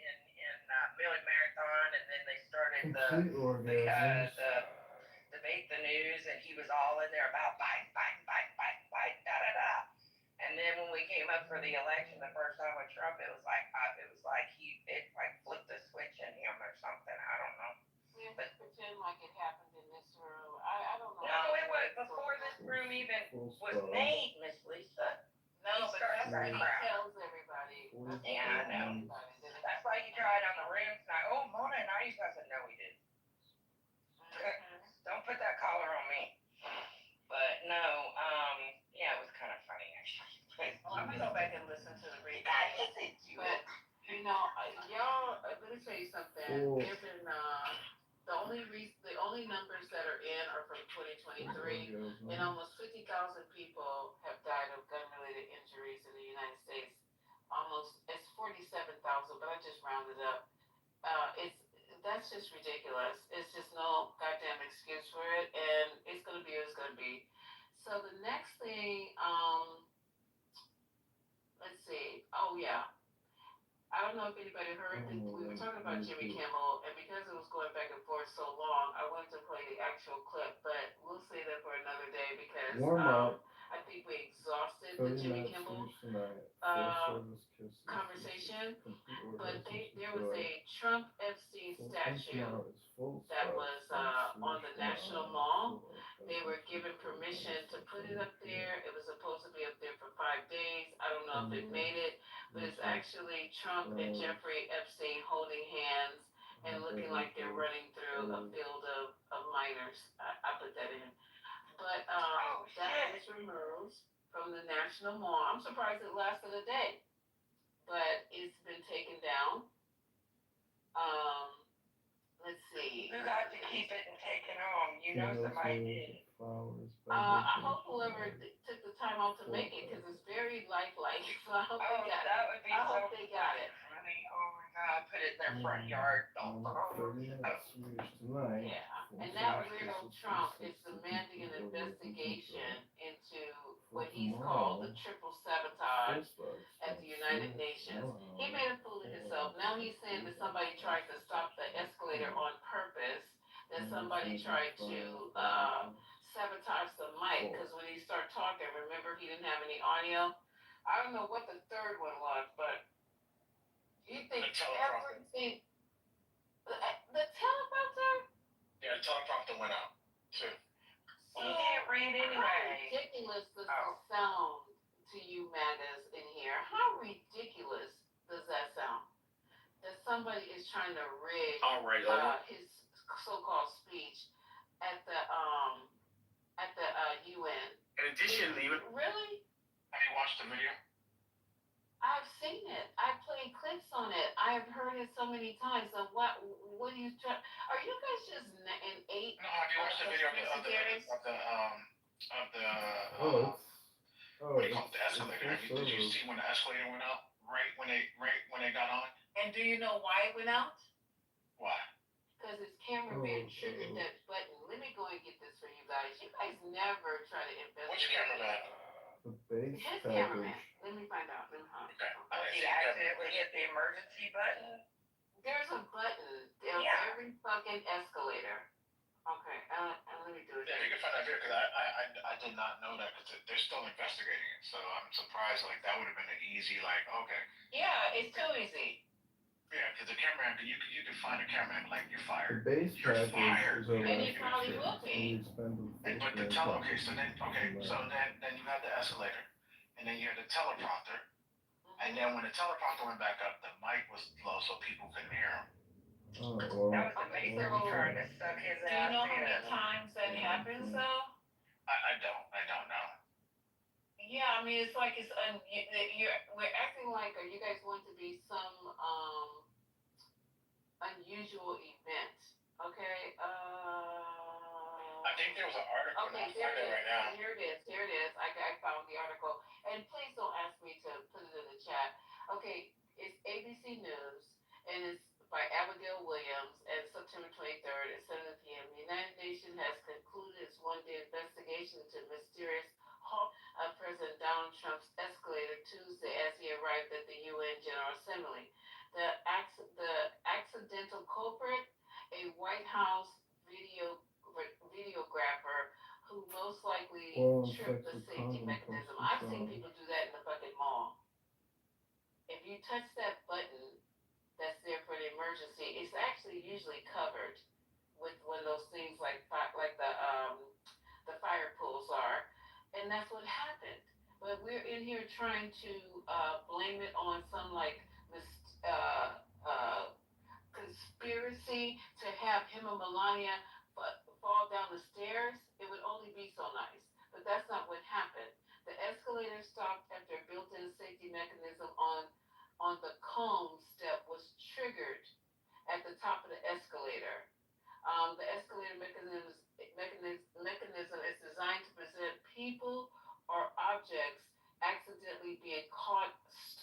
Million Marathon, and then they started the debate the news, and he was all in there about Biden, da da da. And then when we came up for the election the first time with Trump, it was like it flipped a switch in him or something. I don't know. We have to pretend like it happened in this room. I don't know. No, it was before this room even was made, Miss Lisa. No, but that's what he tells everybody. Yeah, I know. That's why he tried on the room tonight. Oh, Mona and I used to say, no, we didn't. Don't put that collar on me. But no, yeah, it was kind of funny actually. Well, I'm gonna go back and listen to the replay. But y'all, let me tell you something. There've been the only numbers that are in are from 2023, and almost 50,000 people have died of gun-related injuries in the United States. It's 47,000, but I just rounded up. That's just ridiculous. It's just no goddamn excuse for it, and it's gonna be what it's gonna be. So the next thing, let's see. Oh yeah, I don't know if anybody heard that we were talking about Jimmy Kimmel, and because it was going back and forth so long, I wanted to play the actual clip, but we'll save that for another day because Warm up. I think we exhausted the 30 Jimmy minutes Kimmel finish tonight. Full service kisses. conversation. Complete order. But there was a Trump Epstein statue that was on the National Mall. They were given permission to put it up there. It was supposed to be up there for 5 days. I don't know if it made it, but it's actually Trump and Jeffrey Epstein holding hands and looking like they're running through a field of miners. I put that in. But that was removed from the National Mall. I'm surprised it lasted a day, but it's been taken down. Let's see. You got to keep it and take it home. You know somebody did. I hope whoever took the time out to make it, because it's very lifelike. So I hope they got that it. would be I so hope they got it. funny. Oh my God, put it in their front yard. 30 minutes finish tonight. Yeah, and now Weirdo Trump is demanding an investigation into what he's called the triple sabotage at the United Nations. He made a fool of himself. Now he's saying that somebody tried to stop the escalator on purpose, that somebody tried to sabotage the mic, because when he started talking, remember he didn't have any audio? I don't know what the third one was, but you think everything... The teleprompter? Yeah, the teleprompter went out too. You can't read anyway. How ridiculous does this sound to you, Magas, in here? How ridiculous does that sound? That somebody is trying to rig his so-called speech at the UN. In addition, Really? have you watched the video? I've seen it. I've played clips on it. I've heard it so many times. So what are you trying? Are you guys just in eight? No, have you watched the video of the what do you call it, the escalator? Did you see when the escalator went out? Right when they got on? And do you know why it went out? Why? Because his cameraman triggered that button. Let me go and get this for you guys. You guys never try to investigate. Which cameraman? The base His package. cameraman. Let me find out. Okay. He accidentally hit the emergency button. There's a button on every fucking escalator. Okay, let me do it. Yeah, you can find that video because I did not know that because they're still investigating it. So I'm surprised. Like that would have been an easy okay. Yeah, it's too easy. Yeah, because the cameraman, you could find a cameraman like you're fired. The base package is over. And he probably will be. But the so then you had the escalator, and then you had the teleprompter, and then when the teleprompter went back up, the mic was low, so people couldn't hear him. Oh, well. That was amazing. Trying to suck his Do you ass know how many in. times that happens though? I don't know. Yeah, I mean it's like we're acting like you guys want to be some unusual event. Okay. I think there was an article. Okay, there it is. Right now. Here it is. I found the article. And please don't ask me to put it in the chat. Okay, it's ABC News, and it's by Abigail Williams, and September 23rd at 7 p.m. The United Nations has concluded its one-day investigation into mysterious halt of President Donald Trump's escalator Tuesday as he arrived at the UN General Assembly. The accidental culprit, a White House videographer who most likely tripped the safety mechanism. I've seen people do that in the fucking mall. If you touch that button that's there for the emergency, it's actually usually covered with one of those things like the fire pools are, and that's what happened. But we're in here trying to blame it on some conspiracy to have him and Melania fall down the stairs. It would only be so nice, but that's not what happened. The escalator stopped after a built-in safety mechanism on the comb step was triggered at the top of the escalator. The escalator mechanism is designed to prevent people or objects accidentally being caught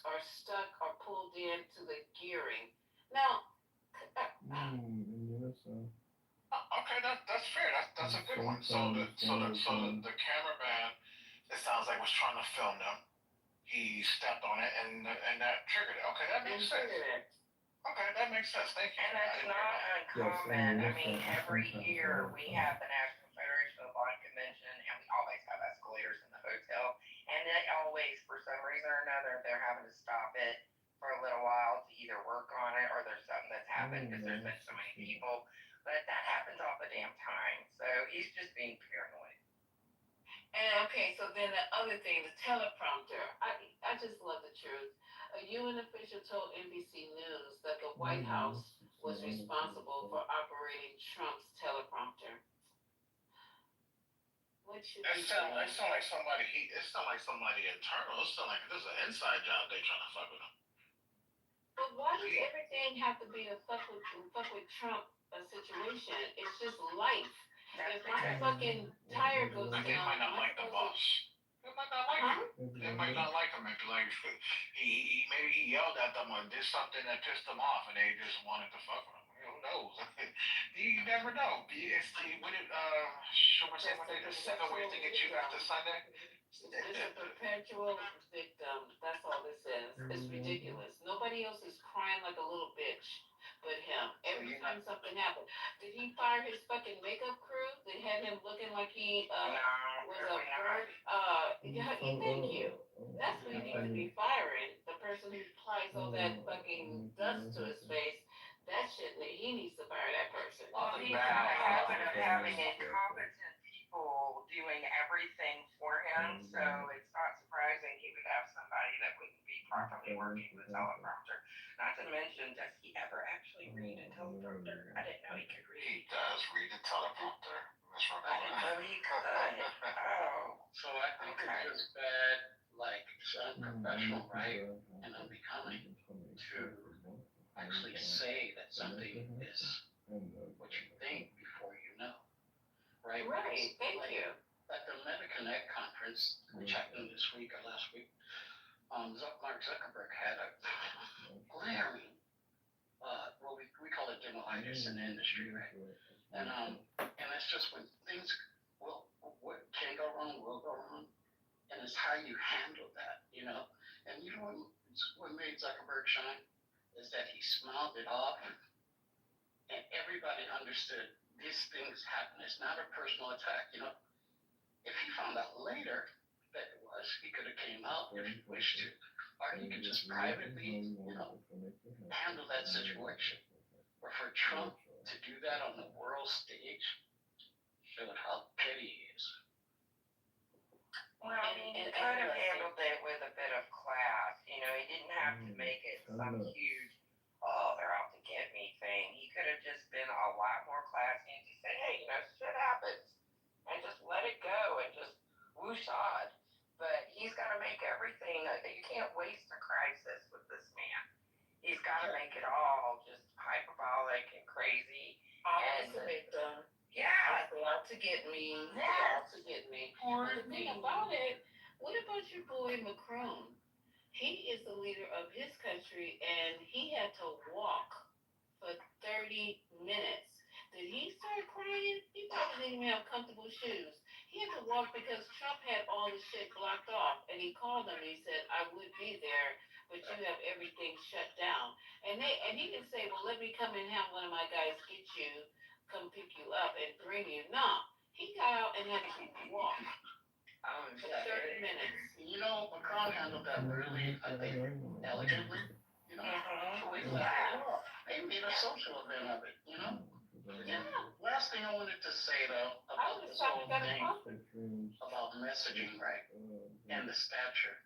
or stuck or pulled into the gearing. Now, Okay, that's fair. That's a good one. The cameraman, it sounds like was trying to film them. He stepped on it and that triggered it. Okay, that makes sense. Okay, that makes sense. Thank you. And that's not uncommon. I mean, every year we have the National Federation of the Blind Convention, and we always have escalators in the hotel. And they always, for some reason or another, they're having to stop it for a little while to either work on it or there's something that's happened because there's been so many people. But that happens all the damn time. So he's just being paranoid. And okay, so then the other thing, the teleprompter. I just love the truth. A UN official told NBC News that the White House was responsible for operating Trump's teleprompter. What should we do? It sound like somebody internal. It sound like this is an inside job they trying to fuck with him. But why does everything have to be a fuck with Trump situation? It's just life. If my fucking tire goes down, They might not like the boss. They might not like him. They might not like him. Like he maybe he yelled at them or did something that pissed them off, and they just wanted to fuck with him. Who knows? You never know. It's when it the 7 ways to get you after Sunday. It's a perpetual victim. That's all this is. It's ridiculous. Nobody else is crying like a little bitch but him. Every time something happened. Did he fire his fucking makeup crew? They had him looking like he was a bird. Thank you. That's who he needs to be firing. The person who applies all that fucking dust to his face. That shit, he needs to fire that person. Well, he's got a habit of having incompetent people doing everything for him, so it's not surprising he would have somebody that wouldn't be properly working the teleprompter. Not to mention, does he ever actually read a teleprompter? I didn't know he could read. He does read the teleprompter. I didn't know he could. Oh. So I think it's just bad, like it's unprofessional, right, and unbecoming to actually say that something is what you think before you know, right? Right. Thank you. At the MetaConnect conference, which happened this week or last week, Mark Zuckerberg had a glaring, well, we call it demolitis in the industry, right? And it's just when things what can go wrong will go wrong, and it's how you handle that, you know. And you know what made Zuckerberg shine is that he smiled it off, and everybody understood these things happen. It's not a personal attack, you know. If he found out later that it was, he could have came out if he wished to, or he could just privately, you know, handle that situation. But for Trump to do that on the world stage showed how petty he is. Well, I mean, he could have handled it with a bit of class. You know, he didn't have to make it some huge, oh, they're out to get me thing. He could have just been a lot more classy and just said, hey, you know, shit happens. And just let it go and just whoosh on. But he's got to make everything, you can't waste a crisis with this man. He's got to make it all just hyperbolic and crazy. And a victim. Yeah. They out to get me. They out to get me. But the thing about it, what about your boy Macron? He is the leader of his country, and he had to walk for 30 minutes. Did he start crying? He probably didn't even have comfortable shoes. He had to walk because Trump had all the shit blocked off, and he called him and he said, I would be there, but you have everything shut down. And he didn't say, well, let me come and have one of my guys get you, come pick you up and bring you. No, he got out and had to walk for 30 minutes. You know, Macron handled that really, I think, elegantly. You know, they made a social event of it, you know? Yeah. Last thing I wanted to say, though, about this whole thing about messaging, right, and the stature.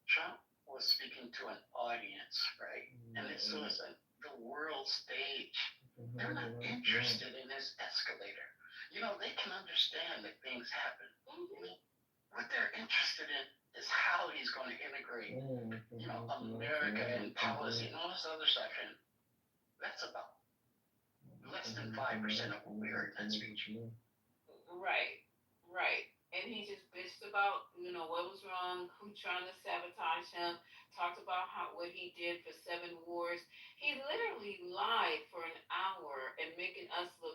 Trump was speaking to an audience, right? And as soon as the world stage, they're not interested in this escalator. You know, they can understand that things happen. You know, what they're interested in is how he's going to integrate, you know, America and policy and all this other stuff. And that's about less than 5% of what we heard in that speech. Right. And he just bitched about, you know, what was wrong, who trying to sabotage him, talked about what he did for 7 wars. He literally lied for an hour and making us look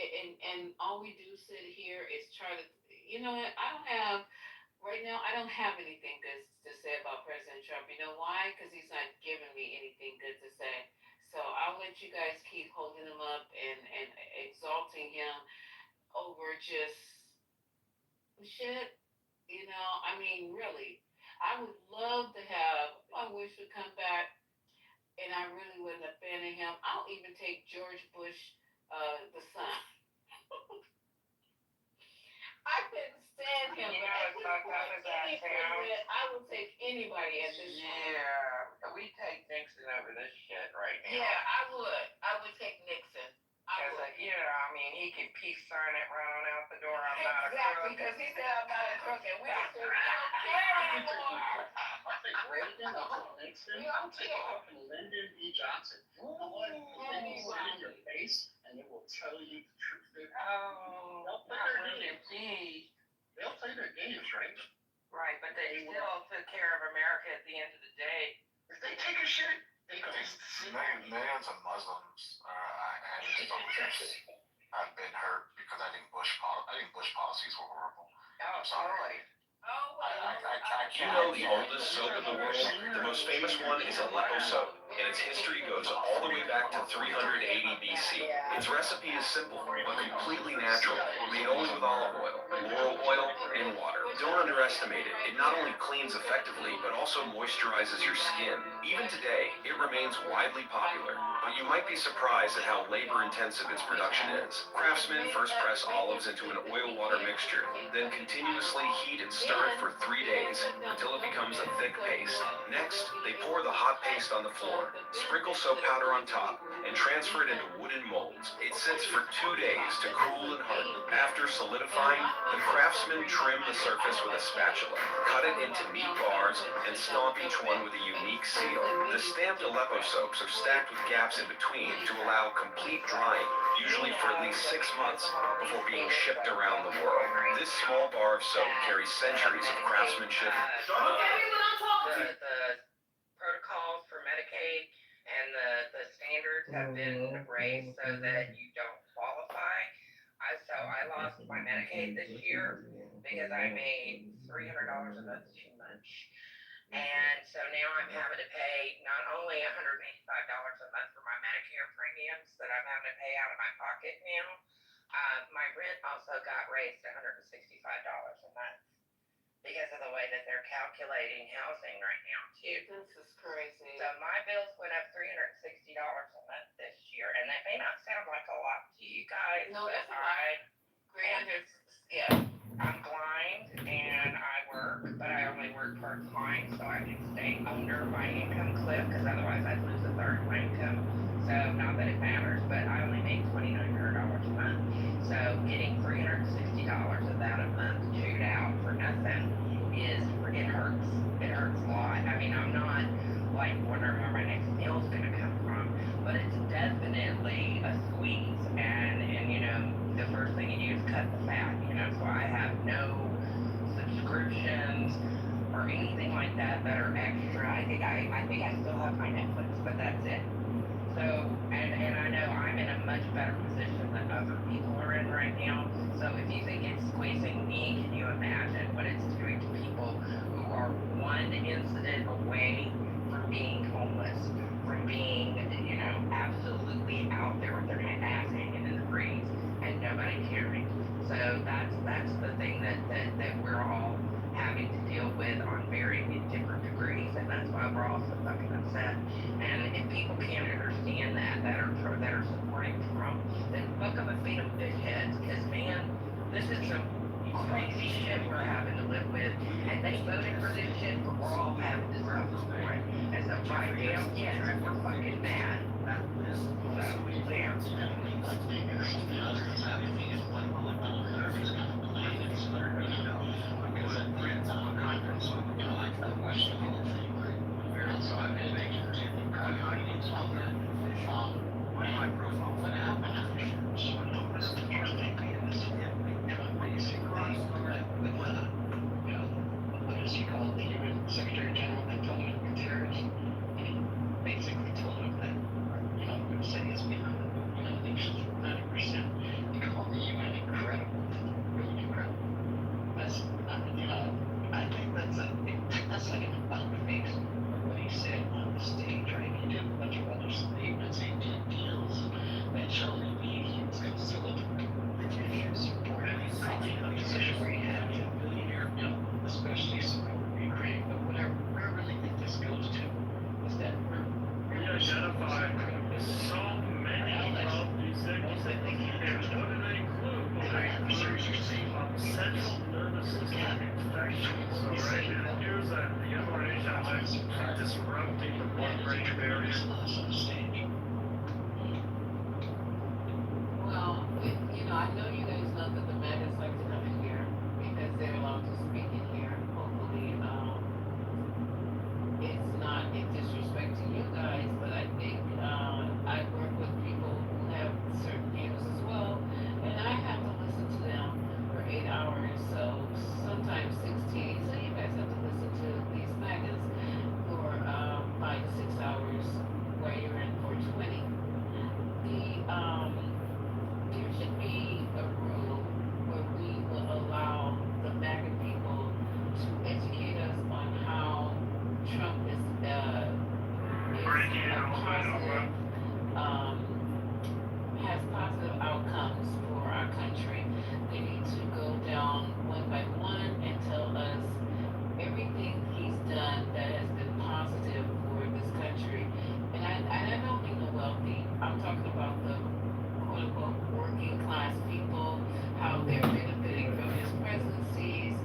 and all we do sit here is try to, you know what, right now, I don't have anything good to say about President Trump. You know why? Because he's not giving me anything good to say. So I'll let you guys keep holding him up and exalting him over just shit. You know, I mean, really. I would love to have, I wish would come back, and I really wasn't a fan of him. I'll even take George Bush, the son. I couldn't stand him. You But know, at it's this not point, tough as that any sounds. president, I will take anybody at this point. Yeah, we take Nixon over this shit right now. Yeah, I would. I would take Nixon. I Because, would. you know, I mean, he could peace sign it running out the door. I'm not a Exactly, crook. because he said I'm not a crook, and we don't care anymore. I think Reagan, I think Nixon, I'll take fucking Lyndon B. Johnson. You know what? They will sit in your face and they will tell you the truth. Oh, They'll play not their Lyndon games. B. They'll play their games, right? Right, but they still took care of America at the end of the day. If they take a shit, they go. Millions of Muslims and soldiers have been hurt because I think Bush policies were horrible. Oh, totally. I You know the oldest soap in the world? The most famous one is Aleppo soap, and its history goes all the way back to 380 BC. Its recipe is simple, but completely natural, made only with olive oil, laurel oil, and water. Don't underestimate it. It not only cleans effectively, but also moisturizes your skin. Even today, it remains widely popular, but you might be surprised at how labor-intensive its production is. Craftsmen first press olives into an oil-water mixture, then continuously heat and stir it for 3 days until it becomes a thick paste. Next, they pour the hot paste on the floor, sprinkle soap powder on top, and transfer it into wooden molds. It sits for 2 days to cool and harden. After solidifying, the craftsmen trim the surface with a spatula, cut it into neat bars, and stomp each one with a unique seal. The stamped Aleppo soaps are stacked with gaps in between to allow complete drying, usually for at least 6 months, before being shipped around the world. This small bar of soap carries centuries of craftsmanship. The protocols for Medicaid and the standards have been raised so that you don't qualify. So I lost my Medicaid this year because I made $300 a month too much. And so now I'm having to pay not only $185 a month for my Medicare premiums that I'm having to pay out of my pocket now, my rent also got raised to $165 a month because of the way that they're calculating housing right now too. This is crazy. So my bills went up $360 a month this year, and that may not sound like a lot to you guys. No, but that's yeah. I'm blind and I work, but I only work part-time, so I can stay under my income cliff, because otherwise I'd lose a third of my income. So not that it matters, but I only make $2,900 a month. So getting $360 of that a month chewed out for nothing it hurts. It hurts a lot. I mean, I'm not like wondering where my next meal's gonna come from, but by so many of these signals. And what do they include? Well, they include central nervous system infections, all right? It appears that the mRNA might be disrupting the blood-brain barrier. Well, I know you guys know that the maggots like to come in here because they're allowed to speak in here. Hopefully, it's not in disrespect to you guys, but I think I work with people who have certain views as well, and I have to listen to them for 8 hours, so sometimes 16. So you guys have to listen to these maggots for 5 to 6 hours while you're in 420. There should be a rule where we will allow the MAGA people to educate us on how Trump is positive, has positive outcomes for our country. They need to go down one by one and tell us everything he's done that has been positive for this country. And I don't mean the wealthy. I'm talking about the quote-unquote working class people, how they're benefiting from his presidencies,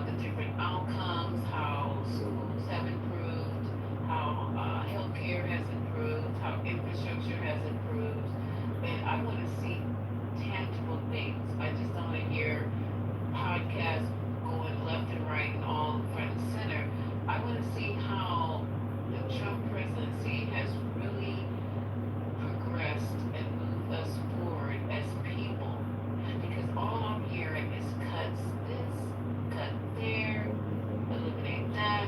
the different outcomes, how schools have improved, how healthcare has improved, how infrastructure has improved. And I want to see tangible things. I just don't want to hear podcasts going left and right and all front and center. I want to see how the Trump presidency has really progressed and moved us forward as people. Because all I'm hearing is cuts this, cut there, eliminate that,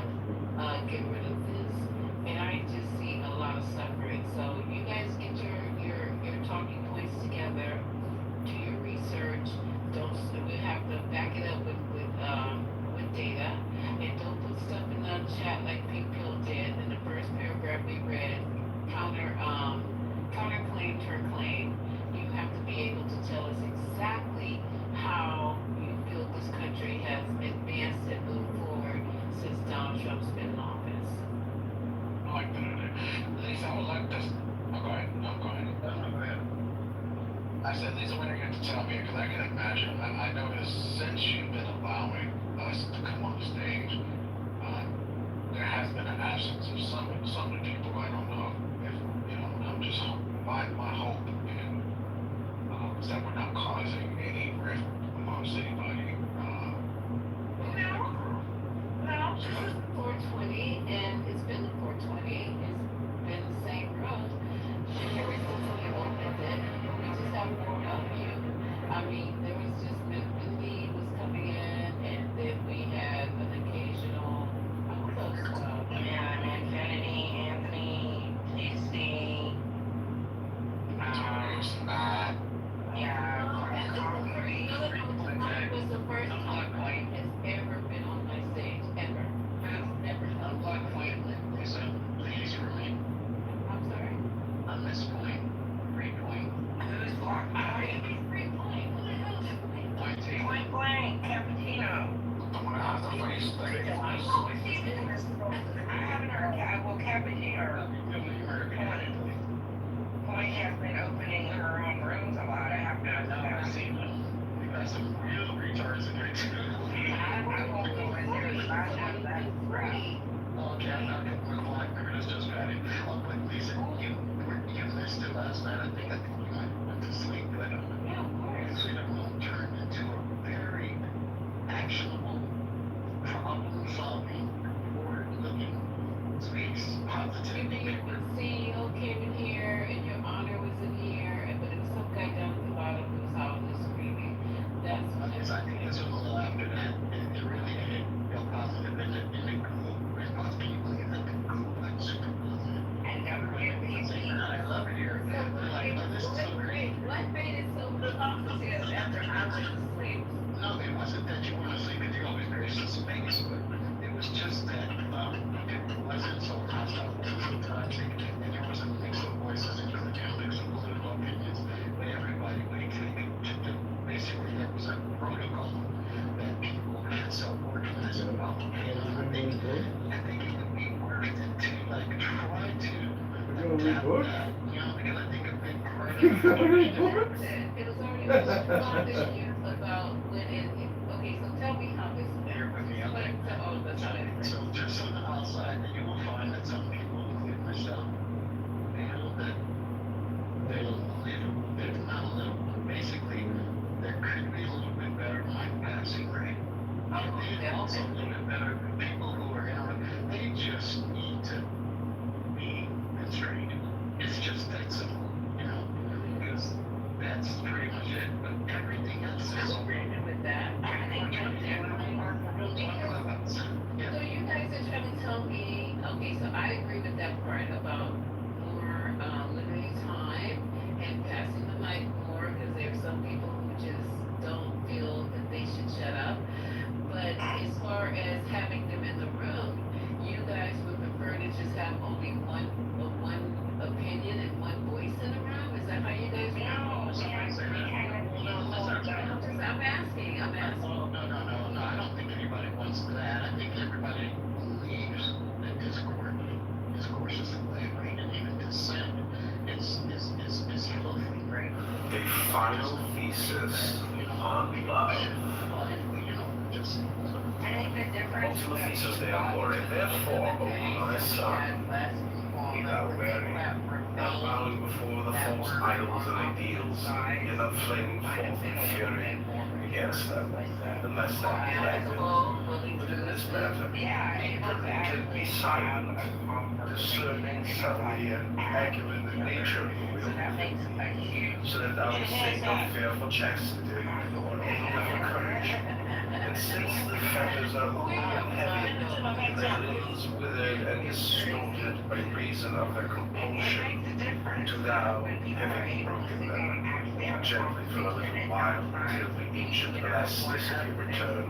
get rid of this. And I just see a lot of suffering. So you guys get your talking points together, do your research. We have to back it up with data, and don't put stuff in the chat like Pink Pill did in the first paragraph we read. Counterclaim to claim. You have to be able to tell us exactly how you feel this country has advanced and moved forward since Donald Trump's been in office. I like that idea. Lisa, I would like to. Oh, go ahead. No, go ahead. No, go ahead. I said, Lisa, when are you going to tell me? Because I can imagine. I noticed since you've been allowing us to come on stage, there has been an absence of some of the people. I don't know if I'm just my hope and is that we're not causing any rift amongst anybody. No, this is 420, and it's been 420. It's been the same road. And ever since we opened it, we just have more of you. I mean, there was just Mindy was coming in, and then we had an occasional, who else? Yeah, and Kennedy, Anthony, Casey, You know, because I think a big part of It was already responded about when okay, so tell me how this Bear with me, okay? explain to all of us how that works. So just on the outside, you will find that some people, including myself, feel that they not a little, basically, there could be a little bit better mind passing rate. And then also a little bit better people who are in, they just need to be constrained. It's just that simple, you know, because that's pretty much it. But everything else is agreement with that. So you guys are trying to tell me, okay, so I agree with that part about more limiting time and passing the mic more because there are some people who just don't feel that they should shut up. But as far as having them in the room, you guys would prefer to just have only one opinion and one voice in the room? Is that how you guys work? I'm asking. No, I don't think anybody wants that. I think everybody believes that discourse is the way, right? And even dissent is healthy, right? A final thesis on love. You know, just Ultimate thesis therefore, and therefore, O my son, be thou wary, not bowing before the false idols and ideals, yet not flaming forth in fury against them, unless thou be led. But in this matter, be permitted be silent, discerning subtly and accurate the nature of the will, so that thou wilt take no fearful chastity, or overwhelming courage. And since the fetters are old and heavy, and their limbs withered and distorted by reason of their compulsion, do thou, having broken them, gently for a little while, till the ancient elasticity return,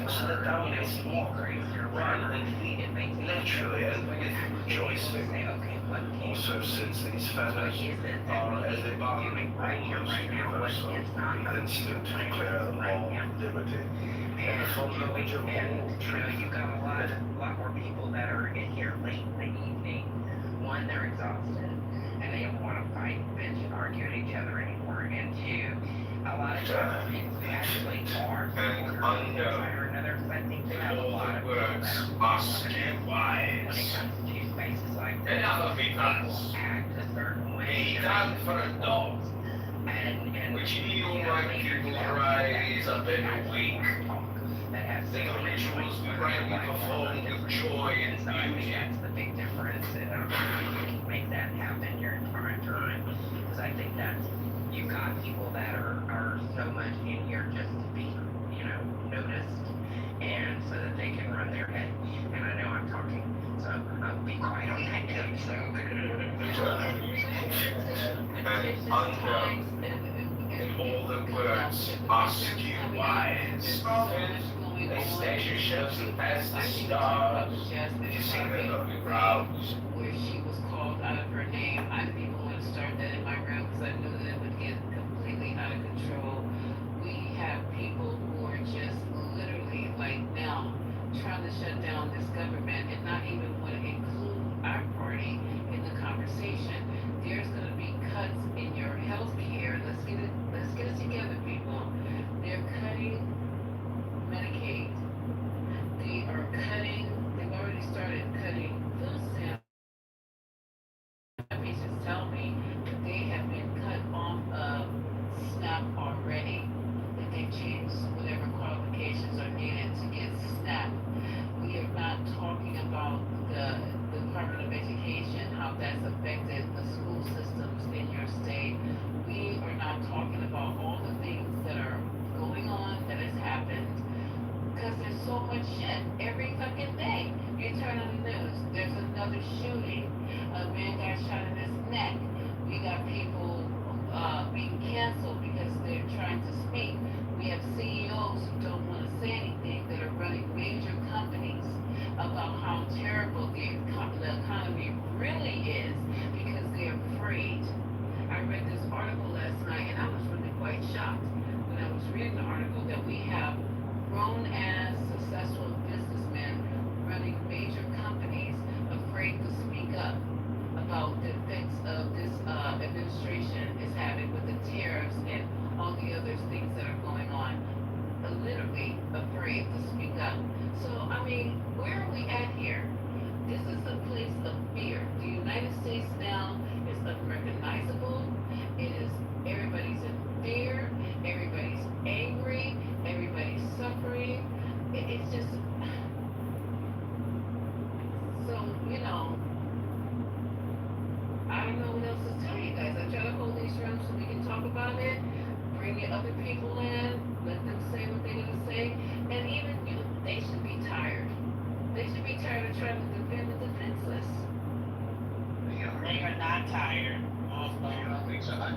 so that thou mayst walk, run, and leap naturally and with rejoicing. Also, since these fetters are as a bond almost universal, with instant to declare the law of liberty, and the full knowledge of all truth. You've got a lot more people that are in here late in the evening. One, they're exhausted and they don't want to fight, bitch, and argue at each other anymore. And two, a lot of times people who actually are supporters of one side or another, because I think they have a lot of people that are conservative when it comes to spaces like this. They will act a certain way. For a dog, which you like people rise up every week. The rituals we rightly perform with joy and beauty. That's the big difference, and I don't know if you can make that happen here in prime time, because I think that's, you've got people that are so much in here just to be, you know, noticed, and so that they can run their head. And I know I'm talking, so I'll be quiet on that too, so. And undone, and all the words are skew wise. They stash yourselves as the stars. You see their lovely brows. Where she was called out of her name. I didn't even want to start that in my room because I knew that it would get completely out of control. We have people who are just literally like now trying to shut down this government and not even want to include our party in the conversation. There's going to be cuts in your health care. Let's get it together, people. They're cutting Medicaid. They've already started cutting food stamps. Patients tell me that they have been cut off of SNAP already, that they've changed whatever qualifications are needed to get SNAP. We are not talking about the Department of Education, how that's affected the school systems in your state. We are not talking about all the things that are going on, that has happened, because there's so much shit every fucking day. You turn on the news, there's another shooting. A man got shot in his neck. We got people being canceled because they're trying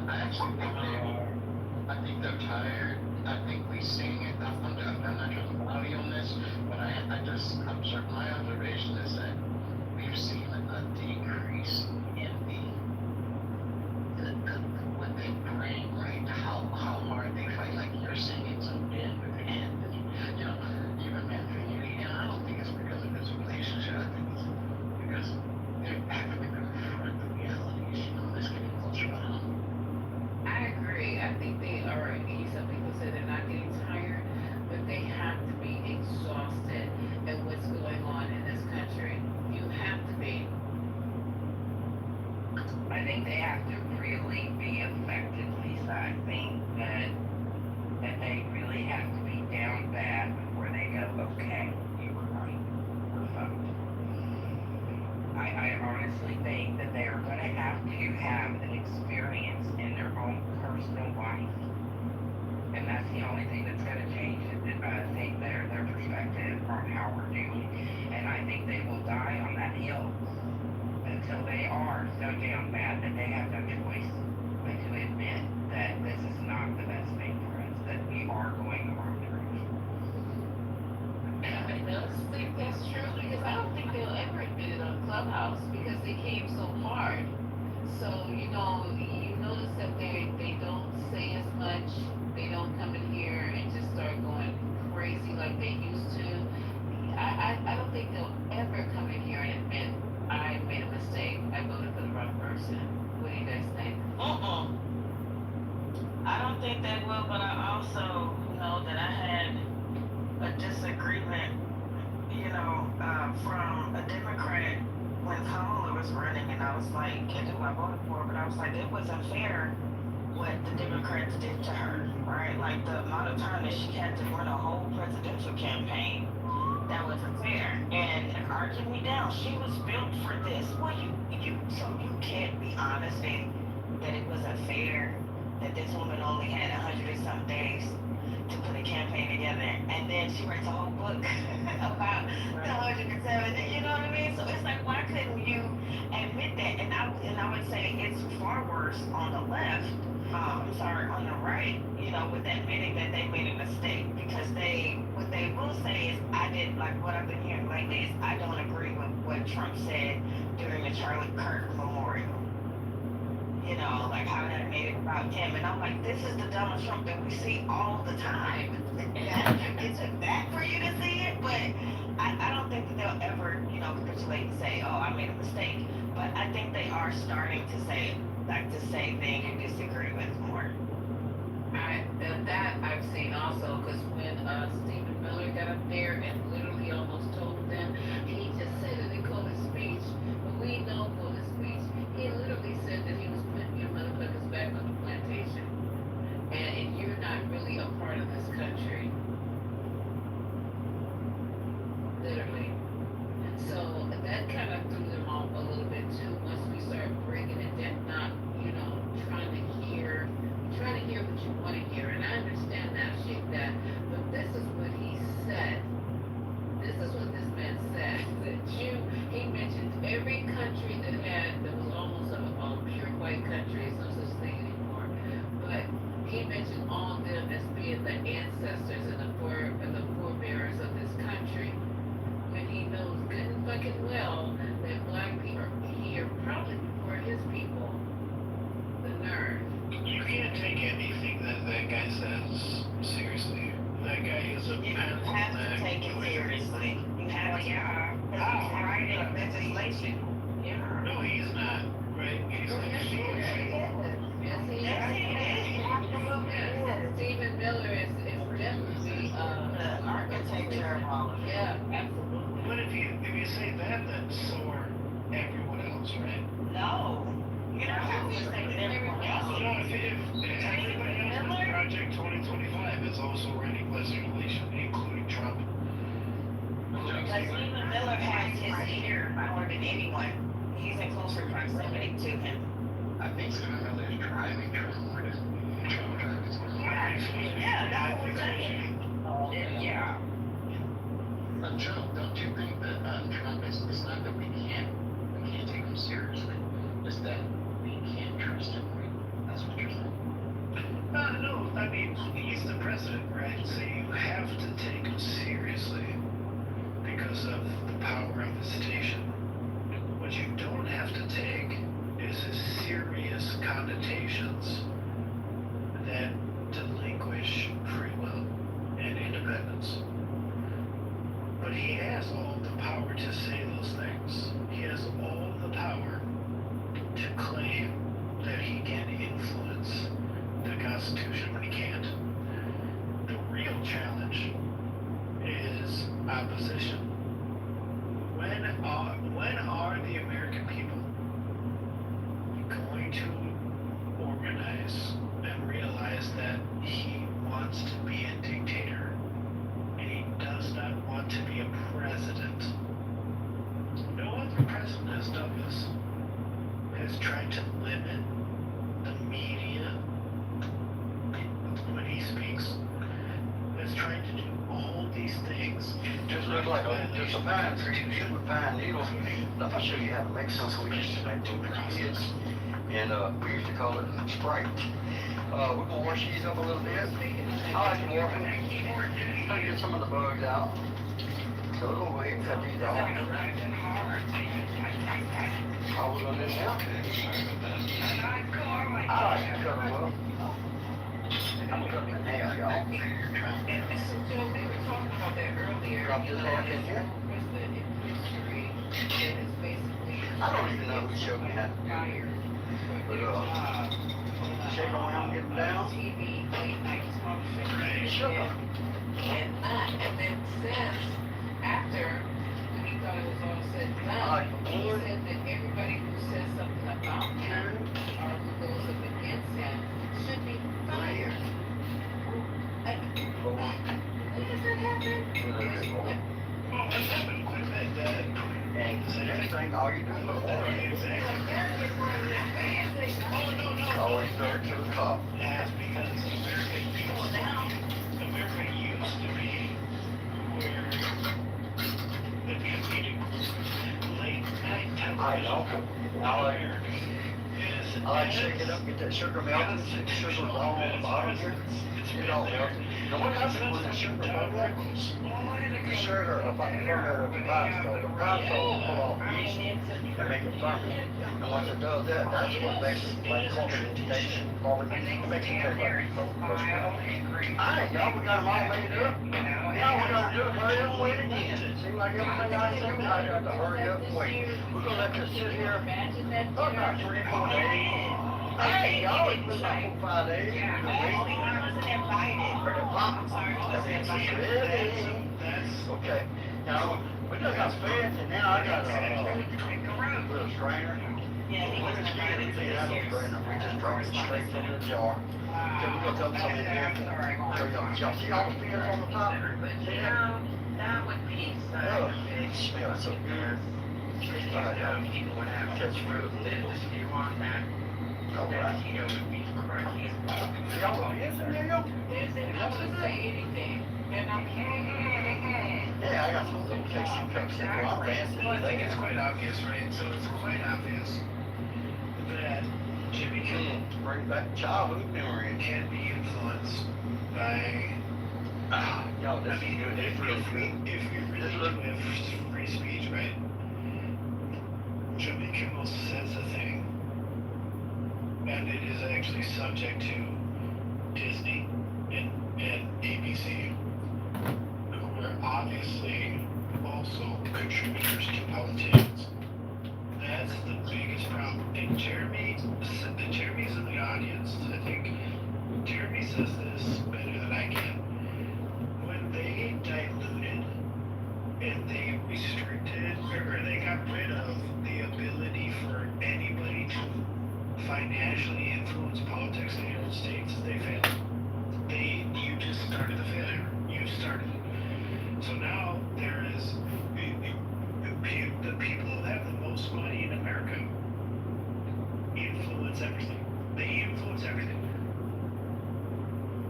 I actually think they're tired. I think we're seeing it. I'm not trying to body on this, but my observation is that we've seen a decrease in what they bring, right? How hard they fight. Like you're saying, it's a bit with Anthony, even Anthony. And I don't think it's because of his relationship. I think it's because they're having to confront the realities. That's getting closer to home. I agree. I think they are, some people say they're not getting tired, but they have to be exhausted at what's going on in this country. You have to be. I think they have to really be affected, Lisa. I think that they really have to be down bad before they go, okay, you were right, we're fucked. I honestly think that they are going to have an experience in their own personal life, and that's the only thing that's going to change their perspective on how we're doing. And I think they will die on that hill until they are so damn bad that they have no choice but to admit that this is not the best thing for us, that we are going the wrong direction. I don't think that's true because I don't think they'll ever admit it on Clubhouse because they came so hard. So, you notice that they don't say as much. They don't come in here and just start going crazy like they used to. I don't think they'll ever come in here and admit, I made a mistake. I voted for the wrong person. What do you guys think? I don't think they will, but I also know that I had a disagreement, from a Democrat when Kamala was running, and I was like, who I voted for, but I was like, it wasn't fair what the Democrats did to her, right? Like the amount of time that she had to run a whole presidential campaign, that wasn't fair. And arguing me down, she was built for this. Well, so you can't be honest in that it wasn't fair that this woman only had 100 and some days to put a campaign together, and then she writes a whole book about the 107. You know what I mean? So it's like, why couldn't you admit that? And I would say it's far worse on the left. On the right, with admitting that they made a mistake, because what they will say is, I did, like what I've been hearing lately is, I don't agree with what Trump said during the Charlie Kirk Memorial. Like how that made it about him. And I'm like, this is the Donald Trump that we see all the time. It took that for you to see it, but I don't think that they'll ever, capitulate and say, oh, I made a mistake. But I think they are starting to say things you disagree with more. That I've seen also, because when Stephen Miller got up there and literally almost told them, he just said it in Cody's speech, but we know Cody's speech. He literally said that he was putting your motherfuckers back on the plantation, and you're not really a part of this country. Literally. So that kind of threw them off a little bit too. Once we start breaking it down, not trying to hear what you want to hear, and I understand that, shake that, but this is what he said. This is what this man said. That he mentioned every country that was almost a pure white country. It's no such thing anymore. But he mentioned all of them as being the ancestors and the forebearers of this country. When he knows good and fucking well that black people are here probably before his people. The nerve. You can't take anything that guy says seriously. That guy is a You have to take it seriously. You have to. Writing legislation. Yeah. No, he's not. Right? He's not. Yes, he is. Stephen Miller is definitely the architecture of all of it. Yeah, absolutely. But if you say that, then so are everyone else, right? No. You're not having to say that everyone else. No, if everybody else with Project 2025 is also writing legislation, including Trump. But Stephen Miller has his ear more than anyone. He's in closer proximity he's the president, right? So you have to take him seriously because of the power of his station. What you don't have to take is his serious connotations that delinquish free will and independence. But he has all the power to say those things. He has all the power to claim that he can influence the Constitution when he can't. The real challenge is opposition. When are the American people going to organize and realize that he wants to be a dictator and he does not want to be a president? No other president has done this. Has tried to limit the media when he speaks. Has tried to do all these things. Just look like just a pine tree, super pine needle. I'll show you how to make some. We used to make them with kids, and we used to call it Sprite. We're gonna wash these up a little bit. I like to wash them. Try to get some of the bugs out. So we're gonna go ahead and cut these off. How we gonna do now? I like to cut them up. I'm gonna cut them in half, y'all. So Joe, we were talking about that earlier. Drop this half in here. The industry is basically. I don't even know who showed me how to do it. But shake them around, get them down. TV, late night talk shows. Sugar. And then since after he thought it was all said and done, he said that everybody who says something about him or who goes up against him should be fired. When does that happen? Oh, it's happened quite a bit. And everything, all you do is look at it. Always start to the top. That's because America used to be where the comedic late night television I like to shake it up, get that sugar melted, sugar's all on the bottom here. It all melted. Now what happens when the sugar melts? The sugar, the ferment of the rice, the rice will pull off yeast and make it ferment. And once it does that, that's what makes it like carbonation. It makes it taste like alright, y'all, we got them all made up. Now we're gonna do it, hurry up and wait again. It seems like everything I say, I got to hurry up and wait. We're gonna let this sit here about 3 or 4 days. Hey, y'all, it's been about 4 or 5 days. Okay, now we just got fed, and now I got a little strainer. We just drain it straight from the jar. So we're gonna dump some in here. Y'all see all the fins on the top? That would be so it smells so good. people would have to prove this if you want that. Alright. Y'all will be in there, y'all? I wouldn't say anything. And I'm Yeah, I got some little tasty cups in there. I'm fancy. Well, I think it's quite obvious, right? So it's quite obvious that Jimmy Kimmel bring back childhood memories. Can be influenced by. Yo, this is good. It's real good. If we really do have free speech, right? Jimmy Kimmel says a thing, and it is actually subject to Disney and ABC, who are obviously also contributors to politicians. That's the biggest problem. And Jeremy's in the audience. I think Jeremy says this better than I can. When they diluted and they restricted, or they got rid of the ability for anybody to financially influence politics in the United States, they failed. You just started the failure. You started it. So now there is the people who have the most money in America influence everything. They influence everything.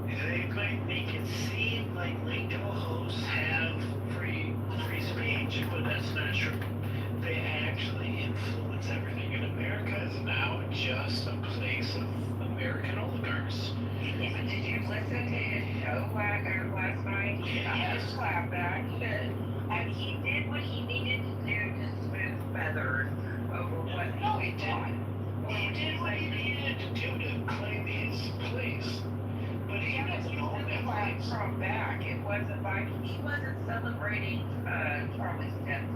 They might make it seem like Lincoln hosts have free speech, but that's not true. They actually influence everything. And America is now just a place of American oligarchs. Did you listen to show last night. He got his clap back, and he did what he needed to do to smooth feathers over what No, he he didn't. thought. He did what he needed to do to claim his place. But he doesn't own that place. Trump back. It wasn't like he wasn't celebrating Charlie's death